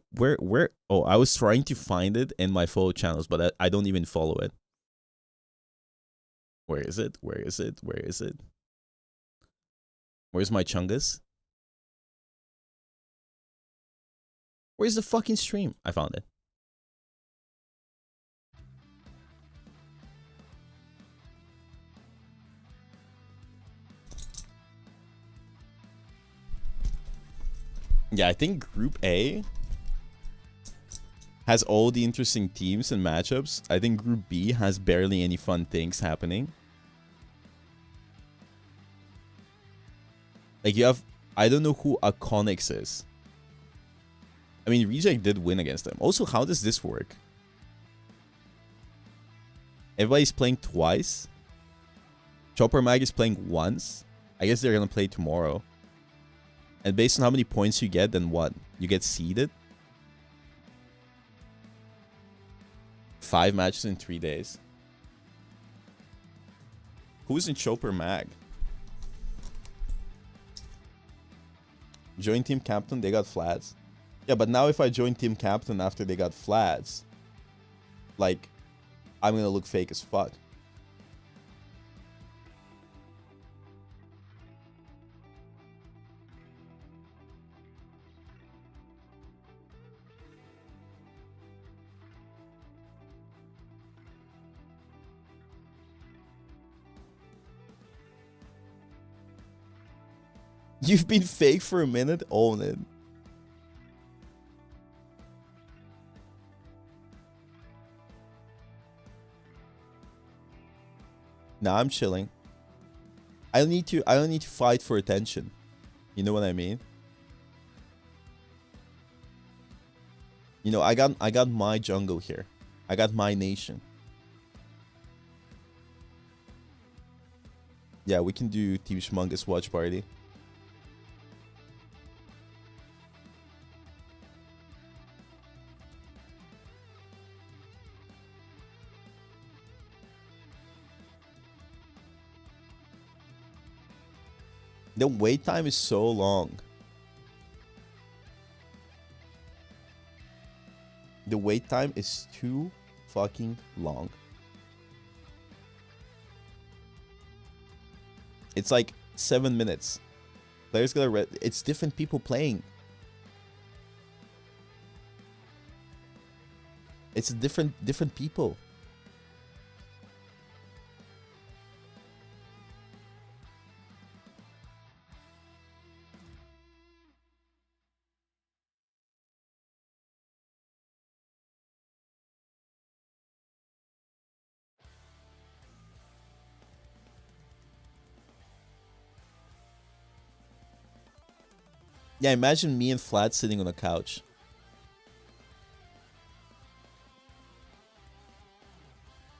Oh, I was trying to find it in my follow channels, but I don't even follow it. Where is it? Where is it? Where is it? Where's my Chungus? Where's the fucking stream? I found it. Yeah, I think Group A has all the interesting teams and matchups. I think Group B has barely any fun things happening. Like you have, I don't know who Iconics is. I mean, Reject did win against them. Also, how does this work? Everybody's playing twice. Chopper Mag is playing once. I guess they're gonna play tomorrow. And based on how many points you get, then what? You get seeded? 5 matches in 3 days. Who's in Chopper Mag? Join Team Captain, they got flats. Yeah, but now if I join Team Captain after they got flats, like, I'm gonna look fake as fuck. You've been fake for a minute? Own it. Nah, I'm chilling. I don't need to fight for attention. You know what I mean? You know, I got my jungle here. I got my nation. Yeah, we can do Team Schmungus watch party. The wait time is so long. The wait time is too fucking long. It's like 7 minutes. Players gotta it's different people playing. It's different people. Yeah, imagine me and Flat sitting on a couch.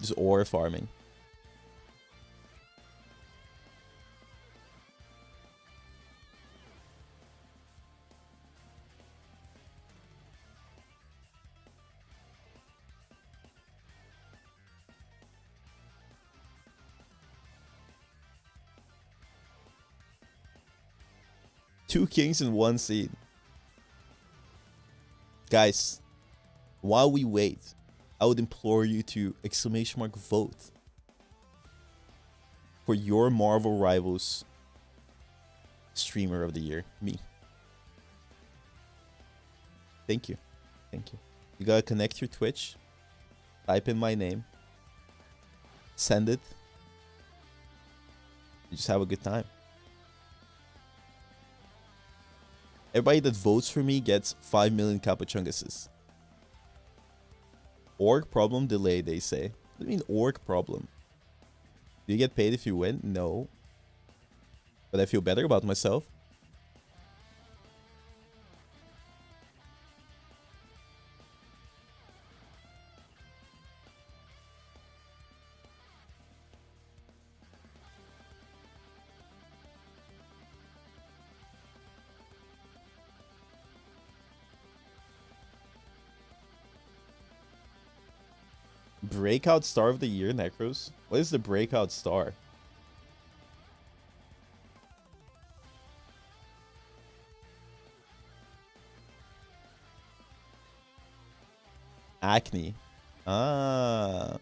Just ore farming. Two kings and one seed. Guys, while we wait, I would implore you to vote for your Marvel Rivals streamer of the year, me. Thank you. Thank you. You gotta connect your Twitch, type in my name, send it, and just have a good time. Everybody that votes for me gets 5 million Capuchunguses. Org problem delay, they say. What do you mean org problem? Do you get paid if you win? No. But I feel better about myself. Breakout star of the year, Necros? What is the breakout star? Acne. Ah.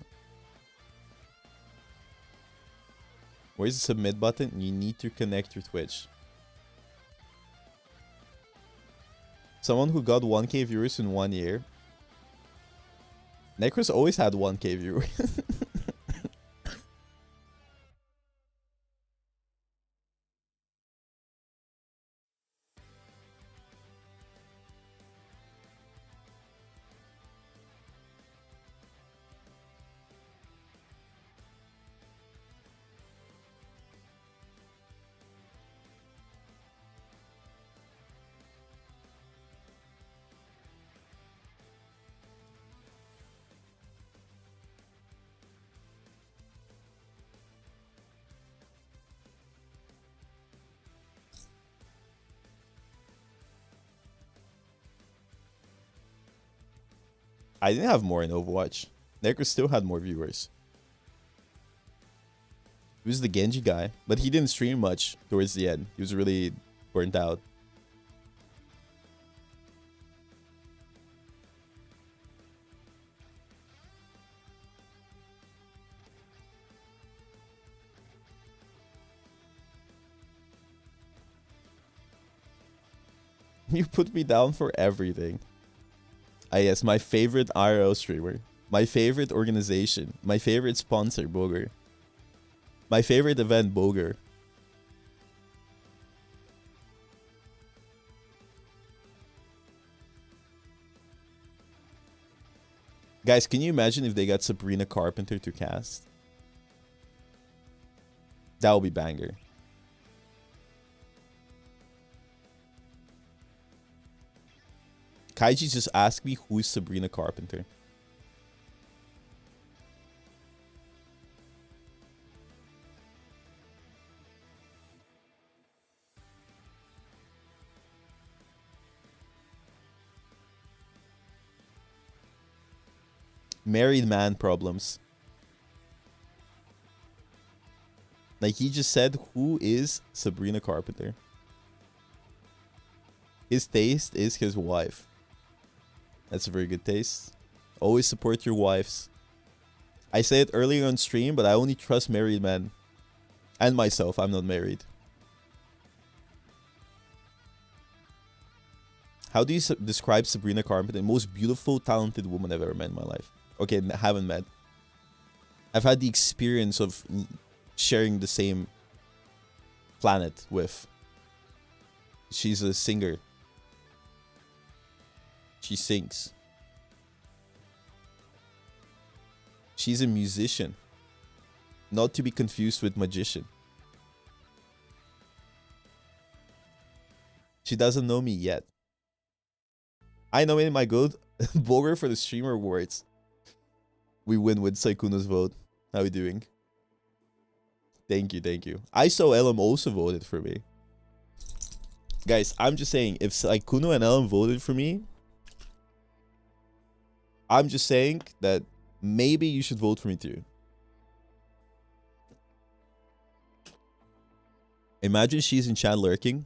Where's the submit button? You need to connect your Twitch. Someone who got 1K viewers in 1 year. Necros always had 1K viewers. I didn't have more in Overwatch. Necros still had more viewers. He was the Genji guy, but he didn't stream much towards the end. He was really burnt out. You put me down for everything. Ah yes, my favorite IRL streamer. My favorite organization. My favorite sponsor, Boger. My favorite event, Boger. Guys, can you imagine if they got Sabrina Carpenter to cast? That would be banger. Kaiji just asked me who is Sabrina Carpenter. Married man problems. Like, he just said, who is Sabrina Carpenter? His taste is his wife. That's a very good taste. Always support your wives. I said it earlier on stream, but I only trust married men. And myself, I'm not married. How do you describe Sabrina Carpenter? The most beautiful, talented woman I've ever met in my life. Okay, haven't met. I've had the experience of sharing the same planet with. She's a singer. She sings. She's a musician. Not to be confused with magician. She doesn't know me yet. I nominated my goat Boger for the Streamer Awards. We win with Saikuno's vote. How are we doing? Thank you, thank you. I saw Elam also voted for me. Guys, I'm just saying, if Saikuno and Elam voted for me, I'm just saying that maybe you should vote for me too. Imagine she's in chat lurking.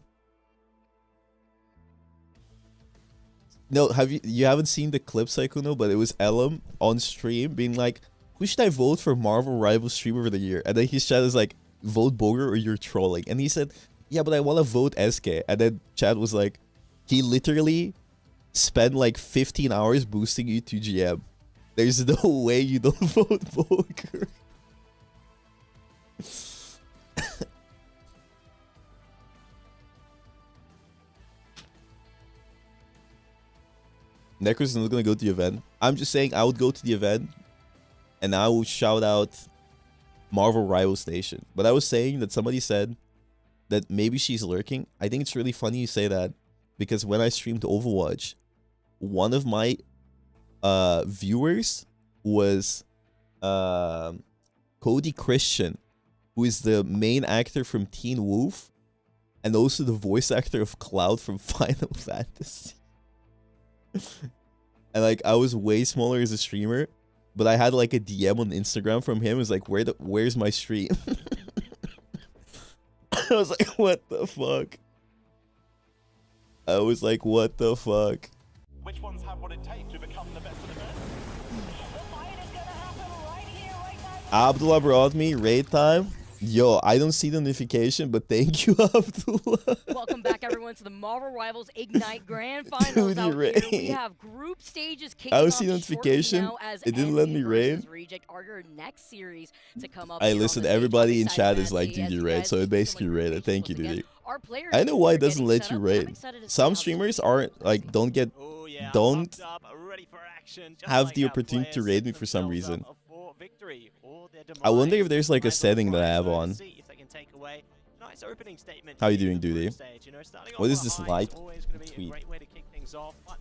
No, you haven't seen the clip, Saikuno, but it was Elam on stream being like, who should I vote for Marvel Rivals Streamer of the Year? And then his chat is like, vote Boger or you're trolling. And he said, yeah, but I want to vote SK. And then chat was like, he literally spent like 15 hours boosting you to GM. There's no way you don't vote Boger. Necros is not gonna go to the event. I'm just saying I would go to the event and I would shout out Marvel Rival Station. But I was saying that somebody said that maybe she's lurking. I think it's really funny you say that because when I streamed Overwatch, one of my viewers was Cody Christian, who is the main actor from Teen Wolf and also the voice actor of Cloud from Final Fantasy. And like I was way smaller as a streamer, but I had like a DM on Instagram from him. It was like, where's my stream? I was like, what the fuck? I was like, what the fuck? Which ones have what it takes to become the best of the best? The fight is gonna happen right here, right now. Abdullah brought me raid time. Yo, I don't see the notification, but thank you, Abdullah. Welcome back, everyone, to the Marvel Rivals Ignite Grand Finals. Out here, we have group stages kicking I off see notification. now as It didn't let Envy me raid. versus Reject are your next series to come up. I here on listen. the stage. Everybody in Excited chat to is like, see dude, as you you raid. guys So do it basically so many raided. Thank you, once again. dude. Our players I know why it are doesn't getting let set you up. I'm raid. excited to see Some how streamers this aren't like don't Pumped up, ready for action, just have like the our opportunity to players raid set me for some themselves reason. up for victory or their I wonder if demise. there's like a Nice setting that I surprise have though to on. see if they can take away. Nice opening statement How you here doing, in the group Duty? stage. You know, starting What off is on a this high light is always gonna be a tweet? great way to kick things off, but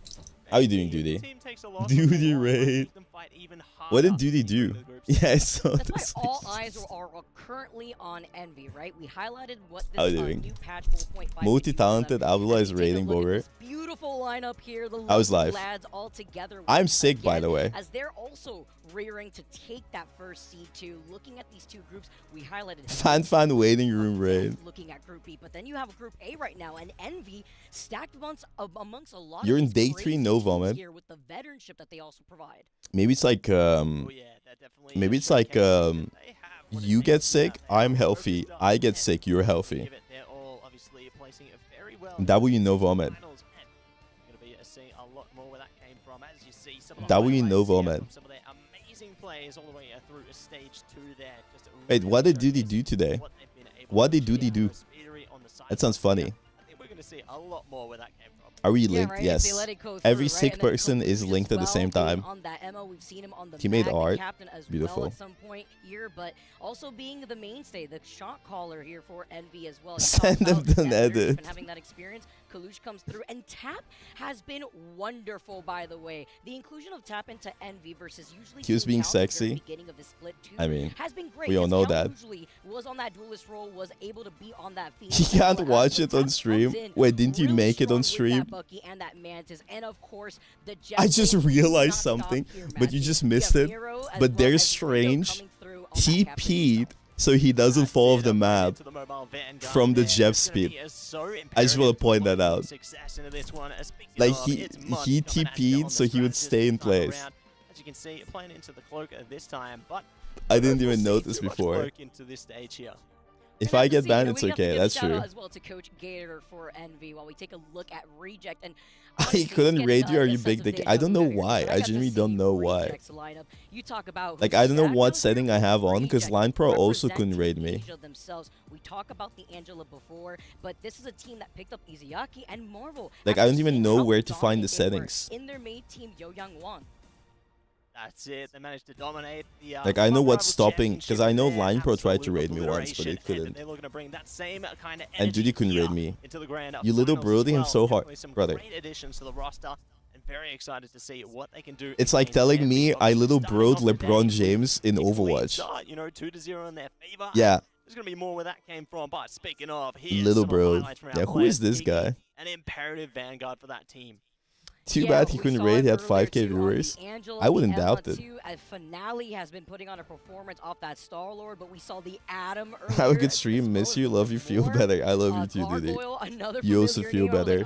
How you doing, maybe Duty? the team takes a loss, Duty but they raid. make them fight even What did harder Duty during do? the group Yeah, I stage. saw That's this. why all eyes are currently on Envy, right? We highlighted what this How you doing? new patch 4.5 Multi-talented Abdullah is Take a raiding look at Boger. this beautiful lineup here. The I was local live. lads all together I'm once sick, by again, the way. as they're also rearing to take that first C2. Looking at these two groups, we highlighted Fan waiting room raid. looking at Group B, but then you have a Group A right now, and Envy stacked amongst a lot. You're of in these day crazy 3 Nova, teams man. here with the veteranship that they also provide. Maybe it's like maybe it's like you get sick, I'm healthy. I get sick, you're healthy. They're all obviously placing it very well. W Nova, man. Finals, and we're gonna be seeing a lot more where that came from, as you see some of the W highlights Nova, here man. from some of their amazing players all the way through to stage 2 there. Just Wait, what did Duty do today? What did Duty do? That sounds funny. to see a lot more where that came from. Are we Yeah, linked? right, if they Yes. let it go Every through, right? sick And then person is Kalush linked as at the same well, time. on that MO. We've seen him on the He made Mag, the art. captain as Beautiful. well at some point here, but also being the mainstay, the shot caller here for Envy as well. Send him the edit. And having that experience, Kalush comes through, and Tap has been wonderful, by the way. The inclusion of Tap into Envy versus usually He was being sexy. beginning of the split too, I mean, has been great. we all His know count that. Usually was on that duelist role, was able to be on that feed. You can't watch it on stream. Wait, didn't you make it on stream? And that Mantis, and of course the I just realized something, but you just missed it. But there's Strange. He peed, so he doesn't fall off the map from the Jeff speed. I just want to point that out. Like he TP'd, so he would stay in place. As you can see, playing into the cloak this time, but I didn't even notice before. into this stage here. If I get banned, it's okay. That's true. As well to Coach Gator for Envy while we take a look at Reject. And I couldn't raid you. Are you big dick? I don't know why. I genuinely don't know why. You talk about like I don't know what setting I have on because Line Pro also couldn't raid me. We talk about the Angela before, but this is a team that picked up Izayaki and Marvel. Like I don't even know where to find the settings. In their main team, Yo Young Won. That's it. They managed to dominate the. Like I know what's stopping because I know Line Pro tried to raid me once, but it couldn't. They're looking to bring that same kind of And Duty couldn't raid me. into the grand You little finals broody as him well. so hard, Definitely some brother. Great additions to the roster, and very excited to see what they can do. It's like against telling Envy. me I little Obviously, broed starting off the LeBron day James in with a clean Overwatch. start, you know, 2-0 in their favor. Yeah. There's gonna be more where that came from. But speaking of, here's Little some bro. highlights from our Yeah, who players. is this He guy? is An imperative vanguard for that team. Too bad he couldn't raid. He had 5K viewers. I wouldn't doubt it. Finale has been putting on a performance off that Star-Lord, but we saw the Adam Have a good stream. Miss you. Love you. Feel better. I love you too, Duty. You also feel better.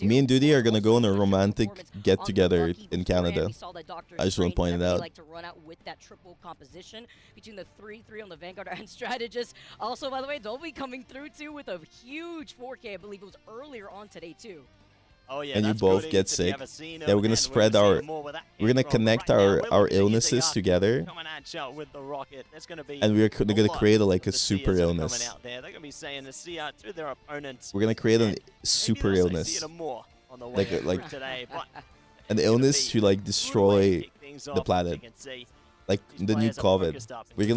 Me and Duty are gonna go on a romantic get together in Canada. I just want to point it out. Like to run out with that triple composition between the 3-3 on the Vanguard and Strategist. Also, by the way, Dolby coming through too with a huge 4K. I believe it was earlier on today too. Oh, yeah, And you that's both good. get If you sick. ever seen Yeah, them, we're gonna and spread gonna our, see more where that we're came gonna from. connect Right now, our we're looking at illnesses Izayaki together, coming at you with the rocket. There's gonna be and we're a gonna lot create like a of the super Seers that are illness. coming out there. They're gonna be saying the Seer to their opponents. We're gonna create a and super maybe they'll say illness, Seer more on the way like through today, but an illness to like destroy things the off, planet. you can see. Like the new players are COVID. focused up. We're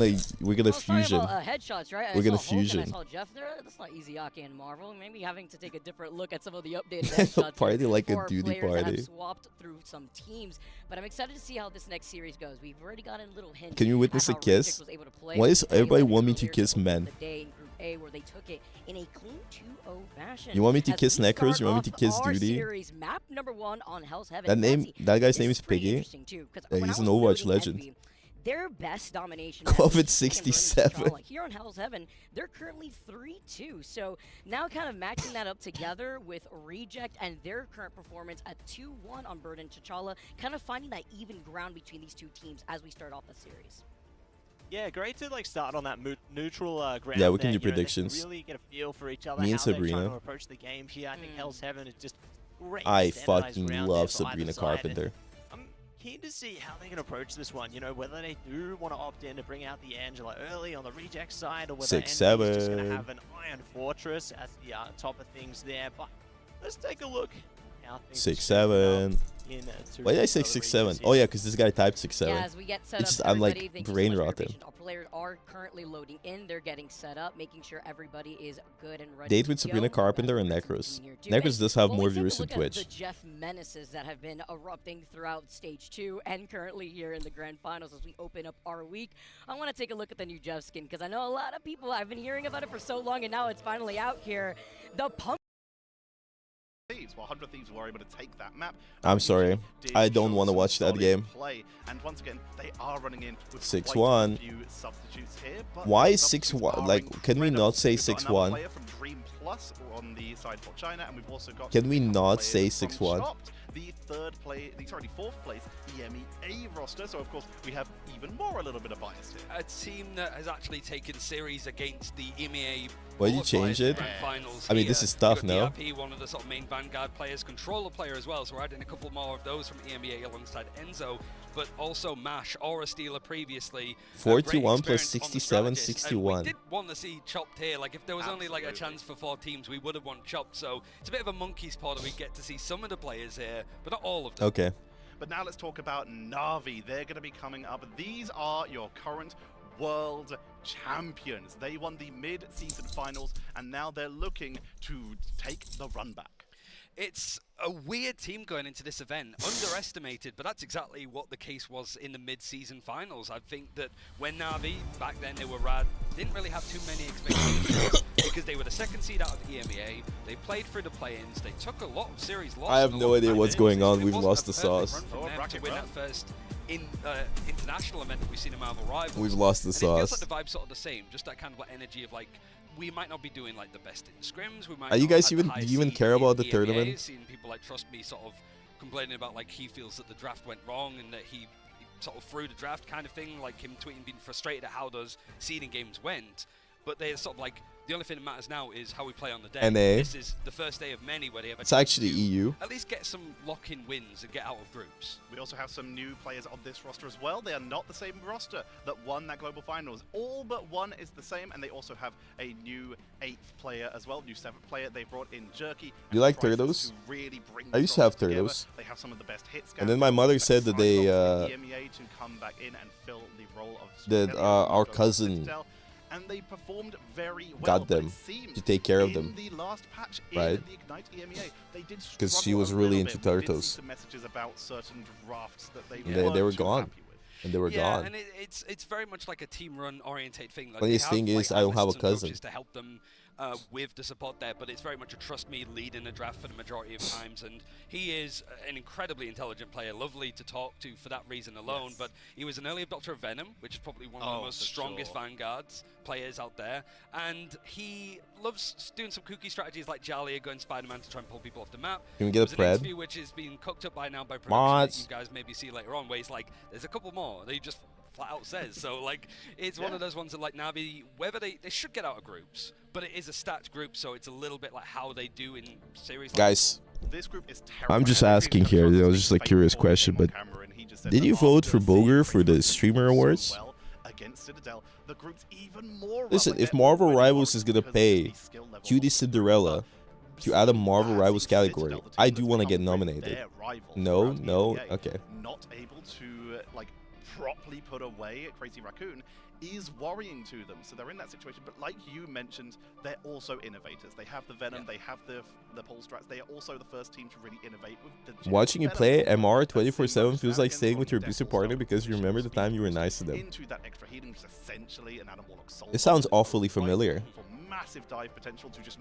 gonna fusion. Headshots, right? We're I gonna saw Hulk and fusion. I saw Jeff there. That's not Izayaki and Marvel. Maybe having to take a different look at some of the updated headshots. Party like a for our Duty players that party. have swapped through some teams, but I'm excited to see how this next series goes. We've already gotten little hints. Can you witness at a how kiss? Reject was able to play Why does and everybody they want me let to it go kiss earlier men? the day in Group A, where they took it in a clean 2-0 fashion. You want me to As kiss we Necros? start You want me to off kiss our Duty? series, map number 1 on Hell's Heaven. That name, Nancy, that guy's this name is is pretty Piggy. interesting, too, 'cause Yeah, when he's I an was Overwatch building legend. Envy, their best domination COVID is 67. here on Hell's Heaven, they're currently 3-2. So now kind of matching that up together with Reject and their current performance at 2-1 on Bird and T'Challa, kind of finding that even ground between these two teams as we start off the series. Yeah, great to like start on that neutral ground. Yeah, we can there, do you know, they predictions. really get a feel for each other. Me and how they're trying Sabrina. to approach the game here. I think Hell's Heaven is just great. I standardized fucking ground love there for either Sabrina side, Carpenter. and I'm keen to see how they can approach this one. You know, whether they do want to opt in to bring out the Angela early on the reject side, or whether Envy's just going to 6-7. have an Iron Fortress at the top of things there. But let's take a look. How things are shaping 6-7. up in, Why did I say two other 6-7? regions Oh here. yeah, because this guy typed 6-7. Yeah, as we get set It's just up, I'm everybody, like thank you so brain much for your rotting. patience. Our players are currently loading in. They're getting set up, making sure everybody is good and ready. Date with to Sabrina go. Carpenter and That's what we're Necros. seeing here, too. Necros And does have when more we take a viewers on look at Twitch. The Jeff menaces that have been erupting throughout Stage 2 and currently here in the Grand Finals as we open up our week, I want to take a look at the new Jeff skin because I know a lot of people have been hearing about it for so long and now it's finally out here. The pump. While 100 Thieves were able to take that map. I'm sorry. I don't want to watch that game. Play. And once again, they are running in with 6-1. quite a few substitutes here, but Why the is substitutes 6-1? are Like, can we incredible. not say We've got another 6-1? player from Dream Plus on the side for China, and we've also got Can we a couple not players say from 6-1? Chopped. the fourth place EMEA roster. So of course we have even more a little bit of bias here. A team that has actually taken series against the EMEA. Why did you change it? Finals I mean, this is tough, no? DRP, one of the sort of main Vanguard players, controller player as well, so we're adding a couple more of those from EMEA alongside Enzo, but also Mash, Aura Stealer previously. 41 plus 67, 61. We did want to see Chopped here. Like, if there was only like a chance for 4 teams, we would have won Chopped, so it's a bit of a monkey's paw that we get to see some of the players here, but not all of them. Okay. But now let's talk about Navi. They're going to be coming up. These are your current world champions. They won the mid-season finals, and now they're looking to take the run back. It's a weird team going into this event, underestimated, but that's exactly what the case was in the mid-season finals. I think that when Navi, back then they were rad, didn't really have too many expectations because they were the 2nd seed out of EMEA, they played through the play-ins, they took a lot of series losses. I have no idea what's going on, we've lost the sauce. To win that first international event that we've seen in Marvel Rivals. We've lost the and sauce. It feels like the vibe's sort of the same, just that kind of like energy of like, we might not be doing like the best in scrims. We might Are you not guys have even the do you even high care seed about the in tournament? Seeing people like Trust Me sort of complaining about like he feels that the draft went wrong and that he sort of threw the draft kind of thing, like him tweeting being frustrated at how those seeding games went. But they're sort of like, the only thing that matters now is how we play on the day. NA. This is the first day of many where they have a It's chance actually to EU. at least get some lock-in wins and get out of groups. We also have some new players on this roster as well. They are not the same roster that won that global finals. All but one is the same, and they also have a new 8th player as well, new 7th player. They brought in Jerky. You like Turtles? Really I used to have Turtles. They have some of the best hits. And then my mother said that they EMEA to come back in and fill the role of that our cousin Citadel, and they performed very well. got them to take care of them, in the last patch right? in the Ignite EMEA, they did Because she struggle was a really little into bit. We did see Turtles. some messages about certain drafts that they They were too gone. happy with. And they were yeah, gone. and it's very much like a team-run orientate thing. Like Funniest thing is I don't have a cousin. To help them with the support there, but it's very much a trust me lead in a draft for the majority of times, and he is an incredibly intelligent player, lovely to talk to for that reason alone. But he was an early adopter of Venom, which is probably one of the most strongest Vanguards players out there, and he loves doing some kooky strategies like Jalia going Spider-Man to try and pull people off the map. Can we get a There's an pred? interview which is being cooked up by now by production Mods. that you guys maybe see later on, where he's like, there's a couple more that he just flat out says. So like, it's one of those ones that like Navi, whether they should get out of groups, but it is a stacked group, so it's a little bit like how they do in series. Guys, This group is I'm just asking here. It was just a curious question, but did you vote for Boger for the Streamer Awards? Against Citadel, the group's even more Listen, if Marvel Rivals is gonna pay Cutie Cinderella to add a Marvel Rivals category, I do want to get nominated. No, okay. Not able to like properly put away Crazy Raccoon is worrying to them, so they're in that situation. But like you mentioned, they're also innovators. They have the Venom, they have the pole strats. They are also the first team to really innovate with the Watching you play MR 24/7 feels like staying with your abusive partner because you remember the time you were nice to them. Into that extra healing, which is essentially an Adam Warlock soul. It sounds awfully familiar. For massive dive potential to just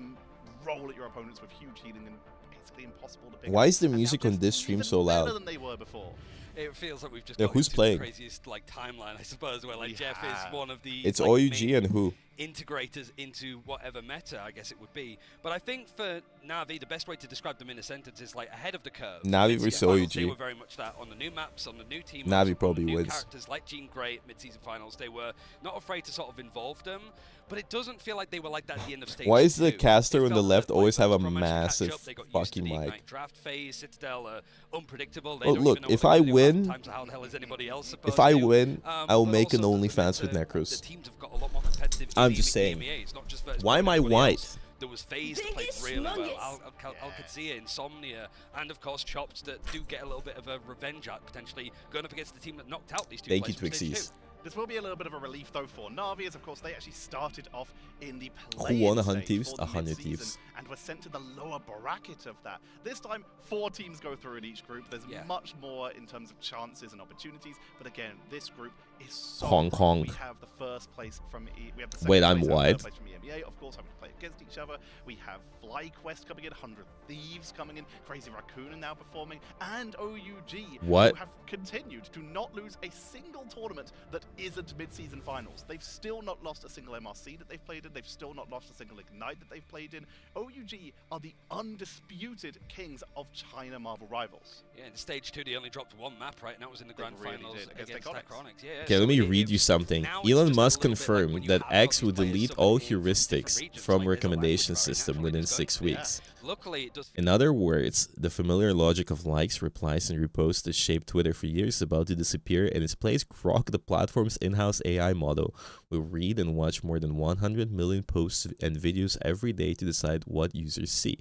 roll at your opponents with huge healing and basically impossible to pick. Why is the music on this stream so Better loud? than they were before. It feels like we've just Yeah, got who's into playing? the craziest like timeline, I suppose, where like Jeff is one of the It's like, OUG main and who? integrators into whatever meta I guess it would be. But I think for Navi, the best way to describe them in a sentence is like ahead of the curve. Navi Mid-season versus finals, OUG. They were very much that on the new maps, on the new team. Navi probably new wins. Characters like Jean Grey at mid-season finals, they were not afraid to sort of involve them. But it doesn't feel like they were like that at the end of stage Why is the 2. caster It on the felt left like always have a Scrum managed to catch massive up, they got used to fucking the mic? Ignite draft phase. Citadel are unpredictable. They Well, don't look, even know what if they're I gonna do win, half the time, so how the hell is anybody else supposed if I to? win, I will But make an also OnlyFans with the Necros. teams have got a lot more competitive I'm in just the saying. EMEA. It's not just versus Why am I everybody white? else. There was FaZe that played really well. Alcazia, Insomnia, and of course Chopped that do get a little bit of a revenge arc potentially going up against the team that knocked out these two Thank you, players from stage Twixies. 2. This will be a little bit of a relief though for Navi, as of course they actually started off in the Who play-in won 100 stage Thieves? for the 100 mid-season Thieves. and were sent to the lower bracket of that. This time, 4 teams go through in each group. There's much more in terms of chances and opportunities, but again, this group is so Hong good. Kong. We have the first place from we have the second Wait, I'm place and white. third place from EMEA, of course, having to play against each other. We have FlyQuest coming in, 100 Thieves coming in, Crazy Raccoon now performing, and OUG What? who have continued to not lose a single tournament that isn't mid-season finals. They've still not lost a single MRC that they've played in. They've still not lost a single Ignite that they've played in. OUG are the undisputed kings of China Marvel Rivals. Yeah, in Stage 2 they only dropped one map, right? And that was in the Grand Finals against Tectonics. Yeah, Okay, let me read you something. Elon Musk confirmed that X would delete all heuristics from recommendation system within 6 weeks. Luckily, it does. In other words, the familiar logic of likes, replies, and reposts that shaped Twitter for years is about to disappear. In its place, Grok, the platform's in-house AI model, will read and watch more than 100 million posts and videos every day to decide what users see.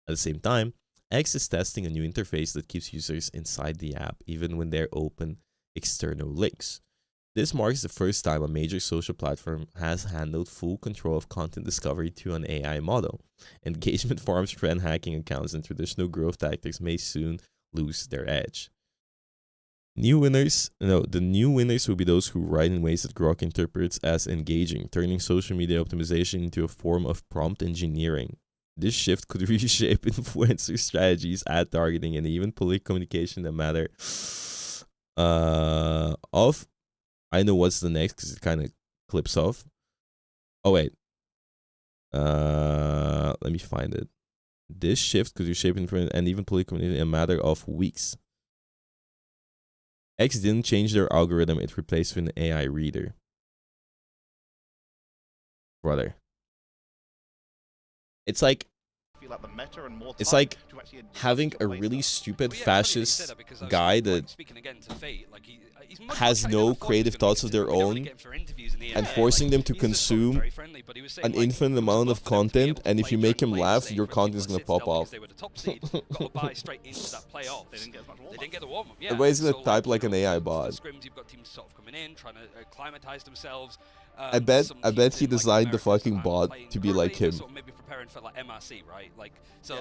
At the same time, X is testing a new interface that keeps users inside the app, even when they're open external links. This marks the first time a major social platform has handled full control of content discovery to an AI model. Engagement farms, trend hacking accounts, and traditional growth tactics may soon lose their edge. The new winners will be those who write in ways that Grok interprets as engaging, turning social media optimization into a form of prompt engineering. This shift could reshape influencer strategies, ad targeting, and even political communication that matter of. I know what's the next because it kind of clips off. Oh, wait. Let me find it. This shift could reshape influence and even political communication in a matter of weeks. X didn't change their algorithm. It replaced with an AI reader. Brother. It's like having a really stupid fascist guy that has no creative thoughts of their own and forcing them to consume an infinite amount of content, and if you make him laugh, your content is going to pop off. Everybody's going to type like an AI bot. I bet he designed the fucking bot to be like him. Maybe preparing for like MRC, right? Like, so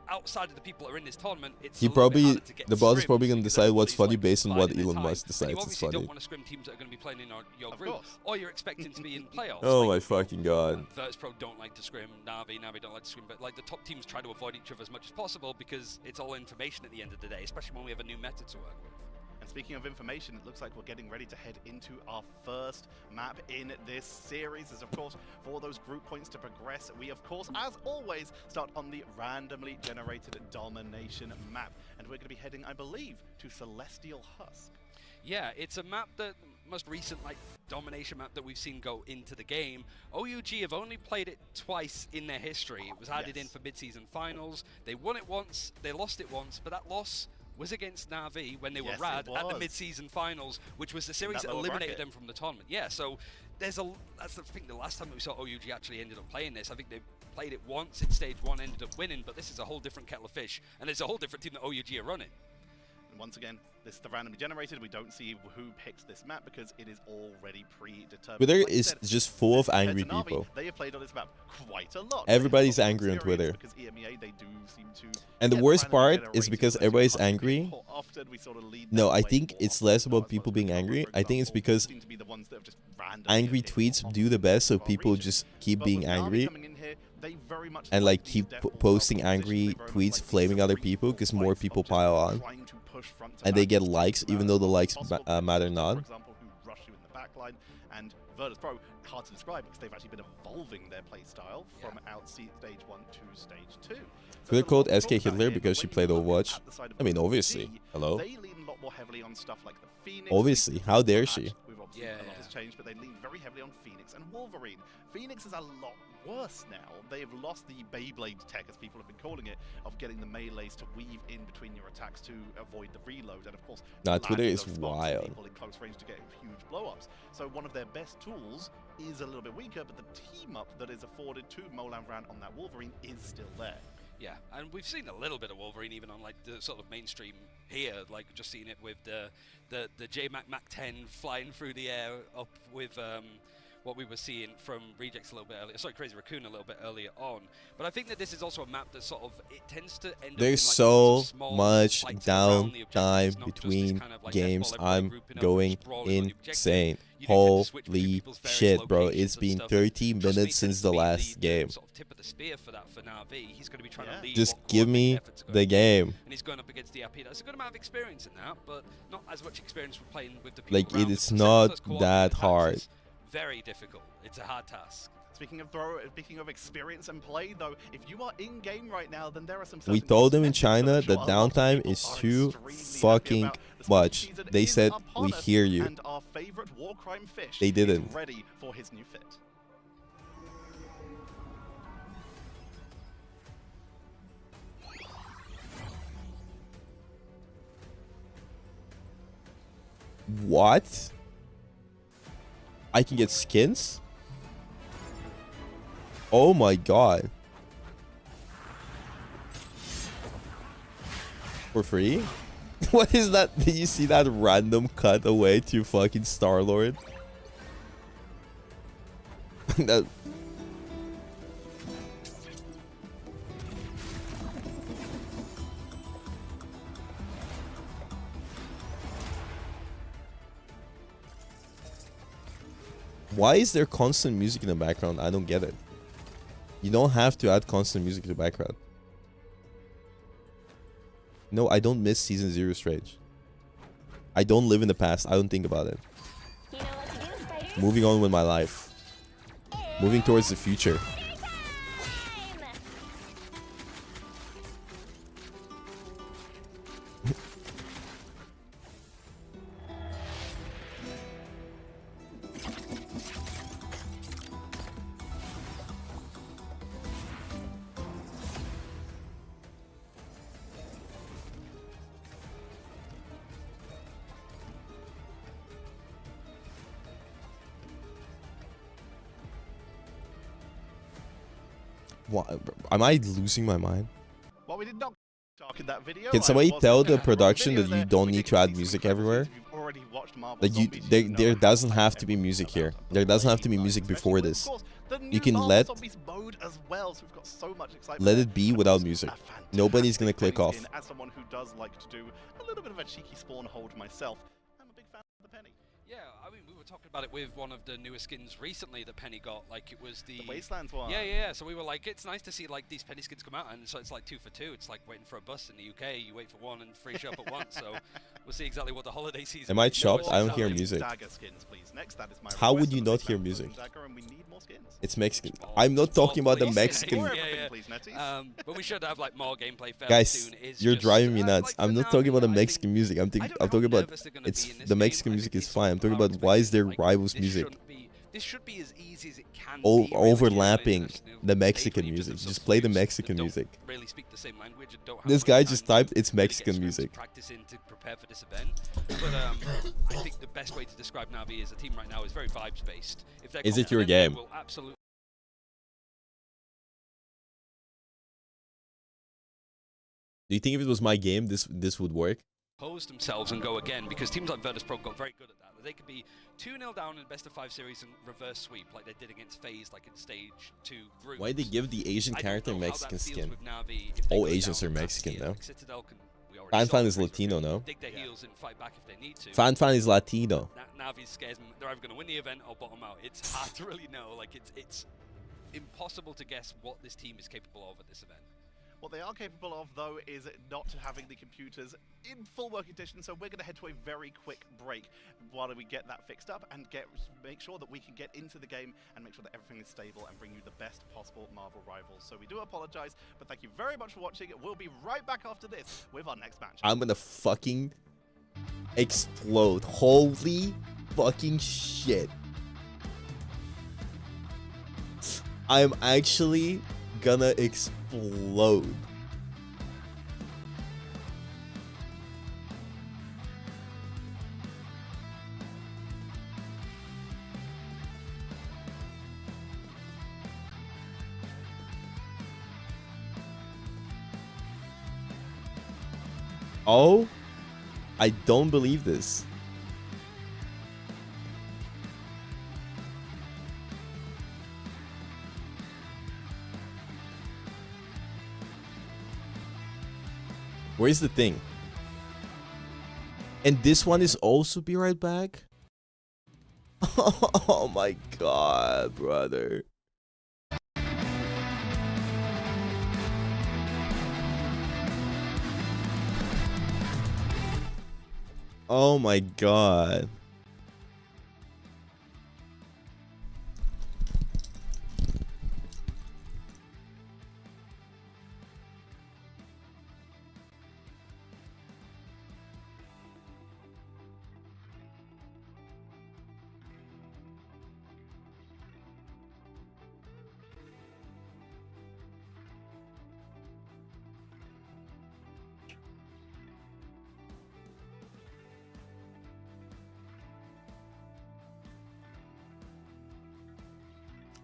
outside of the people that are in this tournament, it's the bot is probably gonna decide what's funny based on what Elon Musk decides is funny. You don't want to scrim teams that are going to be playing in your group, or you're expecting to be in playoffs. Oh my fucking god. Virtus.pro don't like to scrim, Navi don't like to scrim, but like the top teams try to avoid each other as much as possible because it's all information at the end of the day, especially when we have a new meta to work with. And speaking of information, it looks like we're getting ready to head into our first map in this series. As of course, for those group points to progress, we of course, as always, start on the randomly generated domination map. And we're going to be heading, I believe, to Celestial Husk. Yeah, it's a map that, most recent like domination map that we've seen go into the game. OUG have only played it twice in their history. It was added in for mid-season finals. They won it once, they lost it once, but that loss was against Navi when they were rad at the mid-season finals, which was the series that eliminated them from the tournament. Yeah, so that's the thing. The last time we saw OUG actually ended up playing this, I think they played it once in stage 1, ended up winning, but this is a whole different kettle of fish, and it's a whole different team that OUG are running. And once again, this is the randomly generated. We don't see who picked this map because it is already predetermined. Twitter is just full of angry people. They have played on this map quite a lot. Everybody's angry on Twitter. And the worst part is because everybody's angry. No, I think it's less about people being angry. I think it's because angry tweets do the best, so people just keep being angry and like keep posting angry tweets flaming other people because more people pile on. And they get likes, even though the likes matter not. For example, who rush you in the backline, and Virtus.pro, hard to describe because they've actually been evolving their playstyle from stage 1 to stage 2. Twitter called SK Hitler because she played Overwatch. I mean, obviously. Hello? They lean a lot more heavily on stuff like the Phoenix. Obviously, how dare she? A lot has changed, but they lean very heavily on Phoenix and Wolverine. Phoenix is a lot worse now. They have lost the Beyblade tech, as people have been calling it, of getting the melees to weave in between your attacks to avoid the reload, and of course, Twitter is wild. People in close range to get huge blow-ups. So one of their best tools is a little bit weaker, but the team-up that is afforded to Molan Rant on that Wolverine is still there. Yeah, and we've seen a little bit of Wolverine even on like the sort of mainstream here, like just seeing it with the JMac Mac 10 flying through the air up with what we were seeing from Rejects a little bit earlier. Sorry, Crazy Raccoon a little bit earlier on. But I think that this is also a map that sort of, it tends to end up There's in, like, so lots of small much fights around the objectives. It's downtime not just this between kind of, like, games. deathball, everybody I'm grouping up and going sprawling on the objective. insane. You do tend to switch between Holy people's various shit, bro. locations It's and been stuff. 30 Trust me, minutes tends since to the be last game. sort of tip of the spear for that for Navi. He's going to be trying to lead Just what give me coordinated efforts are the going on. game. And he's going up against DRP. That's a good amount of experience in that, but not as much experience with playing with the people Like, around. it's But not those coordinated that attacks hard. is very difficult. It's a hard task. Speaking of experience and play, though, if you are in game right now, then there are some. We told them in China the downtime is too fucking much. They said, we hear you. And our favorite war crime fish They didn't. is ready for his new fit. What? I can get skins? Oh my god. For free? What is that? Did you see that random cut away to fucking Star-Lord? That... Why is there constant music in the background? I don't get it. You don't have to add constant music to the background. No, I don't miss Season 0 Strange. I don't live in the past. I don't think about it. You know what to do, spiders? Moving on with my life. Moving towards the future. What? Am I losing my mind? Well, we did not talk in that video. Can somebody tell the production that you don't need to add music everywhere? Like there doesn't have to be music here. There doesn't have to be music before this. You can let it be without music. Nobody's gonna click off. As someone who does like to do a little bit of a cheeky spawn hold myself, I'm a big fan of the Penny. Yeah, I mean, we were talking about it with one of the newer skins recently that Penny got. Like, it was the Wastelands one. Yeah. So we were like, it's nice to see like these Penny skins come out, and so it's like 2 for 2. It's like waiting for a bus in the UK. You wait for one and free shop at once. So we'll see exactly what the holiday season. Am I chopped? I don't hear music. How would you not hear music? It's Mexican. I'm not talking about the Mexican. But we should have like more gameplay. Guys, soon. you're driving me nuts. I'm not talking about the Mexican music. I'm talking about the Mexican music is fine. I'm talking about why is there rivals music This should be as easy as it can overlapping the Mexican music. Just play the Mexican music. Really speak the same language and don't have This guy just typed it's Mexican music. Practice in to prepare for this event. But I think the best way to describe Navi as a team right now is very vibes based. If they're Is it your confident, they game? will absolutely. Do you think if it was my game, this would work? Pose themselves and go again, because teams like Virtus Pro got very good at that. They could be 2-0 down in best of 5 series and reverse sweep like they did against FaZe, like in stage 2 groups. Why they give the Asian character Mexican skin? Navi, All Asians are Mexican, though. Like Citadel can, Fan is Latino, no? Dig their heels and fight back if they need to. Fan is Latino. Navi scares me. They're either going to win the event or bottom out. It's hard to really know. Like it's impossible to guess what this team is capable of at this event. What they are capable of, though, is not having the computers in full working condition, so we're going to head to a very quick break while we get that fixed up and make sure that we can get into the game and make sure that everything is stable and bring you the best possible Marvel rivals. So we do apologize, but thank you very much for watching. We'll be right back after this with our next match. I'm gonna fucking explode. Holy fucking shit. I'm actually gonna explode. Oh, I don't believe this. Where's the thing? And this one is also be right back? Oh my god, brother. Oh my god.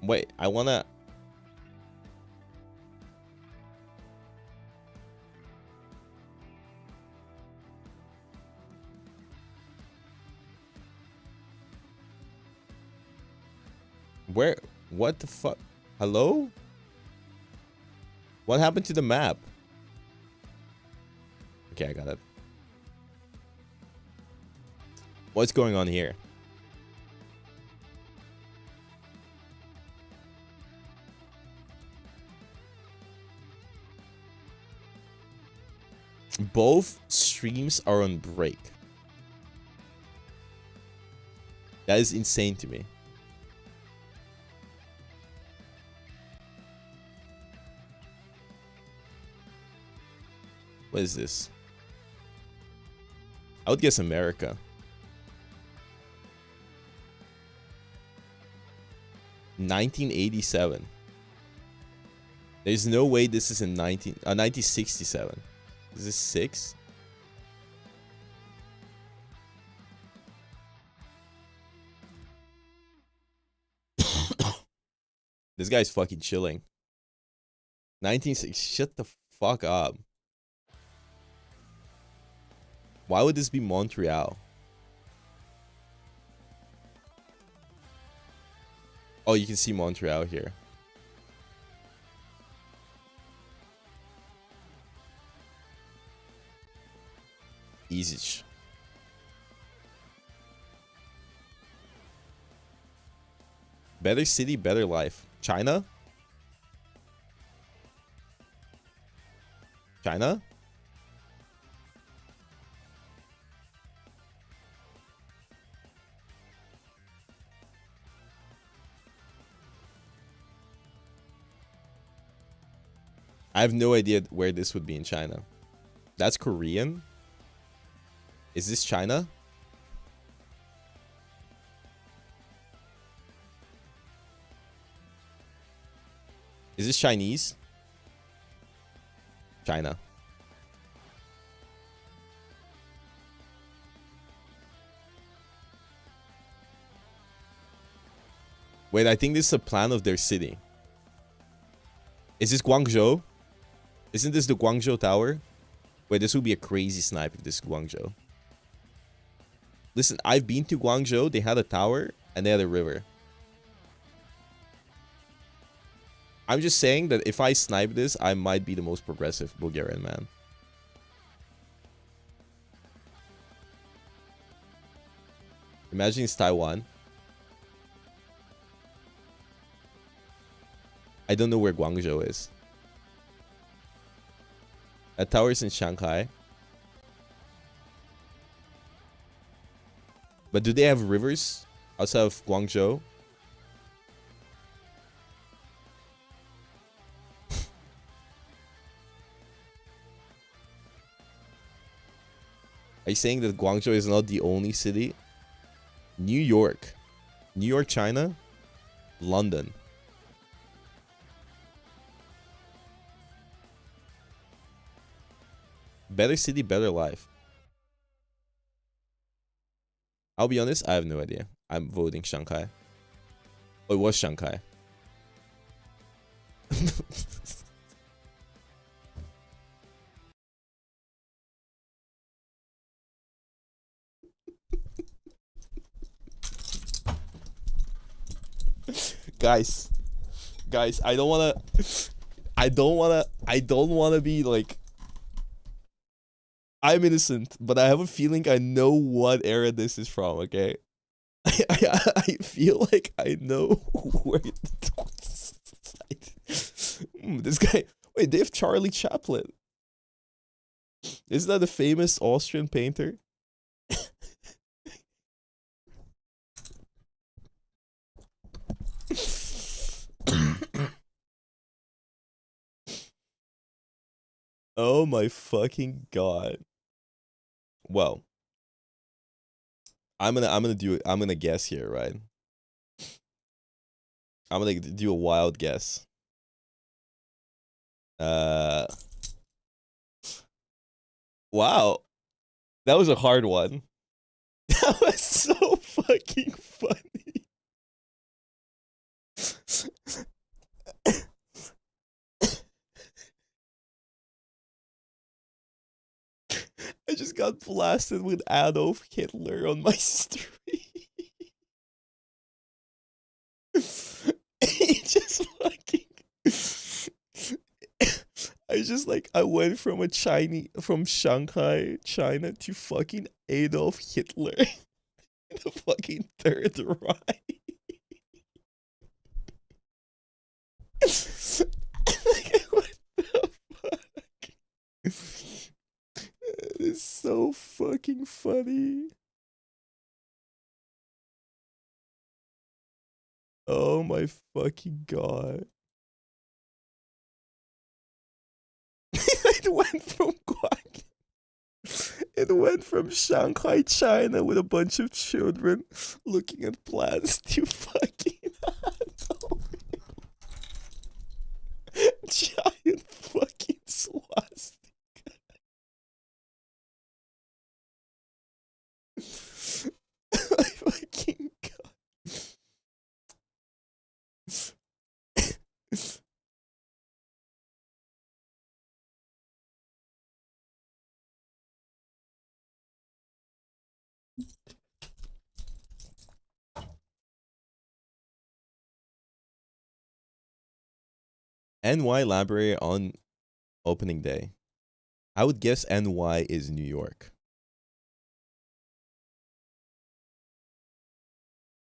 Wait, I wanna... Where? What the fuck? Hello? What happened to the map? Okay, I got it. What's going on here? Both streams are on break. That is insane to me. What is this? I would guess America. 1987. There's no way this is in 1967. Is this 6? This guy's fucking chilling. 1960. Shut the fuck up. Why would this be Montreal? Oh, you can see Montreal here. Easy. Better city, better life. China? China? I have no idea where this would be in China. That's Korean? Is this China? Is this Chinese? China. Wait, I think this is a plan of their city. Is this Guangzhou? Isn't this the Guangzhou Tower? Wait, this would be a crazy snipe if this is Guangzhou. Listen, I've been to Guangzhou. They had a tower and they had a river. I'm just saying that if I snipe this, I might be the most progressive Bulgarian man. Imagine it's Taiwan. I don't know where Guangzhou is. That tower is in Shanghai. But do they have rivers outside of Guangzhou? Are you saying that Guangzhou is not the only city? New York. New York, China. London. Better city, better life. I'll be honest, I have no idea. I'm voting Shanghai. Oh, it was Shanghai. Guys, I don't wanna be like I'm innocent, but I have a feeling I know what era this is from, okay? I feel like I know where this guy... Wait, they have Charlie Chaplin. Isn't that a famous Austrian painter? Oh my fucking god. Well, I'm gonna guess here, right? I'm gonna do a wild guess. Wow. That was a hard one. That was so fucking funny. I just got blasted with Adolf Hitler on my stream. He just fucking... I went from from Shanghai, China to fucking Adolf Hitler in the fucking Third Reich. What the fuck? It's so fucking funny. Oh my fucking god. It went from Shanghai, China with a bunch of children looking at plants to fucking giant fucking swastika. My fucking god. NY library on opening day. I would guess NY is New York.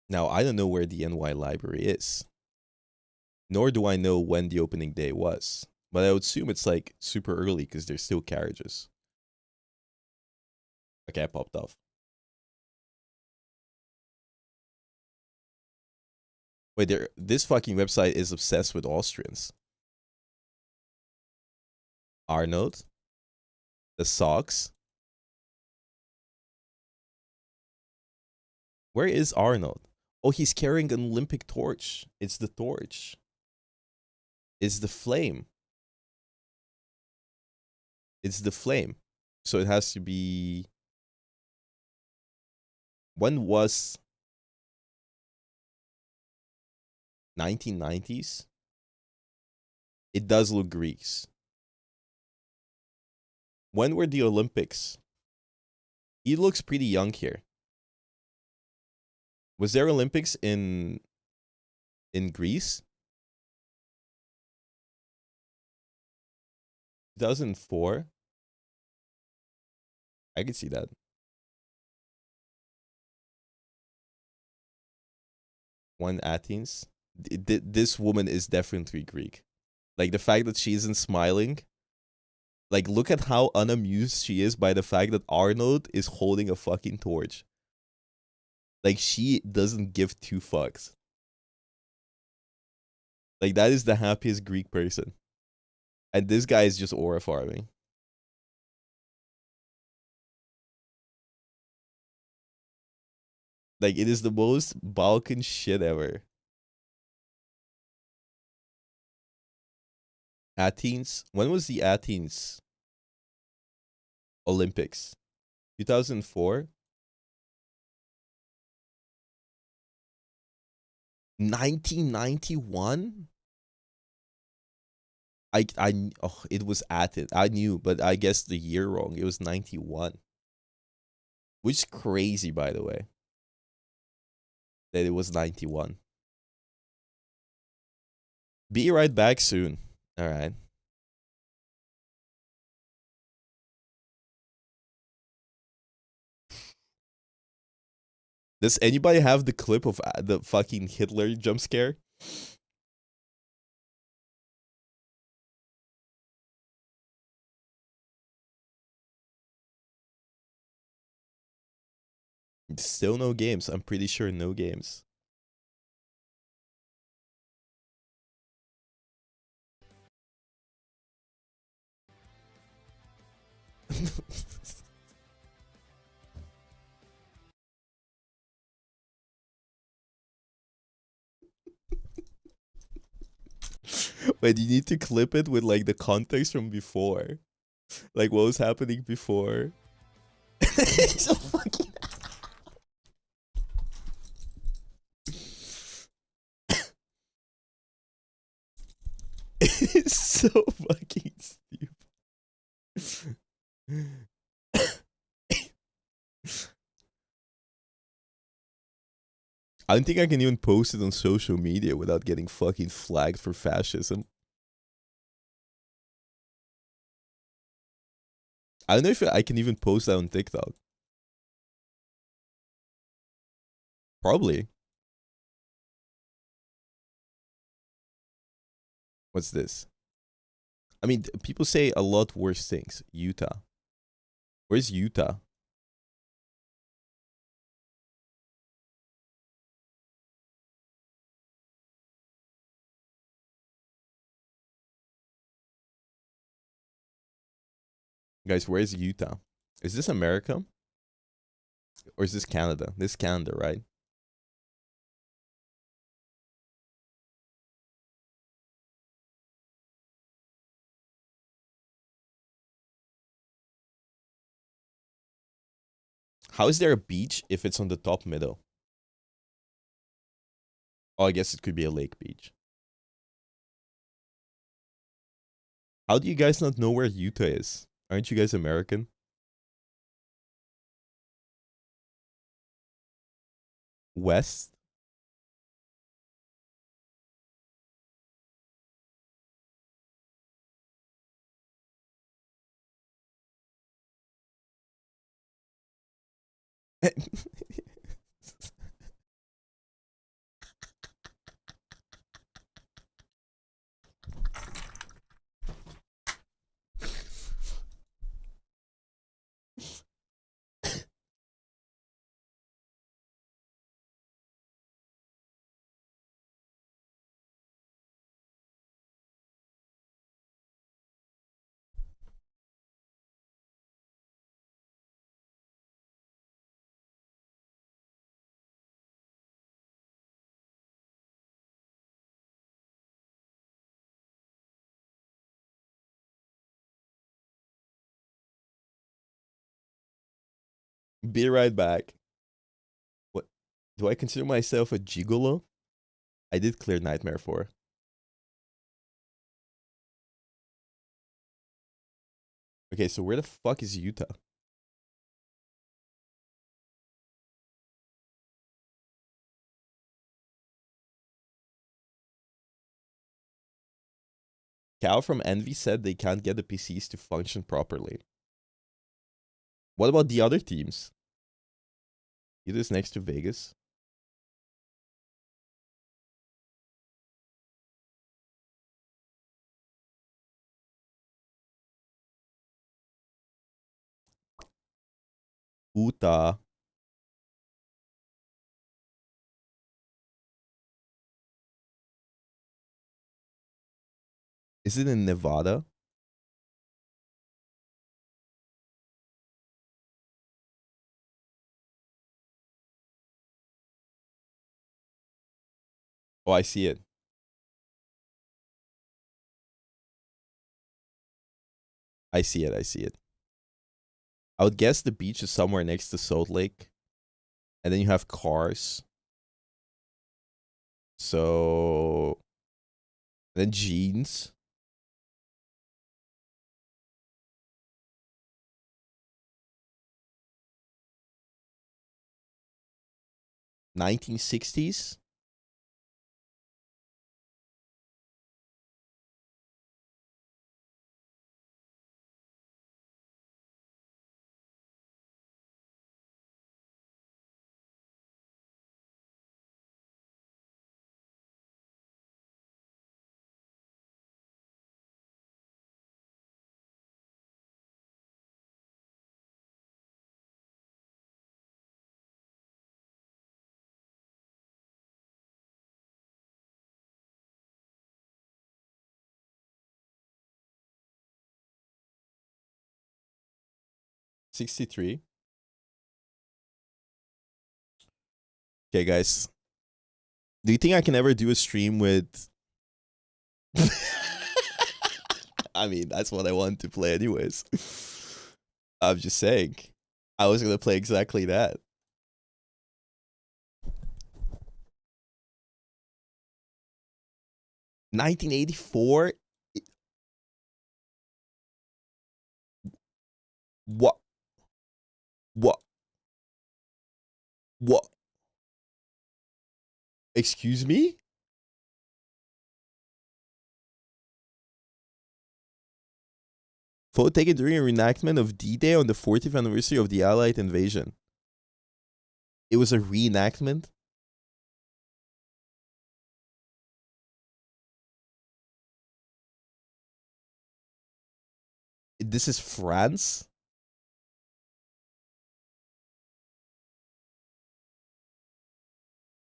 Now, I don't know where the NY library is. Nor do I know when the opening day was. But I would assume it's like super early because there's still carriages. Okay, I popped off. Wait, this fucking website is obsessed with Austrians. Arnold. The socks. Where is Arnold? Oh, he's carrying an Olympic torch. It's the torch. It's the flame. It's the flame. So it has to be... When was... 1990s? It does look Greece. When were the Olympics? He looks pretty young here. Was there Olympics in Greece? 2004? I could see that. One Athens. This woman is definitely Greek. Like the fact that she isn't smiling. Like look at how unamused she is by the fact that Arnold is holding a fucking torch. Like she doesn't give two fucks. Like that is the happiest Greek person. And this guy is just aura farming. Like it is the most Balkan shit ever. Athens. When was the Athens Olympics? 2004? 1991? Oh, it was Athens. I knew, but I guessed the year wrong. It was 91. Which is crazy, by the way. That it was 91. Be right back soon. All right. Does anybody have the clip of the fucking Hitler jump scare? Still no games. I'm pretty sure no games. Wait, you need to clip it with like the context from before. Like what was happening before. It's so fucking it's so fucking stupid. I don't think I can even post it on social media without getting fucking flagged for fascism. I don't know if I can even post that on TikTok. Probably. What's this? I mean, people say a lot worse things. Utah. Where's Utah? Guys, where's Utah? Is this America? Or is this Canada? This is Canada, right? How is there a beach if it's on the top middle? Oh, I guess it could be a lake beach. How do you guys not know where Utah is? Aren't you guys American? West? Be right back. What? Do I consider myself a gigolo? I did clear Nightmare 4. Okay, so where the fuck is Utah? Cal from Envy said they can't get the PCs to function properly. What about the other teams? It is next to Vegas. Utah. Is it in Nevada? Oh, I see it. I see it. I see it. I would guess the beach is somewhere next to Salt Lake. And then you have cars. So... Then jeans. $1960s? 63. Okay, guys. Do you think I can ever do a stream with... I mean, that's what I want to play anyways. I'm just saying. I was going to play exactly that. $1984? What? What? What? Excuse me? Photo taken during a reenactment of D-Day on the 40th anniversary of the Allied invasion. It was a reenactment? This is France?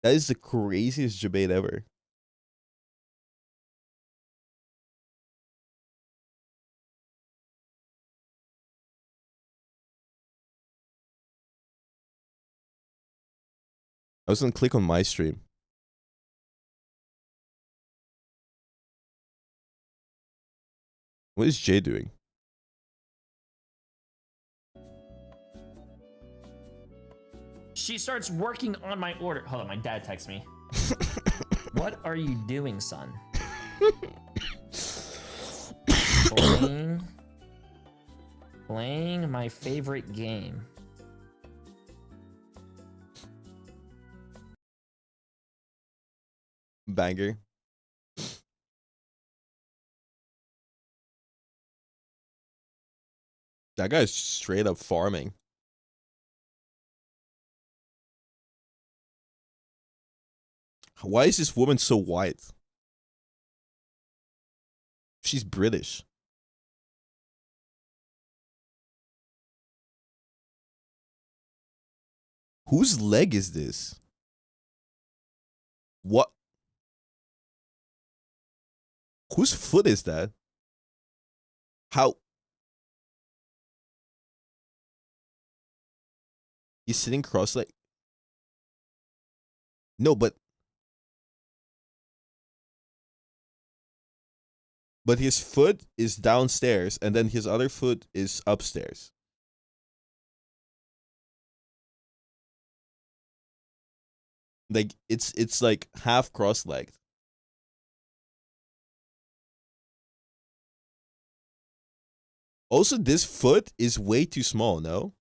That is the craziest debate ever. I was gonna click on my stream. What is Jay doing? She starts working on my order. Hold on, my dad texts me. What are you doing, son? Playing my favorite game. Banger. That guy's straight up farming. Why is this woman so white? She's British. Whose leg is this? What? Whose foot is that? How? He's sitting cross-legged. No, but his foot is downstairs and then his other foot is upstairs. Like it's like half cross-legged. Also, this foot is way too small, no?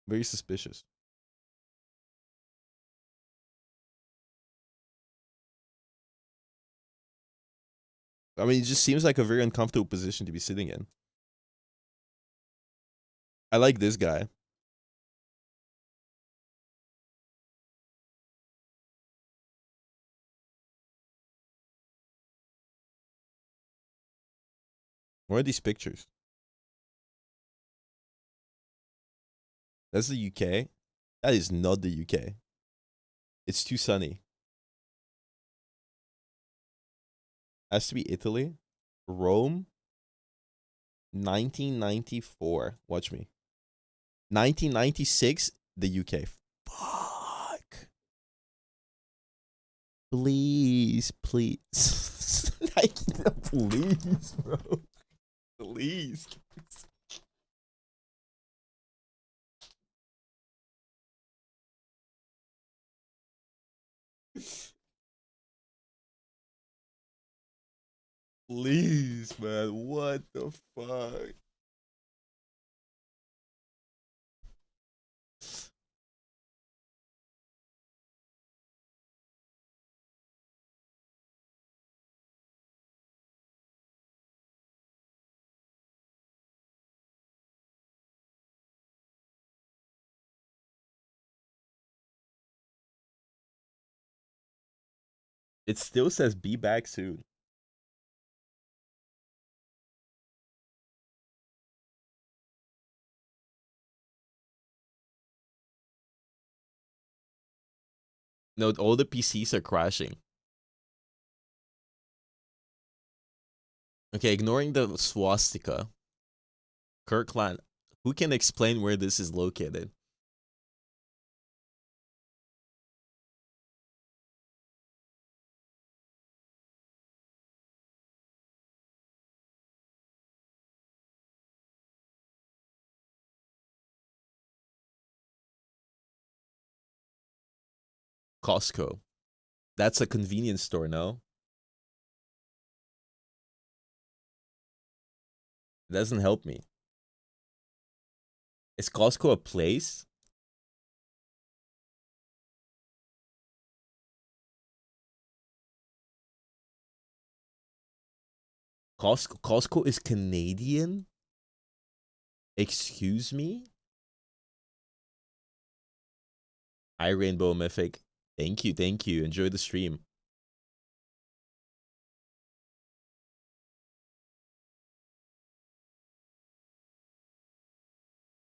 Very suspicious. I mean, it just seems like a very uncomfortable position to be sitting in. I like this guy. What are these pictures? That's the UK? That is not the UK. It's too sunny. Has to be Italy. Rome. 1994. Watch me. 1996, the UK. Fuck. Please, please. Please, bro. Please. Please, man. What the fuck? It still says be back soon. No, all the PCs are crashing. Okay, ignoring the swastika. Kirkland. Who can explain where this is located? Costco. That's a convenience store, no? It doesn't help me. Is Costco a place? Costco is Canadian? Excuse me? Hi, Rainbow Mythic. Thank you, thank you. Enjoy the stream.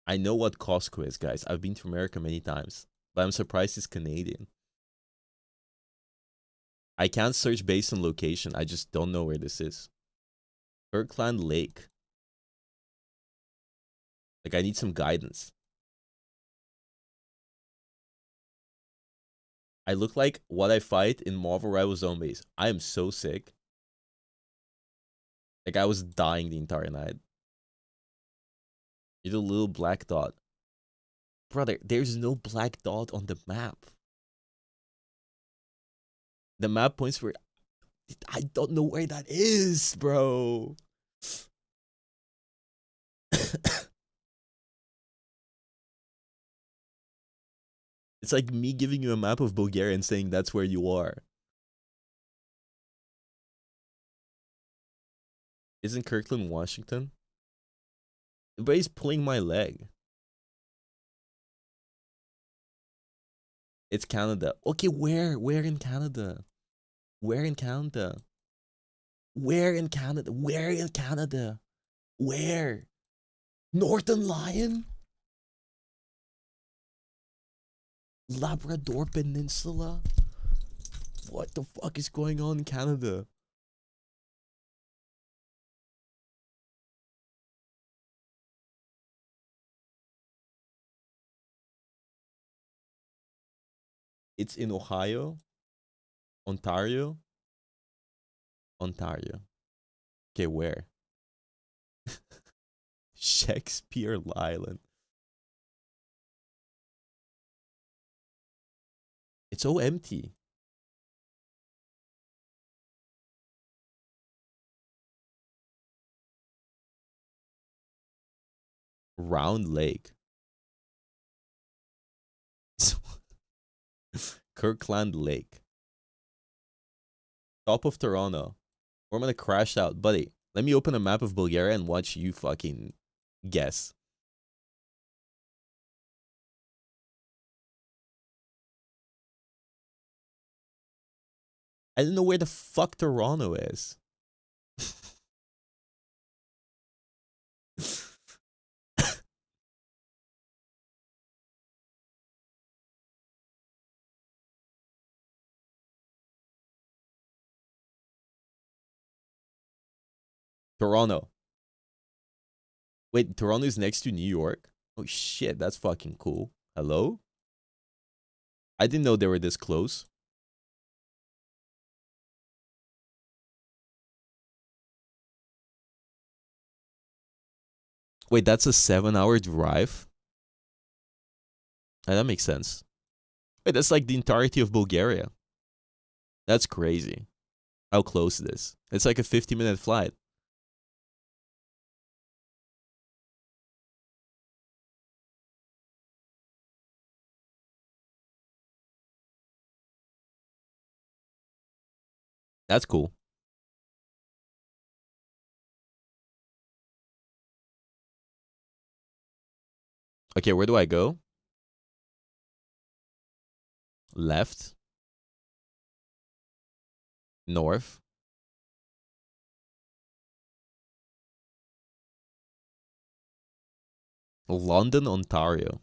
I know what Costco is, guys. I've been to America many times, but I'm surprised it's Canadian. I can't search based on location. I just don't know where this is. Kirkland Lake. Like, I need some guidance. I look like what I fight in Marvel Rival Zombies. I am so sick. Like, I was dying the entire night. You're the little black dot. Brother, there's no black dot on the map. The map points where... I don't know where that is, bro. It's like me giving you a map of Bulgaria and saying that's where you are. Isn't Kirkland Washington? Everybody's pulling my leg. It's Canada. Okay, where? Where in Canada? Where in Canada? Where in Canada? Where in Canada? Where? Northern Lion? Labrador Peninsula? What the fuck is going on in Canada? It's in Ohio, Ontario. Ontario. Okay, where? Shakespeare Island. It's so empty. Round Lake. Kirkland Lake. Top of Toronto. Or I'm gonna crash out. Buddy, let me open a map of Bulgaria and watch you fucking guess. I don't know where the fuck Toronto is. Toronto. Wait, Toronto is next to New York? Oh shit, that's fucking cool. Hello? I didn't know they were this close. Wait, that's a 7-hour drive? That makes sense. Wait, that's like the entirety of Bulgaria. That's crazy. How close it is. It's like a 50-minute flight. That's cool. Okay, where do I go? Left. North. London, Ontario.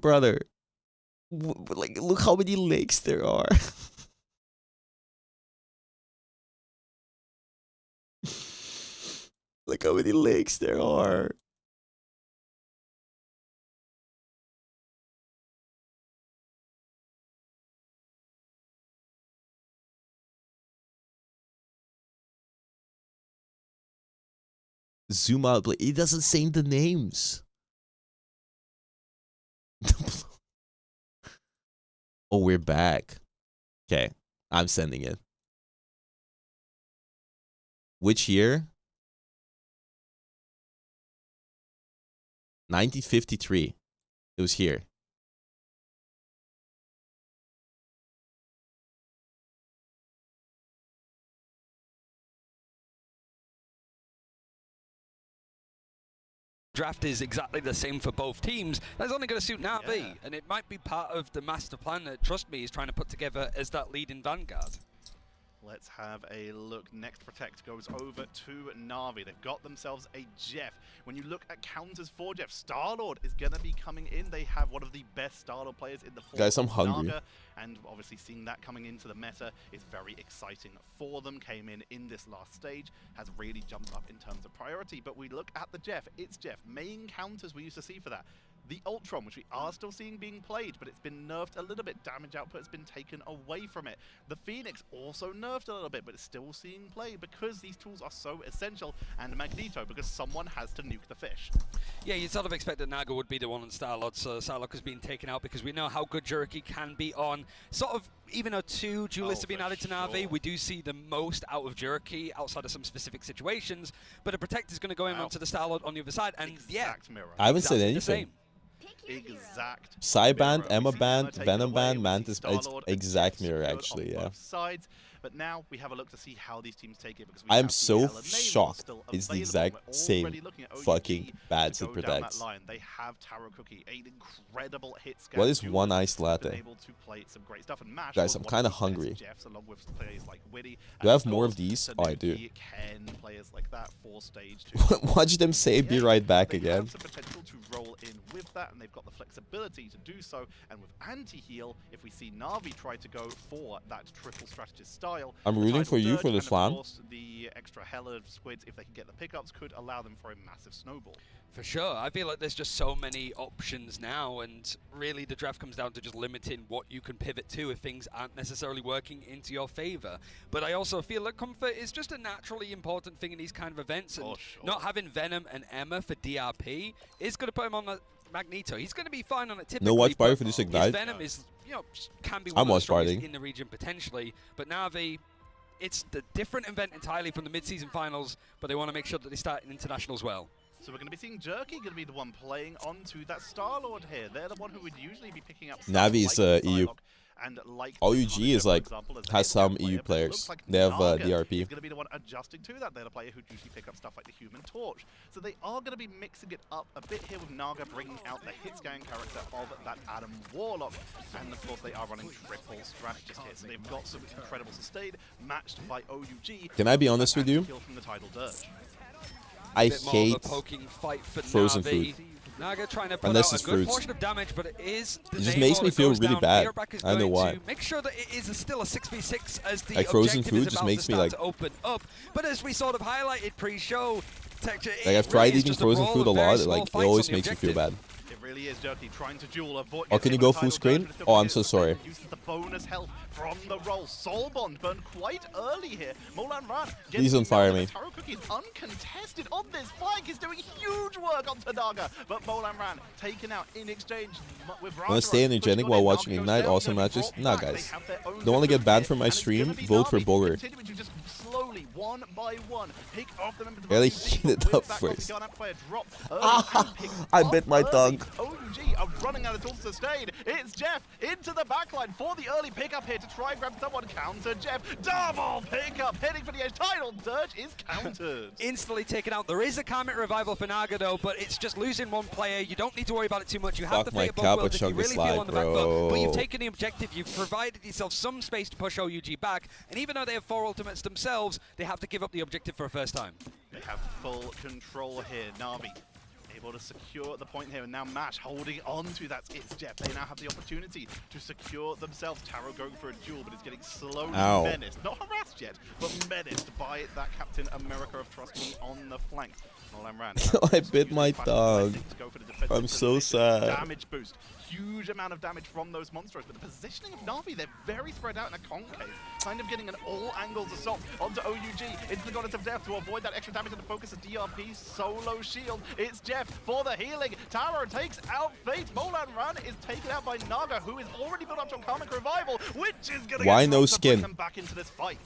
brother. Like, look how many lakes there are. Look how many lakes there are. Zoom out, but it doesn't say the names. Oh, we're back. Okay, I'm sending it. Which year? 1953. It was here. Draft is exactly the same for both teams. That's only going to suit Navi, and it might be part of the master plan that Trust Me is trying to put together as that lead in Vanguard. Let's have a look. Next Protect goes over to Navi. They've got themselves a Jeff. When you look at counters for Jeff, Star-Lord is going to be coming in. They have one of the best Star-Lord players in the form. Guys, I'm hungry. Naga, and obviously seeing that coming into the meta is very exciting for them. Came in this last stage, has really jumped up in terms of priority. But we look at the Jeff. It's Jeff. Main counters we used to see for that. The Ultron, which we are still seeing being played, but it's been nerfed a little bit. Damage output has been taken away from it. The Phoenix also nerfed a little bit, but it's still seeing play because these tools are so essential. And Magneto, because someone has to nuke the fish. Yeah, you'd sort of expect that Naga would be the one on Star-Lord, so Star-Lord has been taken out because we know how good Juriki can be on. Sort of, even though 2 duelists have been added to Navi, we do see the most out of Juriki outside of some specific situations. But a Protect is going to go in onto the Star-Lord on the other side, and mirror. I haven't said anything. Exact. Psyband, Emma Band, Venom Band, away. Mantis. It's exact mirror, actually, yeah. Sides. But now we have a look to see how these teams take it. Because we I'm have so the LNA shocked. still It's the available. exact We're same already looking at OUG fucking bad to to go down that protect. line. They have Taro Cookie, an incredible hit scan. What is Duelist one iced been latte? able to play some great stuff. And Mash Guys, was I'm one kind of the best hungry. Jeffs, along with players like Witty. Do I have And more of course, these? Oh, I do. Tanuki, Ken, players like that for stage 2. Watch them say be right back they again. have the potential to roll in with that, and they've got the flexibility to do so. And with anti-heal, if we see Navi try to go for that triple strategist style, I'm rooting for you for and this of one. course, the extra Hella squids, if they can get the pickups, could allow them for a massive snowball. For sure. I feel like there's just so many options now, and really the draft comes down to just limiting what you can pivot to if things aren't necessarily working into your favor. But I also feel that comfort is just a naturally important thing in these kind of events, and not having Venom and Emma for DRP is going to put him on the Magneto. He's going to be fine on it typically. No watch party for his this Ignite. Venom is, you know, can be I'm one of the watch strongest partying. in the region potentially, but Navi, it's the different event entirely from the mid-season finals, but they want to make sure that they start in internationals well. So we're going to be seeing Jerky going to be the one playing onto that Star-Lord here. They're the one who would usually be picking up stuff Navi's like EU. and like OUG is like has some EU but it players. looks like They have Naga DRP. is going to be the one adjusting to that. They're the player who usually pick up stuff like the Human Torch. So they are going to be mixing it up a bit here with Naga bringing out the hit scan character of that Adam Warlock. And of course they are running triple strategist here. So they've got some incredible sustain matched by OUG. Can I be honest with you? From the Tidal Dirge. I Bit more of hate a poking fight for frozen Navi. food. Naga trying to put Unless out it's a good fruits. portion of damage, but it is the It just name makes me that feel goes really down. bad. Fearback is I don't know going why. to make sure that it is still a 6v6 as the Like frozen objective food is just about makes to me start like- to open up. But as we sort of highlighted pre-show, Texture, Like I've tried eating frozen food a lot. Like it always makes me feel bad. It really is Jerky trying to duel. Avoid Oh, can you go full screen? Oh, I'm so sorry. Uses the bonus health from the roll. Soul Bond burned quite early here. Molan Ran. Please don't fire me. Taro Cookie is uncontested on this flank. He's doing huge work on Tanaga. But Molan Ran taken out in exchange with Want to stay energetic while watching Ignite awesome matches? Nah, guys. Don't want to get banned from my stream? Vote for Boger. Slowly, one by one, pick off the members of Really OUG, heat it with up that first. Gone up by a drop early and picked I off bit my early. tongue. OUG are running out of tools to sustain. It's Jeff into the backline for the early pickup here to try and grab someone. Counter Jeff. Double pickup heading for the edge. Tidal Dirge is countered. Instantly taken out. There is a Karmic Revival for Naga though, but it's just losing one player. You don't need to worry about it too much. You have Fuck the my fate of both Kappa worlds if you chunk really this feel slide, on the back foot. But you've bro. taken the objective. You've provided yourself some space to push OUG back. And even though they have 4 ultimates themselves, they have to give up the objective for a first time. They have full control here. Navi able able to secure the point here, and now Mash holding on to that. It's Jeff. They now have the opportunity to secure themselves. Taro going for a duel, but it's getting slowly menaced. Not harassed yet, but menaced by that Captain America of Trust Me on the flank. I bit my dog. I'm so sad. Damage boost. Huge amount of damage from those monsters, but the positioning of Navi, they're very spread out in a concave, kind of getting an all angles assault onto OUG, into the Goddess of Death to avoid that extra damage and to focus a DRP solo shield. It's Jeff for the healing. Taro takes out Fate. Molan Ran is taken out by Naga, who is already built up to a Karmic Revival, which is going to Why no skin? them back into this fight.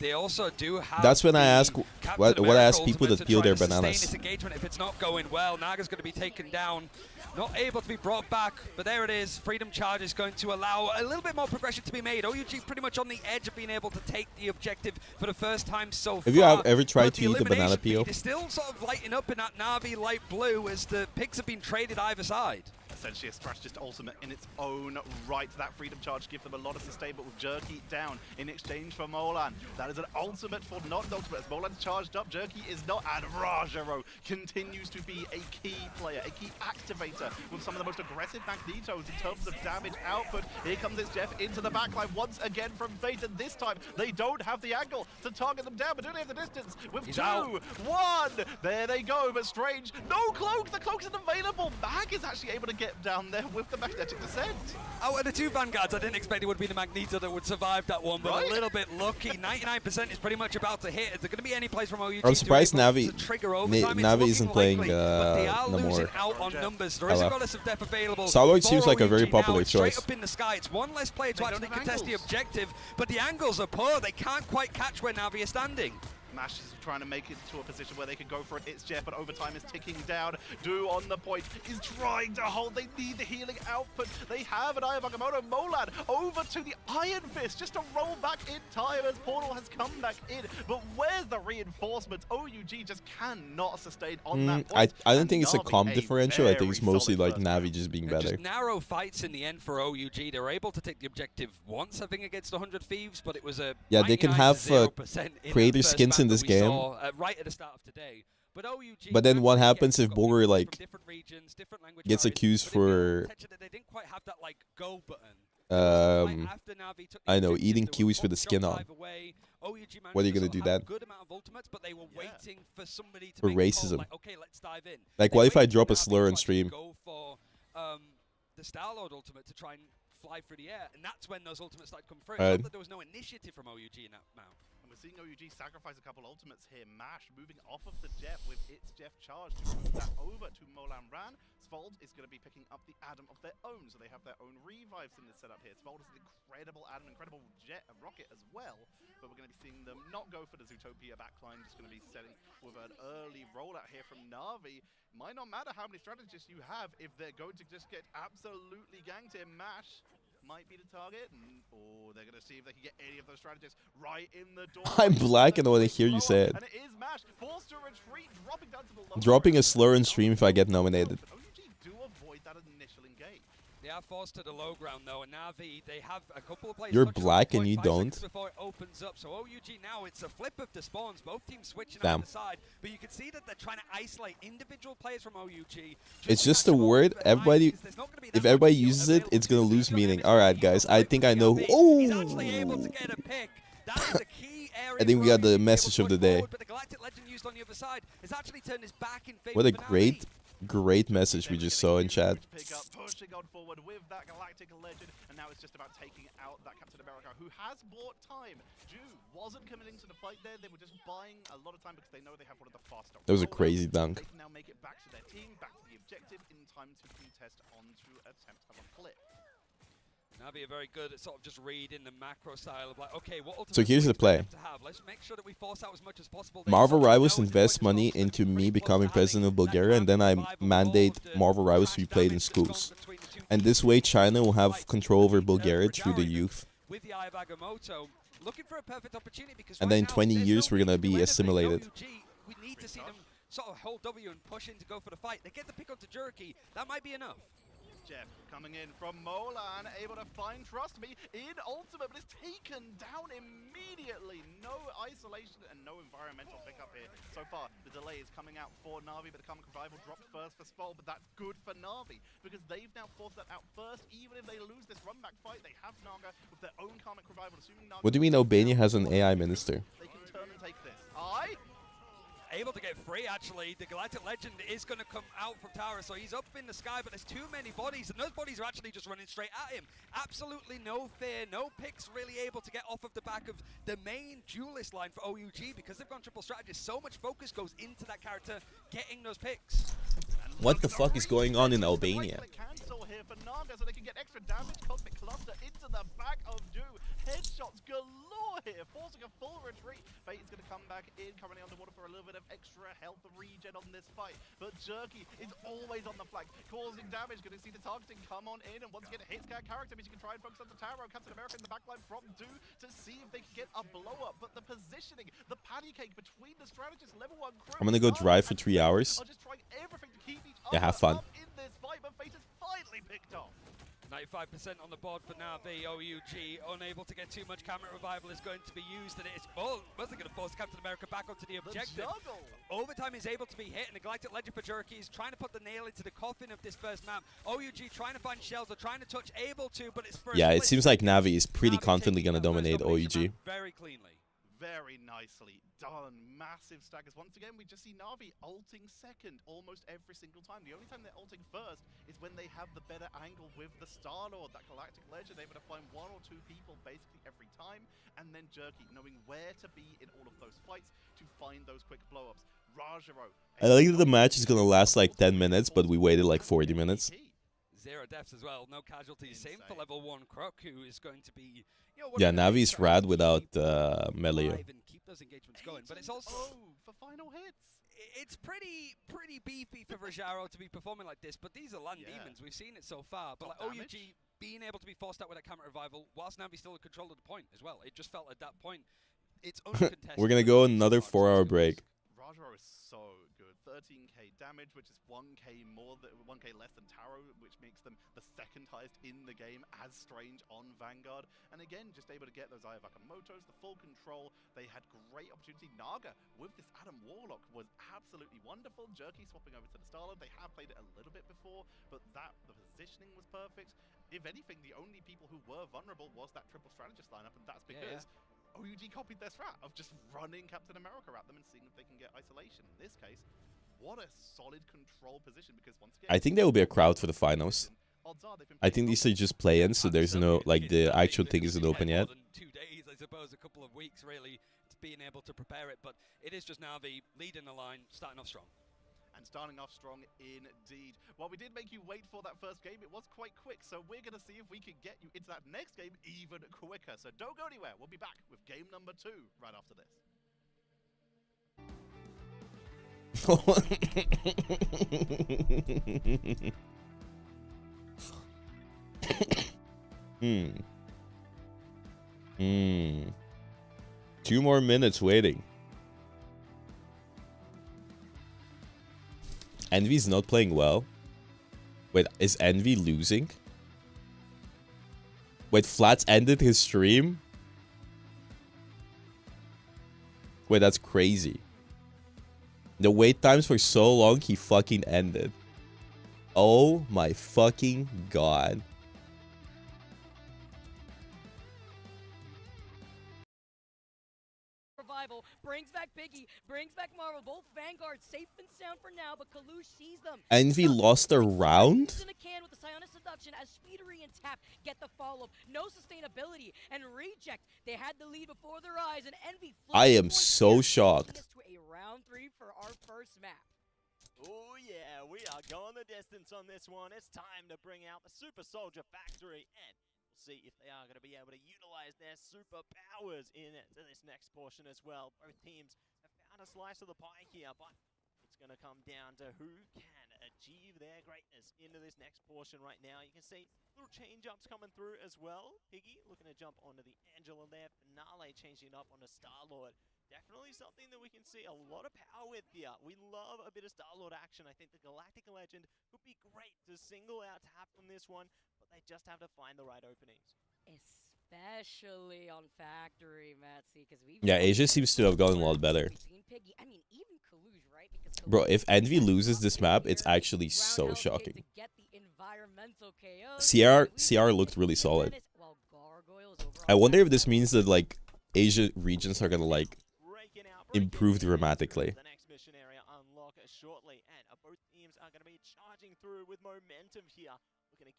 They also do have. That's when I ask what I ask people that peel their bananas. This engagement, if it's not going well, Naga's going to be taken down, not able to be brought back. But there it is. Freedom Charge is going to allow a little bit more progression to be made. OUG pretty much on the edge of being able to take the objective for the first time so far. Have you ever tried to eat a banana peel? It's still sort of lighting up in that Navi light blue as the picks have been traded either side. Essentially a strategist ultimate in its own right. That Freedom Charge gives them a lot of sustain, but with Jerky down in exchange for Molan. That is an ultimate for not an ultimate. As Molan's charged up, Jerky is not, and Rajaro continues to be a key player, a key activator with some of the most aggressive Magnetos in terms of damage output. Here comes this Jeff into the backline once again from Fate, and this time they don't have the angle to target them down, but only have the distance with He's 2, out. 1. There they go, but Strange, no cloak. The cloak isn't available. Mag is actually able to get down there with the magnetic descent. Oh, and the two Vanguards, I didn't expect it would be the Magneto that would survive that one, but a little bit lucky. 99% is pretty much about to hit. Is there going to be any place from OUG? I'm surprised Navi Navi isn't playing no more. Out on numbers. There is a Goddess of Death available. Soloid seems like a very popular choice. Straight up in the sky. It's one less player to actually contest the objective, but the angles are poor. They can't quite catch where Navi is standing. Mash is trying to make it to a position where they can go for it. It's Jeff, but overtime is ticking down. Do on the point is trying to hold. They need the healing output. They have an Eye of Agamotto. Molan over to the Iron Fist just to roll back in time as Portal has come back in. But where's the reinforcements? OUG just cannot sustain on that point. I don't think it's a comp differential. I think it's mostly like Navi just being better. Just narrow fights in the end for OUG. They were able to take the objective once, I think, against 100 Thieves, but it was a they can have creator skins in this game. Right at the start of today. But then what happens if Bulgar like gets accused for they didn't quite have that like go button. I know, eating kiwis with the skin on. What are you gonna do then? Good amount of ultimates, but they were waiting for somebody to for make a call, racism. like, okay, let's dive in. Like, what if I drop a slur on stream? Go for the Star-Lord ultimate to try and fly through the air, and that's when those ultimates started to come through. Not that there was no initiative from OUG in that mount. We're seeing OUG sacrifice a couple ultimates here. Mash moving off of the Jeff with its Jeff charge to move that over to Molan Ran. Svold is going to be picking up the Adam of their own, so they have their own revives in this setup here. Svold is an incredible Adam, incredible jet, a rocket as well, but we're going to be seeing them not go for the Zootopia backline, just going to be setting with an early rollout here from Navi. Might not matter how many strategists you have if they're going to just get absolutely ganked here. Mash might be the target, or they're going to see if they can get any of those strategists right in the door. I'm black and I want to hear you say it. And it is Mash, forced to retreat, dropping down to the low. Dropping a slur in stream if I get nominated. Do avoid that initial engage. They are forced to the low ground though, and Navi, they have a couple of players. You're black and you don't. Before it opens up, so OUG now it's a flip of the spawns. Both teams switching Damn. on the side, but you can see that they're trying to isolate individual players from OUG. It's just a word. Everybody, if everybody uses it, it's gonna lose meaning. All right, guys. I think I know. Oh. He's actually able to get a pick. That is the key area. I think we got the message of the day. But the Galactic Legend used on the other side has actually turned his back in favor. What a great message we just saw in chat. Pushing on forward with that Galactic Legend, and now it's just about taking out that Captain America, who has bought time. Ju wasn't committing to the fight there. They were just buying a lot of time because they know they have one of the fastest. That was a crazy dunk. They can now make it back to their team, back to the objective in time to contest onto attempt to have a flip. Navi are very good at sort of just reading the macro style of like, okay, what So here's the play. Let's make sure that we force out as much as possible. Marvel Rivals invests money into me becoming president of Bulgaria, and then I mandate Marvel Rivals to be played in schools. And this way, China will have control over Bulgaria through the youth. With the Eye of Agamotto, looking for a perfect opportunity because and then in 20 years, we're gonna be assimilated. We need to see them sort of hold W and push in to go for the fight. They get the pick onto Jerky. That might be enough. Jeff coming in from Molan, able to find Trust Me in ultimate, but it's taken down immediately. No isolation and no environmental pickup here. So far, the delay is coming out for Navi, but the Karmic Revival dropped first for Spol, but that's good for Navi, because they've now forced that out first. Even if they lose this run-back fight, they have Naga with their own Karmic Revival, assuming Naga... What do you mean Albania has an AI minister? They can turn and take this. Able to get free, actually. The Galactic Legend is going to come out from tower, so he's up in the sky, but there's too many bodies, and those bodies are actually just running straight at him. Absolutely no fear, no picks really able to get off of the back of the main duelist line for OUG, because they've gone triple strategist. So much focus goes into that character getting those picks. What the fuck is going on in Albania? Cancel here for Naga so they can get extra damage. Cosmic Cluster into the back of Do. Headshots galore here, forcing a full retreat. Fate is going to come back in, currently underwater for a little bit of extra health regen on this fight. But Jerky is always on the flank, causing damage. Going to see the targeting come on in, and once again, hits character means you can try and focus on the tower. Captain America in the backline from Do to see if they can get a blow up. But the positioning, the patty cake between the strategists, level 1 crew. I'm gonna go drive for 3 hours. Are just trying everything to keep each Yeah, have fun. in this fight, but Fate has finally picked off. 95% on the board for Navi. OUG unable to get too much. Camera Revival is going to be used, and it's wasn't going to force Captain America back onto the objective. Overtime is able to be hit, and the Galactic Legend for Jerky is trying to put the nail into the coffin of this first map. OUG trying to find shells, or trying to touch, able to, but it's first. Yeah, it seems like Navi is pretty confidently gonna dominate OUG. Very cleanly. Very nicely done. Massive staggers. Once again, we just see Navi ulting second almost every single time. The only time they're ulting first is when they have the better angle with the Star-Lord, that Galactic Legend, able to find 1 or 2 people basically every time, and then Jerky knowing where to be in all of those fights to find those quick blow-ups. Rajaro. I like that the match is gonna last like 10 minutes, but we waited like 40 minutes. 0 deaths as well, no casualties. Same for level 1 Croc, who is going to be, Yeah, Navi's rad without Melio. and keep those engagements going. But it's also for final hits. It's pretty beefy for Rajaro to be performing like this. But these are land demons. We've seen it so far. But like OUG being able to be forced out with a Camera Revival, whilst Navi still in control of the point as well. It just felt at that point it's uncontested. We're gonna go another 4-hour break. Rajaro is so good. 13k damage, which is 1k less than Taro, which makes them the second highest in the game as Strange on Vanguard. And again, just able to get those Aya Wakamotos, the full control. They had great opportunity. Naga with this Adam Warlock was absolutely wonderful. Jerky swapping over to the Starlord. They have played it a little bit before, but the positioning was perfect. If anything, the only people who were vulnerable was that triple strategist lineup, and that's because OUG copied their strat of just running Captain America at them and seeing if they can get isolation. In this case, what a solid control position, because once again, I think there will be a crowd for the finals. I think these are just play-ins, so there's no, like, the actual thing isn't open yet. 2 days, I suppose, a couple of weeks really, to being able to prepare it. But it is just Navi leading the line, starting off strong. And starting off strong indeed. While we did make you wait for that first game, it was quite quick, so we're going to see if we can get you into that next game even quicker. So don't go anywhere. We'll be back with game number 2 right after this. Two more minutes waiting. Envy's not playing well. Wait, is Envy losing? Wait, Flats ended his stream? Wait, that's crazy. The wait times for so long, he fucking ended. Oh my fucking god. Revival brings back Biggie, brings back Marvel. Both Vanguard safe and sound for now, but Kalush sees them. Envy lost a round? In a can with the Psionic Seduction as Speedery and Tap get the follow-up. No sustainability and reject. They had the lead before their eyes, and Envy. I am so shocked. To a round 3 for our first map. Oh yeah, we are going the distance on this one. It's time to bring out the Super Soldier Factory, and we'll see if they are going to be able to utilize their superpowers in this next portion as well. Both teams have found a slice of the pie here, but it's going to come down to who can achieve their greatness into this next portion right now. You can see little change-ups coming through as well. Piggy looking to jump onto the Angela there. Finale changing up on the Star-Lord. Definitely something that we can see a lot of power with here. We love a bit of Star-Lord action. I think the Galactic Legend would be great to single out Tap on this one, but they just have to find the right openings. Especially on Factory, Matsy, because we. Yeah, Asia seems to have gotten a lot better. I mean, even Kaluj, right? Because Bro, if Envy loses this map, it's actually so shocking. CR looked really solid. I wonder if this means that like Asia regions are gonna like improve dramatically. The next mission area unlock shortly, and both teams are gonna be charging through with momentum here.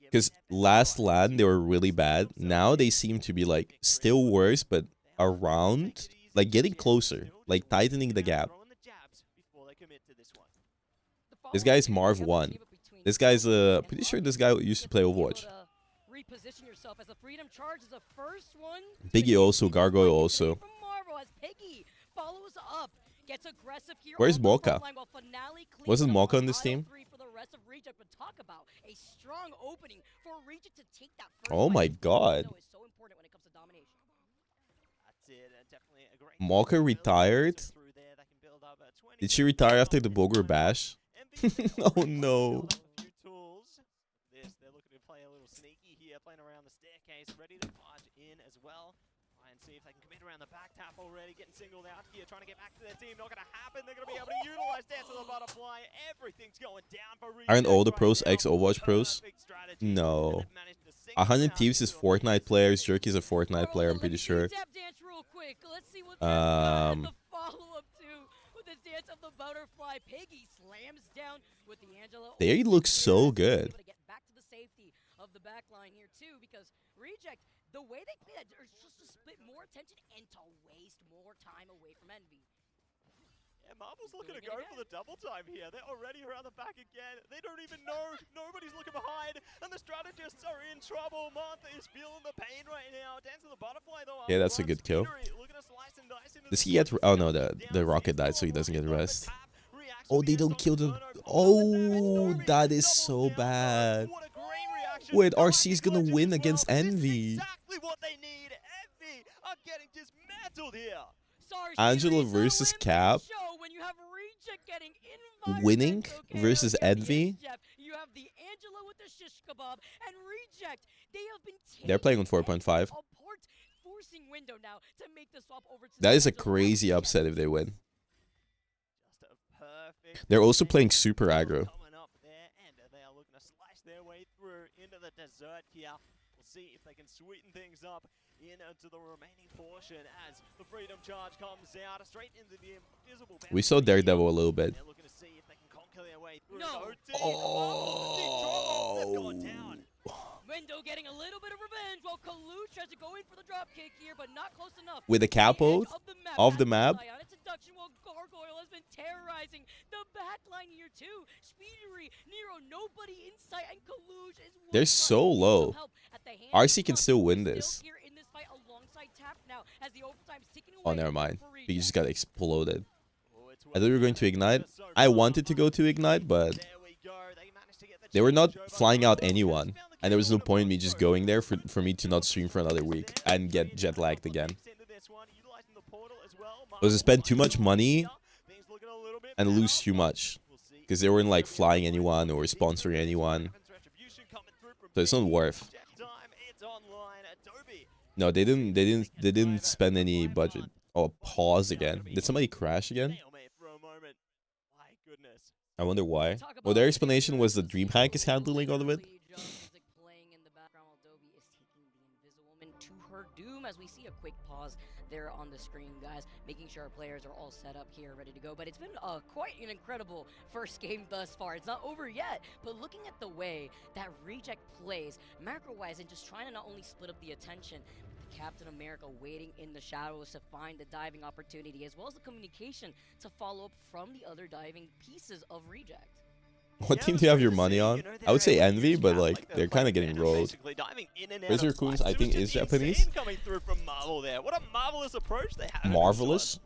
Because last LAN they were really bad. Now they seem to be like still worse, but around, like getting closer, like tightening the gap. This guy's Marv 1. This guy's pretty sure this guy used to play Overwatch. Reposition yourself as the freedom charge is the first one. Biggie also, Gargoyle also. Follows up, gets aggressive here. Where's Mocha? Wasn't Mocha on this team? Oh my god. Mocha retired? Did she retire after the Bogor bash? Oh no. They're looking to play a little sneaky here, playing around the staircase, ready to barge in as well. Try and see if they can commit around the back tap already, getting singled out here, trying to get back to their team. Not going to happen. They're going to be able to utilize Dance of the Butterfly. Everything's going down for Reject. Aren't all the pros ex-Overwatch pros? No. 100 Thieves is Fortnite players. Jerky's a Fortnite player, I'm pretty sure. Dance of the Butterfly. Piggy slams down with the Angela. They look so good. Get back to the safety of the back line here too, because Reject, the way they play that is just to split more attention and to waste more time away from Envy. Yeah, Marvel's looking to go for the double time here. They're already around the back again. They don't even know. Nobody's looking behind. And the strategists are in trouble. Martha is feeling the pain right now. Dance of the Butterfly, though. Yeah, that's a good kill. Does he get... Oh, no, the rocket died, so he doesn't get rest. Oh, they don't kill the... Oh, that is so bad. Wait, RC's gonna win against Envy. Exactly what they need. Envy are getting dismantled here. Angela versus Cap. Winning versus Envy. They're playing on 4.5. That is a crazy upset if they win. They're also playing super aggro. See if they can sweeten things up into the remaining portion as the freedom charge comes out straight into the invisible. We saw Daredevil a little bit. They're looking to see if they can conquer their way through. Oh. Window getting a little bit of revenge while Kalush tries to go in for the drop kick here, but not close enough. With a capo of the map. While Gargoyle has been terrorizing the backline here too. Speedery, Nero, nobody in sight, and Kalush is. They're so low. RC can still win this. Oh, never mind. He just got exploded. I thought we were going to Ignite. I wanted to go to Ignite, but they were not flying out anyone. And there was no point in me just going there for me to not stream for another week and get jet lagged again. Was to spend too much money and lose too much. Because they weren't like flying anyone or sponsoring anyone. So it's not worth. No, they didn't spend any budget. Oh, pause again. Did somebody crash again? I wonder why. Well, their explanation was the DreamHack is handling all of it. To her doom as we see a quick pause there on the screen, guys, making sure our players are all set up here, ready to go. But it's been quite an incredible first game thus far. It's not over yet, but looking at the way that Reject plays, macro-wise, and just trying to not only split up the attention, but the Captain America waiting in the shadows to find the diving opportunity, as well as the communication to follow up from the other diving pieces of Reject. What team do you have your money on? I would say Envy, but like they're kind of getting rolled. Razor Coons, I think, is Japanese. What a marvelous approach they have. Marvelous?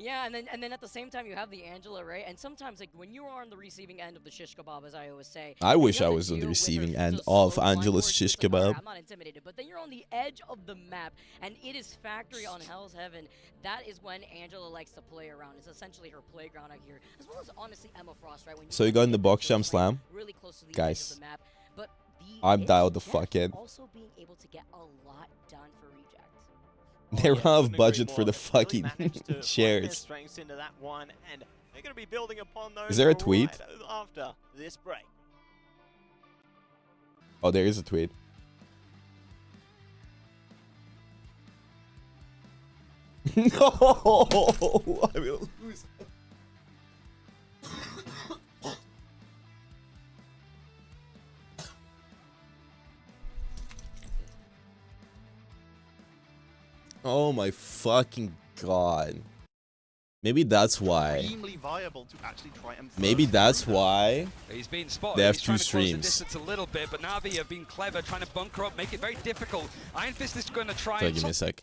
Yeah, and then at the same time you have the Angela, right? And sometimes like when you are on the receiving end of the shish kebab, as I always say. I wish I was on the receiving end of Angela's shish kebab. I'm not intimidated, but then you're on the edge of the map, and it is Factory on Hell's Heaven. That is when Angela likes to play around. It's essentially her playground out here, as well as honestly Emma Frost, right? When So you got in the box jam slam, really close to the guys. edge of the map. But The dialed the issue, fuck in. also being able to get a lot done for reject. They run out of budget for the fucking shares. Strengths into that one, and they're going to be building upon those. Is there a tweet? Right after this break. Oh, there is a tweet. No, I will lose. Oh my fucking god. Maybe that's why. Extremely viable to actually try and Maybe that's why He's been spotted. they have He's two trying to close the streams. distance a little bit, but Navi have been clever, trying to bunker up, make it very difficult. Iron Fist is going to try Sorry, and give me a sec.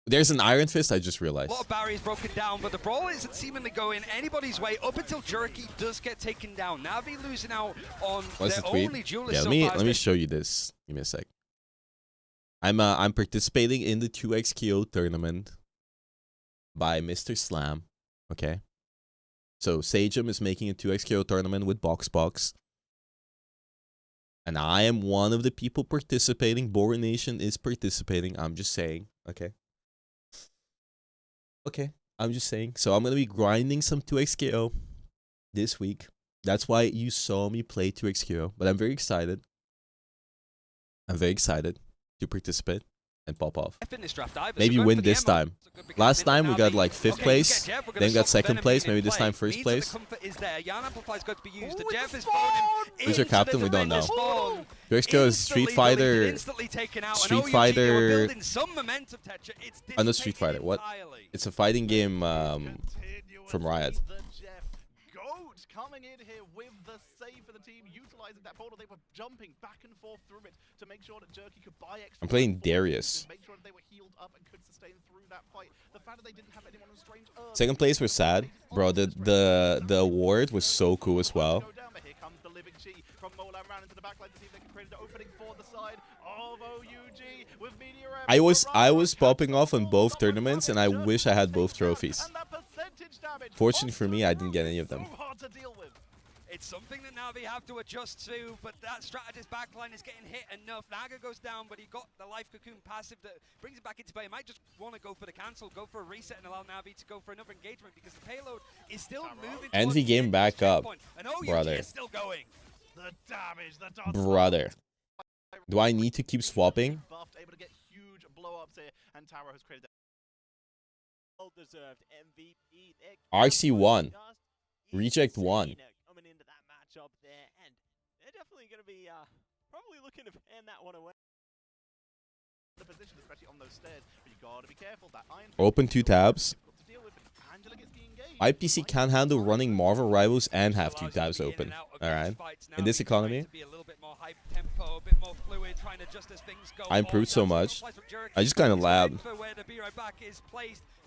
There's an Iron Fist, I just a realized. lot of barriers broken down, but the brawl isn't seemingly going anybody's way up until Jerky does get taken down. Navi losing out on What's their the tweet? only duelist Yeah, so far. let me show you this. Give me a sec. I'm participating in the 2xKO tournament by Mr. Slam. Okay. So Sagem is making a 2xKO tournament with Box. And I am one of the people participating. Boar Nation is participating. I'm just saying. Okay. Okay. I'm just saying. So I'm going to be grinding some 2xKO this week. That's why you saw me play 2xKO. But I'm very excited. I'm very excited to participate and pop off. Maybe win this time. Last time we got like 5th place, then we got 2nd place, maybe this time 1st place. Who's your captain? We don't know. 2xKO is Street Fighter. Oh, no, Street Fighter. What? It's a fighting game from Riot. Coming in here with the save for the team, utilizing that portal. They were jumping back and forth through it to make sure that Jerky could buy extra. I'm playing Darius. Make sure that they were healed up and could sustain through that fight. The fact that they didn't have anyone on strange early. 2nd place was sad, bro. The award was so cool as well. Here comes the living chi from Molan ran into the backline to see if they can create an opening for the side of OUG with Meteor. I was popping off on both tournaments, and I wish I had both trophies. Fortunately for me, I didn't get any of them. It's something that Navi have to adjust to, but that strategist backline is getting hit enough. Naga goes down, but he got the life cocoon passive that brings it back into play. He might just want to go for the cancel, go for a reset, and allow Navi to go for another engagement because the payload is still moving. Envy game back up, brother. Still going. Brother. Do I need to keep swapping? Able to get huge blow-ups here, and Taro has created well-deserved MVP. RC 1. Reject 1. Coming into that matchup there, and they're definitely going to be probably looking to pan that one away. The position, especially on those stairs, but you gotta be careful. That iron Open 2 tabs. to deal with, but Angela gets the engage. My PC can handle running Marvel Rivals and have 2 tabs open. Alright. In this economy, I improved so much. I just kind of labbed.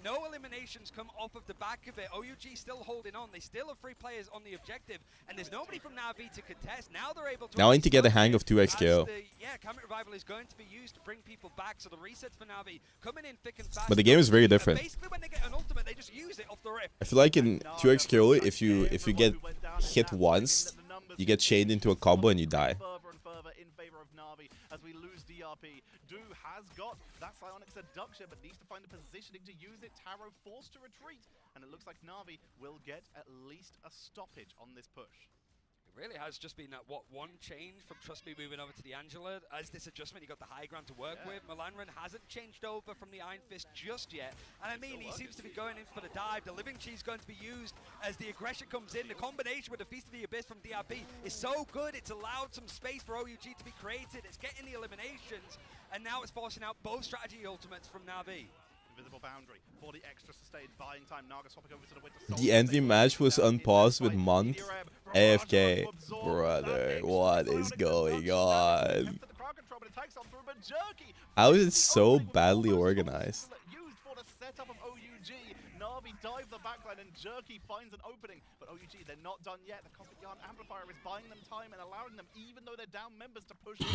No eliminations come off of the back of it. OUG still holding on. They still have 3 players on the objective, and there's nobody from Navi to contest. Now they're able to. Now I need to get the hang of 2xKO. Yeah, Camera Revival is going to be used to bring people back. So the resets for Navi coming in thick and fast. But the game is very different. Basically, when they get an ultimate, they just use it off the rip. I feel like in 2xKO, if you get hit once, you get chained into a combo and you die. In favor of Navi as we lose DRP. Do has got that psionic seduction, but needs to find the positioning to use it. Taro forced to retreat, and it looks like Navi will get at least a stoppage on this push. It really has just been that, what, one change from Trust Me moving over to the Angela. As this adjustment, he got the high ground to work with. Melanran hasn't changed over from the Iron Fist just yet. And I mean, he seems to be going in for the dive. The Living Chi is going to be used as the aggression comes in. The combination with the Feast of the Abyss from DRP is so good. It's allowed some space for OUG to be created. It's getting the eliminations. And now it's forcing out both strategy ultimates from Navi. Invisible boundary for the extra sustained buying time. Naga swapping over to the Winter The Envy match was unpaused with Month. AFK. Brother, what is going on? How is it so badly organized? Used for the setup of OUG. Navi dive the backline and Jerky finds an opening. But OUG, they're not done yet. The Cosmic Yarn Amplifier is buying them time and allowing them, even though they're down members, to push in.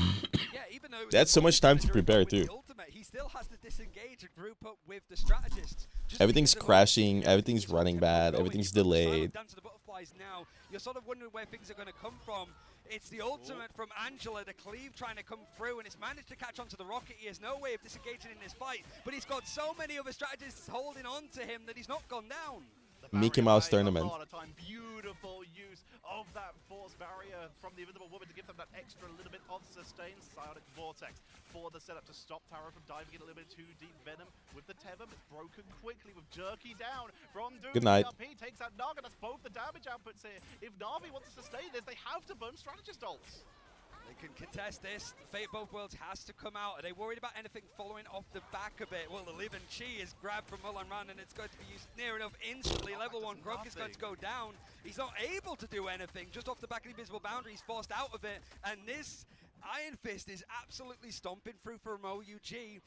Yeah, even though That's so much time to prepare too. He still has to disengage and group up with the strategists. Everything's crashing, everything's running bad, everything's delayed. Down to the butterflies now. You're sort of wondering where things are going to come from. It's the ultimate from Angela, the cleave trying to come through, and it's managed to catch onto the rocket. He has no way of disengaging in this fight, but he's got so many other strategists holding on to him that he's not gone down. Mickey Mouse tournament. Beautiful use of that force barrier from the Invisible Woman to give them that extra little bit of sustained psionic vortex for the setup to stop Taro from diving in a little bit too deep. Venom with the Tevum, it's broken quickly with Jerky down from Doom. Good night. He takes out Naga. That's both the damage outputs here. If Navi wants to sustain this, they have to burn strategist ults. They can contest this. The Fate of Both Worlds has to come out. Are they worried about anything following off the back of it? Well, the Living Chi is grabbed from Mulan Ran, and it's going to be used near enough instantly. Level 1 Grok is going to go down. He's not able to do anything. Just off the back of the invisible boundary, he's forced out of it. And this Iron Fist is absolutely stomping through from OUG.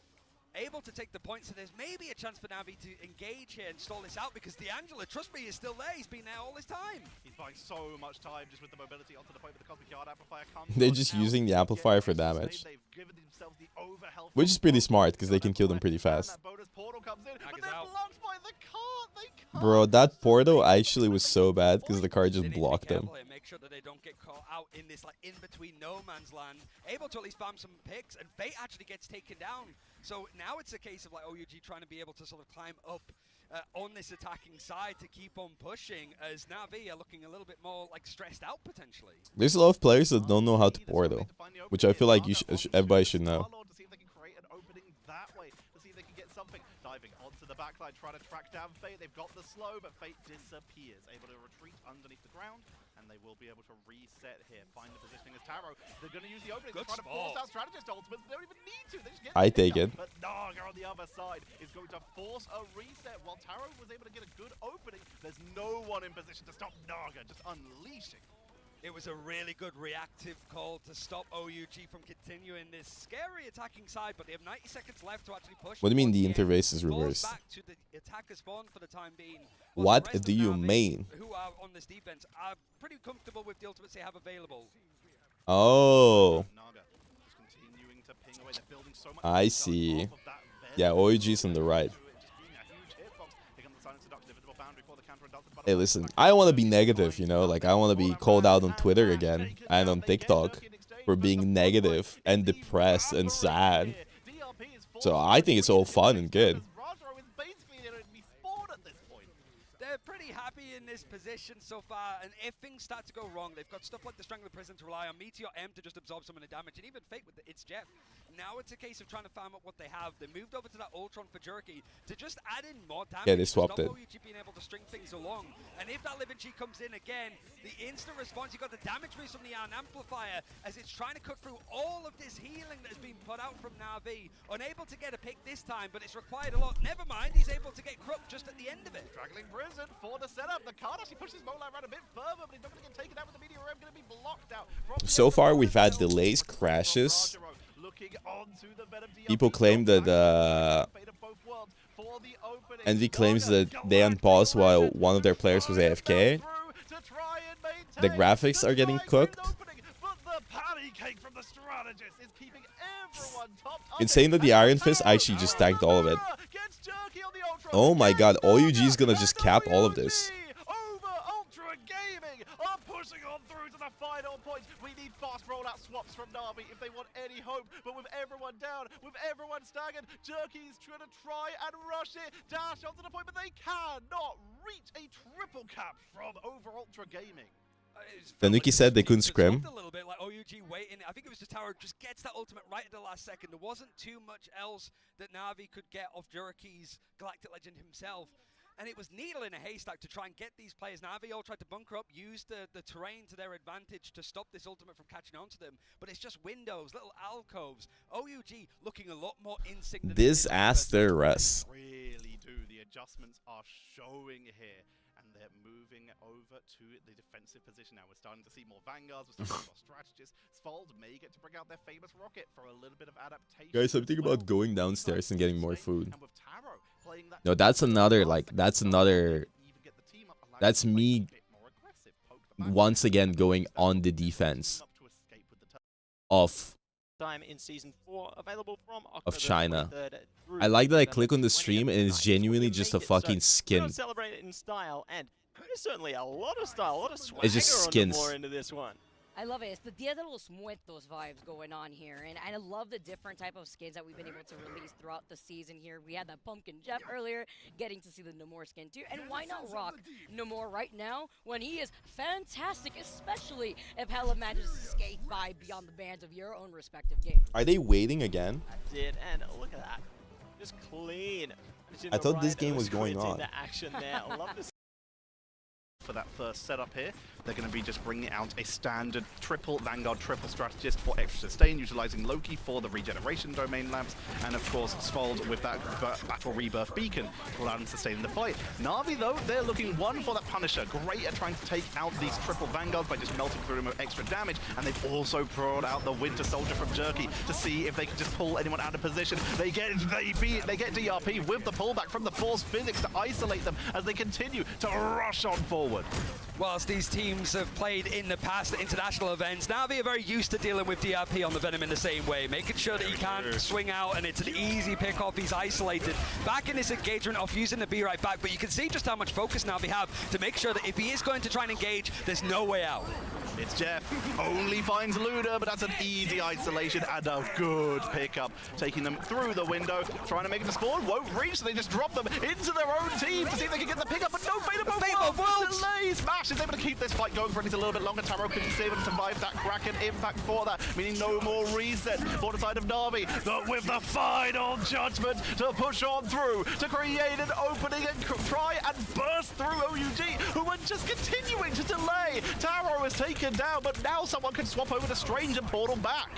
Able to take the points, so there's maybe a chance for Navi to engage here and stall this out, because D'Angelo, trust me, is still there. He's been there all this time. He's buying so much time just with the mobility onto the point with the Cosmic Yard Amplifier. They're just using the amplifier for damage, which is pretty smart because they can kill them pretty fast. Bro, that portal actually was so bad because the card just blocked them. Make sure that they don't get caught out in this like in between no man's land. Able to at least farm some picks, and Fate actually gets taken down. So now it's a case of like OUG trying to be able to sort of climb up on this attacking side to keep on pushing, as Navi are looking a little bit more like stressed out potentially. There's a lot of players that don't know how to portal, which I feel like everybody should know. Diving onto the backline, trying to track down Fate. They've got the slow, but Fate disappears. Able to retreat underneath the ground, and they will be able to reset here. Find the positioning as Taro. They're going to use the opening. They're trying to force out strategist ultimates. They don't even need to. They just get I take it. But Naga on the other side is going to force a reset. While Taro was able to get a good opening, there's no one in position to stop Naga just unleashing. It was a really good reactive call to stop OUG from continuing this scary attacking side, but they have 90 seconds left to actually push. What do you mean the interface is reversed? Back to the attacker spawn for the time being. What do you mean? Who are on this defense are pretty comfortable with the ultimates they have available. Oh. I see. Yeah, OUG's on the right. Hey, listen, I don't want to be negative, you know, like I want to be called out on Twitter again and on TikTok for being negative and depressed and sad. So I think it's all fun and good. They're pretty happy in this position so far, and if things start to go wrong, they've got stuff like the Strangler Prison to rely on, Meteor M to just absorb some of the damage, and even Fate with It's Jeff. Now it's a case of trying to farm up what they have. They moved over to that Ultron for Jerky to just add in more damage. Yeah, they swapped it. OUG being able to string things along, and if that Living Chi comes in again, the instant response, you got the damage boost from the Iron Amplifier as it's trying to cut through all of this healing that has been put out from Navi. Unable to get a pick this time, but it's required a lot. Never mind, he's able to get Crook just at the end of it. Straggling Prison for the setup. The card actually pushes Mola around a bit further, but he's not going to get taken out with the Meteor M. Going to be blocked out. So far, we've had delays, crashes. People claim that Envy claims that they unpaused while one of their players was AFK. The graphics are getting cooked. It's saying that the Iron Fist actually just tanked all of it. Oh my god, OUG is gonna just cap all of this. Final points. We need fast rollout swaps from Navi if they want any hope. But with everyone down, with everyone staggered, Jerky's trying to try and rush it. Dash onto the point, but they cannot reach a triple cap from Over Ultra Gaming. Tanuki said they couldn't scrim. A little bit like OUG waiting. I think it was just Tower just gets that ultimate right at the last second. There wasn't too much else that Navi could get off Jerky's Galactic Legend himself. And it was needle in a haystack to try and get these players. Navi all tried to bunker up, use the terrain to their advantage to stop this ultimate from catching on to them. But it's just windows, little alcoves. OUG looking a lot more insignificant. Disaster Russ. Really do. The adjustments are showing here. And they're moving over to the defensive position now. We're starting to see more Vanguards, we're starting to see more strategists. Sfold may get to bring out their famous rocket for a little bit of adaptation. Guys, I'm thinking about going downstairs and getting more food. No, that's another, that's me once again going on the defense of in season 4, available from China. I like that I click on the stream and it's genuinely just a fucking skin. Celebrate it in style, and certainly a lot of style, a lot of swagger it's just skins. On the floor into this one. I love it. It's the Dia de los Muertos vibes going on here. And I love the different type of skins that we've been able to release throughout the season here. We had that Pumpkin Jeff earlier, getting to see the Namor skin too. And why not rock Namor right now when he is fantastic, especially if Hella manages to skate by beyond the bands of your own respective games. Are they waiting again? Did, and look at that. Just clean. I thought this game was going on. The action there. I love this. For that first setup here, they're going to be just bringing out a standard triple Vanguard, triple strategist for extra sustain, utilizing Loki for the regeneration domain lamps, and of course Svold with that battle rebirth beacon to allow them to sustain in the fight. Navi though, they're looking one for that Punisher, great at trying to take out these triple Vanguards by just melting through them with extra damage, and they've also brought out the Winter Soldier from Jerky to see if they can just pull anyone out of position. They get DRP with the pullback from the Force Physics to isolate them as they continue to rush on forward. Whilst these teams have played in the past at international events, Navi are very used to dealing with DRP on the Venom in the same way, making sure that he can't swing out and it's an easy pick off. He's isolated. Back in this engagement off using the be right back, but you can see just how much focus Navi have to make sure that if he is going to try and engage, there's no way out. It's Jeff, only finds Luda, but that's an easy isolation and a good pickup, taking them through the window, trying to make it to spawn, won't reach, so they just drop them into their own team to see if they can get the pickup, but no Fate of Worlds! Delay! Smash is able to keep this fight going for at least a little bit longer. Taro can save and survive that Kraken impact for that, meaning no more reset for the side of Navi, but with the final judgment to push on through, to create an opening and try and burst through OUG, who are just continuing to delay. Taro is taken down, but now someone can swap over to Strange and portal back.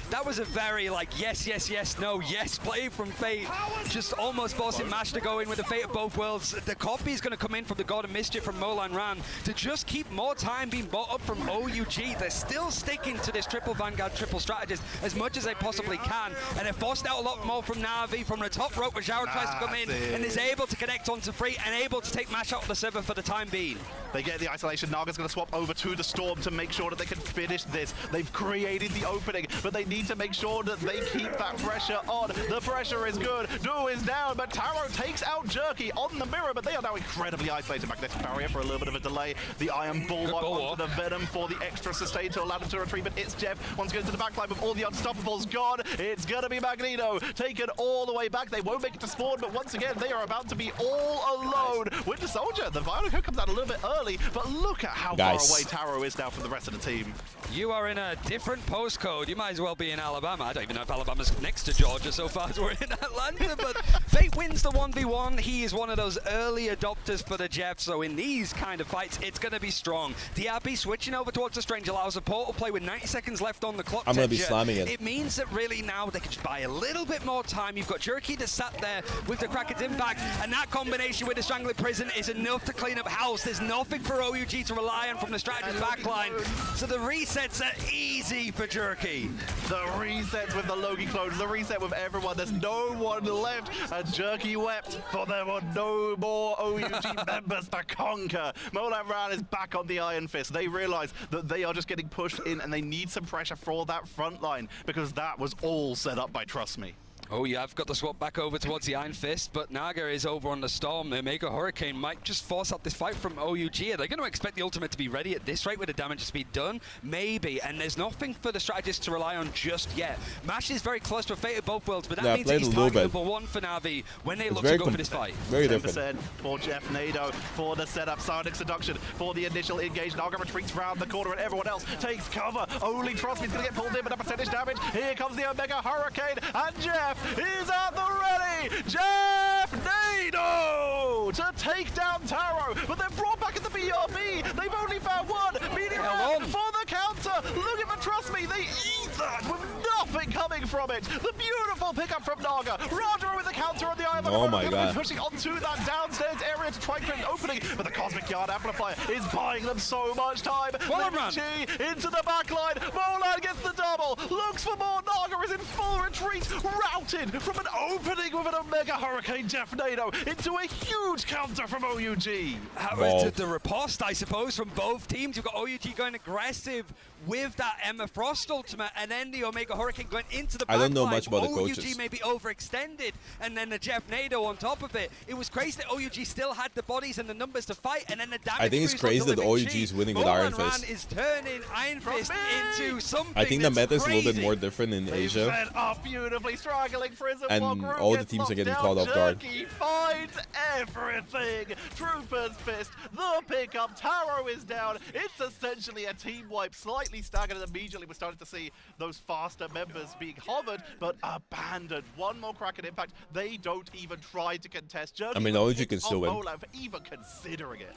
That was a very, like, yes, yes, yes, no, yes play from Fate. Just almost forcing Mash to go in with the Fate of both worlds. The copy is going to come in from the God of Mischief from Molan Ran to just keep more time being bought up from OUG. They're still sticking to this triple Vanguard, triple strategist as much as they possibly can. And they're forced out a lot more from Navi from the top rope, where Zhao tries to come in and is able to connect onto Free and able to take Mash out of the server for the time being. They get the isolation. Naga's going to swap over to the Storm to make sure that they can finish this. They've created the opening, but they need to make sure that they keep that pressure on. The pressure is good. Du is down, but Taro takes out Jerky on the mirror, but they are now incredibly isolated. Magnetic barrier for a little bit of a delay. The Iron Bulwark onto the Venom for the extra sustain to allow them to retreat, but it's Jeff. Once again to the backline with all the Unstoppables gone. It's going to be Magneto taken all the way back. They won't make it to spawn, but once again, they are about to be all alone. Winter Soldier, the Violent Hook comes out a little bit early, but look at how far away Taro is now from the rest of the team. You are in a different postcode. You might as well be in Alabama. I don't even know if Alabama's next to Georgia so far as we're in Atlanta, but Fate wins the 1v1. He is one of those early adopters for the Jeff, so in these kind of fights, it's going to be strong. DRP switching over towards the Strange allows a portal play with 90 seconds left on the clock. I'm going to be slamming it. It means that really now they can just buy a little bit more time. You've got Jerky that sat there with the Kraken's impact, and that combination with the Strangling Prison is enough to clean up house. There's nothing for OUG to rely on from the strategist backline, so the resets are easy for Jerky. The resets with the Loki clone, the reset with everyone. There's no one left, and Jerky wept, for there were no more OUG members to conquer. Molan Ran is back on the Iron Fist. They realize that they are just getting pushed in, and they need some pressure for that front line, because that was all set up by Trust Me. Oh yeah, I've got the swap back over towards the Iron Fist, but Naga is over on the Storm. The Mega Hurricane might just force out this fight from OUG. Are they going to expect the ultimate to be ready at this rate with the damage speed done? Maybe, and there's nothing for the strategist to rely on just yet. Mash is very close to a Fate of both worlds, but that means he's target number one for Navi when they look to go for this fight. Very different. For Jeff Nado, for the setup, Sonic Seduction, for the initial engage. Naga retreats round the corner and everyone else takes cover. Only Trust Me's going to get pulled in, but a percentage damage. Here comes the Omega Hurricane, and Jeff is out the ready! Jeff Nado to take down Taro, but they're brought back at the BRB. They've only found one. Meaning for the counter. Look at the Trust Me. They eat that with nothing coming from it. The beautiful pickup from Naga. Roger with the counter on the Iron. Oh my God. Pushing onto that downstairs area to try and create an opening, but the Cosmic Yard Amplifier is buying them so much time. Chi into the backline. Molan gets the double. Looks for more. Naga is in full retreat, routed from an opening with an Omega Hurricane Deathnator into a huge counter from OUG. How is the riposte, I suppose, from both teams? You've got OUG going aggressive with that Emma Frost ultimate, and then the Omega Hurricane going into the backline. I don't know much about the coaches. OUG maybe overextended, and then the Jeff Nado on top of it. It was crazy that OUG still had the bodies and the numbers to fight, and then the damage. I think it's crazy that OUG is winning with Iron Fist. Is turning Iron Fist into something. I think the meta is a little bit more different in Asia. Set up beautifully, struggling Prism, and all the teams are getting caught off guard. Jerky finds everything. Troopers Fist, the pickup, Taro is down. It's essentially a team wipe, slightly staggered, and immediately we're starting to see those faster members being hovered, but abandoned. One more Kraken impact. They don't even try to contest. Jerky, I mean, OUG can still win. Even considering it.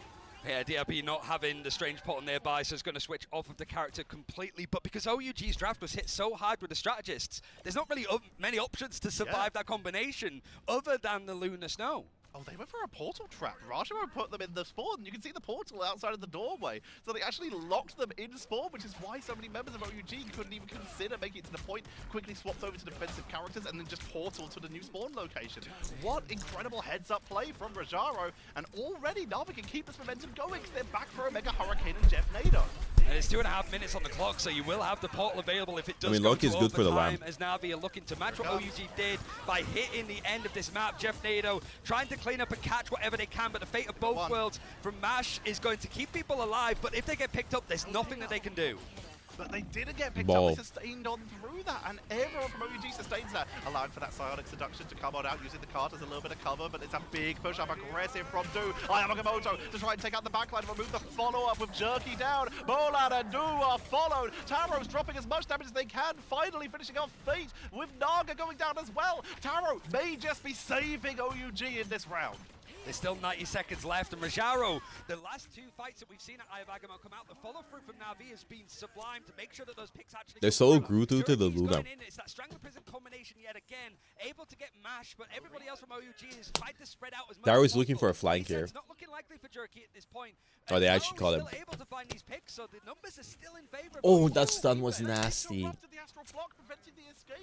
Yeah, DRB not having the strange portal nearby, so it's going to switch off of the character completely. But because OUG's draft was hit so hard with the strategists, there's not really many options to survive that combination other than the Lunar Snow. Oh, they went for a portal trap. Raja would put them in the spawn. You can see the portal outside of the doorway. So they actually locked them in spawn, which is why so many members of OUG couldn't even consider making it to the point. Quickly swapped over to defensive characters and then just portal to the new spawn location. What incredible heads-up play from Rajaro. And already Navi can keep this momentum going because they're back for Omega Hurricane and Jeff Nado. And it's 2.5 minutes on the clock, so you will have the portal available if it does. I mean, go luck is good for the overtime, lamp. as Navi are looking to match what OUG did by hitting the end of this map. Jeff Nado trying to clean up and catch whatever they can, but the fate of both worlds from MASH is going to keep people alive, but if they get picked up, there's nothing that they can do. But they didn't get picked up, they sustained on through that, and everyone from OUG sustains that, allowing for that Psionic Seduction to come on out, using the card as a little bit of cover, but it's a big push-up, aggressive from Do. Ayamagamoto to try and take out the backline, remove the follow-up with Jerky down. Bolan and Do are followed. Taro's dropping as much damage as they can, finally finishing off Fate, with Naga going down as well. Taro may just be saving OUG in this round. There's still 90 seconds left, and Rajaro, the last two fights that we've seen at Ayavagamo come out, the follow-through from Navi has been sublime to make sure that those picks actually... They're so grew to the Luna. It's that Strangler Prism combination yet again, able to get MASH, but everybody else from OUG is trying to spread out as much. Taro's looking for a flank here. It's not looking likely for Jerky at this point. Oh, they actually caught him. Able to find these picks, so the numbers are still in favor of Oh, that stun was nasty.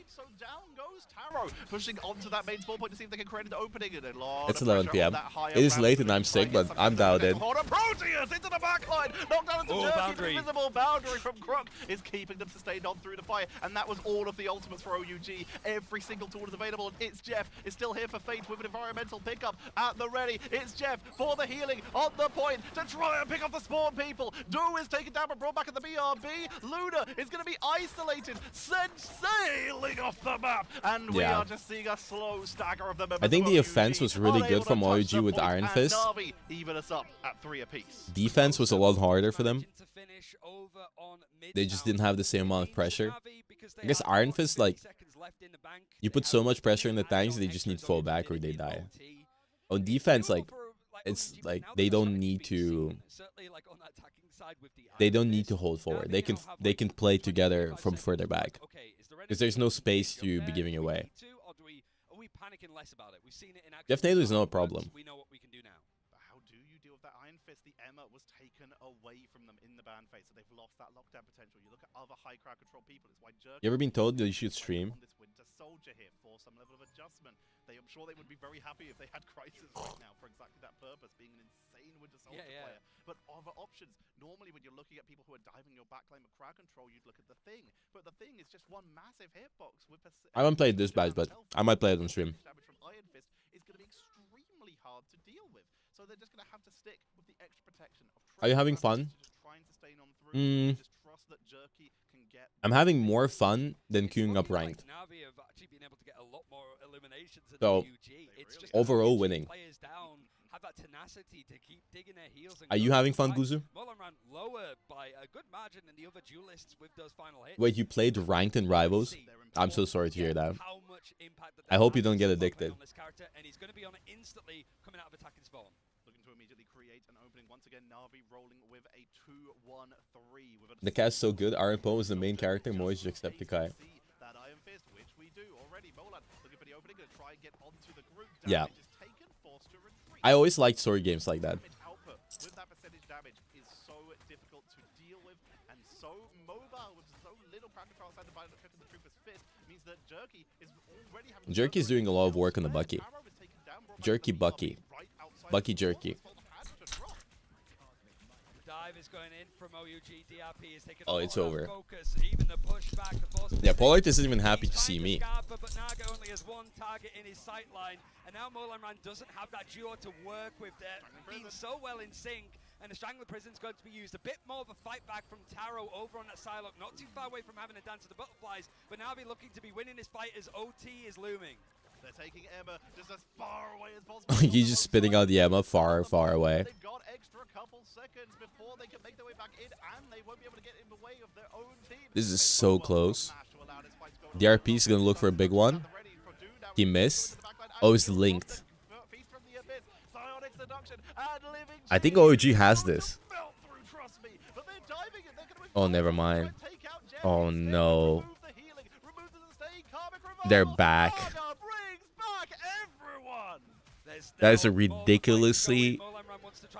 So down goes Taro, pushing onto that main spawn point to see if they can create an opening. And it's 11 p.m. It is late and I'm sick, but I'm dialed in. Proteus into the backline, knocked down into Jerky. The invisible boundary from Crook is keeping them sustained on through the fire, and that was all of the ultimates for OUG. Every single tool is available, and it's Jeff is still here for Fate with an environmental pickup at the ready. It's Jeff for the healing on the point to try and pick up the spawn people. Do is taken down but brought back at the BRB. Luna is going to be isolated, sent sailing off the map, and we are just seeing a slow stagger of them. I think the offense was really good from OUG with Iron Fist. Navi even us up at 3 apiece. Defense was a lot harder for them. They just didn't have the same amount of pressure. I guess Iron Fist, like, you put so much pressure in the tanks, they just need to fall back or they die. On defense, like, it's like they don't need to hold forward. They can play together from further back because there's no space to be giving away. Jeff Nado is no problem. How do you deal with that Iron Fist? The Emma was taken away from them in the ban phase, so they've lost that lockdown potential. You look at other high crowd control people. It's why Jerky. You ever been told that you should stream? On this Winter Soldier here for some level of adjustment. I'm sure they would be very happy if they had Crisis right now for exactly that purpose, being an insane Winter Soldier player. But other options, normally when you're looking at people who are diving your backline with crowd control, you'd look at the Thing. But the Thing is just one massive hitbox with I haven't played this badge, but I might play it on stream. Damage from Iron Fist is going to be extremely hard to deal with. So they're just going to have to stick with the extra protection of Are you having fun? I'm having more fun than queuing up ranked. So, overall winning. Are you having fun, Guzu? Wait, you played ranked in Rivals? I'm so sorry to hear that. I hope you don't get addicted. The cast is so good. Iron Poe is the main character. Moist Jacksepticeye. Yeah. I always liked story games like that. with that percentage damage is so difficult to deal with and so mobile with so little ground control outside the body of the trooper's fist means that Jerky is already having Jerky's doing a lot of work on the Bucky. Jerky Bucky. Bucky Jerky. Dive is going in from OUG. DRP is taking Oh, it's over. focus. Even the pushback, the force Yeah, Pollard isn't even happy to see me. But Naga only has one target in his sight line, and now Molanran doesn't have that duo to work with. They're being so well in sync, and the Strangler Prison's going to be used. A bit more of a fight back from Taro over on that Psylocke, not too far away from having a dance of the butterflies, but Navi looking to be winning this fight as OT is looming. They're taking Emma just as far away as possible. He's just spitting out the Emma far, far away. They've got extra couple seconds before they can make their way back in, and they won't be able to get in the way of their own team. This is so close. DRP is gonna look for a big one. He missed. Oh, it's linked. I think OG has this. Oh, never mind. Oh no. They're back. That is a ridiculously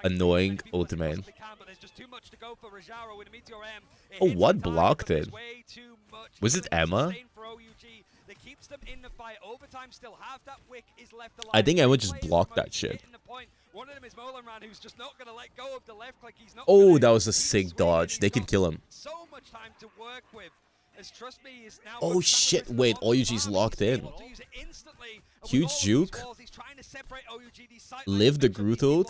annoying ultimate. Oh, what blocked it? Was it Emma? I think Emma just blocked that shit. Oh, that was a sick dodge. They can kill him. Oh shit, wait, OUG's locked in. Huge juke. Live the Groot ult.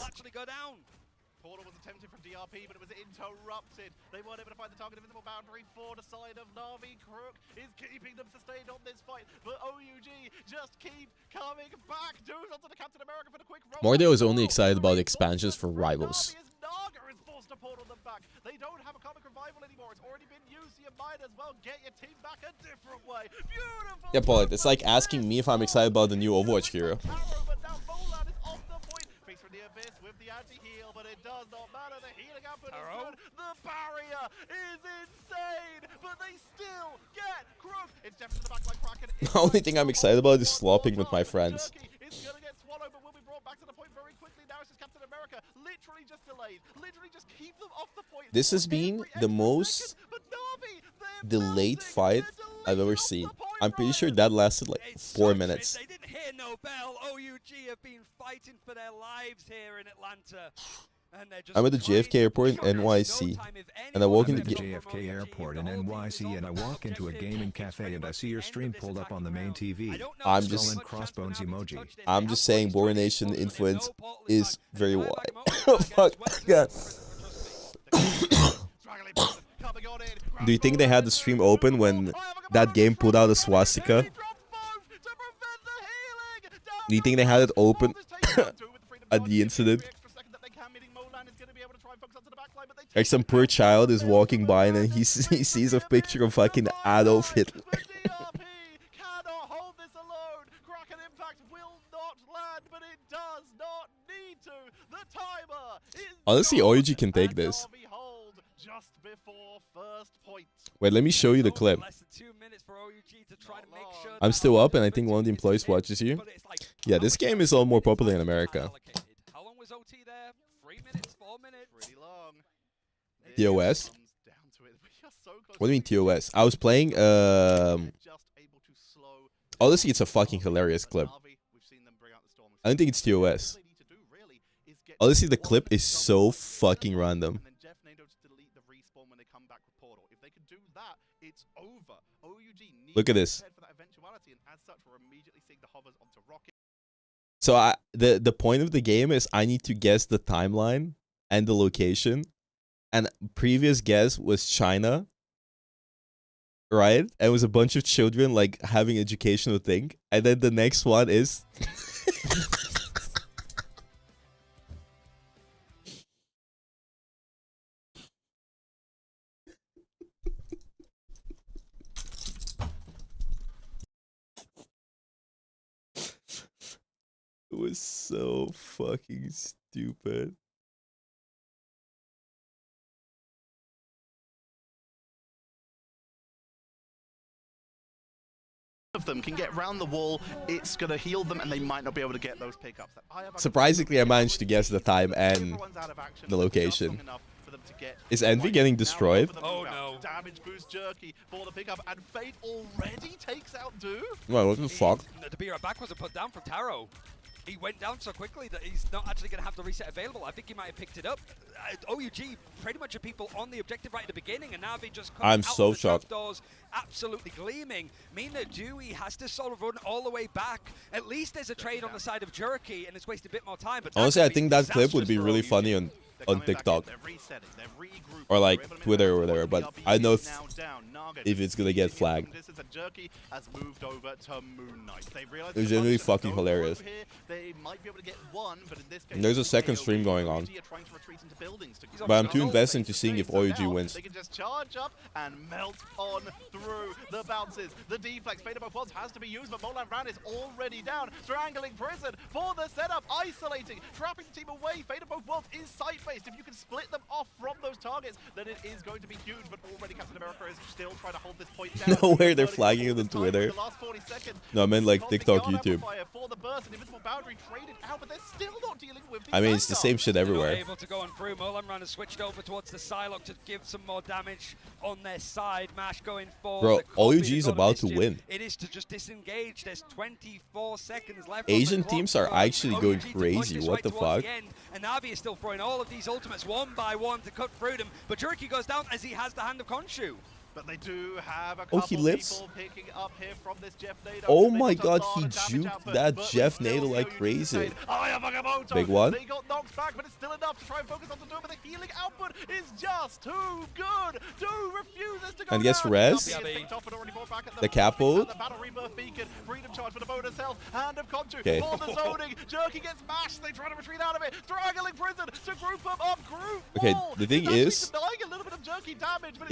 Portal was attempted from DRP, but it was interrupted. They weren't able to find the target. Invisible boundary for the side of Navi. Crook is keeping them sustained on this fight, but OUG just keep coming back. Dudes onto the Captain America for the quick roll. Mordo is only excited about expansions for rivals. Naga is forced to portal them back. They don't have a comic revival anymore. It's already been used. So you might as well get your team back a different way. Beautiful. Yeah, Paul, it's like asking me if I'm excited about the new Overwatch hero. But now Molan is off the point. Face from the abyss with the anti-heal, but it does not matter. The healing output is good. The barrier is insane, but they still get Crook. It's definitely the backline Kraken. The only thing I'm excited about is slopping with my friends. It's gonna get swallowed, but will be brought back to the point very quickly. Now it's just Captain America, literally just delayed, literally just keep them off the point. This has been the most delayed fight I've ever seen. I'm pretty sure that lasted like 4 minutes. They didn't hear no bell. OUG have been fighting for their lives here in Atlanta. I'm at the JFK airport in NYC, and I walk into the JFK airport in NYC, and I walk into a gaming cafe, and I see your stream pulled up on the main TV. I'm just Skull and crossbones emoji. I'm just saying, Born Nation influence is very wide. Fuck, God. Do you think they had the stream open when that game pulled out a swastika? Do you think they had it open at the incident? Like some poor child is walking by and then he sees a picture of fucking Adolf Hitler. Honestly, OUG can take this. Wait, let me show you the clip. I'm still up and I think one of the employees watches you. Yeah, this game is a lot more popular in America. How long was OT there? 3 minutes, 4 minutes? Pretty long. TOS? What do you mean TOS? I was playing, honestly, it's a fucking hilarious clip. I don't think it's TOS. Honestly, the clip is so fucking random. Look at this. So the point of the game is I need to guess the timeline and the location. And previous guess was China. Right? And it was a bunch of children like having educational thing. And then the next one is it was so fucking stupid. of them can get round the wall, it's going to heal them and they might not be able to get those pickups. Surprisingly, I managed to guess the time and the location. Is Envy getting destroyed? Oh no. Damage boost Jerky for the pickup, and Fate already takes out Do. Well, what the fuck? The beer back wasn't put down from Taro. He went down so quickly that he's not actually going to have the reset available. I think he might have picked it up. OUG, pretty much of people on the objective right at the beginning, and Navi just coming I'm out so of the shocked. doors, absolutely gleaming. Mean that Dewey has to sort of run all the way back. At least there's a trade on the side of Jerky, and it's wasted a bit more time. But Honestly, I think that clip would be really funny on TikTok or like Twitter or whatever, but I don't know if it's gonna get flagged. It was genuinely fucking hilarious. And there's a second stream going on, but I'm too invested into seeing if OUG wins. They can just charge up and melt on through the bounces. The deflex, Fate above Worlds has to be used, but Molan Ran is already down. Strangling Prison for the setup, isolating, trapping the team away. Fate above Worlds is site-based. If you can split them off from those targets, then it is going to be huge, but already Captain America is still trying to hold this point down. No way they're flagging it on Twitter. No, I meant like TikTok, YouTube. I mean, it's the same shit everywhere. Able to go on through. Molan Ran has switched over towards the Psylocke to give some more damage on their side. Mash going forward. Bro, OUG is about to win. It is to just disengage. There's 24 seconds left. Asian teams are actually going crazy. What the fuck? And Navi is still throwing all of these ultimates one by one to cut through them. But Jerky goes down as he has the hand of Khonshu. But they do have a couple he lives? people picking up here from this Jeff Nato. Oh my god, he juked that Jeff Nato like crazy. Big one. They got knocked back, but it's still enough to try and focus on the Doom, but the healing output is just too good. Doom refuses to go And guess Rez, the capo. Okay. Jerky gets mashed. They try to retreat out of it. Straggling Prison to group up. Okay, the thing is,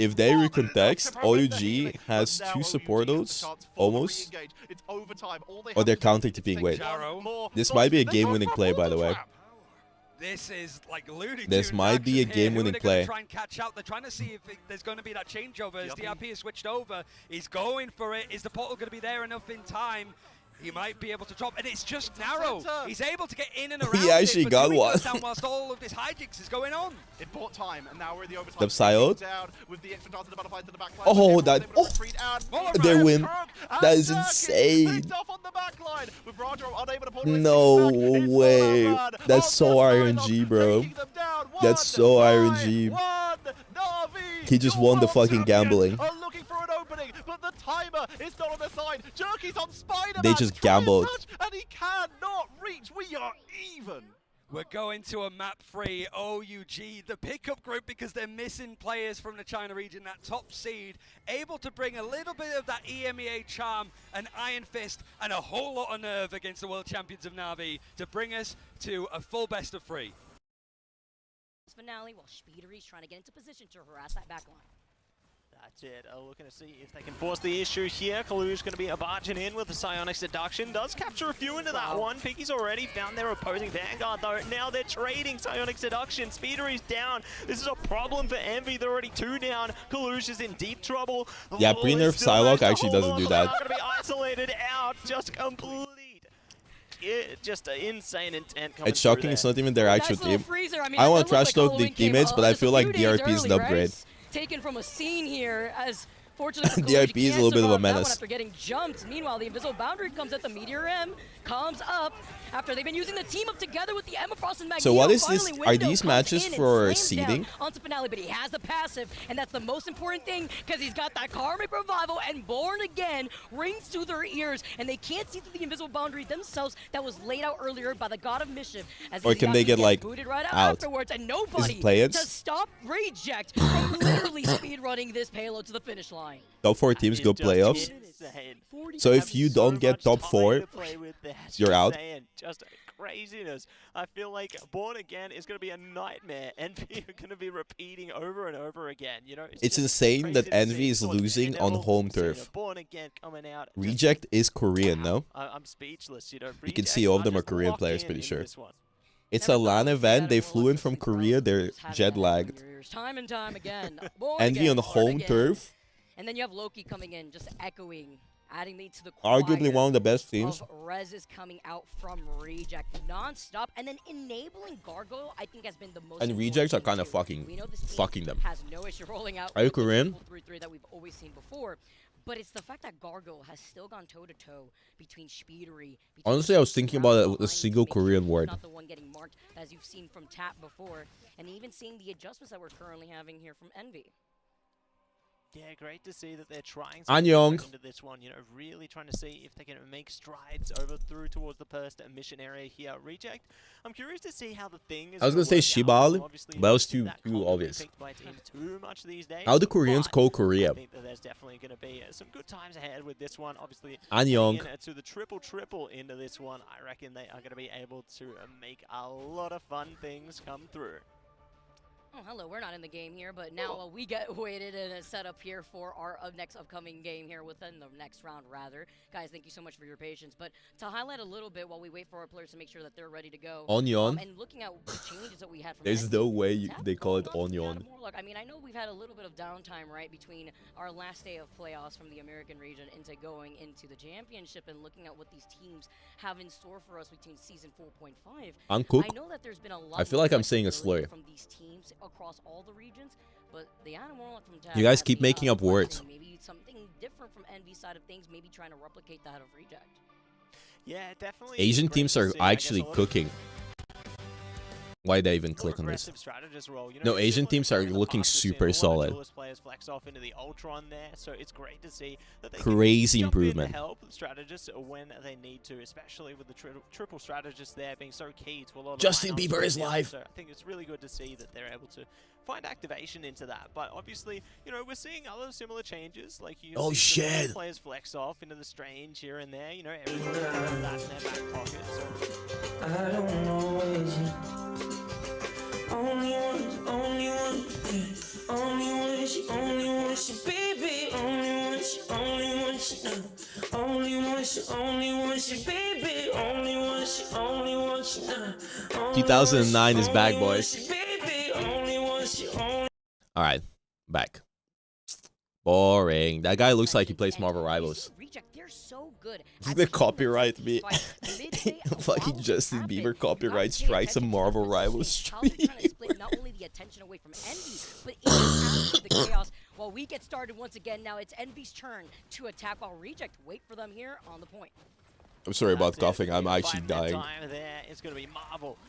if they recontect, OUG has 2 support ults, almost, or they're counting to being wait. This might be a game-winning play, by the way. This is like Looney Tunes. This might be a game-winning play. Try and catch out. They're trying to see if there's going to be that changeover as DRP is switched over. He's going for it. Is the portal going to be there enough in time? He might be able to drop, and it's just narrow. He's able to get in and around. He actually got one. Down whilst all of this hijinks is going on. It bought time, and now we're in the overtime. The Psylocke. Oh, that. Oh, they win. That is insane. No way. That's so RNG, bro. That's so RNG. He just won the fucking gambling. But the timer is not on their side. Jerky's on Spider-Man. They just gambled. And he cannot reach. We are even. We're going to a map 3 OUG, the pickup group, because they're missing players from the China region, that top seed, able to bring a little bit of that EMEA charm, an Iron Fist, and a whole lot of nerve against the world champions of Navi to bring us to a full best of 3. Finale while Speedery's trying to get into position to harass that back line. That's it. Looking to see if they can force the issue here. Kalu's going to be barging in with the Psionic Seduction. Does capture a few into that one. Piggy's already found their opposing Vanguard, though. Now they're trading Psionic Seduction. Speedery's down. This is a problem for Envy. They're already 2 down. Kalush is in deep trouble. Yeah, pre-nerf Psylocke actually doesn't do that. Going to be isolated out. Just complete. Just an insane intent. It's shocking it's not even their actual team. I want to trash talk the teammates, but I feel like DRP is an upgrade. Taken from a scene here as fortunately DRP is a little bit of a menace. After getting jumped. Meanwhile, the invisible boundary comes at the Meteor M, comes up after they've been using the team up together with the Emma Frost and Magneto. So what is this? Are these matches for seeding? Onto Finale, but he has the passive, and that's the most important thing because he's got that Karmic Revival and Born Again rings to their ears, and they can't see through the invisible boundary themselves that was laid out earlier by the God of Mischief. As or can they get like booted right out afterwards, and Is nobody it play-ins? to stop Reject from literally speedrunning this payload to the finish line. Top 4 teams go playoffs. So if you don't get top 4, you're out. Just craziness. I feel like Born Again is going to be a nightmare. Envy are going to be repeating over and over again. You know, it's insane that Envy is losing on home turf. Born Again coming out. Reject is Korean, no? I'm speechless. You know, you can see all of them are Korean players, pretty sure. It's a LAN event. They flew in from Korea. They're jet lagged. Time and time again. Envy on the home turf. And then you have Loki coming in, just echoing adding me to the Arguably one of the best teams. Rez is coming out from Reject non-stop, and then enabling Gargoyle, I think, has been the most. And Rejects are kind of fucking them. Has no issue rolling out. Are you Korean? 3-3 that we've always seen before. But it's the fact that Gargoyle has still gone toe-to-toe between Speedery. Honestly, I was thinking about a single Korean word. Not the one getting marked, as you've seen from Tap before, and even seeing the adjustments that we're currently having here from Envy. Yeah, great to see that they're trying Annyeong. into this one, you know, really trying to see if they can make strides over through towards the first mission area here. Reject, I'm curious to see how the thing is. I was gonna say Shibal, but that was too obvious. How do Koreans call Korea? I think that there's definitely going to be some good times ahead with this one. Obviously, Annyeong. to the triple into this one, I reckon they are going to be able to make a lot of fun things come through. Oh, hello, we're not in the game here, but now we get waited and set up here for our next upcoming game here within the next round, rather. Guys, thank you so much for your patience. But to highlight a little bit while we wait for our players to make sure that they're ready to go. Onion. And looking at the changes that we had from There's no way they call it onion. I mean, I know we've had a little bit of downtime, right, between our last day of playoffs from the American region into going into the championship and looking at what these teams have in store for us between season 4.5. Uncook. I know that there's been a lot I feel like I'm saying a slur. from these teams across all the regions, but the animal from Tap You guys keep making up words. Maybe something different from Envy's side of things, maybe trying to replicate that of Reject. Yeah, definitely. Asian teams are actually cooking. Why they even click on this? No, Asian teams are looking super solid. Crazy improvement. Help strategists when they need to, especially with the triple strategists there being so key to a lot of Justin Bieber is live. So I think it's really good to see that they're able to find activation into that. But obviously, you know, we're seeing other similar changes, like you see some players flex off into the strange here and there. You know, everyone's got that in their back pocket. So I don't know. Only one, she, baby. Only one, she, baby. Only one, she, 2009 is back, boys. Baby, only one, she, All right, back. Boring. That guy looks like he plays Marvel Rivals. They're so good. The copyright me. Fucking Justin Bieber copyright strikes a Marvel Rivals stream. Not only the attention away from Envy, but even the chaos. While we get started once again, now it's Envy's turn to attack while Reject wait for them here on the point. I'm sorry about coughing. I'm actually dying.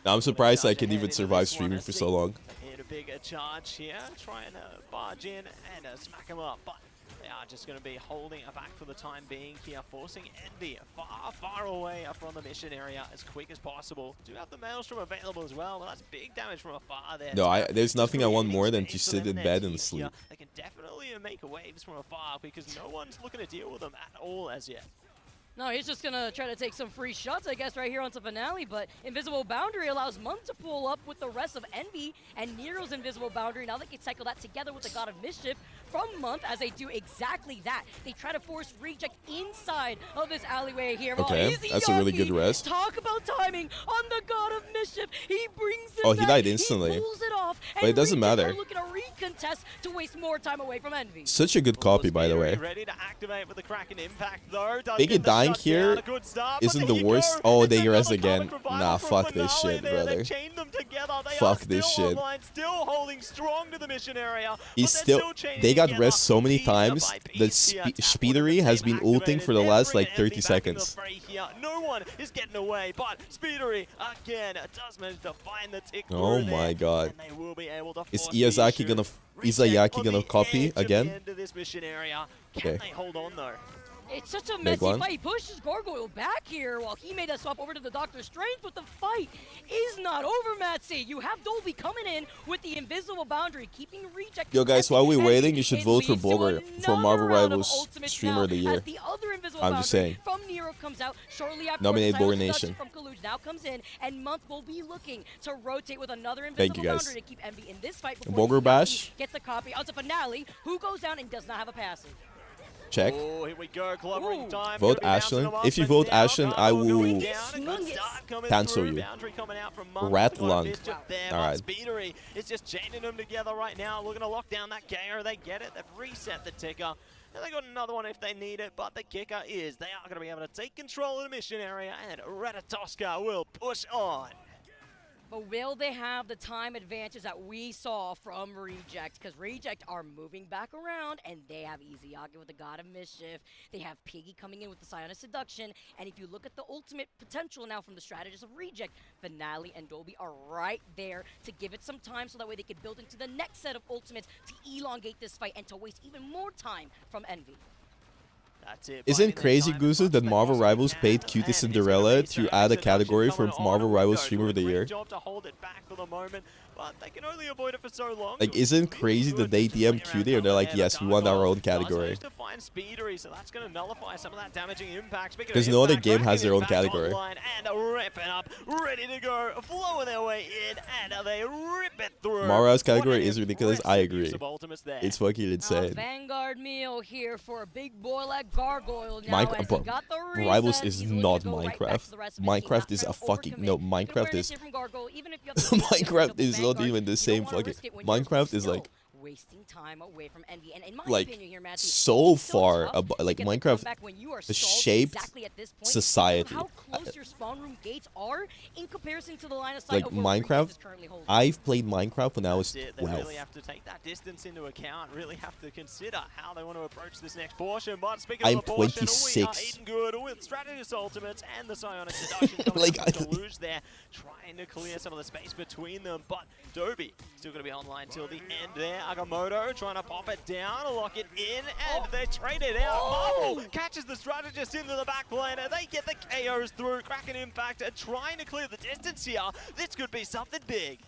I'm surprised I can even survive streaming for so long. Hit a big charge here, trying to barge in and smack him up, but they are just going to be holding it back for the time being here, forcing Envy far away from the mission area as quick as possible. Do have the Maelstrom available as well, but that's big damage from afar there. No, there's nothing I want more than to sit in bed and sleep. They can definitely make waves from afar because no one's looking to deal with them at all as yet. No, he's just gonna try to take some free shots, I guess, right here onto Finale, but Invisible Boundary allows Monk to pull up with the rest of Envy and Nero's Invisible Boundary. Now they can cycle that together with the God of Mischief from Month as they do exactly that. They try to force Reject inside of this alleyway here. Okay, that's a really good rest. Talk about timing on the God of Mischief. He brings it he died instantly. He pulls it off, but it doesn't matter. Looking to recontest to waste more time away from Envy. Such a good copy, by the way. Ready to activate with the Kraken impact, though. Biggie dying here isn't the worst. Oh, they res again. Nah, fuck this shit, brother. Fuck this shit. He's still. They got res so many times that Speedery has been ulting for the last like 30 seconds. No one is getting away, but Speedery again does manage to find the tick. Oh my god. Is Izayaki gonna copy again? Okay. They hold on though? It's such a messy fight. He pushes Gargoyle back here while he made that swap over to the Doctor Strange, but the fight is not over, Matsy. You have Dolby coming in with the Invisible Boundary, keeping Reject. Yo, guys, while we're waiting, you should vote for Bulger for Marvel Rivals Streamer of the Year. I'm just saying. From Nero comes out shortly after. Nominate Bulger Nation. From Kaluj now comes in, and Month will be looking to rotate with another Invisible Boundary to keep Envy in this fight. Bulger Bash gets a copy onto Finale, who goes down and does not have a passive. Check. Oh, here we go. Time. Vote Ashlyn. If you vote Ashlyn, I will cancel you. Rat lung. Alright. Speedery is just chaining them together right now, looking to lock down that KO. They get it. They've reset the ticker. and they got another one if they need it, but the kicker is they are going to be able to take control of the mission area, and Ratatoska will push on. But will they have the time advantage that we saw from Reject? Because Reject are moving back around, and they have Easy-Yagi with the God of Mischief. They have Piggy coming in with the Scion of Seduction. And if you look at the ultimate potential now from the strategists of Reject, Finale and Dolby are right there to give it some time so that way they can build into the next set of ultimates to elongate this fight and to waste even more time from Envy. That's it. Isn't crazy, Guzu, that Marvel Rivals paid Cutie Cinderella to add a category for Marvel Rivals Streamer of the Year? Job to hold it back for the moment, but they can only avoid it for so long. Like, isn't crazy that they DM Cutie and they're like, yes, we want our own category? To find Speedery, so that's going to nullify some of that damaging impact. Because no other game has their own category. And ripping up, ready to go, flowing their way in, and they rip it through. Marvel's category is ridiculous. I agree. It's fucking insane. Vanguard meal here for a big boy like Gargoyle now. Rivals is not Minecraft. Minecraft is a fucking Minecraft is Minecraft is not even the same fucking. Minecraft is like wasting time away from Envy. And in my like opinion here, Matthew, so far like Minecraft has shaped society. How close your spawn room gates are in comparison to the line of sight like Minecraft. I've played Minecraft when I was 12. They really have to take that distance into account, really have to consider how they want to approach this next portion. But speaking I'm of the portion, 26. we are eating good with strategist ultimates and the psionic seduction coming like, up to lose there, trying to clear some of the space between them. But Dobie still going to be online till the end there. Agamotto trying to pop it down, lock it in, and they trade it out. Marvel catches the strategist into the back lane, and they get the KOs through. Kraken Impact trying to clear the distance here. This could be something big.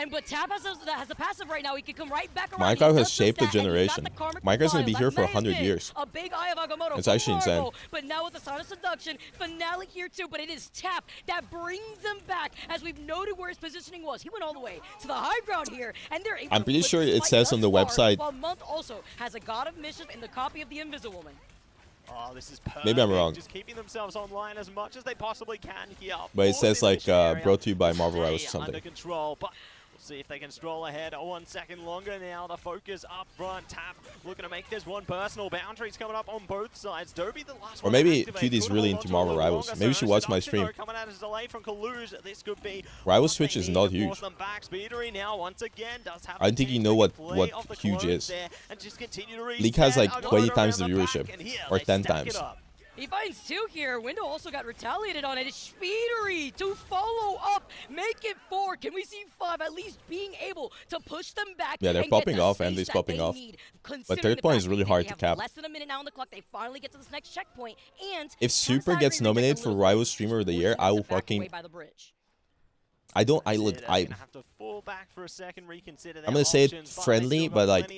But Tab has a passive right now. He can come right back around. Minecraft has shaped a generation. Minecraft's gonna be here for 100 years. A big eye of Agamotto. It's actually insane. But now with the Sonic Seduction, Finale here too. But it is Tap that brings him back, as we've noted where his positioning was. He went all the way to the high ground here, and they're able I'm pretty to sure it says on the website. While Month also has a God of Mischief in the copy of the Invisiwoman. Oh, this is perfect. Maybe I'm wrong. Just keeping themselves online as much as they possibly can here. But it says like brought to you by Marvel Rivals or something. Under control, but we'll see if they can stroll ahead 1 second longer now. The focus up front. Tap looking to make this one personal. Boundaries coming up on both sides. Dobie the last or maybe Cutie's really into Marvel Rivals. Maybe she watched my stream. Coming out as delay from Kaluj. This could be Rivals Switch is not huge. Speedery now once again does have I don't think you know what huge is. League has like 20 times the viewership, or 10 times. He finds 2 here. Window also got retaliated on. It is Speedery to follow up, make it 4. Can we see 5 at least being able to push them back? Yeah, they're popping off and they're popping off. But third point is really hard to cap. Less than a minute now on the clock. They finally get to this next checkpoint. And if Super gets nominated for Rival Streamer of the Year, I will fucking. I don't. I'm gonna say it friendly, but like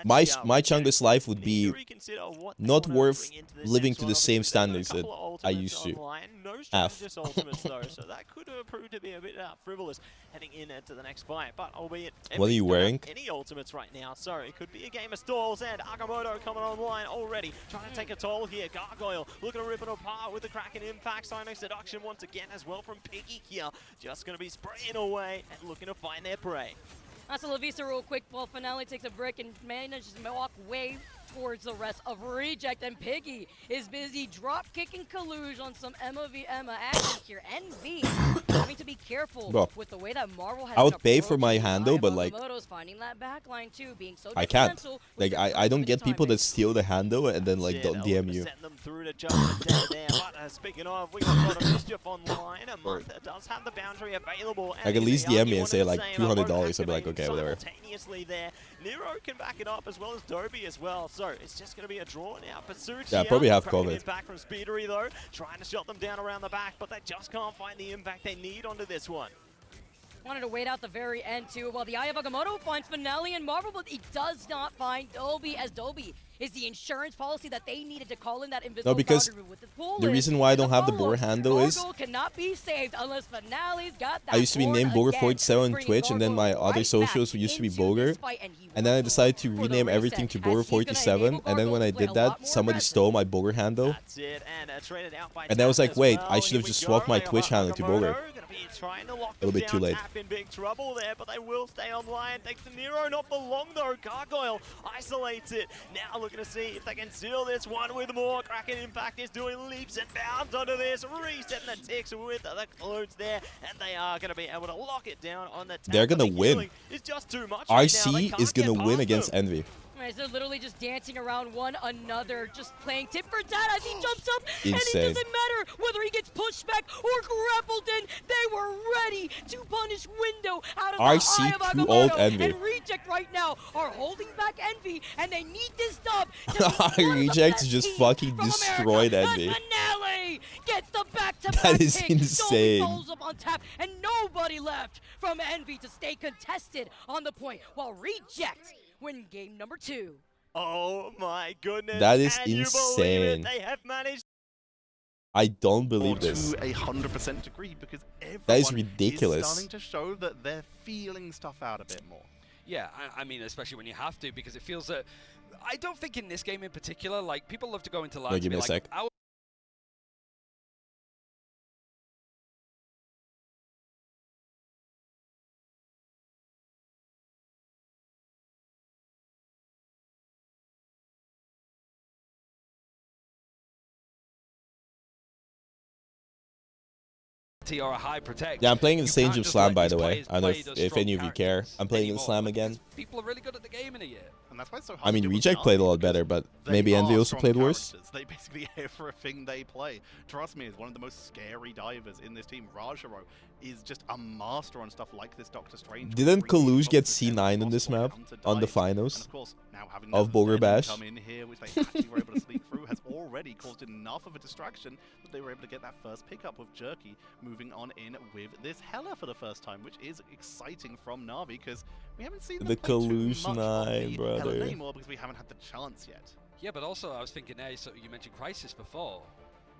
my Chungus life would be not worth living to the same standards that I used to have. So that could prove to be a bit frivolous heading into the next fight. But albeit what are you wearing? Any ultimates right now, so it could be a game of stalls. And Agamotto coming online already, trying to take a toll here. Gargoyle looking to rip it apart with the Kraken Impact. Sonic Seduction once again as well from Piggy here. Just going to be spraying away and looking to find their prey. That's a La Vista real quick. Well, Finale takes a break and manages to walk way towards the rest of Reject, and Piggy is busy drop kicking Kaluj on some Emma v Emma action here. NV having to be careful with the way that Marvel has. I would pay for my handle, but like finding that backline too, being so I can't. Like I don't get people that steal the handle and then like don't DM you. Send them through to just there. But speaking of, we got a lot of mischief online. A month does have the boundary available. Like at least DM me and say like $200. I'd be like, okay, whatever. Simultaneously there, Nero can back it up as well as Dobie as well. So it's just going to be a draw now. Pursuit yeah, probably have COVID. Back from Speedery though, trying to shut them down around the back, but they just can't find the impact they need onto this one. Wanted to wait out the very end too. While the Eye of Agamotto finds Finale and Marvel, but he does not find Dobie, as Dobie is the insurance policy that they needed to call in that invisible boundary with the pool. The reason why I don't have the board handle is cannot be saved unless Finale's got that. I used to be named Boger47 on Twitch, and then my other socials used to be Boger, and then I decided to rename everything to Boger47, and then when I did that, somebody stole my Boger handle, and I was like, wait, I should have just swapped my Twitch handle to Boger. trying to lock A little them bit too down. late. Tap in big trouble there, but they will stay online. Takes the Nero, not for long though. Gargoyle isolates it. Now looking to see if they can seal this one with more. Kraken Impact is doing leaps and bounds onto this. Resetting the ticks with the clones there, and they are going to be able to lock it down on the tap. They're gonna win. It's just too much right now. They RC can't is gonna get win past against them. Envy. Guys, they're literally just dancing around one another, just playing tit for tat as he jumps up. Insane. And it doesn't matter whether he gets pushed back or grappled in. They were ready to punish Window out of RC the eye of too old Agamotto. Envy. And Reject right now are holding back Envy, and they need this dub. to be one of the Reject best just teams fucking from destroyed America. Envy. The finale gets the back-to-back That is pick. insane. Dolby follows up on tap, and nobody left from Envy to stay contested on the point, while Reject win game number 2. Oh my goodness. That is Can you believe it? insane. They have managed I don't believe this. To 100% degree, because everyone That is ridiculous. is starting to show that they're feeling stuff out a bit more. Yeah, I mean, especially when you have to, because it feels that... I don't think in this game in particular, like, people love to go into LAN Wait, to give be me a like, sec. our or a high protect. Yeah, I'm playing in the You Stage can't of just Slam, let by these the way. players I don't know play those if strong any of you care. characters I'm playing in anymore, Slam because again. People are really good at the game in a year. And that's why it's so hard I mean, to do with Reject played a Navi, lot better, because but they maybe Envy are also strong played worse. characters. They basically everything they play. Trust me, is one of the most scary divers in this team. Rajaro is just a master on stuff like this Doctor Strange. Didn't Really Kalush get focused C9 in this map on the dives. finals And of course, now having of the Bogor Venom Bash? come in here, which they actually were able to sneak through, has already caused enough of a distraction that they were able to get that first pickup with Jerky moving on in with this Hella for the first time, which is exciting from Navi because we haven't seen them The play too Kalush much 9, of the Hella brother. anymore because we haven't had the chance yet. Yeah, but also I was thinking there, so you mentioned Crisis before.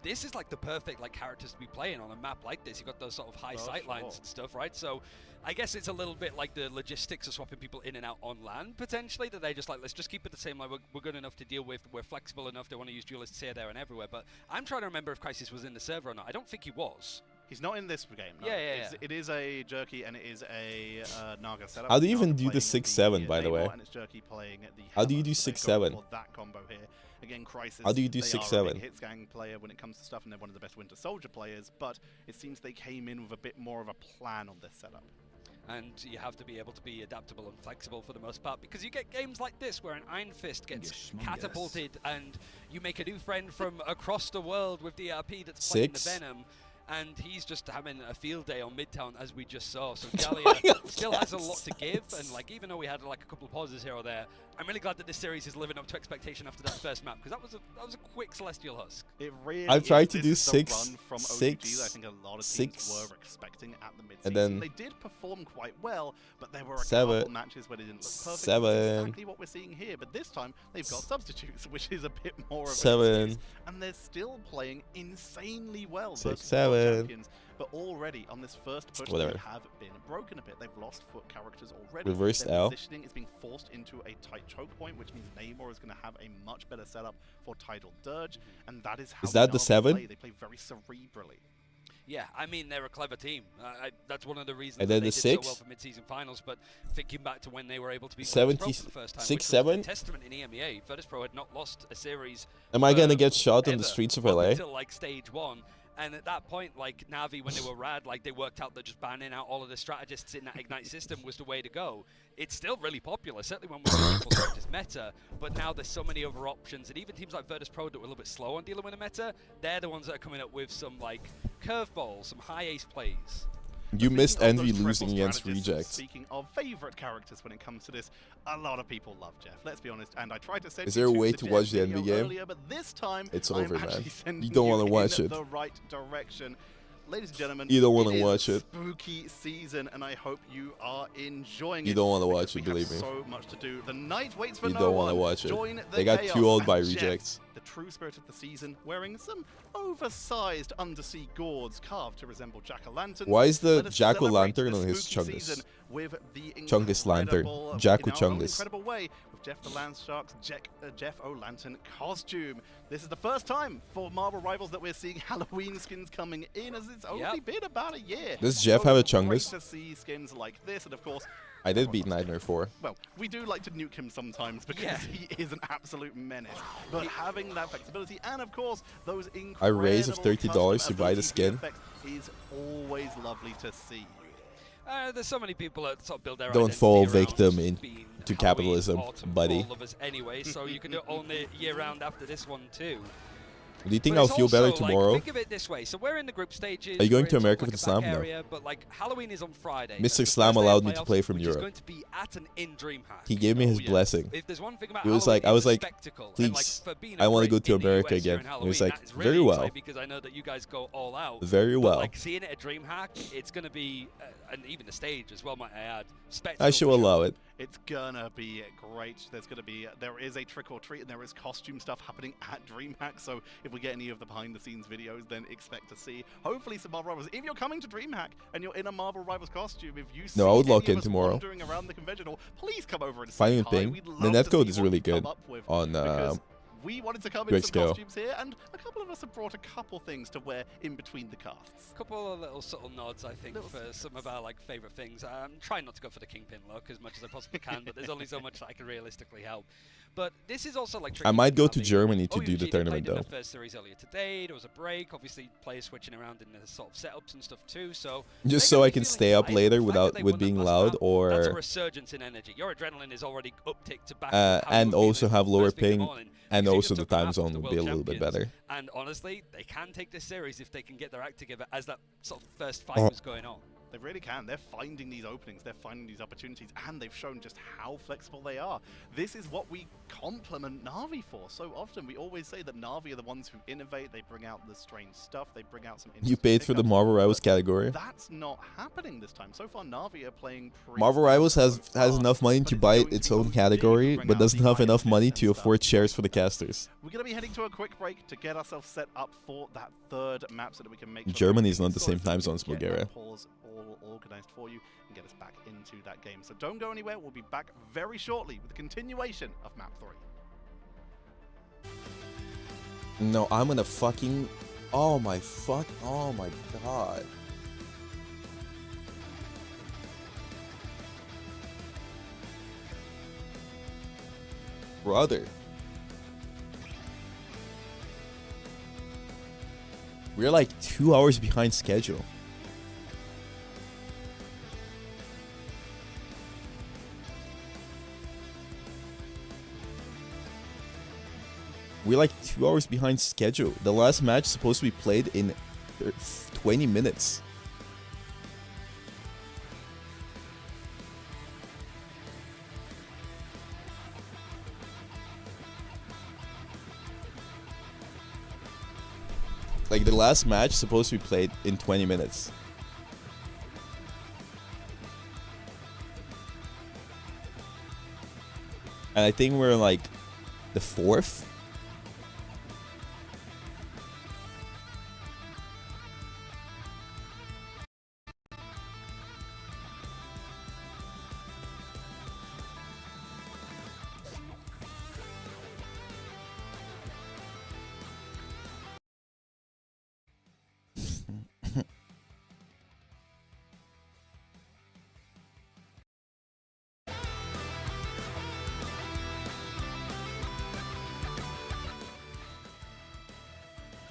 This is like the perfect like characters to be playing on a map like this. You got those sort of high sight lines and stuff, right? So I guess it's a little bit like the logistics of swapping people in and out on land potentially. That they just like, let's just keep it the same. Like we're good enough to deal with. We're flexible enough. They want to use duelists here, there, and everywhere. But I'm trying to remember if Crisis was in the server or not. I don't think he was. He's not in this game. No. Yeah. It is a Jerky and it is a Naga setup. How do you Naga even do the playing 6-7, by the way? And it's Jerky playing the How do you Hella, do so they go 6-7? for that combo here. Again, Crisis. How do you do they 6-7? are a big hitsgang player when it comes to stuff, and they're one of the best Winter Soldier players. But it seems they came in with a bit more of a plan on this setup. And you have to be able to be adaptable and flexible for the most part, because you get games like this where an Iron Fist gets catapulted and you make a new friend from across the world with DRP that's playing the 6? Venom, and he's just having a field day on Midtown as we just saw. So Gallia still has a lot to give, and like even though we had like a couple of pauses here or there, I'm really glad that this series is living up to expectation after that first map, because that was a quick Celestial Husk. It really I've tried to this do is the 6, run from OGG 6, that I think a lot of 6, teams were expecting at the mid-season. and then they did perform quite well, but there were a 7, couple matches where they didn't look perfect. 7, That's exactly what we're seeing here, but this time they've got substitutes, which is a bit more of 7, an excuse, and they're still playing insanely well 6, versus the world 7. champions. But already on this first push, Whatever. they have been broken a bit. They've lost foot characters already. Reversed Their L. positioning is being forced into a tight choke point, which means Namor is going to have a much better setup for Tidal Dirge, and that is how Is that the Navi 7? play. They play very cerebrally. Yeah, I mean, they're a clever team. That's one of the reasons And that then they the did 6? so well for mid-season finals, but thinking back to when they were able to be 70, for the first time, 6, which was 7? a testament in EMEA. Virtus.pro had not lost a series Am I gonna for get shot on ever, the streets of up LA? until like stage 1. And at that point, like Navi, when they were rad, like they worked out that just banning out all of the strategists in that Ignite system was the way to go. It's still really popular, certainly when we're people strategists meta, but now there's so many other options, and even teams like Virtus.pro that were a little bit slow on dealing with the meta, they're the ones that are coming up with some like curveballs, some high ace plays. You missed Speaking of Envy those losing triple against strategists, Reject. Speaking of favorite characters when it comes to this, a lot of people love Jeff. Let's be honest. And I tried to send Is you there a to way the to Jeff watch the video Envy game? earlier, but this time It's I'm over, man. actually sending You don't want to in watch it. the right direction. Ladies and gentlemen, You don't wanna it is watch it. Spooky season, and I hope you are enjoying it. You don't want to because watch it, we believe have me. so much to do. The night waits for You no don't one. want to watch it. Join the They got chaos, too old by and Jeff, Rejects. the true spirit of the season, wearing some oversized undersea gourds carved to resemble jack-o'-lanterns. Why is the Let us jack-o'-lantern celebrate on the his spooky chungus? season with the Chungus lantern. incredible- Jack in with our own chungus. incredible way, with Jeff the Land Shark's Jeff O'Lantern costume. This is the first time for Marvel Rivals that we're seeing Halloween skins coming in, as it's only been about a year. Does Jeff have a Chungus? Great to see skins like this, and of course, I did beat Nightmare 4. well, we do like to nuke him sometimes because he is an absolute menace. But having that flexibility and, of course, those incredible A raise of $30 to buy the skin. effects is always lovely to see. There's so many people that sort of build their Don't identity fall around victim being to capitalism, autumn, buddy. fall lovers anyway, so you can do it all year round after this one too. Do you think But I'll it's feel better also, like, tomorrow? think of it this way. So we're in the group stages. Are you going we're to in sort of America for like the a Slam? back No. area, but like Halloween is on Friday. Mr. The Slam Thursday allowed me to playoffs, play from which Europe. is going to be at an in DreamHack. He gave me his blessing. If there's one thing about He was like, Halloween, I was it's a like, spectacle. And, please, like, for being I want to great go to in the America US during again. And he was Halloween, like, that is really very well. exciting because I know that you guys go all out. Very But, well. like seeing it at DreamHack, it's going to be, and even the stage as well, might I add, spectacle. I should for sure. allow it. It's gonna be great. There is a trick or treat, and there is costume stuff happening at DreamHack. So if we get any of the behind the scenes videos, then expect to see hopefully some Marvel Rivals. If you're coming to DreamHack and you're in a Marvel Rivals costume, if you see No, I would log any of in us tomorrow. wandering around the conventional, please come over and say Finding hi. thing. We'd The love to netcode see is what really you come good up with, on because we wanted to come in Quick some Scale. costumes here, and a couple of us have brought a couple things to wear in between the casts. A couple of little subtle nods, I think, for some of our favourite things. I'm trying not to go for the Kingpin look as much as I possibly can, but there's only so much that I can realistically help. But this is also like. I might go to Navi. Germany to do OUG, the they tournament played in though. their first series earlier today. There was a break. Obviously, players switching around in the sort of setups and stuff too. So Just they're so gonna I be can feeling stay up hyped. later The fact without that they with won the being last loud, round, that's a or resurgence in energy. Your adrenaline is already upticked to back. How and you were also feeling have lower first thing in the ping, morning, and because you also just the took them time out zone of the will be a world little bit champions. better. And honestly, they can take this series if they can get their act together as that sort of first fight Oh. was going on. They really can. They're finding these openings, they're finding these opportunities, and they've shown just how flexible they are. This is what we compliment Navi for. So often we always say that Navi are the ones who innovate, they bring out the strange stuff, they bring out some You paid for the Marvel Rivals category. That's not happening this time. So far, Navi are playing pretty Marvel Rivals has enough money to buy its own category, but doesn't have enough money to afford shares for the casters. We're going to be heading to a quick break to get ourselves set up for that third map so that we can make sure Germany is that we not the can same sort of time zone as get Bulgaria. that pause all organized for you and get us back into that game. So don't go anywhere. We'll be back very shortly with the continuation of map 3. No, I'm gonna fucking. Oh my god. Brother. We're like 2 hours behind schedule. We're like 2 hours behind schedule. The last match is supposed to be played in 20 minutes. Like the last match is supposed to be played in 20 minutes. And I think we're like the 4th.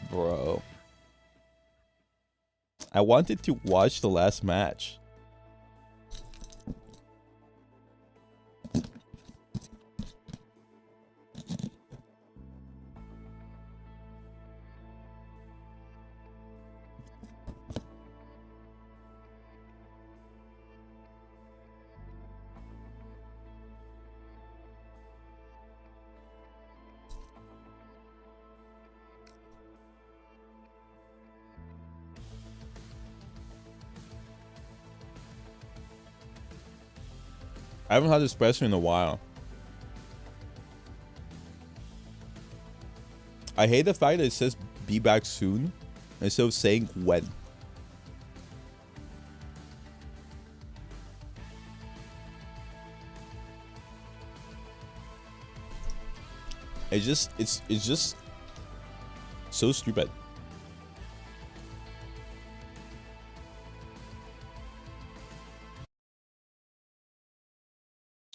Bro. I wanted to watch the last match. I haven't had espresso in a while. I hate the fact that it says be back soon instead of saying when. it's just so stupid.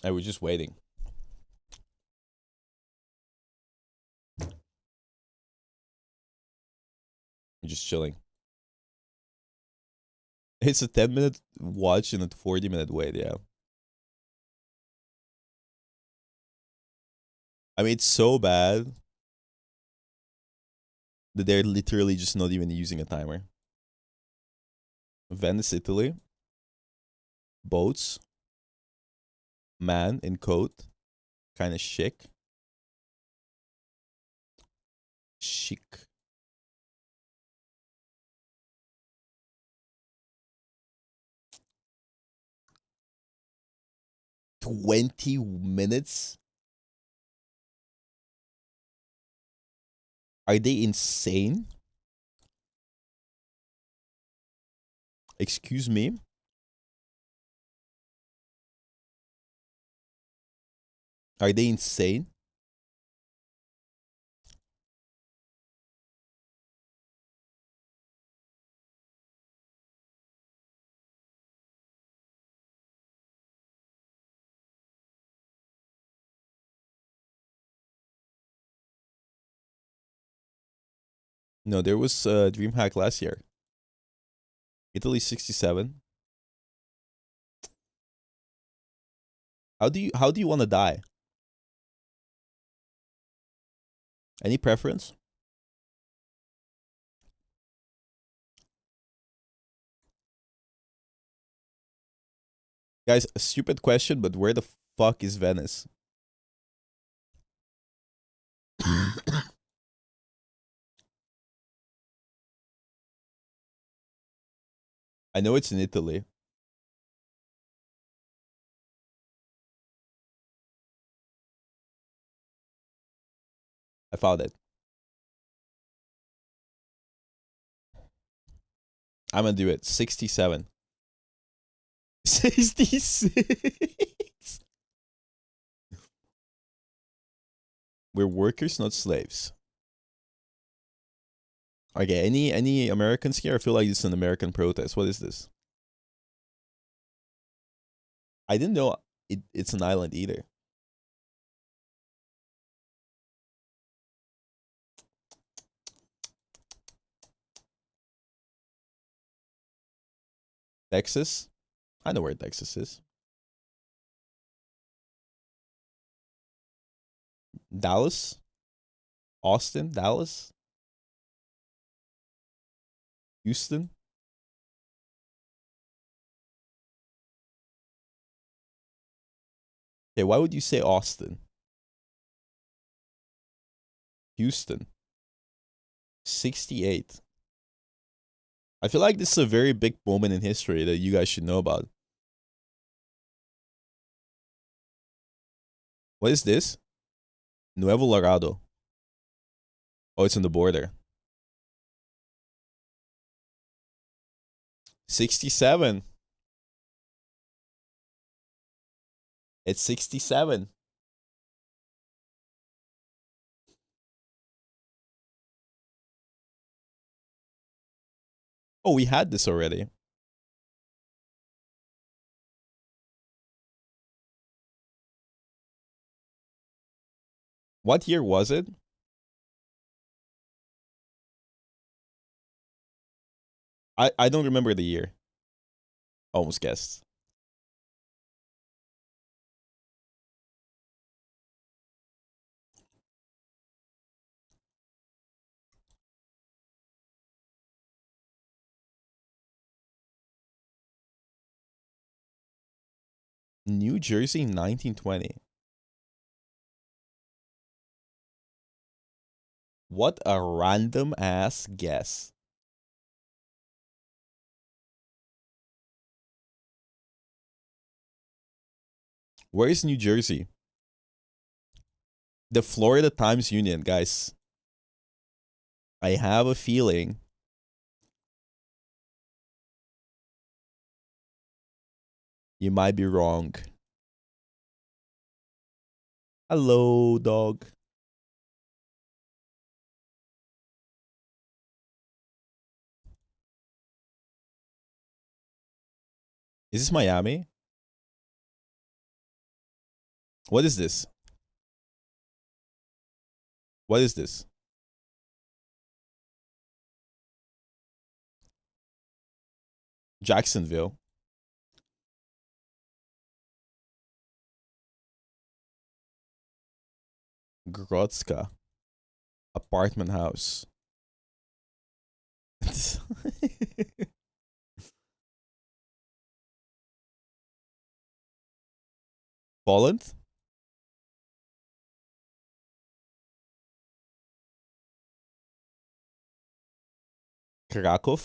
I was just waiting. I'm just chilling. It's a 10-minute watch and a 40-minute wait, yeah. I mean, it's so bad that they're literally just not even using a timer. Venice, Italy. Boats. Man in coat. Kind of chic. Chic. "20 minutes? Are they insane? Excuse me? Are they insane? No, there was DreamHack last year. Italy 67. How do you want to die? Any preference? Guys, a stupid question, but where the fuck is Venice? I know it's in Italy. I found it. I'm gonna do it. 67. 66. We're workers, not slaves. Okay, any Americans here? I feel like it's an American protest. What is this? I didn't know it's an island either. Texas? I know where Texas is. Dallas? Austin? Dallas? Houston? Okay, why would you say Austin? Houston. 68. I feel like this is a very big moment in history that you guys should know about. What is this? Nuevo Laredo. Oh, it's on the border. 67. It's 67. Oh, we had this already. What year was it? I don't remember the year. Almost guessed. New Jersey, 1920. What a random ass guess. Where is New Jersey? The Florida Times Union, guys. I have a feeling you might be wrong. Hello, dog. Is this Miami? What is this? What is this? Jacksonville. Grodska. Apartment house. Poland? Krakow?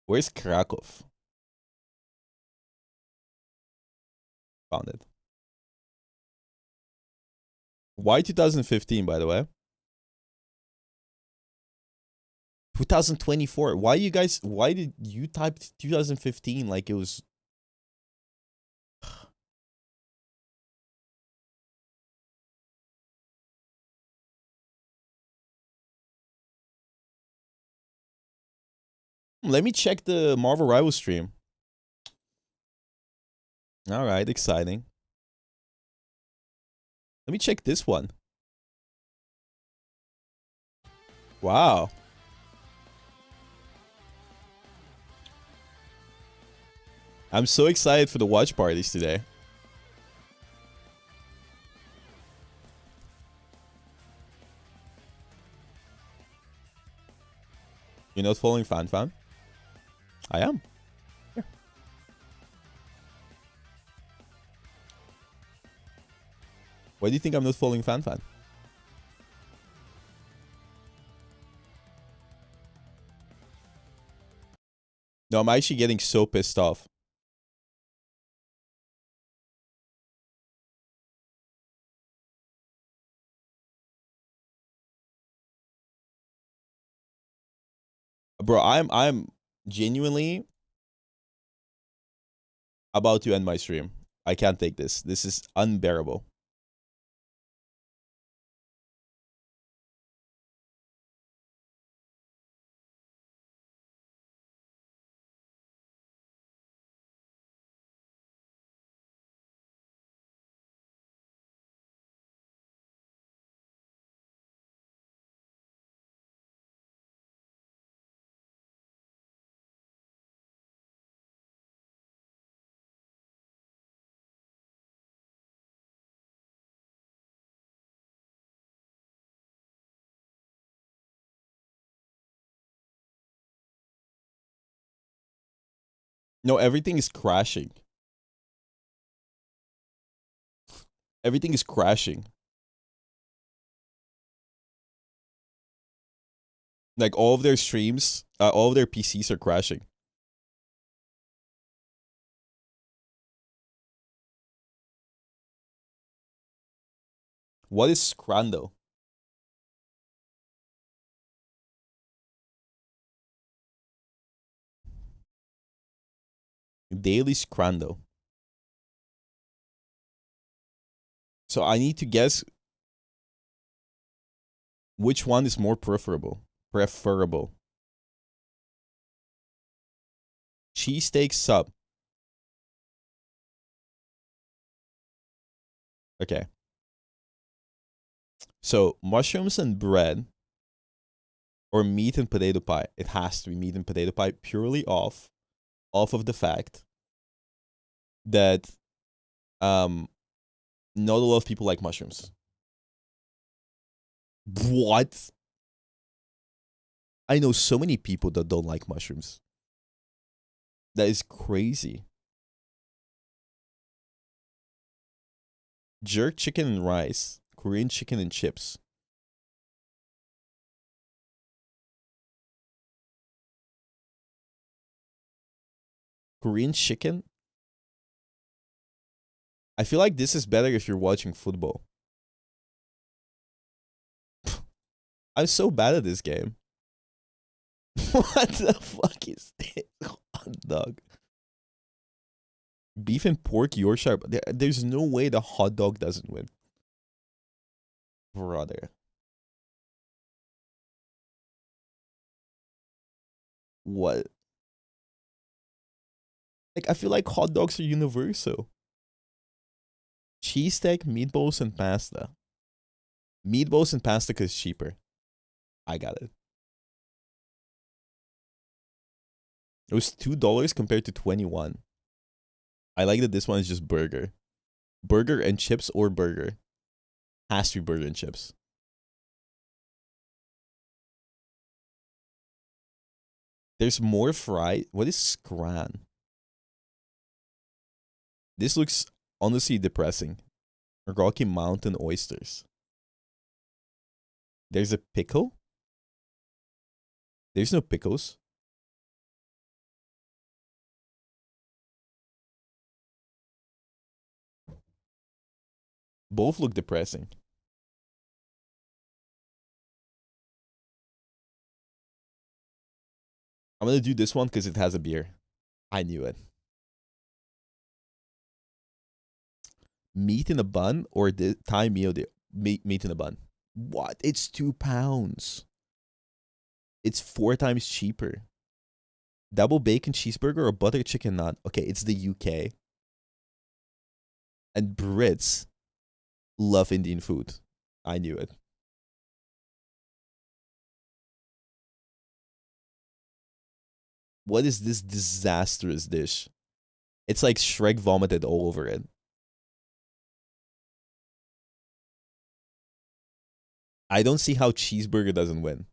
Where's Krakow? Found it. Why 2015, by the way? 2024. Why did you type 2015 like it was... Let me check the Marvel Rival stream. All right, exciting. Let me check this one. Wow. I'm so excited for the watch parties today. You're not following FanFan? I am. Here. Why do you think I'm not following FanFan? No, I'm actually getting so pissed off. Bro, I'm genuinely about to end my stream. I can't take this. This is unbearable. No, everything is crashing. Everything is crashing. Like all of their streams, all of their PCs are crashing. What is Scrando? Daily Scrando. So I need to guess which one is more preferable. Cheesesteak sub. Okay. So mushrooms and bread or meat and potato pie. It has to be meat and potato pie purely off of the fact that not a lot of people like mushrooms. What? I know so many people that don't like mushrooms. That is crazy. Jerk chicken and rice. Korean chicken and chips. Korean chicken? I feel like this is better if you're watching football. I'm so bad at this game. What the fuck is this? Hot dog. Beef and pork Yorkshire. There's no way the hot dog doesn't win. Brother. What? Like, I feel like hot dogs are universal. Cheese steak, meatballs, and pasta. Meatballs and pasta because cheaper. I got it. It was $2 compared to 21. I like that this one is just burger. Burger and chips or burger. Has to be burger and chips. There's more fried. What is scran? This looks honestly depressing. Rocky Mountain oysters. There's a pickle? There's no pickles. Both look depressing. I'm gonna do this one because it has a beer. I knew it. Meat in a bun or the Thai meal deal? Meat in a bun. What? It's £2. It's 4 times cheaper. Double bacon cheeseburger or butter chicken naan? Okay, it's the UK. And Brits love Indian food. I knew it. What is this disastrous dish? It's like Shrek vomited all over it. I don't see how cheeseburger doesn't win.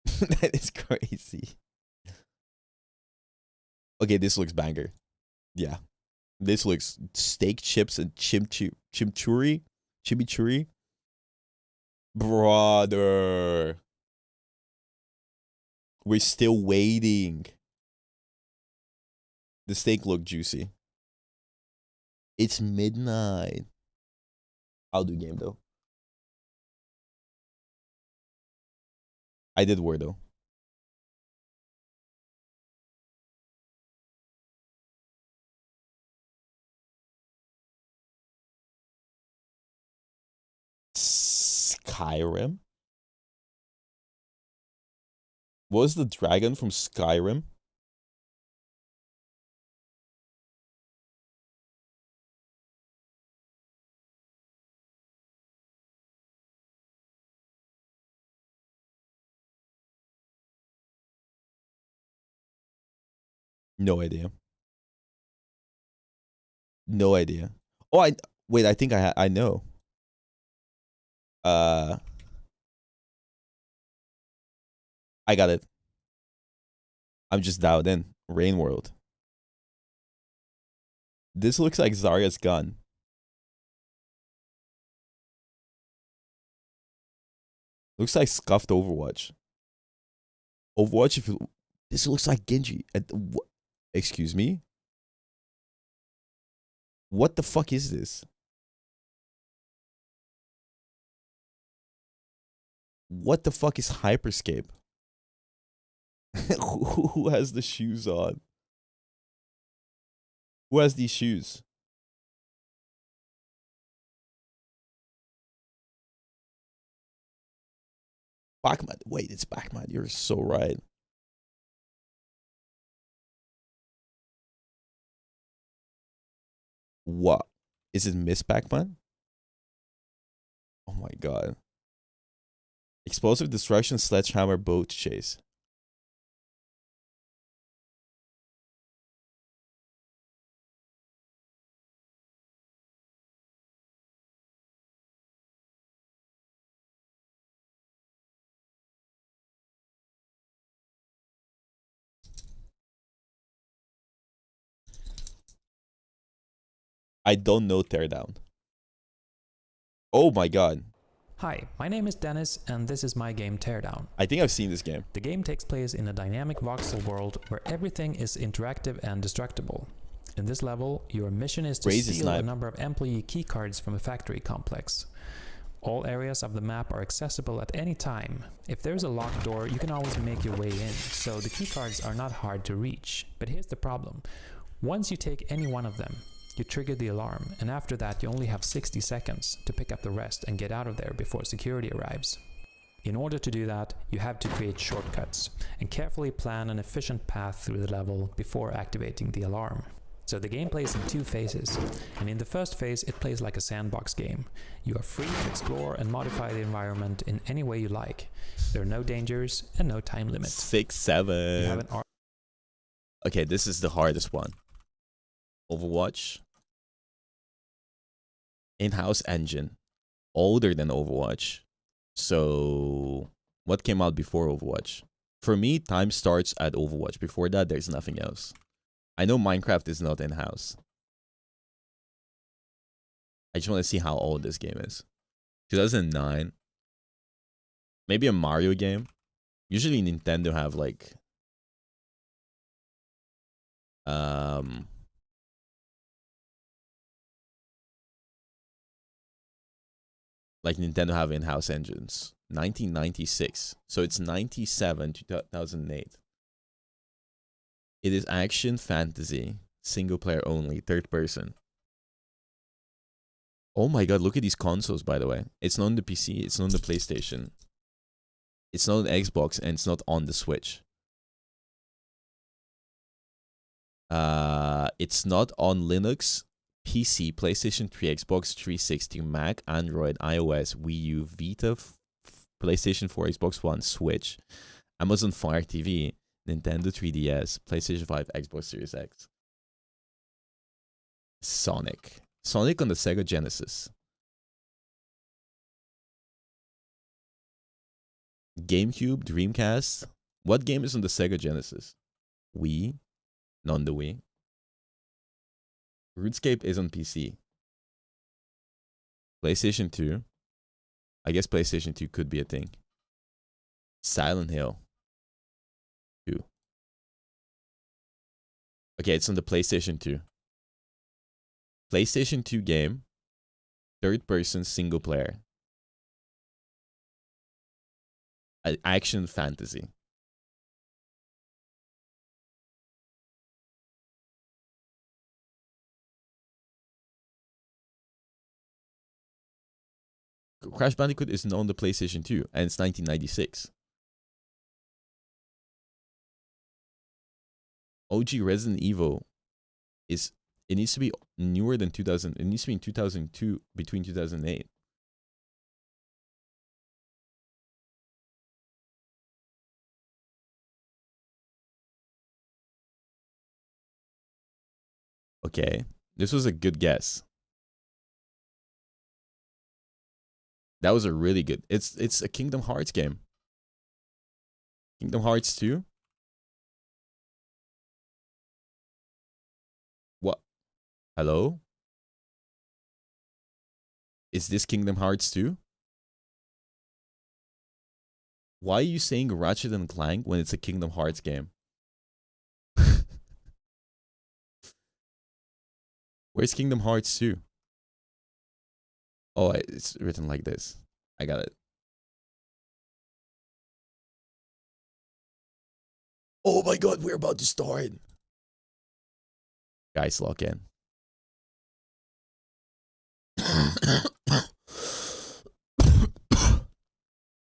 That is crazy. Okay, this looks banger. Yeah. This looks steak chips and chimichurri. Brother. We're still waiting. The steak looked juicy. It's midnight. I'll do game though. I did word though. Skyrim? What was the dragon from Skyrim? No idea. No idea. Oh, wait, I think I know. I got it. I'm just dialed in. Rain World. This looks like Zarya's gun. Looks like scuffed Overwatch. Overwatch, if you, this looks like Genji. Excuse me? What the fuck is this? What the fuck is Hyperscape? Who has the shoes on? Who has these shoes? Bachman. Wait, it's Bachman. You're so right. What? Is it Miss Bachman? Oh my god. Explosive destruction, sledgehammer, boat chase. I don't know Teardown. Oh my god. Hi, my name is Dennis, and this is my game Teardown. I think I've seen this game. The game takes place in a dynamic voxel world where everything is interactive and destructible. In this level, your mission is to steal a number of employee keycards from a factory complex. All areas of the map are accessible at any time. If there's a locked door, you can always make your way in, so the keycards are not hard to reach. But here's the problem. Once you take any one of them, you trigger the alarm, and after that you only have 60 seconds to pick up the rest and get out of there before security arrives. In order to do that, you have to create shortcuts and carefully plan an efficient path through the level before activating the alarm. So the game plays in 2 phases, and in the first phase it plays like a sandbox game. You are free to explore and modify the environment in any way you like. There are no dangers and no time limits. 6, 7. Okay, this is the hardest one. Overwatch. In-house engine. Older than Overwatch. So, what came out before Overwatch? For me, time starts at Overwatch. Before that, there's nothing else. I know Minecraft is not in-house. I just want to see how old this game is. 2009. Maybe a Mario game. Usually Nintendo have like... like Nintendo have in-house engines. 1996. So it's 97 to 2008. It is action fantasy. Single player only. Third person. Oh my god, look at these consoles, by the way. It's not on the PC. It's not on the PlayStation. It's not on Xbox, and it's not on the Switch. It's not on Linux, PC, PlayStation 3, Xbox 360, Mac, Android, iOS, Wii U, Vita, PlayStation 4, Xbox One, Switch, Amazon Fire TV, Nintendo 3DS, PlayStation 5, Xbox Series X. Sonic. Sonic on the Sega Genesis. GameCube, Dreamcast. What game is on the Sega Genesis? Wii. Not on the Wii. RuneScape is on PC. PlayStation 2. I guess PlayStation 2 could be a thing. Silent Hill 2. Okay, it's on the PlayStation 2. PlayStation 2 game. Third person single player. Action fantasy. Crash Bandicoot is on the PlayStation 2 and it's 1996. OG Resident Evil is, it needs to be newer than 2000. It needs to be in 2002, between 2008. Okay, this was a good guess. That was a really good. It's a Kingdom Hearts game. Kingdom Hearts 2. What? Hello? Is this Kingdom Hearts 2? Why are you saying Ratchet and Clank when it's a Kingdom Hearts game? Where's Kingdom Hearts 2? Oh, it's written like this. I got it. Oh my god, we're about to start. Guys, lock in.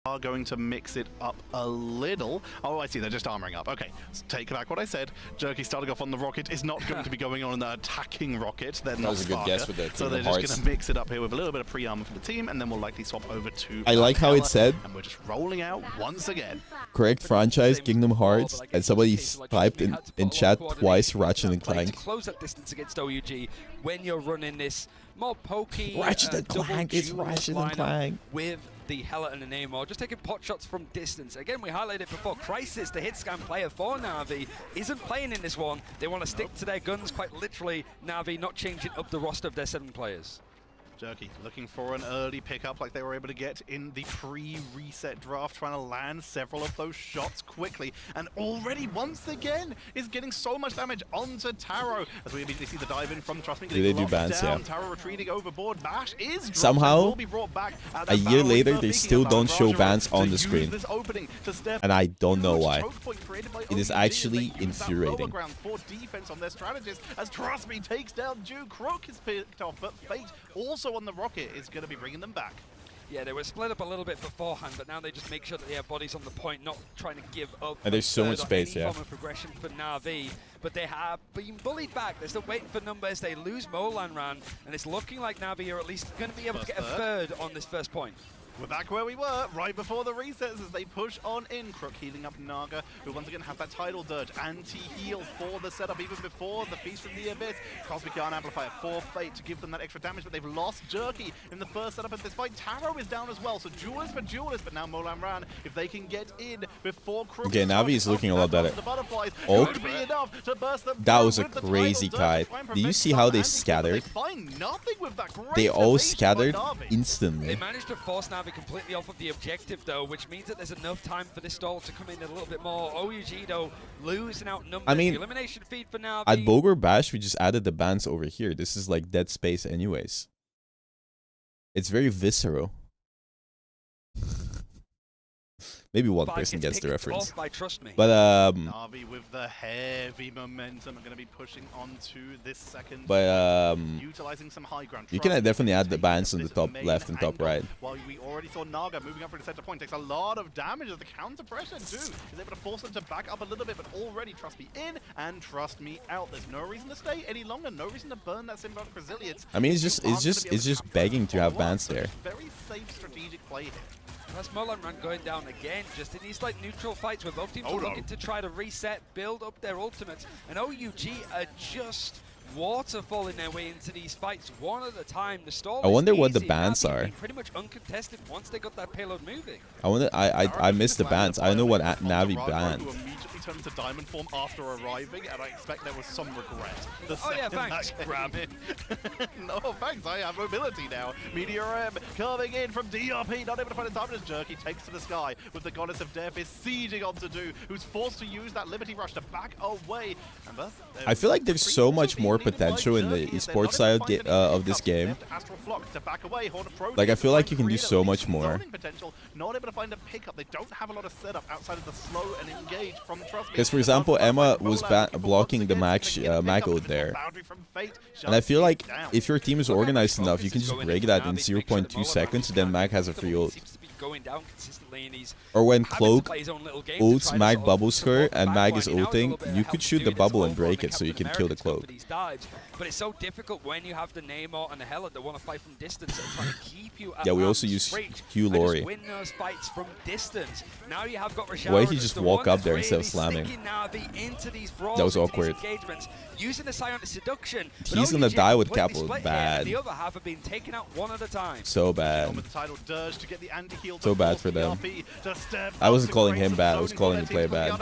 Are going to mix it up a little. Oh, I see, they're just armoring up. Okay, so take back what I said. Jerky starting off on the rocket is not going to be going on an attacking rocket. They're that not was a good guess with that. so they're just going to mix it up here with a little bit of pre-armor for the team, and then we'll likely swap over to... I like how it said... And we're just rolling out once again. Correct franchise, Kingdom Hearts, and somebody typed in chat twice Ratchet and Clank. Close that distance against OUG when you're running this more pokey... Ratchet and Clank is Ratchet and Clank. With the Hella and the Namor, just taking pot shots from distance. Again, we highlighted before, Crisis, the hit scan player for Navi, isn't playing in this one. They want to stick to their guns, quite literally. Navi not changing up the roster of their 7 players. Jerky looking for an early pickup like they were able to get in the pre-reset draft, trying to land several of those shots quickly, and already once again is getting so much damage onto Taro as we immediately see the dive in from Trust Me. Do they do bans? Yeah. Taro retreating overboard. Bash is dropped, somehow will be brought back a year later they still don't show bans on the screen, and I don't know why. It is actually infuriating. For defense on their strategist as Trust Me takes down Jew. Crook is picked off, but Fate also on the rocket is going to be bringing them back. Yeah, they were split up a little bit beforehand, but now they just make sure that they have bodies on the point, not trying to give up. And there's so much space, any form of progression for Navi, but they have been bullied back. They're still waiting for numbers. They lose Molan Ran, and it's looking like Navi are at least going to be able to get a third on this first point. We're back where we were, right before the resets as they push on in. Crook healing up Naga, who once again has that tidal dirge. Anti-heal for the setup even before the Feast from the Abyss. Cosmic Yarn Amplifier for Fate to give them that extra damage, but they've lost Jerky in the first setup of this fight. Taro is down as well, so Duelist for Duelist, but now Molan Ran, if they can get in before Crook... Okay, Navi is looking a lot better. Oh, that was a crazy kite. Do you see how they scattered? They all scattered instantly. They managed to force Navi completely off of the objective though, which means that there's enough time for this stall to come in a little bit more. OUG though losing out numbers. I mean, the elimination feed for Navi. At Bogor Bash, we just added the bans over here. This is like dead space anyways. It's very visceral. Maybe one person gets the reference. But Navi with the heavy momentum are going to be pushing onto this second. But utilizing some high ground. you can definitely add the bans on the top left and top right. While we already saw Naga moving up for the center point, takes a lot of damage as the counter pressure too is able to force them to back up a little bit, but already trust me in and trust me out. There's no reason to stay any longer, no reason to burn that symbiotic resilience. I mean, it's just begging to have bans there. Very safe strategic play here. That's Molan Ran going down again, just in these like neutral fights where both teams are looking to try to reset, build up their ultimates, and OUG are just waterfalling their way into these fights one at a time. The stall I wonder what the easy. bans Navi are. being pretty much uncontested once they got that payload moving. I missed the bans. I know what Navi banned. Immediately turned into diamond form after arriving, and I expect there was some regret. Oh yeah, thanks. Grab. No, thanks. I have mobility now. Meteor M coming in from DRP, not able to find his time as Jerky takes to the sky with the Goddess of Death is sieging onto Do, who's forced to use that Liberty Rush to back away. I feel like there's so much more potential in the esports side of this game. Like, I feel like you can do so much more. Not able to find a pickup. They don't have a lot of setup outside of the slow and engage from Trust Me. Because, for example, Emma was blocking the mag ult there. And I feel like if your team is organized enough, you can just break that in 0.2 seconds, and then Mag has a free ult. Going down consistently, and he's or when Cloak ults Mag bubbles her and Mag is ulting, you could shoot the bubble and break it so you can kill the Cloak. But it's so difficult when you have the Namor and the Hela that want to fight from distance and trying to keep you at yeah, we also use Hugh Laurie. Win those fights from distance. Now you have got Rashad. Why he just walk up there instead of slamming? That was awkward. Using the Psionic Seduction. He's gonna die with Capital. Bad. The other half have been taken out one at a time. So bad. So bad for them. I wasn't calling him bad, I was calling the play bad.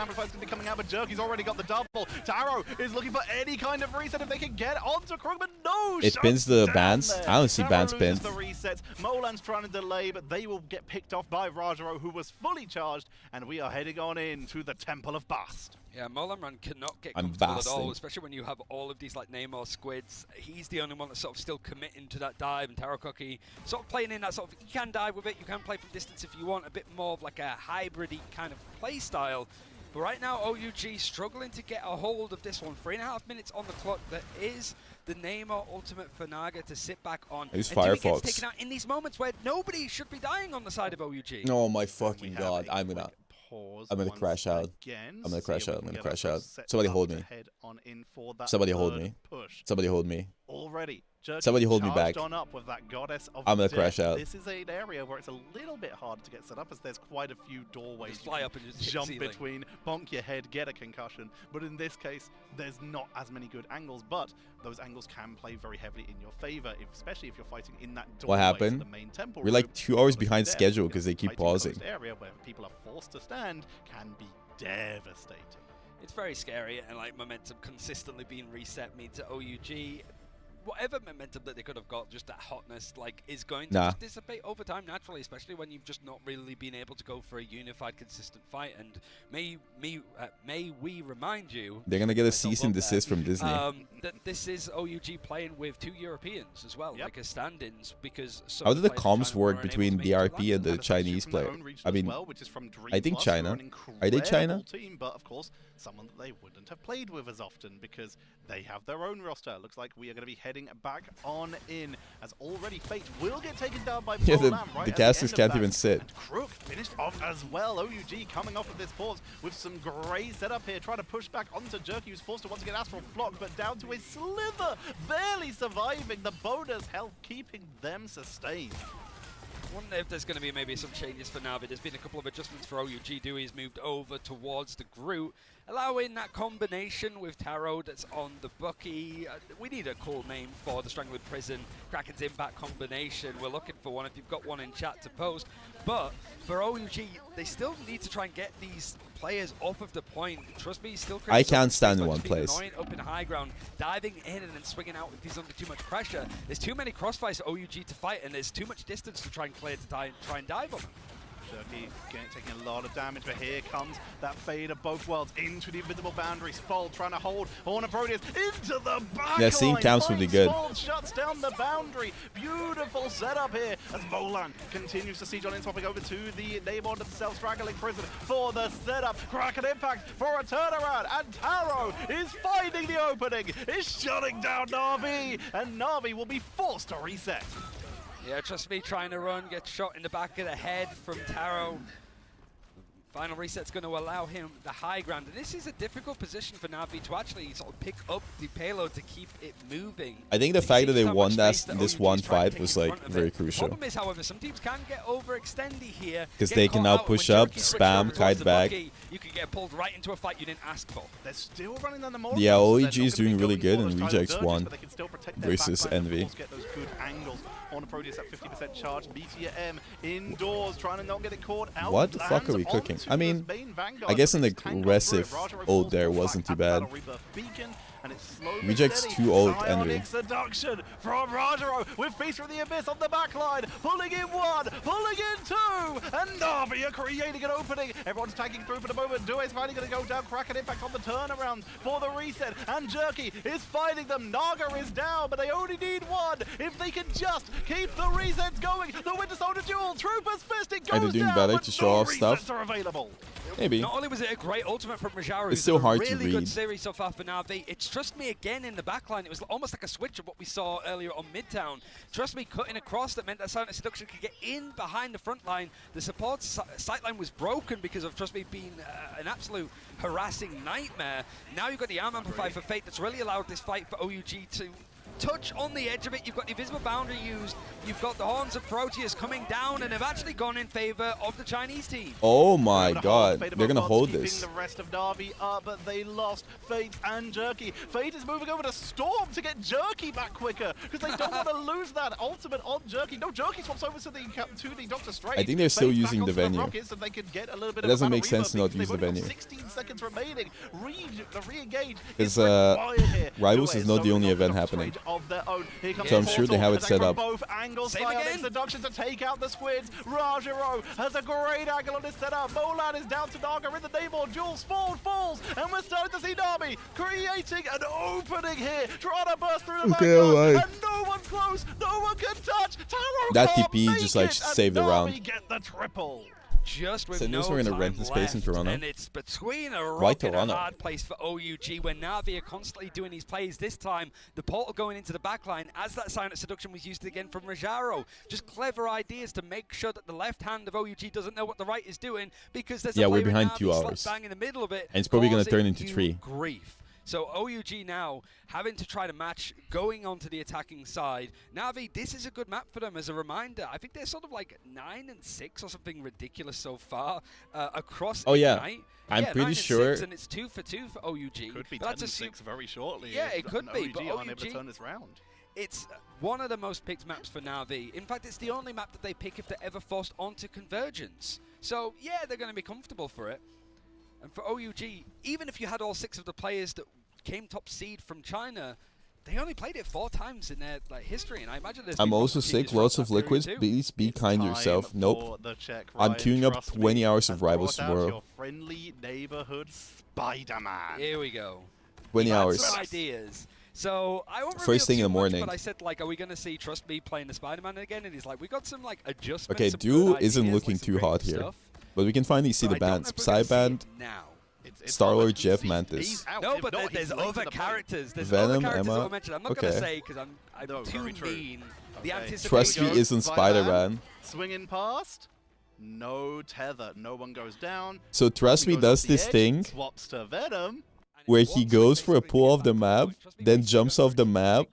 Jerky's already got the double. Taro is looking for any kind of reset if they can get onto Krug, but no. It pins the bans. I don't see bans pinned. The resets. Molan's trying to delay, but they will get picked off by Rajaro, who was fully charged, and we are heading on in to the Temple of Bast. Yeah, Molan Ran cannot get comfortable at all, especially when you have all of these like Namor squids. He's the only one that's sort of still committing to that dive, and Tarakoki sort of playing in that sort of, you can dive with it, you can play from distance if you want, a bit more of like a hybrid-y kind of play style. But right now, OUG struggling to get a hold of this one. 3.5 minutes on the clock. That is the Namor ultimate for Naga to sit back on. He's Firefox. Firefox. Taken out in these moments where nobody should be dying on the side of OUG. Oh my fucking god, I'm gonna crash out. I'm gonna crash out. I'm gonna crash out. Somebody hold me. Somebody hold me. Somebody hold me. Already. Somebody hold me back. On up with that goddess of I'm gonna death. crash out. This is an area where it's a little bit hard to get set up, as there's quite a few doorways. Just fly up and just jump between, bonk your head, get a concussion. But in this case, there's not as many good angles, but those angles can play very heavily in your favor, especially if you're fighting in that doorway. What happened? The main temple We're like 2 hours behind schedule because they keep pausing. This area where people are forced to stand can be devastating. It's very scary, and like momentum consistently being reset means that OUG, whatever momentum that they could have got, just that hotness, like, is going to just dissipate over time naturally, especially when you've just not really been able to go for a unified, consistent fight. And may we remind you, they're gonna get a cease and desist from Disney. That this is OUG playing with 2 Europeans as well, like as stand-ins, because how did the comms work between DRP and the Chinese player? I mean, I think China. Are they China? Team, but of course, someone that they wouldn't have played with as often because they have their own roster. Looks like we are going to be heading back on in as already Fate will get taken down by Yeah, Polam right the at casters end of can't that. even sit. And Crook finished off as well. OUG coming off of this pause with some great setup here, trying to push back onto Jerky, who's forced to once again Astral Flock, but down to a slither, barely surviving. The bonus health keeping them sustained. I wonder if there's going to be maybe some changes for Navi. There's been a couple of adjustments for OUG. Dewey's moved over towards the Groot, allowing that combination with Tarot that's on the Bucky. We need a cool name for the Strangling Prison Kraken's Impact combination. We're looking for one if you've got one in chat to post. But for OUG, they still need to try and get these players off of the point. Trust me, still I can't stand in one place. Up in high ground, diving in and then swinging out if he's under too much pressure. There's too many crossfires for OUG to fight, and there's too much distance to try and clear to try and dive on them. Jerky taking a lot of damage, but here comes that fade of both worlds into the invisible boundaries. Fold trying to hold Horn of Proteus into the back. Yeah, seeing camps would be good. Fold shuts down the boundary. Beautiful setup here as Volan continues to siege on in, swapping over to the neighborhood of the self-straggling prison for the setup. Kraken Impact for a turnaround, and Taro is finding the opening. Is shutting down Navi, and Navi will be forced to reset. Yeah, trust me, trying to run, gets shot in the back of the head from Taro. Final reset's going to allow him the high ground. And this is a difficult position for Navi to actually sort of pick up the payload to keep it moving. I think the fact that they won this one fight was like very crucial. The problem is, however, some teams can get overextended here. Because they can now push up, spam, kite back. You can get pulled right into a fight you didn't ask for. They're still running down the Morpheus. Yeah, OEG is doing really good and Rejects won versus Envy. Get those good angles. On Proteus at 50% charge. Meteor M indoors, trying to not get it caught out. What the fuck are we cooking? I mean, I guess an aggressive ult there wasn't too bad. Rejects too old, Envy. Seduction from Rajaro with Feast from the Abyss on the back line. Pulling in one, pulling in two, and Navi are creating an opening. Everyone's tagging through for the moment. Due's finally going to go down. Kraken Impact on the turnaround for the reset, and Jerky is fighting them. Naga is down, but they only need one. If they can just keep the resets going, the Winter Soldier duel, Troopers Fist, it goes Are they doing down, better but to show no off stuff? resets are available. Maybe. Not only was it a great ultimate from Rajaro, It's still hard really to read. good series so far for Navi. It's Trust Me again in the backline. It was almost like a switch of what we saw earlier on Midtown. Trust Me cutting across, that meant that Silent Seduction could get in behind the front line. The support sightline was broken because of Trust Me being an absolute harassing nightmare. Now you've got the arm amplifier for Fate that's really allowed this fight for OUG to touch on the edge of it. You've got the invisible boundary used. You've got the Horns of Proteus coming down, and have actually gone in favor of the Chinese team. Oh my god, they're gonna hold this. The rest of Navi up, but they lost Fate and Jerky. Fate is moving over to Storm to get Jerky back quicker because they don't want to lose that ultimate on Jerky. No, Jerky swaps over to the Doctor Strange. I think they're still using the venue. So they can get a little bit It doesn't make sense to not use the venue. 16 seconds remaining. Re-engage. Because Rivals is not the only event happening. Of their own. Here comes So I'm sure they have it set up. both angles. Seduction to take out the squids. Rajaro has a great angle on his setup. Molan is down to Naga in the neighborhood. Jules falls, and we're starting to see Navi creating an opening here, trying to burst through the background, and no one's close. No one can touch. Taro That can't TP make just like it, saved the and round. Navi get the triple. Just with So no news we're gonna time rent the space in left, Toronto. and it's between a Why rock and a Toronto? hard place for OUG, where Navi are constantly doing these plays. This time, the portal going into the backline as that Silent Seduction was used again from Rajaro. Just clever ideas to make sure that the left hand of OUG doesn't know what the right is doing, because there's a we're player in behind Navi 2 slap hours. bang in the middle of it. And it's probably gonna causing turn into you 3. Grief. So OUG now having to try to match going onto the attacking side. Navi, this is a good map for them as a reminder. I think they're sort of like 9-6 or something ridiculous so far across Ignite. I'm pretty sure. 9-6, and it's 2 for 2 for OUG. Could be But 10-6 very shortly. Yeah, it could be. But OUG unable to OUG, turn this round. it's one of the most picked maps for Navi. In fact, it's the only map that they pick if they're ever forced onto Convergence. So yeah, they're going to be comfortable for it. And for OUG, even if you had all 6 of the players that came top seed from China, they only played it 4 times in their history, and I imagine there's I'm been also opportunities sick, for lots that of liquids. period too. Please be kind to yourself. Nope. I'm queuing up 20 hours of Rivals tomorrow. Your friendly neighborhood Spider-Man. Here we go. 20 hours. Some ideas. So I won't First thing in the morning. But I said, like, are we going to see Trust Me playing the Spider-Man again? And he's like, we got some like adjustments. Okay, some Dew good isn't ideas, looking like, some too great hot here. stuff. But we can finally see But the I don't bands. know if we're gonna see Psy band. it now. Star-Lord, Jeff, Mantis. No, but there's other characters. There's Venom, other characters Emma. that were mentioned. I'm not going to say because I'm too mean. The anticipation. Trust me isn't Spider-Man. Swinging past. No tether. No one goes down. So Trust Me does this thing Swaps to Venom. where he goes for a pull off the map, then jumps off the map,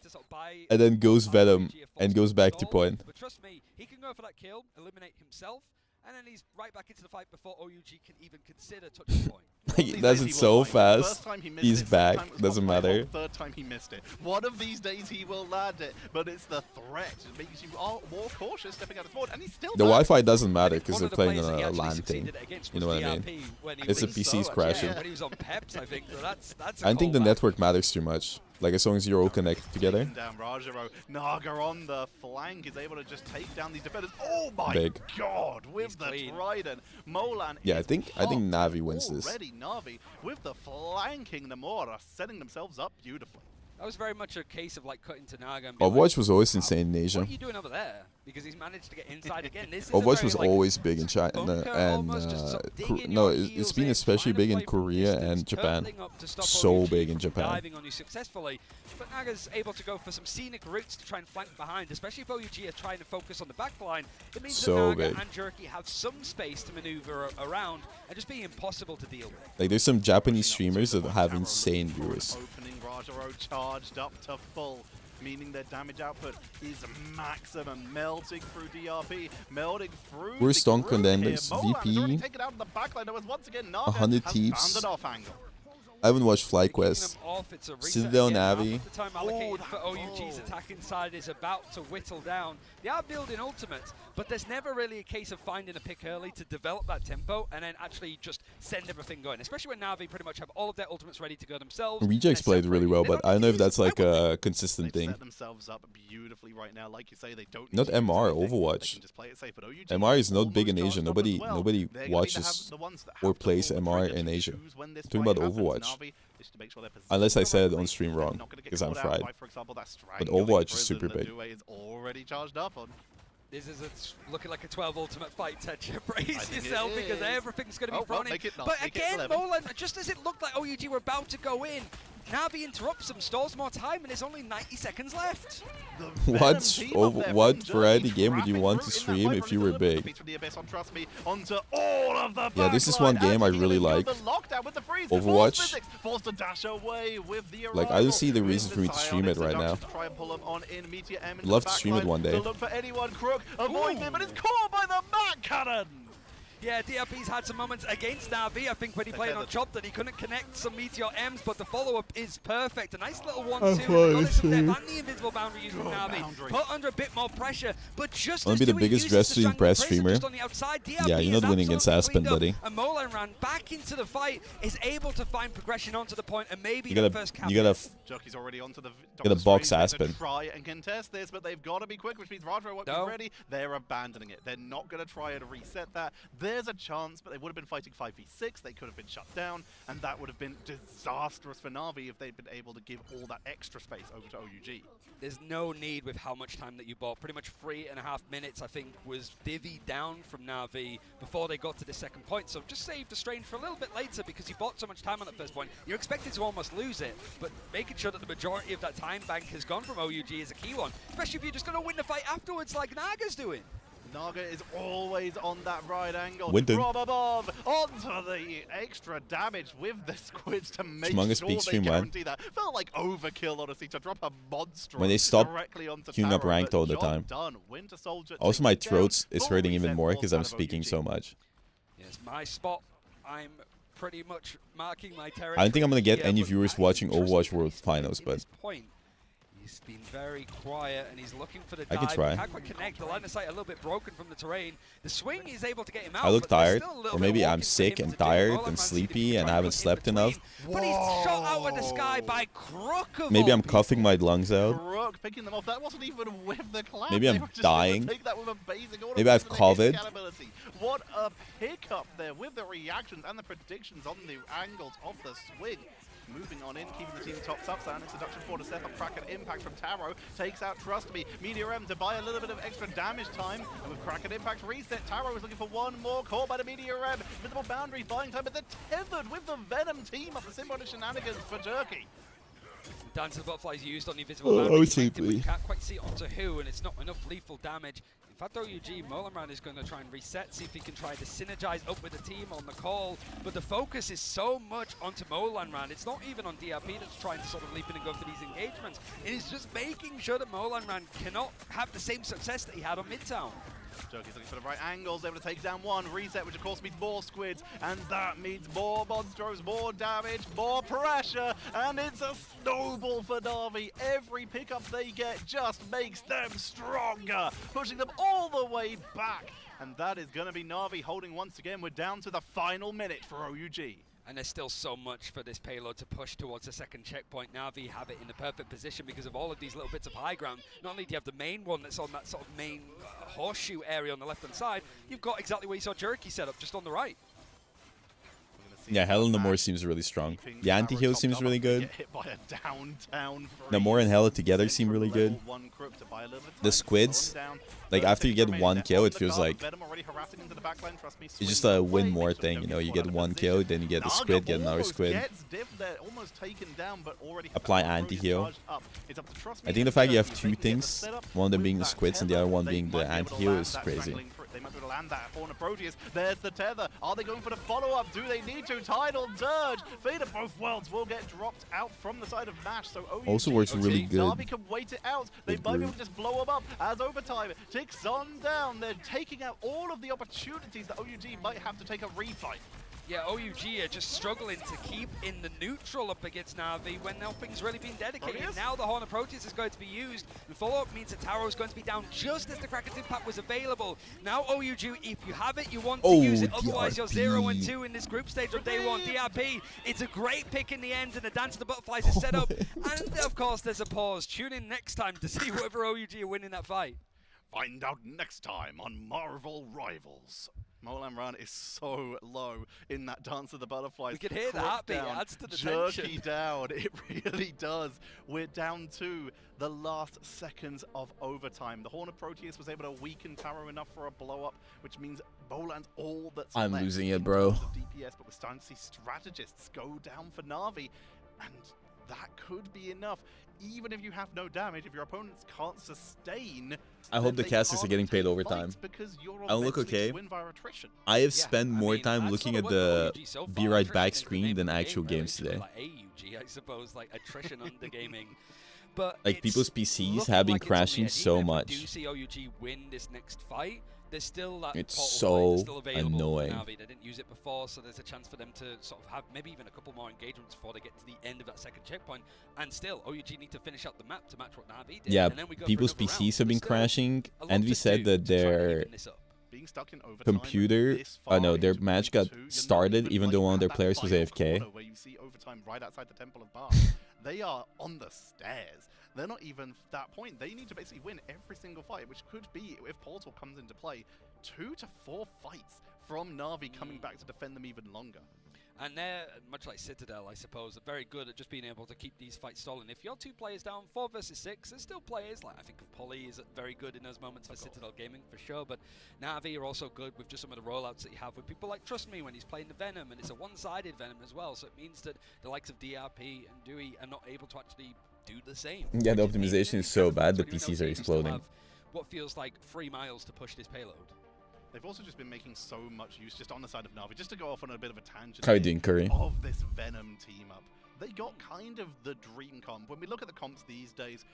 and then goes Venom and goes back to point. But trust me, he can go for that kill, eliminate himself, and then he's right back into the fight before OUG can even consider touching point. He does it so fast. He's back. Doesn't matter. Third time he missed it. One of these days he will land it, but it's the threat. It makes you more cautious stepping out of the board, and he's still. The Wi-Fi doesn't matter because they're playing on a LAN thing. You know what I mean? It's the PC's crashing. When he was on Peps, I think. So that's I think the network matters too much. Like as long as you're all connected together. Down Rajaro. Naga on the flank is able to just take down these defenders. Oh my Big. god! With the Trident, Molan. Yeah, I think Navi wins this. Already Navi with the flanking the Mora, setting themselves up beautifully. That was very much a case of like cutting to Naga. And Overwatch was always insane in Asia. What are you doing over there? Because he's managed to get inside again. This Overwatch was always big in China and no, it's been especially big in Korea and Japan. So big in Japan. Diving on you successfully, but Naga's able to go for some scenic routes to try and flank behind, especially if OUG are trying to focus on the back line. It means that Naga and Jerky have some space to maneuver around and just be impossible to deal with. Like there's some Japanese streamers that have insane viewers. Opening Rajaro charged up to full, meaning their damage output is maximum, melting through DRP, melting through. We're strong contenders. VP. 100 Thieves. I haven't watched FlyQuest. Citadel, Navi. The time allocated for OUG's attacking side is about to whittle down. They are building ultimates, but there's never really a case of finding a pick early to develop that tempo and then actually just send everything going, especially when Navi pretty much have all of their ultimates ready to go themselves. Rejects played really well, but I don't know if that's like a consistent thing. Set themselves up beautifully right now. Like you say, they don't not MR, Overwatch. MR is not big in Asia. Nobody watches or plays MR in Asia. I'm talking about Overwatch. Unless I said it on stream wrong, because I'm fried. But Overwatch is super big. This is looking like a 12 ultimate fight, Tetcher. Brace yourself because everything's going to be thrown in. But again, Molan, just as it looked like OUG were about to go in, Navi interrupts them, stalls more time, and there's only 90 seconds left. What variety game would you want to stream if you were big? Yeah, this is one game I really like. Overwatch. Like, I don't see the reason for me to stream it right now. Love to stream it one day. Yeah, DRP's had some moments against Navi. I think when he played on Chop that he couldn't connect some Meteor M's, but the follow-up is perfect. A nice little 1-2. And the invisible boundary used from Navi. Put under a bit more pressure, but just I'll be the biggest dressed to impress streamer. Yeah, you're not winning against Aspen, buddy. And Molan ran back into the fight, is able to find progression onto the point, and maybe you gotta box Aspen. Try and contest this, but they've got to be quick, which means Rajaro won't be ready. They're abandoning it. They're not going to try and reset that. There's a chance, but they would have been fighting 5v6. They could have been shut down, and that would have been disastrous for Navi if they'd been able to give all that extra space over to OUG. There's no need with how much time that you bought. Pretty much 3.5 minutes, I think, was divvied down from Navi before they got to the second point. So just save the strain for a little bit later because you bought so much time on that first point. You're expected to almost lose it, but making sure that the majority of that time bank has gone from OUG is a key one, especially if you're just going to win the fight afterwards like Naga's doing. Naga is always on that right angle. Rob above onto the extra damage with the squids to make sure they guarantee that. Felt like overkill, honestly, to drop a monster when they stop directly onto queuing up ranked all the time. Also, my throat is hurting even more because I'm speaking so much. Yes, my spot. I'm pretty much marking my territory. I don't think I'm gonna get any viewers watching Overwatch World Finals, but. He's been very quiet and he's looking for the dive. I could try. He can't quite connect. The line of sight a little bit broken from the terrain. The swing is able to get him out. I look tired, or maybe I'm sick and tired and sleepy and I haven't slept enough. But he's shot out of the sky by Crook. Maybe I'm coughing my lungs out. Crook picking them off. That wasn't even with the clap. Maybe I'm dying. Maybe I have COVID. What a pickup there with the reactions and the predictions on the angles of the swing. Moving on in, keeping the team top up. Sound introduction for the step up, crack and impact. impact from Taro. Takes out Trust Me. Meteor M to buy a little bit of extra damage time. And with Kraken Impact reset, Taro is looking for one more call by the Meteor M. Visible boundary buying time, but they're tethered with the Venom team up the symbolic shenanigans for Turkey. Dance of the Butterflies used on the invisible boundary. We can't quite see onto who, and it's not enough lethal damage. In fact, OUG, Molanran is going to try and reset, see if he can try to synergize up with the team on the call. But the focus is so much onto Molanran. It's not even on DRP that's trying to sort of leap in and go for these engagements. It is just making sure that Molanran cannot have the same success that he had on Midtown. Jerky's looking for the right angles, able to take down one. Reset, which of course means more squids, and that means more monstros, more damage, more pressure, and it's a snowball for Navi. Every pickup they get just makes them stronger, pushing them all the way back. And that is going to be Navi holding once again. We're down to the final minute for OUG. And there's still so much for this payload to push towards the second checkpoint. Navi have it in the perfect position because of all of these little bits of high ground. Not only do you have the main one that's on that sort of main horseshoe area on the left-hand side, you've got exactly where you saw Jerky set up, just on the right. Yeah, Hell in Namor seems really strong. The anti-heal seems really good. Namor and Hella together seem really good. The squids, like after you get one kill, it feels like it's just a win more thing, you know, you get one kill, then you get the squid, get another squid. Apply anti-heal. I think the fact you have two things, one of them being the squids and the other one being the anti-heal is crazy. They might be able to land that Fauna Proteus. There's the tether. Are they going for the follow-up? Do they need to? Tidal Dirge. Fate of both worlds will get dropped out from the side of Nash. So OUG, also works really good. Navi can wait it out. They might be able to just blow them up as overtime ticks on down. They're taking out all of the opportunities that OUG might have to take a refight. Yeah, OUG are just struggling to keep in the neutral up against Navi when nothing's really been dedicated. Proteus? Now the Horn of Proteus is going to be used. The follow-up means that Taro is going to be down just as the Kraken's Impact was available. Now OUG, if you have it, you want to use it. Otherwise, you're 0-2 in this group stage on day one. DRP, it's a great pick in the end, and the Dance of the Butterflies is set up. And of course, there's a pause. Tune in next time to see whether OUG are winning that fight. Find out next time on Marvel Rivals. Molanran is so low in that Dance of the Butterflies. We can hear the heartbeat, it adds to the tension. Jerky down, it really does. We're down to the last seconds of overtime. The Horn of Proteus was able to weaken Taro enough for a blow-up, which means Molan's all that's I'm left losing it, in bro. terms of DPS, but we're starting to see strategists go down for Navi, and that could be enough. Even if you have no damage, if your opponents can't sustain, I hope the casters are getting paid overtime. I look okay. I have spent more time looking at the Be Right Back screen than actual games today. Like AUG, I suppose, like attrition under gaming. But like people's PCs have been crashing so much. If you do see OUG win this next fight, there's still that it's portal so still available annoying. For Navi. They didn't use it before, so there's a chance for them to sort of have maybe even a couple more engagements before they get to the end of that second checkpoint. And still, OUG need to finish out the map to match what Navi did. Yeah, and then we go people's for another PCs round. have been crashing, and we said that their computer, their match got started even though one of their players was AFK. Where you see overtime right outside the Temple of Bath. They are on the stairs. They're not even that point. They need to basically win every single fight, which could be, if Portal comes into play, 2 to 4 fights from Navi coming back to defend them even longer. And they're, much like Citadel, I suppose, are very good at just being able to keep these fights stolen. If you're 2 players down, 4 versus 6, there's still players, like I think Polly is very good in those moments for Citadel Gaming, for sure, but Navi are also good with just some of the rollouts that you have with people like Trust Me when he's playing the Venom, and it's a one-sided Venom as well, so it means that the likes of DRP and Dewey are not able to actually do the same. Yeah, the optimization is so bad, the PCs are exploding. What feels like 3 miles to push this payload. They've also just been making so much use just on the side of Navi, just to go off on a bit of a tangent How you doing, Curry? of this Venom team up. They got kind of the dream comp. When we look at the comps these days,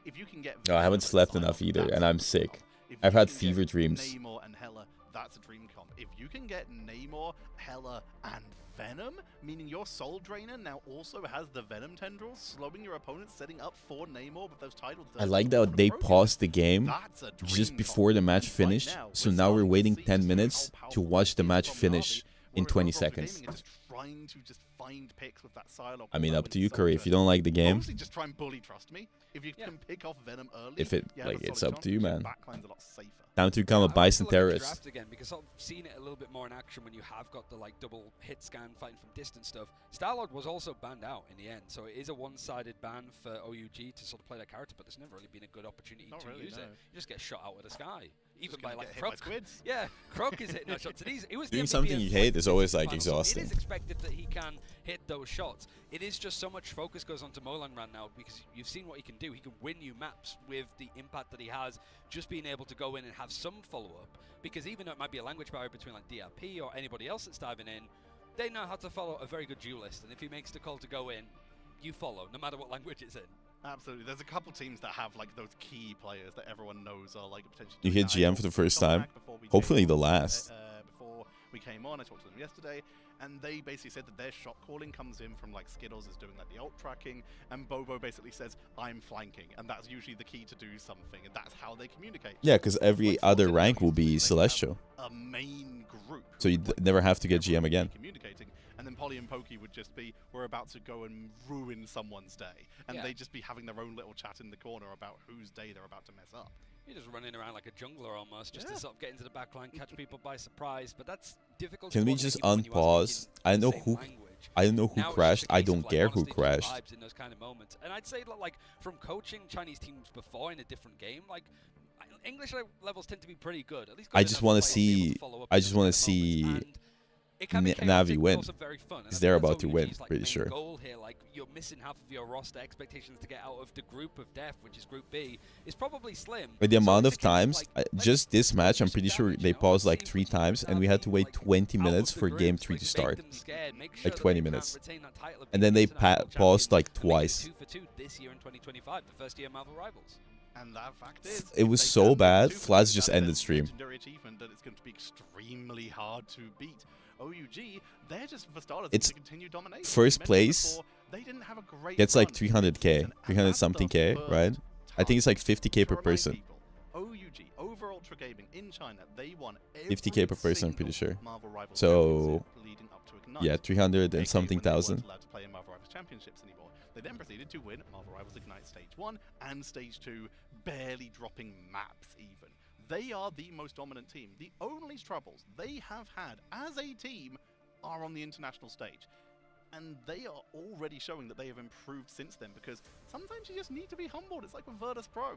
if you can get... No, I haven't slept enough either, and I'm sick. I've had fever dreams. Namor and Hela, that's a dream comp. If you can get Namor, Hela, and Venom, meaning your Soul Drainer now also has the Venom tendrils, slowing your opponents, setting up for Namor with those titles. I like that they paused the game just before the match finished, so now we're waiting 10 minutes to watch the match finish in 20 seconds. Just trying to just find picks with that Psylocke. I mean, up to you, Curry. If you don't like the game, Honestly, just try and bully. Trust me. If you can pick off Venom early, if it you have a like, it's solid up to chance, you, your man. backline's a lot safer. Time to become a bison Look at the terrorist. draft again, because I've seen it a little bit more in action when you have got the like double hit scan fighting from distance stuff. Star-Lord was also banned out in the end, so it is a one-sided ban for OUG to sort of play that character, but there's never really been a good opportunity to use it. You just get shot out of the sky, even by like Croc. Yeah, Croc is hitting those shots. And it was Doing the MVP something of you hate is always like final, so exhausting. it is expected that he can hit those shots. It is just so much focus goes onto Molan Rant now because you've seen what he can do. He can win you maps with the impact that he has, just being able to go in and have some follow-up. Because even though it might be a language barrier between like DRP or anybody else that's diving in, they know how to follow a very good duelist. And if he makes the call to go in, you follow, no matter what language it's in. Absolutely. There's a couple teams that have like those key players that everyone knows are like potentially. You hit GM for the first time. Hopefully the last. Before we came on, I talked to them yesterday, and they basically said that their shot calling comes in from like Skittles is doing like the ult tracking, and Bobo basically says I'm flanking, and that's usually the key to do something, and that's how they communicate. Yeah, because every other rank will be Celestial. A main group. So you never have to get GM again. Communicating, and then Polly and Pokey would just be, we're about to go and ruin someone's day, and they'd just be having their own little chat in the corner about whose day they're about to mess up. You're just running around like a jungler almost, just to sort of get into the backline, catch people by surprise. But that's difficult. Can we just unpause? I don't know who crashed. I don't care who crashed. In those kind of moments. And I'd say like from coaching Chinese teams before in a different game, like English levels tend to be pretty good. At least I just want to see. Navi win. Because they're about to win, pretty sure. Goal here, like you're missing half of your roster expectations to get out of the group of death, which is Group B, is probably slim. But the amount of times, just this match, I'm pretty sure they paused like 3 times, and we had to wait 20 minutes for Game 3 to start. Like 20 minutes. And then they paused like twice. 2 for 2 this year in 2025, the first year of Marvel Rivals. And that fact is, it was so bad, Flaz just ended stream. Legendary achievement that it's going to be extremely hard to beat. OUG, they're just for starters It's to continue dominating. first place They didn't have a great gets like run. 300k, 300 something k, right? I think it's like 50k per person. OUG, over Ultra Gaming in China, they won 50k per person, I'm pretty sure. Marvel Rivals So leading up to Ignite. yeah, 300 and something thousand. Allowed to play in Marvel Rivals Championships anymore. They then proceeded to win Marvel Rivals Ignite Stage 1 and Stage 2, barely dropping maps even. They are the most dominant team. The only troubles they have had as a team are on the international stage. And they are already showing that they have improved since then, because sometimes you just need to be humbled. It's like with Virtus Pro.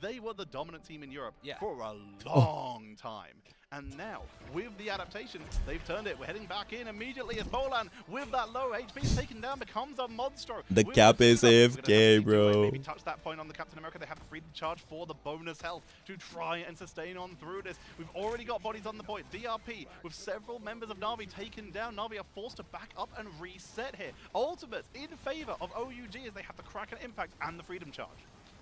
They were the dominant team in Europe for a long time. And now, with the adaptation, they've turned it. We're heading back in immediately as Molan, with that low HP taken down, becomes a monster. The cap is AFK, bro. Maybe touch that point on the Captain America. They have the freedom charge for the bonus health to try and sustain on through this. We've already got bodies on the point. DRP, with several members of Navi taken down. Navi are forced to back up and reset here. Ultimates in favor of OUG as they have the Kraken impact and the freedom charge.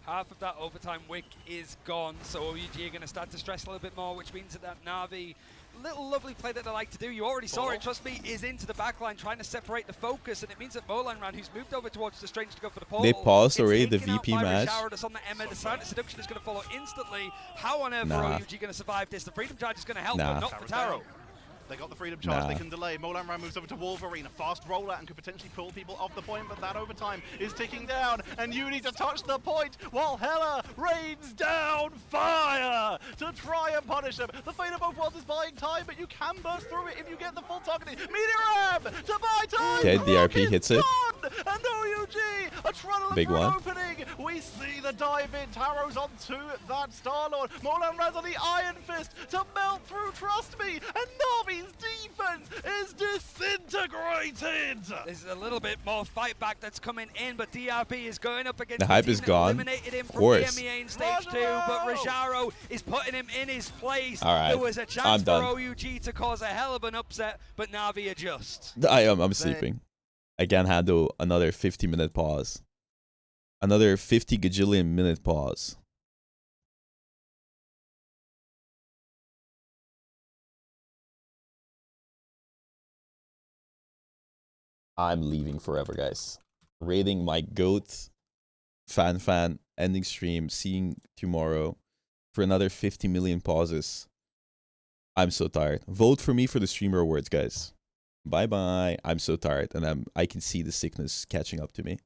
Half of that overtime wick is gone, so OUG are going to start to stress a little bit more, which means that Navi, little lovely play that they like to do, you already saw it, trust me, is into the backline trying to separate the focus, and it means that Molan Rant, who's moved over towards the Strange to go for the portal, They paused already the VP match. On the Emma. The silent seduction is going to follow instantly. How on earth are OUG going to survive this? The freedom charge is going to help, but not for Taro. They got the freedom charge, they can delay. Molan Rant moves over to Wolverine, a fast roller, and could potentially pull people off the point, but that overtime is ticking down, and you need to touch the point while Hela rains down fire to try and punish them. The Fate of Both Worlds is buying time, but you can burst through it if you get the full targeting. Meteor Ram to buy time! Okay, DRP hits it. And OUG, a trundle Big one. opening. We see the dive in. Taro's onto that Star-Lord. Molan Rant on the Iron Fist to melt through, trust me, and Navi's defense is disintegrated. There's a little bit more fight back that's coming in, but DRP is going up against the hype is gone. Eliminated him of from course. EMEA in stage 2, but Rajaro is putting him in his place. All right, there was a chance I'm for done. OUG to cause a hell of an upset, but Navi adjusts. I'm sleeping. I can't handle another 50-minute pause. Another 50 gajillion minute pause. I'm leaving forever, guys. Rating my GOAT fan ending stream, seeing tomorrow for another 50 million pauses. I'm so tired. Vote for me for the streamer awards, guys. Bye bye. I'm so tired, and I can see the sickness catching up to me.